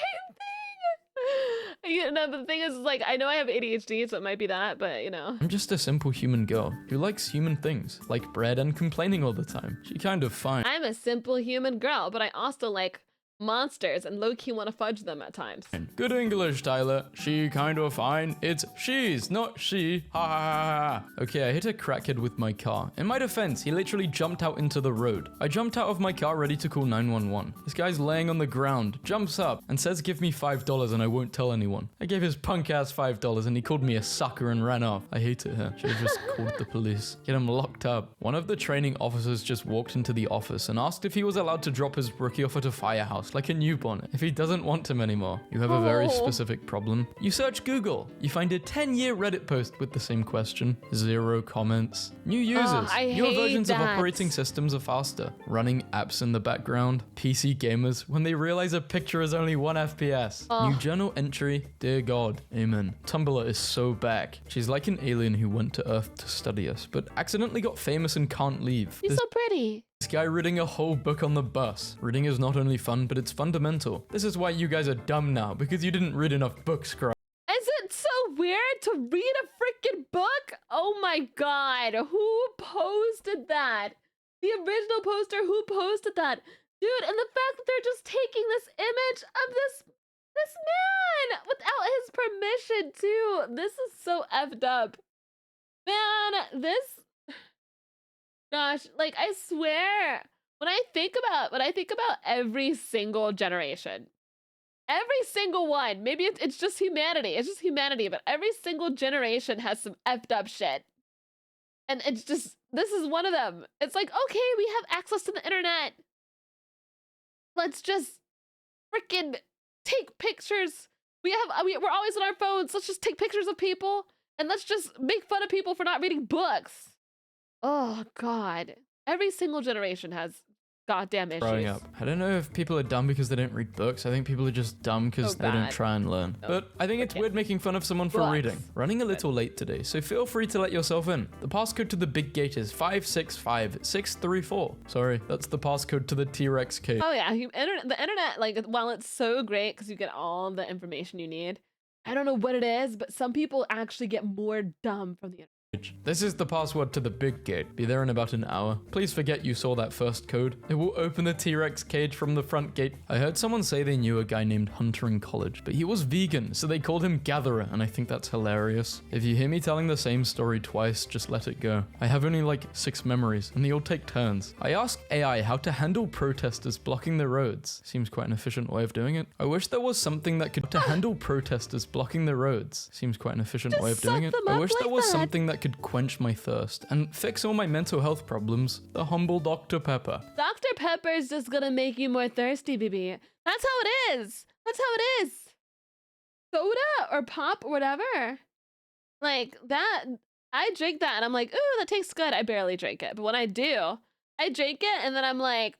thing. You know, the thing is, like, I know I have ADHD, so it might be that, but you know. I'm just a simple human girl who likes human things, like bread and complaining all the time. She kind of fine. I'm a simple human girl, but I also like monsters and low-key want to fudge them at times. Good English, Tyler. She kind of fine. It's she's, not she. Ha ha ha ha. Okay, I hit a crackhead with my car. In my defense, he literally jumped out into the road. I jumped out of my car ready to call 911. This guy's laying on the ground, jumps up, and says give me $5 and I won't tell anyone. I gave his punk ass $5 and he called me a sucker and ran off. I hated her. Should have just called the police. Get him locked up. One of the training officers just walked into the office and asked if he was allowed to drop his rookie off at a firehouse like a newborn if he doesn't want him anymore. You have a very specific problem. You search Google. You find a 10-year Reddit post with the same question. 0 comments. New users. I Newer hate versions of that. operating systems are faster. Running apps in the background. PC gamers when they realize a picture is only 1 FPS. New journal entry. Dear God. Amen. Tumblr is so back. She's like an alien who went to Earth to study us, but accidentally got famous and can't leave. You're so pretty. This guy reading a whole book on the bus. Reading is not only fun, but it's fundamental. This is why you guys are dumb now, because you didn't read enough books, Cry. Is it so weird to read a freaking book? Oh my god, who posted that? The original poster, who posted that? Dude, and the fact that they're just taking this image of this This man, without his permission too. This is so effed up. Man, this, gosh, like I swear, when I think about every single generation, every single one, maybe it's just humanity, but every single generation has some effed up shit. And it's just, this is one of them. It's like, okay, we have access to the internet. Let's just freaking take pictures. We're always on our phones. Let's just take pictures of people and let's just make fun of people for not reading books. Oh God. Every single generation has goddamn issues. Growing up. I don't know if people are dumb because they don't read books. I think people are just dumb because they don't try and learn. But I think it's weird making fun of someone for reading. Running a little late today, so feel free to let yourself in. The passcode to the big gate is 565634. Sorry, that's the passcode to the T-Rex cave. Oh yeah, the internet, like, while it's so great because you get all the information you need, I don't know what it is, but some people actually get more dumb from the internet. This is the password to the big gate. Be there in about an hour. Please forget you saw that first code. It will open the T-Rex cage from the front gate. I heard someone say they knew a guy named Hunter in college, but he was vegan, so they called him Gatherer, and I think that's hilarious. If you hear me telling the same story twice, just let it go. I have only like 6 memories, and they all take turns. I asked AI how to handle protesters blocking the roads. Seems quite an efficient way of doing it. I wish there was something that could handle protesters blocking the roads. Seems quite an efficient way of doing it. I wish there was something that could quench my thirst and fix all my mental health problems. The humble Dr. Pepper. Dr. Pepper is just gonna make you more thirsty, baby. That's how it is. That's how it is. Soda or pop or whatever. Like that, I drink that and I'm like, ooh, that tastes good. I barely drink it. But when I do, I drink it and then I'm like,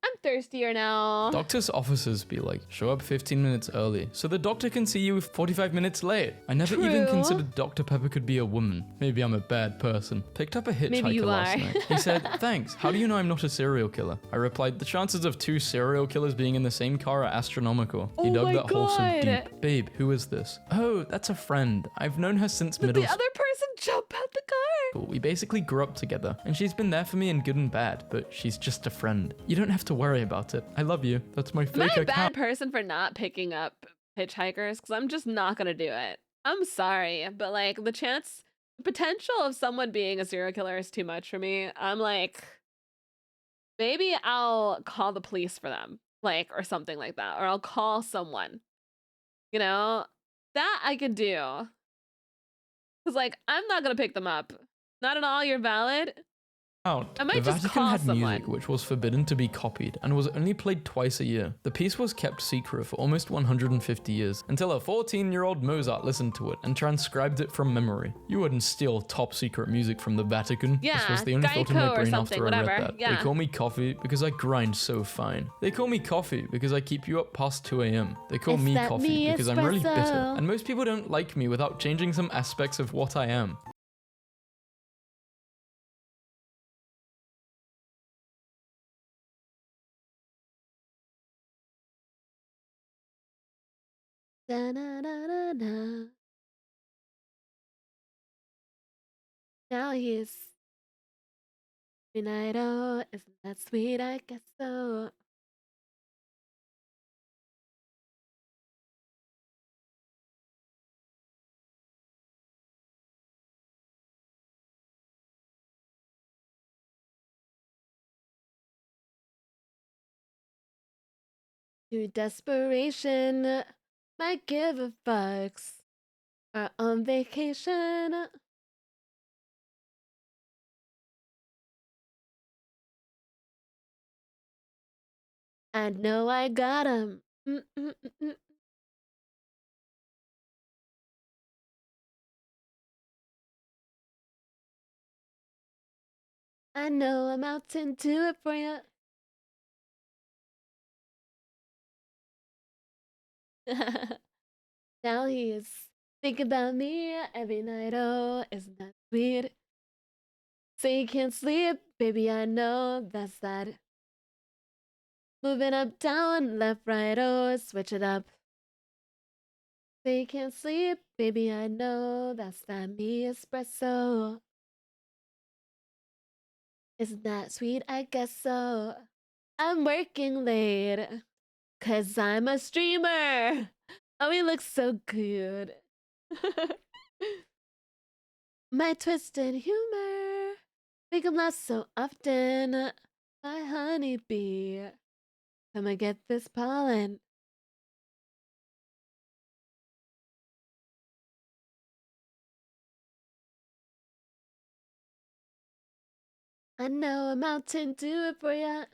I'm thirstier now. Doctor's offices be like, show up 15 minutes early, so the doctor can see you 45 minutes late. I never even considered Dr. Pepper could be a woman. Maybe I'm a bad person. Picked up a hitchhiker last night. He said, thanks, how do you know I'm not a serial killer? I replied, the chances of 2 serial killers being in the same car are astronomical. He dug that hole so deep. Babe, who is this? Oh, that's a friend. I've known her since middle school. The other person jump out the car. We basically grew up together, and she's been there for me in good and bad, but she's just a friend. You don't have to worry about it. I love you. That's my fake account. Am I a bad person for not picking up hitchhikers? Because I'm just not gonna do it. I'm sorry, but like the potential of someone being a serial killer is too much for me. I'm like, maybe I'll call the police for them, like, or something like that, or I'll call someone. You know, that I could do. Because like, I'm not gonna pick them up. Not at all. You're valid. I might the just Vatican call had someone. music which was forbidden to be copied and was only played twice a year. The piece was kept secret for almost 150 years until a 14-year-old Mozart listened to it and transcribed it from memory. You wouldn't steal top secret music from the Vatican. Yeah, this was the only thought in my brain after I read that. Yeah. They call me Coffee because I grind so fine. They call me Coffee because I keep you up past 2 a.m. They call me Coffee because I'm really bitter. And most people don't like me without changing some aspects of what I am. Da-na-na-na-na. Now he's midnight, oh, isn't that sweet? I guess so. To desperation, might give a fucks. Are on vacation. And know I got him. I know I'm out to do it for you. Now he's thinking about me every night. Oh, isn't that sweet? Say you can't sleep, baby. I know that's that. Moving up, down, left, right. Oh, switch it up. Say you can't sleep, baby. I know that's that me espresso. Isn't that sweet? I guess so. I'm working late. 'cause I'm a streamer. Oh, he looks so good. My twisted humor make him laugh so often. My honeybee, come and get this pollen. I know a mountain, do it for ya.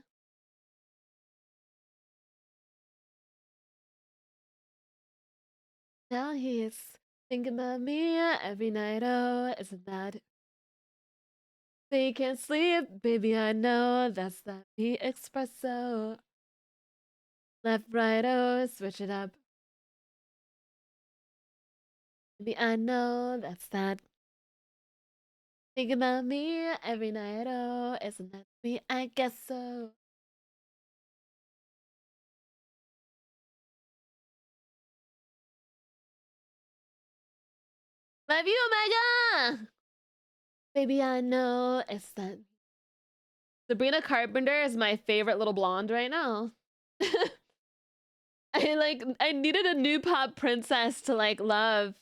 Now he is thinking about me every night. Oh, isn't that? They can't sleep, baby. I know that's that me espresso. Left, right, oh, switch it up. Baby, I know that's that. Think about me every night. Oh, isn't that me? I guess so. Love you, Omega! Baby, I know it's that. Sabrina Carpenter is my favorite little blonde right now. I needed a new pop princess to like love.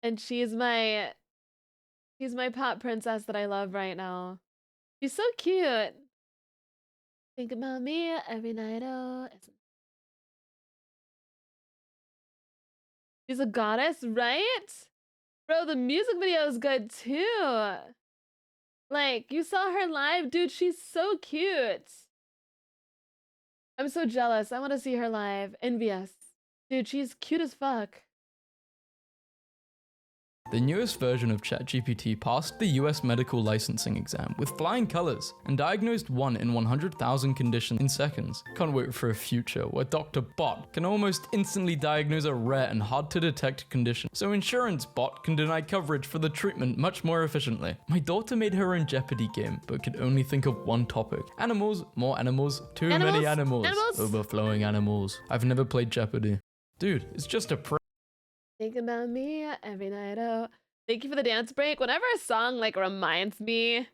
And she's my pop princess that I love right now. She's so cute. Think about me every night. Oh, she's a goddess, right? Bro, the music video is good too. Like, you saw her live? Dude, she's so cute. I'm so jealous. I want to see her live. Envious. Dude, she's cute as fuck. The newest version of ChatGPT passed the US medical licensing exam with flying colors and diagnosed 1 in 100,000 conditions in seconds. Can't wait for a future where Dr. Bot can almost instantly diagnose a rare and hard to detect condition, so Insurance Bot can deny coverage for the treatment much more efficiently. My daughter made her own Jeopardy game, but could only think of one topic. Animals, more animals, too many animals, overflowing animals. I've never played Jeopardy. Dude, it's just a Think about me every night. Oh, thank you for the dance break. Whenever a song like reminds me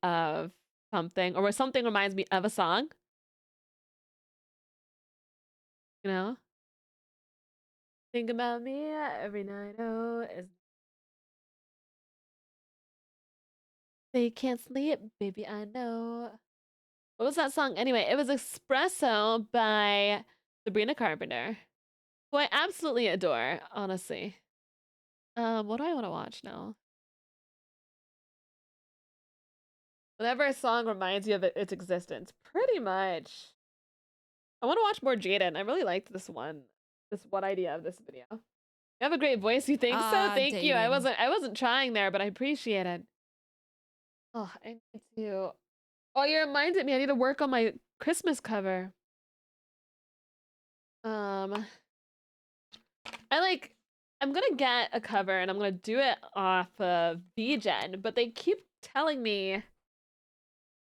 of something, or where something reminds me of a song, you know, think about me every night. Oh, they can't sleep, baby. I know. What was that song? Anyway, it was Espresso by Sabrina Carpenter, who I absolutely adore, honestly. What do I want to watch now? Whenever a song reminds you of its existence, pretty much. I want to watch more Jaden. I really liked this one idea of this video. You have a great voice. You think so? Thank you. I wasn't trying there, but I appreciate it. Oh, I need to. Oh, you reminded me. I need to work on my Christmas cover. I'm gonna get a cover and I'm gonna do it off of VGen, but they keep telling me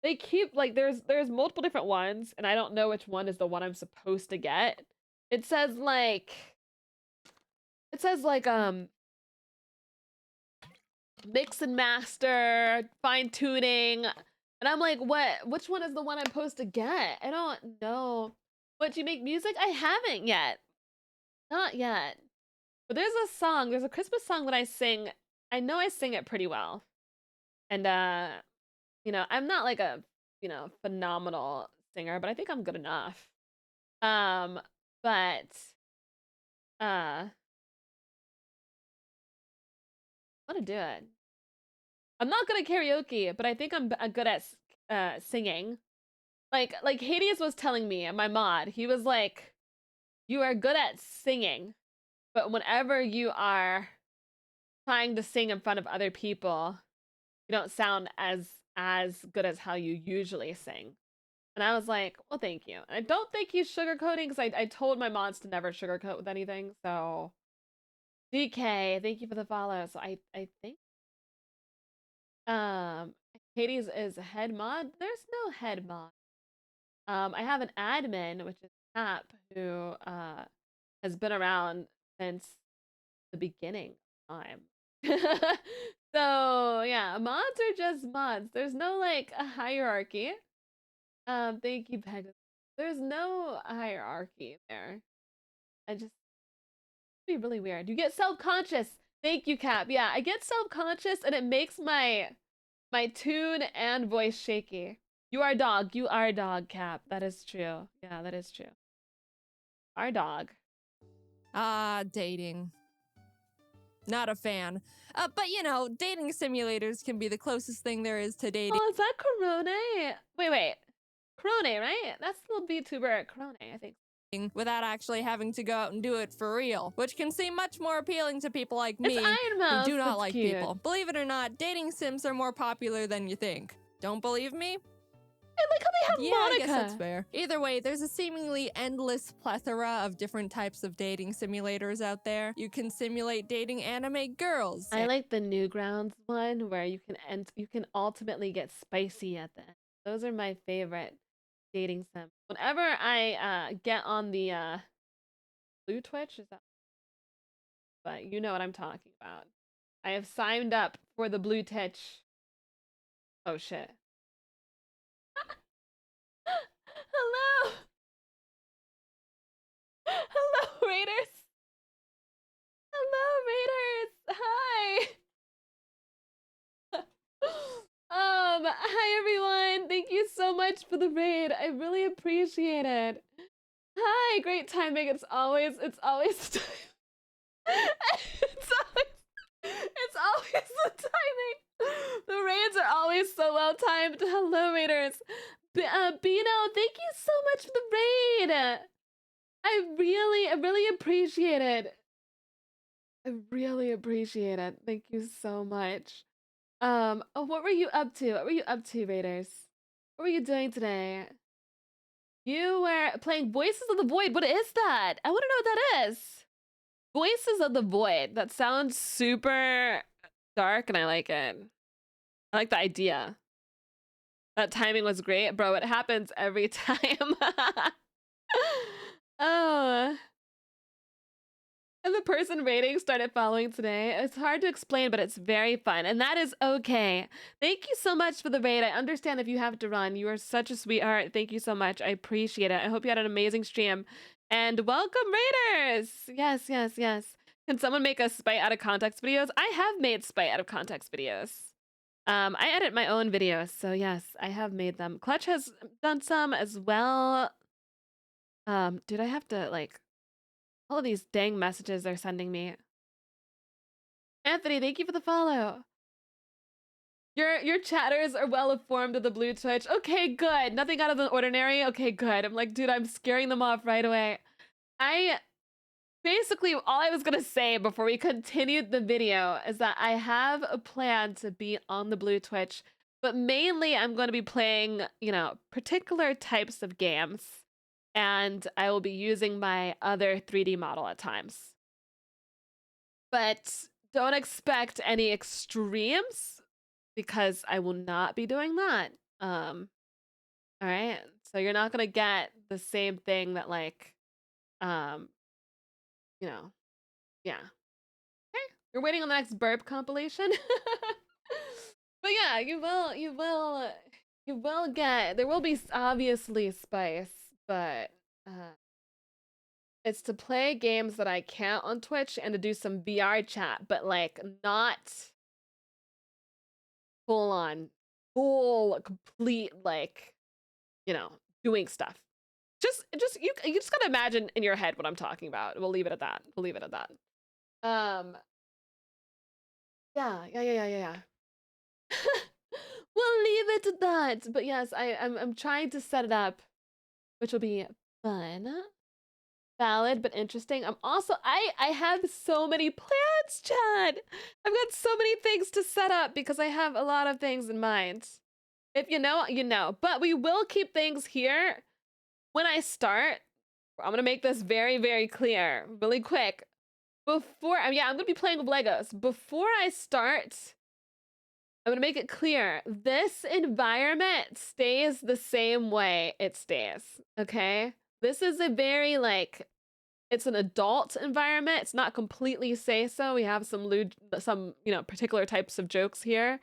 there's multiple different ones and I don't know which one is the one I'm supposed to get. It says mix and master, fine tuning. And I'm like, which one is the one I'm supposed to get? I don't know. But you make music? I haven't yet. Not yet. But there's a Christmas song that I sing. I know I sing it pretty well. And, I'm not like a, phenomenal singer, but I think I'm good enough. I want to do it. I'm not good at karaoke, but I think I'm good at singing. Like Hades was telling me, my mod, he was like, you are good at singing, but whenever you are trying to sing in front of other people, you don't sound as good as how you usually sing. And I was like, well, thank you. And I don't think he's sugarcoating because I told my mods to never sugarcoat with anything. So DK, thank you for the follow. So I think Hades is a head mod. There's no head mod. I have an admin, which is Cap, who has been around since the beginning of time. So yeah, mods are just mods. There's no like a hierarchy. Thank you, Pegasus. There's no hierarchy there. I just be really weird. You get self-conscious. Thank you, Cap. Yeah, I get self-conscious and it makes my tune and voice shaky. You are a dog. You are a dog, Cap. That is true. Yeah, that is true. Our dog. Dating. Not a fan. But you know, dating simulators can be the closest thing there is to dating. Oh, is that Corone? Wait. Corone, right? That's the VTuber Corone, I think. Without actually having to go out and do it for real, which can seem much more appealing to people like me It's Iron Mouse. who do not That's like cute. people. Believe it or not, dating sims are more popular than you think. Don't believe me? I like how they have Yeah, Monica. I guess that's fair. Either way, there's a seemingly endless plethora of different types of dating simulators out there. You can simulate dating anime girls. I like the Newgrounds one where you can ultimately get spicy at the end. Those are my favorite dating sims. Whenever I get on the Blue Twitch, is that? But you know what I'm talking about. I have signed up for the Blue Twitch. Oh shit. Hello. Hello, Raiders. Hello, Raiders. Hi. Hi everyone. Thank you so much for the raid. I really appreciate it. Hi, great timing. It's always it's always the timing. The raids are always so well timed. Hello, Raiders. Bino, thank you so much for the raid. I really appreciate it. I really appreciate it. Thank you so much. Oh, what were you up to? What were you up to, Raiders? What were you doing today? You were playing Voices of the Void. What is that? I want to know what that is. Voices of the Void. That sounds super dark and I like it. I like the idea. That timing was great. Bro, it happens every time. Oh. And the person rating started following today. It's hard to explain, but it's very fun. And that is okay. Thank you so much for the raid. I understand if you have to run. You are such a sweetheart. Thank you so much. I appreciate it. I hope you had an amazing stream. And welcome, Raiders! Yes. Can someone make a spite out of context videos? I have made spite out of context videos. I edit my own videos, so yes, I have made them. Clutch has done some as well. Dude, I have to, like... all of these dang messages they're sending me. Anthony, thank you for the follow. Your chatters are well informed of the Blue Twitch. Okay, good. Nothing out of the ordinary. Okay, good. I'm like, dude, I'm scaring them off right away. Basically, all I was gonna say before we continued the video is that I have a plan to be on the Blue Twitch, but mainly I'm going to be playing, you know, particular types of games. And I will be using my other 3D model at times. But don't expect any extremes because I will not be doing that. All right. So you're not going to get the same thing that like, you know, yeah. Okay. You're waiting on the next burp compilation. But yeah, you will get, there will be obviously spice. But it's to play games that I can't on Twitch and to do some VR chat, but like not full complete like, you know, doing stuff. Just you just gotta imagine in your head what I'm talking about. We'll leave it at that. Yeah. We'll leave it at that. But yes, I'm trying to set it up, which will be fun, valid, but interesting. I'm also, I have so many plans, Chad. I've got so many things to set up because I have a lot of things in mind. If you know, you know. But we will keep things here. When I start, I'm going to make this very, very clear, really quick. I'm going to be playing with Legos. Before I start, I'm going to make it clear, this environment stays the same way it stays, okay? This is a very, like, it's an adult environment. It's not completely say so. We have some lewd, some, you know, particular types of jokes here,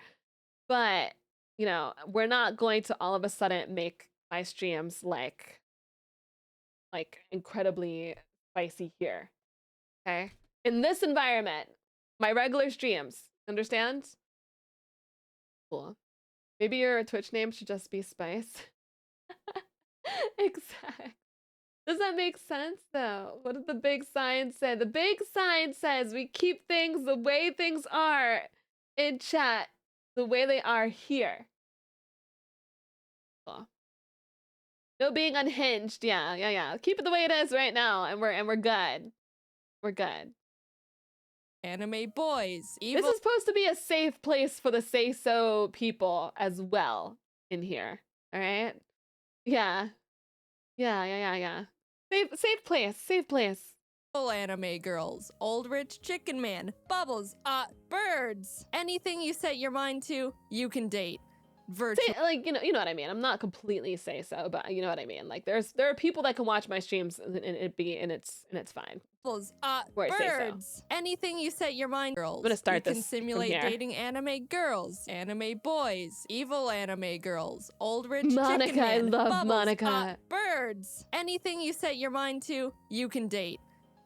but you know, we're not going to all of a sudden make my streams like incredibly spicy here. Okay? In this environment, my regular streams, understand? Cool. Maybe your Twitch name should just be Spice. Exactly. Does that make sense though? What did the big sign say? The big sign says we keep things the way things are in chat, the way they are here. Cool. No being unhinged. Yeah. Keep it the way it is right now, and we're good. We're good. Anime boys. Evil. This is supposed to be a safe place for the say so people as well in here. All right? Yeah. Safe place. Anime girls, old rich chicken man, bubbles, birds. Anything you set your mind to, you can date. Virtual. Like, you know what I mean. I'm not completely say so, but you know what I mean. Like there are people that can watch my streams and it's fine. Bubbles, Where I say so. birds. Anything you set your mind. Girls. I'm gonna start you this can simulate from here. dating anime girls, anime boys, evil anime girls, old rich Monica, chicken man, I love bubbles, Monica. Birds. Anything you set your mind to, you can date.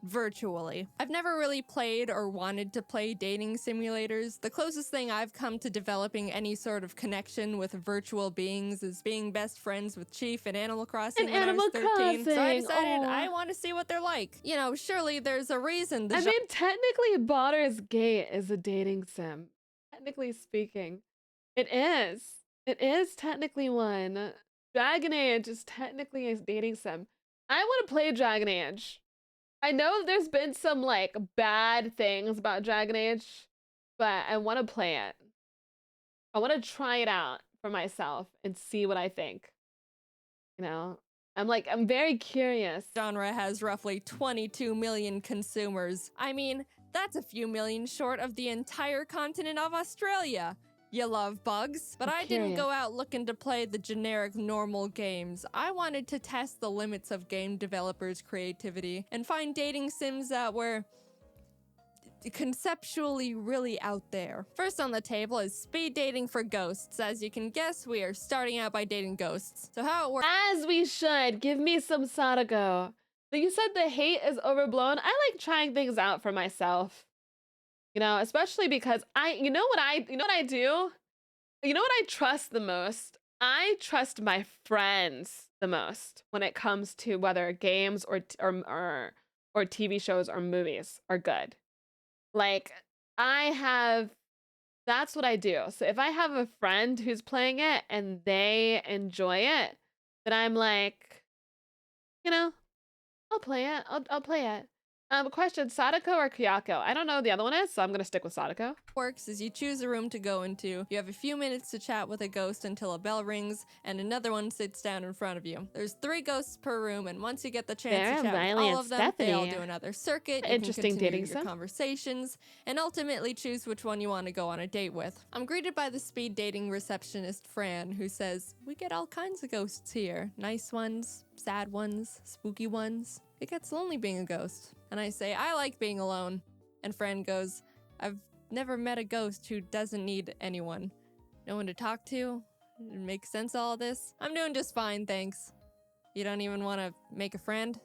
Virtually. I've never really played or wanted to play dating simulators. The closest thing I've come to developing any sort of connection with virtual beings is being best friends with Chief in Animal Crossing when I was 13. So I decided I want to see what they're like. You know, surely there's a reason. I mean, technically, Baldur's Gate is a dating sim. Technically speaking, it is. It is technically one. Dragon Age is technically a dating sim. I want to play Dragon Age. I know there's been some like bad things about Dragon Age, but I want to play it. I want to try it out for myself and see what I think. You know, I'm very curious. Genre has roughly 22 million consumers. I mean, that's a few million short of the entire continent of Australia. You love bugs, but I didn't go out looking to play the generic normal games. I wanted to test the limits of game developers' creativity and find dating sims that were conceptually really out there. First on the table is speed dating for ghosts. As you can guess, we are starting out by dating ghosts. So how it works— As we should. Give me some Sadako. So you said the hate is overblown. I like trying things out for myself. You know, especially because you know what I do? You know what I trust the most? I trust my friends the most when it comes to whether games or TV shows or movies are good. Like, that's what I do. So if I have a friend who's playing it and they enjoy it, then I'm like, you know, I'll play it. I'll play it. Question, Sadako or Kyako? I don't know what the other one is, so I'm gonna stick with Sadako. Works is you choose a room to go into. You have a few minutes to chat with a ghost until a bell rings, and another one sits down in front of you. There's 3 ghosts per room, and once you get the chance to chat with all of them, they all do another circuit. You Interesting can dating continue your sim. conversations, and ultimately choose which one you want to go on a date with. I'm greeted by the speed dating receptionist, Fran, who says, "We get all kinds of ghosts here. Nice ones, sad ones, spooky ones. It gets lonely being a ghost." And I say, "I like being alone." And Fran goes, "I've never met a ghost who doesn't need anyone. No one to talk to? It makes sense all this? I'm doing just fine, thanks. You don't even want to make a friend?"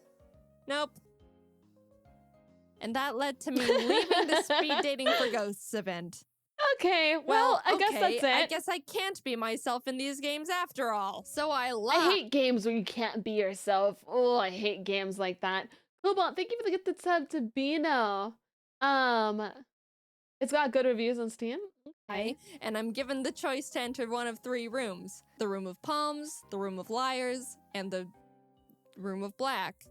Nope. And that led to me leaving the speed dating for ghosts event. Okay, well, I guess that's it. I guess I can't be myself in these games after all. So I hate games where you can't be yourself. Oh, I hate games like that. Cobalt, thank you for the gifted sub to Bino. It's got good reviews on Steam. Okay. And I'm given the choice to enter one of 3 rooms. The Room of Palms, the Room of Liars, and the Room of Black.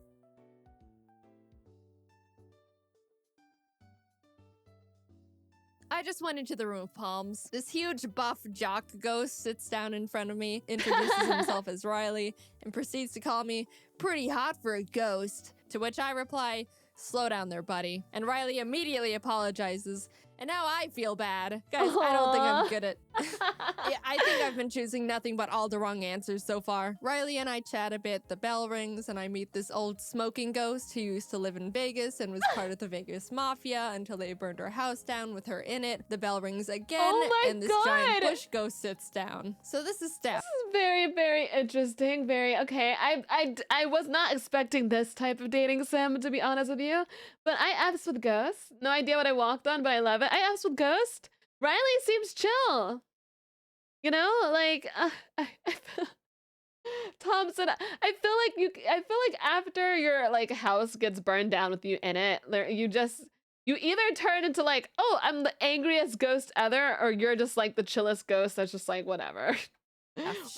I just went into the Room of Palms. This huge buff jock ghost sits down in front of me, introduces himself as Riley, and proceeds to call me pretty hot for a ghost. To which I reply, "Slow down there, buddy." And Riley immediately apologizes And now I feel bad. Guys, I don't think I'm good at... Yeah, I think I've been choosing nothing but all the wrong answers so far. Riley and I chat a bit, the bell rings, and I meet this old smoking ghost who used to live in Vegas and was part of the Vegas Mafia until they burned her house down with her in it. The bell rings again, and this giant bush ghost sits down. So this is Steph. This is very, very interesting. Okay. I was not expecting this type of dating sim, to be honest with you. But I asked with Ghost. No idea what I walked on, but I love it. I asked with Ghost. Riley seems chill. You know, like Thompson. I feel like after your like house gets burned down with you in it, you either turn into like, oh, I'm the angriest ghost ever, or you're just like the chillest ghost that's just like whatever.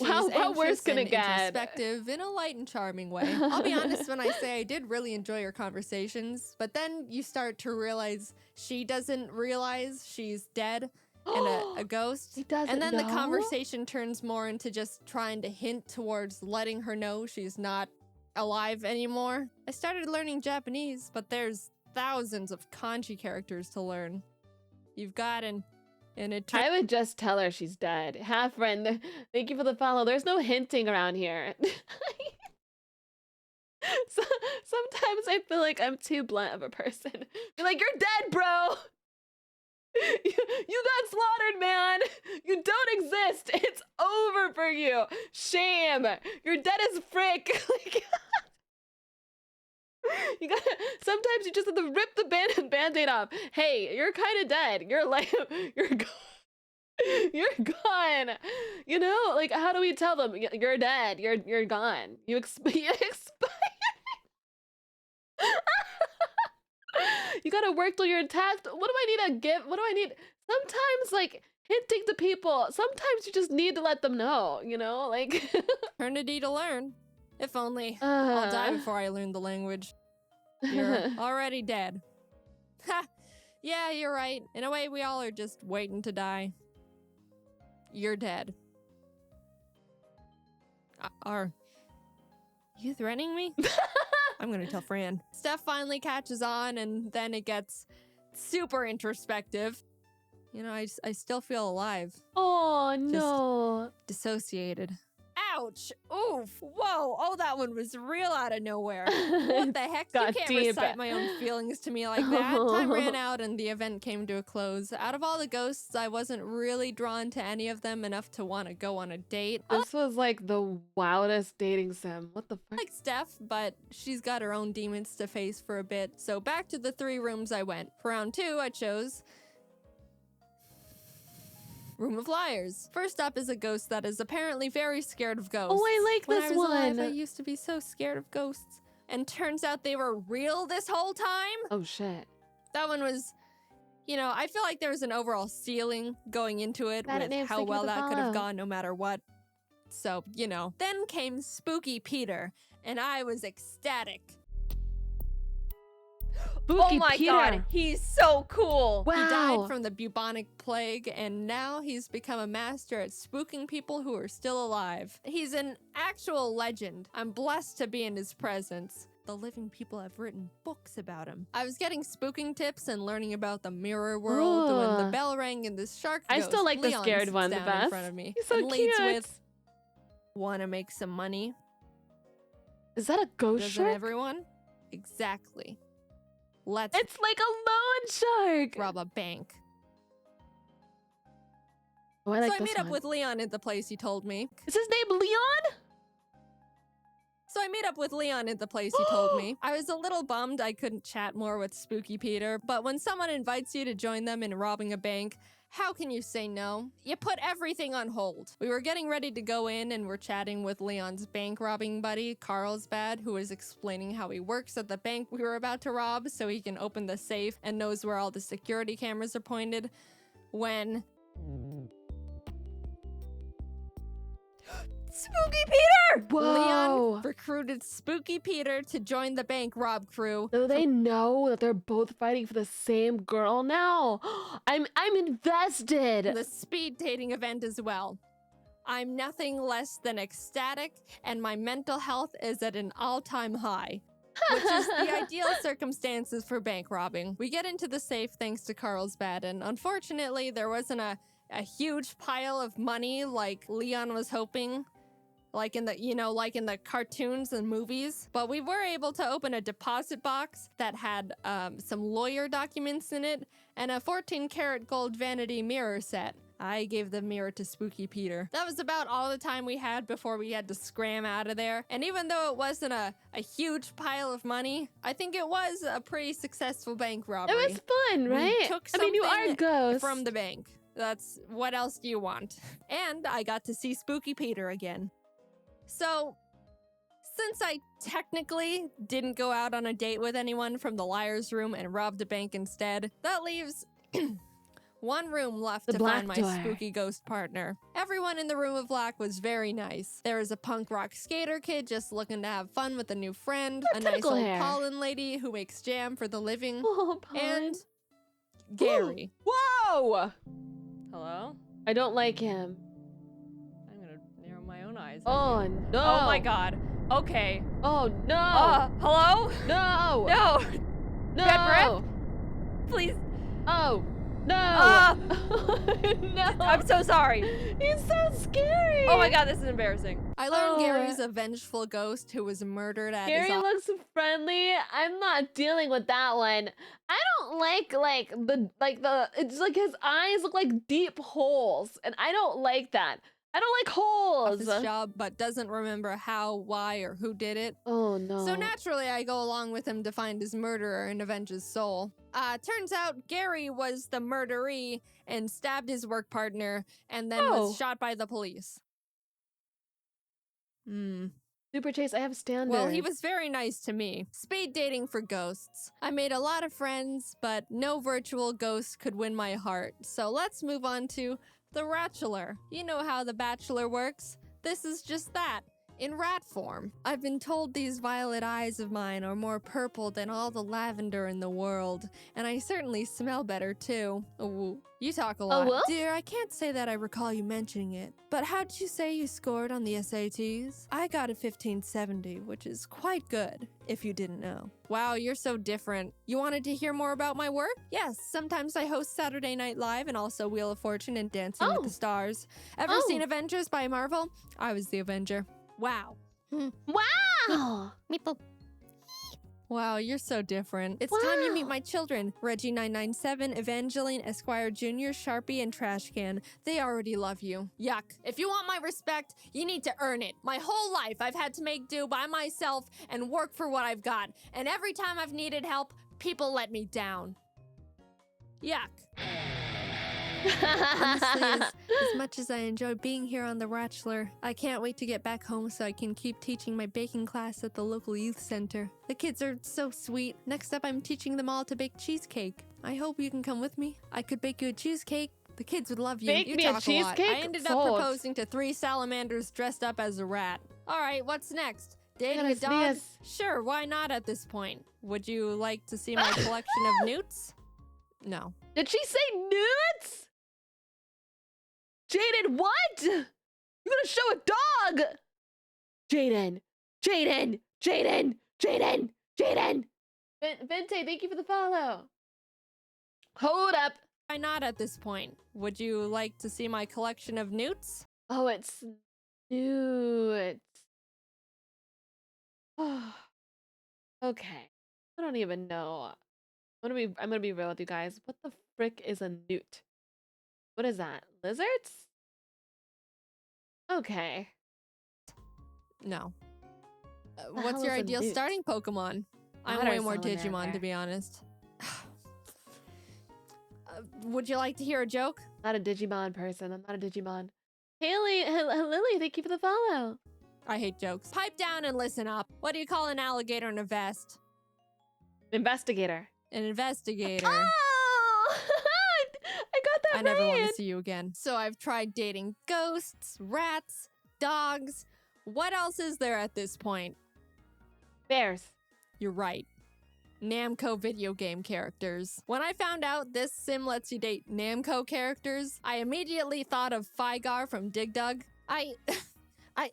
How worse can it get? Introspective in a light and charming way. I'll be honest when I say I did really enjoy your conversations, but then you start to realize she doesn't realize she's dead and a ghost. He doesn't And then know? the conversation turns more into just trying to hint towards letting her know she's not alive anymore. I started learning Japanese, but there's thousands of kanji characters to learn. You've got I would just tell her she's dead. Half friend, thank you for the follow. There's no hinting around here. Sometimes I feel like I'm too blunt of a person. Be like, you're dead, bro. You got slaughtered, man. You don't exist. It's over for you. Shame. You're dead as frick. Like, you gotta, sometimes you just have to rip the band-aid off. Hey, you're kind of dead. You're like, you're gone. You're gone. You know, like, how do we tell them you're dead? You're gone. You expired. You gotta work till you're attacked. What do I need to give? What do I need? Sometimes, like, hinting to people. Sometimes you just need to let them know, you know? Like, eternity to learn. If only. I'll die before I learn the language. You're already dead. Ha! Yeah, you're right. In a way, we all are just waiting to die. You're dead. Are you threatening me? I'm gonna tell Fran. Steph finally catches on, and then it gets super introspective. You know, I still feel alive. Oh, no. Just dissociated. Ouch! Oof! Whoa! Oh, that one was real out of nowhere. What the heck? You can't recite my own feelings to me like that. Time ran out and the event came to a close. Out of all the ghosts, I wasn't really drawn to any of them enough to want to go on a date. This was like the wildest dating sim. What the fuck? Like Steph, but she's got her own demons to face for a bit. So back to the 3 rooms I went. For round 2, I chose Room of Liars. First up is a ghost that is apparently very scared of ghosts. Oh, I like When this I was one. alive, I used to be so scared of ghosts. And turns out they were real this whole time? Oh, shit. That one was, you know, I feel like there was an overall ceiling going into it with how well that could have gone no matter what. So, you know. Then came Spooky Peter, and I was ecstatic. Spooky oh my Peter. god, he's so cool! Wow. He died from the bubonic plague, and now he's become a master at spooking people who are still alive. He's an actual legend. I'm blessed to be in his presence. The living people have written books about him. I was getting spooking tips and learning about the mirror world when the bell rang and this shark ghost, I still like the Leon, scared sits one the down best. in front of me He's so and leads cute. with, "Wanna make some money?" Is that a ghost Doesn't shark? everyone? Exactly. Let's It's like a loan shark. rob a bank. Oh, I like So I this meet up one. with Leon at the place he told me. Is his name Leon? So I meet up with Leon at the place he told me. I was a little bummed I couldn't chat more with Spooky Peter, but when someone invites you to join them in robbing a bank, how can you say no? You put everything on hold. We were getting ready to go in and we're chatting with Leon's bank robbing buddy, Carlsbad, who was explaining how he works at the bank we were about to rob so he can open the safe and knows where all the security cameras are pointed. When Spooky Peter! Whoa. Leon recruited Spooky Peter to join the bank rob crew. Do they know that they're both fighting for the same girl now? I'm invested. The speed dating event as well. I'm nothing less than ecstatic, and my mental health is at an all-time high. which is the ideal circumstances for bank robbing. We get into the safe thanks to Carlsbad, and unfortunately, there wasn't a huge pile of money like Leon was hoping. Like in the cartoons and movies. But we were able to open a deposit box that had some lawyer documents in it and a 14-karat gold vanity mirror set. I gave the mirror to Spooky Peter. That was about all the time we had before we had to scram out of there. And even though it wasn't a huge pile of money, I think it was a pretty successful bank robbery. It was fun, right? We took I mean, you are ghosts. from the bank. That's what else do you want? And I got to see Spooky Peter again. So, since I technically didn't go out on a date with anyone from the liar's room and robbed a bank instead, that leaves one room left to find my spooky ghost partner. Everyone in the room of black was very nice. There was a punk rock skater kid just looking to have fun with a new friend, a nice old pollen lady who makes jam for the living, and Gary. Whoa! Hello? I don't like him. My own eyes. Oh no! Oh my god. Okay. Oh no! Hello? No! No! No! Bad breath? Please. Oh no! No! I'm so sorry. He's so scary. Oh my god, this is embarrassing. I learned Gary's a vengeful ghost who was murdered at Gary his looks friendly. I'm not dealing with that one. I don't like the it's like his eyes look like deep holes, and I don't like that. I don't like holes. His job, but doesn't remember how, why, or who did it. Oh no. So naturally, I go along with him to find his murderer and avenge his soul. Turns out Gary was the murderee and stabbed his work partner and then was shot by the police. Super Chase, I have standards. Well, he was very nice to me. Speed dating for ghosts. I made a lot of friends, but no virtual ghost could win my heart. So let's move on to The Ratchler. You know how The Bachelor works. This is just that, in rat form. I've been told these violet eyes of mine are more purple than all the lavender in the world, and I certainly smell better too. Ooh, you talk a lot. well? Dear, I can't say that I recall you mentioning it, but how'd you say you scored on the SATs? I got a 1570, which is quite good, if you didn't know. Wow, you're so different. You wanted to hear more about my work? Yes, sometimes I host Saturday Night Live and also Wheel of Fortune and Dancing with the Stars. Ever seen Avengers by Marvel? I was the Avenger. Wow. Wow! Meeple. Wow, you're so different. It's time you meet my children. Reggie997, Evangeline, Esquire Jr., Sharpie, and Trashcan. They already love you. Yuck. If you want my respect, you need to earn it. My whole life, I've had to make do by myself and work for what I've got. And every time I've needed help, people let me down. Yuck. Honestly, as much as I enjoy being here on The Ratchler, I can't wait to get back home so I can keep teaching my baking class at the local youth center. The kids are so sweet. Next up, I'm teaching them all to bake cheesecake. I hope you can come with me. I could bake you a cheesecake. The kids would love you. Bake You me a talk a lot. cheesecake? I ended Sold. up proposing to 3 salamanders dressed up as a rat. All right, what's next? Dating a Goodness, dog? yes. Sure, why not at this point? Would you like to see my collection of newts? No. Did she say nudes? Jaden, what? You're gonna show a dog? Jaden, Jaden, Jaden, Jaden, Jaden. Vente, thank you for the follow. Hold up. Why not at this point? Would you like to see my collection of newts? Oh, it's nudes. Okay. I don't even know. I'm gonna be real with you guys. What the frick is a newt? What is that? Lizards? Okay. No. The What's hell your is a ideal newt? starting Pokemon? I'm Otter way more salamander. Digimon, to be honest. Would you like to hear a joke? Not a Digimon person. I'm not a Digimon. Haley, Lily, thank you for the follow. I hate jokes. Pipe down and listen up. What do you call an alligator in a vest? Investigator. An investigator. Oh! I got that I never want right. to see you again. So I've tried dating ghosts, rats, dogs. What else is there at this point? Bears. You're right. Namco video game characters. When I found out this sim lets you date Namco characters, I immediately thought of Fygar from Dig Dug. I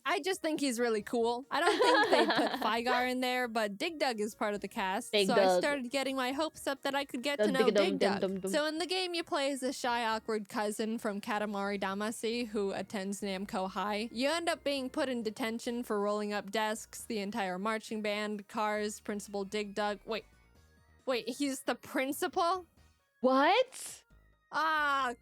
I just think he's really cool. I don't think they put Fygar in there, but Dig Dug is part of the cast. Dig so I Dug. started getting my hopes up that I could get Dum to know digga dum Dig dum Dug. dum dum. So in the game, you play as a shy, awkward cousin from Katamari Damacy who attends Namco High. You end up being put in detention for rolling up desks, the entire marching band, cars, Principal Dig Dug. Wait, he's the principal? What? Ah,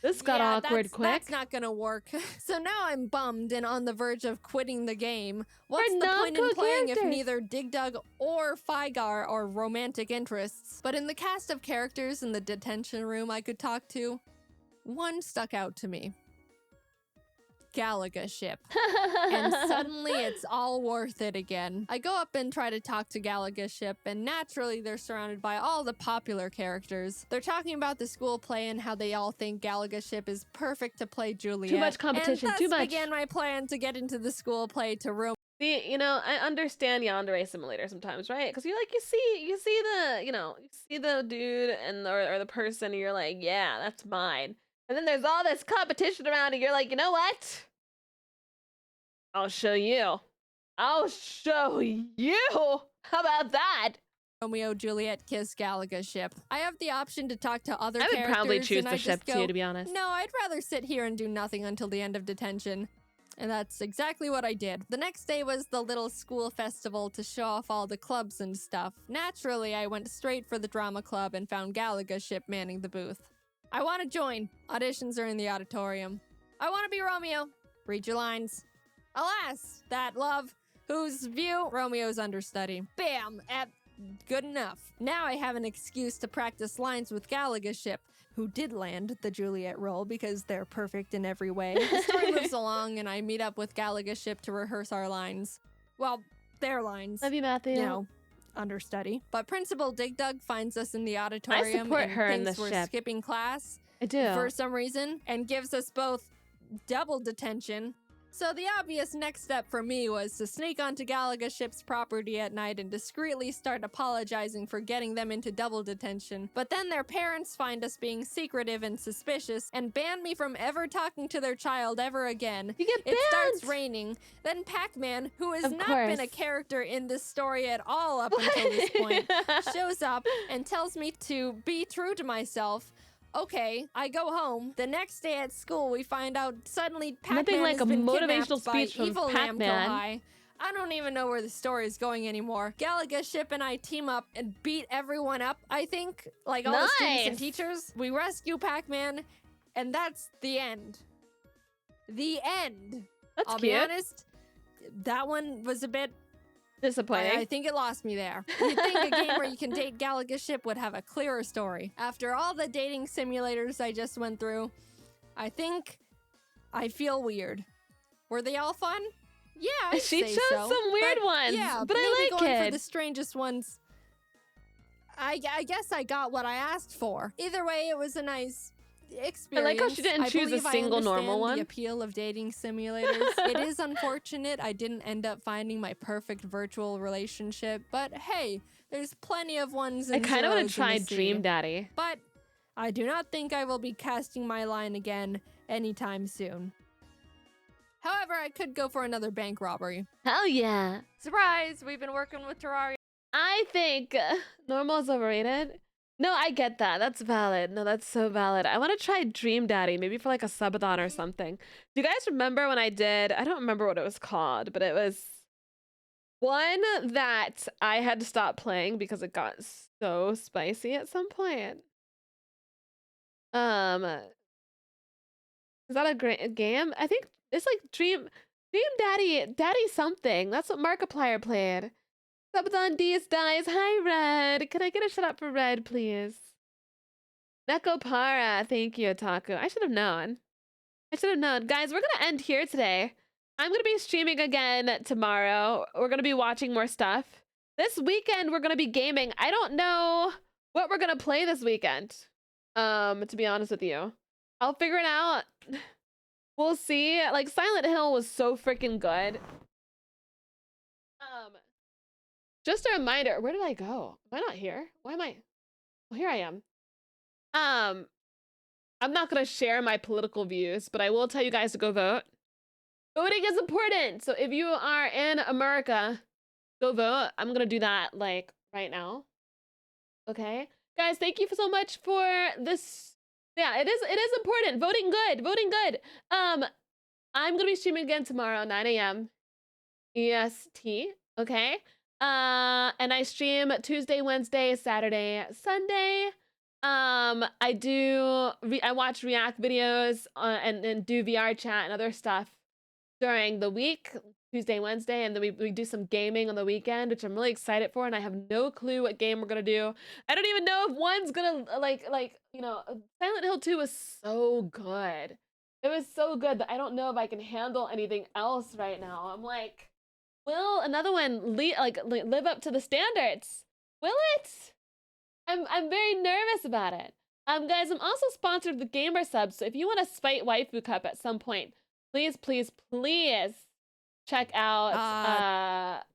This got awkward quick. That's not gonna work. So now I'm bummed and on the verge of quitting the game. What's For the point in Namco playing if characters. neither Dig Dug or Fygar are romantic interests? But in the cast of characters in the detention room I could talk to, one stuck out to me. Galaga Ship. And suddenly it's all worth it again. I go up and try to talk to Galaga Ship, and naturally they're surrounded by all the popular characters. They're talking about the school play and how they all think Galaga Ship is perfect to play Juliet. Too much competition, and too thus much. began my plan to get into the school play to room. See, you know, I understand Yandere Simulator sometimes, right? Because you see the, you see the dude and or the person, and you're like, yeah, that's mine. And then there's all this competition around, and you're like, you know what? I'll show you. I'll show you. How about that? Romeo Juliet kiss Galaga Ship. I have the option to talk to other I would characters. probably choose and the I just ship go, too, to be honest. No, I'd rather sit here and do nothing until the end of detention. And that's exactly what I did. The next day was the little school festival to show off all the clubs and stuff. Naturally, I went straight for the drama club and found Galaga Ship manning the booth. I want to join. Auditions are in the auditorium. I want to be Romeo. Read your lines. Alas, that love, whose view Romeo's understudy. Bam! Good enough. Now I have an excuse to practice lines with Galaga Ship, who did land the Juliet role because they're perfect in every way. The story moves along, and I meet up with Galaga Ship to rehearse our lines. Well, their lines. Love you, Matthew. You know, understudy. But Principal Dig Dug finds us in the auditorium support and her in thinks the we're ship. skipping class. I do. For some reason, and gives us both double detention. So the obvious next step for me was to sneak onto Galaga Ship's property at night and discreetly start apologizing for getting them into double detention. But then their parents find us being secretive and suspicious and ban me from ever talking to their child ever again. You get banned! It starts raining. Then Pac-Man, who has Of not course. been a character in this story at all up until this point, shows up and tells me to be true to myself. Okay, I go home. The next day at school, we find out suddenly Nothing Pac-Man like has a been motivational kidnapped by speech from evil Namco Pac-Man. High. I don't even know where the story is going anymore. Galaga Ship and I team up and beat everyone up, I think. Like all the students and Nice. teachers. We rescue Pac-Man, and that's the end. The end. That's I'll cute. be honest, that one was a bit Disappointing. I think it lost me there. You'd think a game where you can date Galaga Ship would have a clearer story. After all the dating simulators I just went through, I think I feel weird. Were they all fun? Yeah, I'd She say chose so. some weird But ones, yeah, but I maybe like going it. for the strangest ones. I guess I got what I asked for. Either way, it was a nice experience. like how she didn't choose a believe I single normal understand one. The appeal of dating simulators. It is unfortunate I didn't end up finding my perfect virtual relationship, but hey, there's plenty of ones. I And kind of want zeros to in try the sea. Dream Daddy. But I do not think I will be casting my line again anytime soon. However, I could go for another bank robbery. Hell yeah. Surprise! We've been working with Terraria. I think normal is overrated. No, I get that. That's valid. No, that's so valid. I want to try Dream Daddy, maybe for like a subathon or something. Do you guys remember when I don't remember what it was called, but it was one that I had to stop playing because it got so spicy at some point. Is that a great game? I think it's like Dream Daddy something. That's what Markiplier played. Subathon Diaz dies. Hi, Red. Can I get a shout out for Red, please? Neko Para. Thank you, Otaku. I should have known. Guys, we're going to end here today. I'm going to be streaming again tomorrow. We're going to be watching more stuff. This weekend, we're going to be gaming. I don't know what we're going to play this weekend, to be honest with you. I'll figure it out. We'll see. Like, Silent Hill was so freaking good. Just a reminder, where did I go? Am I not here? Why am I? Well, here I am. I'm not gonna share my political views, but I will tell you guys to go vote. Voting is important. So if you are in America, go vote. I'm gonna do that like right now. Okay, guys, thank you so much for this. Yeah, it is important. Voting good. Voting good. I'm gonna be streaming again tomorrow, 9 a.m. EST. Okay. And I stream Tuesday, Wednesday, Saturday, Sunday. I watch React videos and do VR chat and other stuff during the week, Tuesday, Wednesday, and then we do some gaming on the weekend, which I'm really excited for, and I have no clue what game we're gonna do. I don't even know if one's gonna like Silent Hill 2 was so good. It was so good that I don't know if I can handle anything else right now. I'm like, will another one live up to the standards? Will it? I'm very nervous about it. Guys, I'm also sponsored with Gamer Subs, so if you want to spite Waifu Cup at some point, please, please, please check out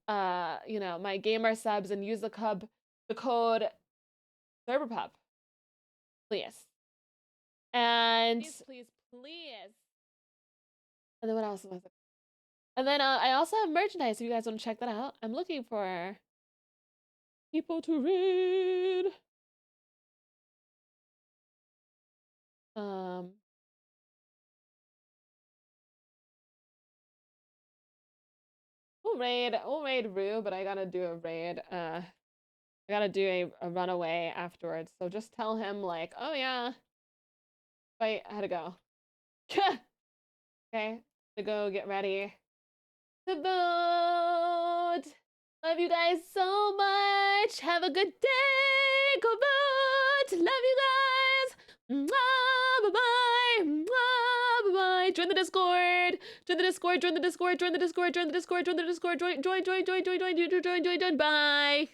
my Gamer Subs and use the code ServerPub. Please. And please. And then what else was it? And then I also have merchandise if you guys want to check that out. I'm looking for people to read. We'll raid Rue, but I gotta do a raid. I gotta do a runaway afterwards. So just tell him like, oh yeah. Wait, I had to go. Okay, to go get ready to vote. Love you guys so much. Have a good day. Go vote. Love you guys. Mwah, bye-bye. Mwah, bye-bye. Join the Discord. Join the Discord. Join the Discord. Join the Discord. Join the Discord. Join the Discord. Join the Discord. Join. Bye.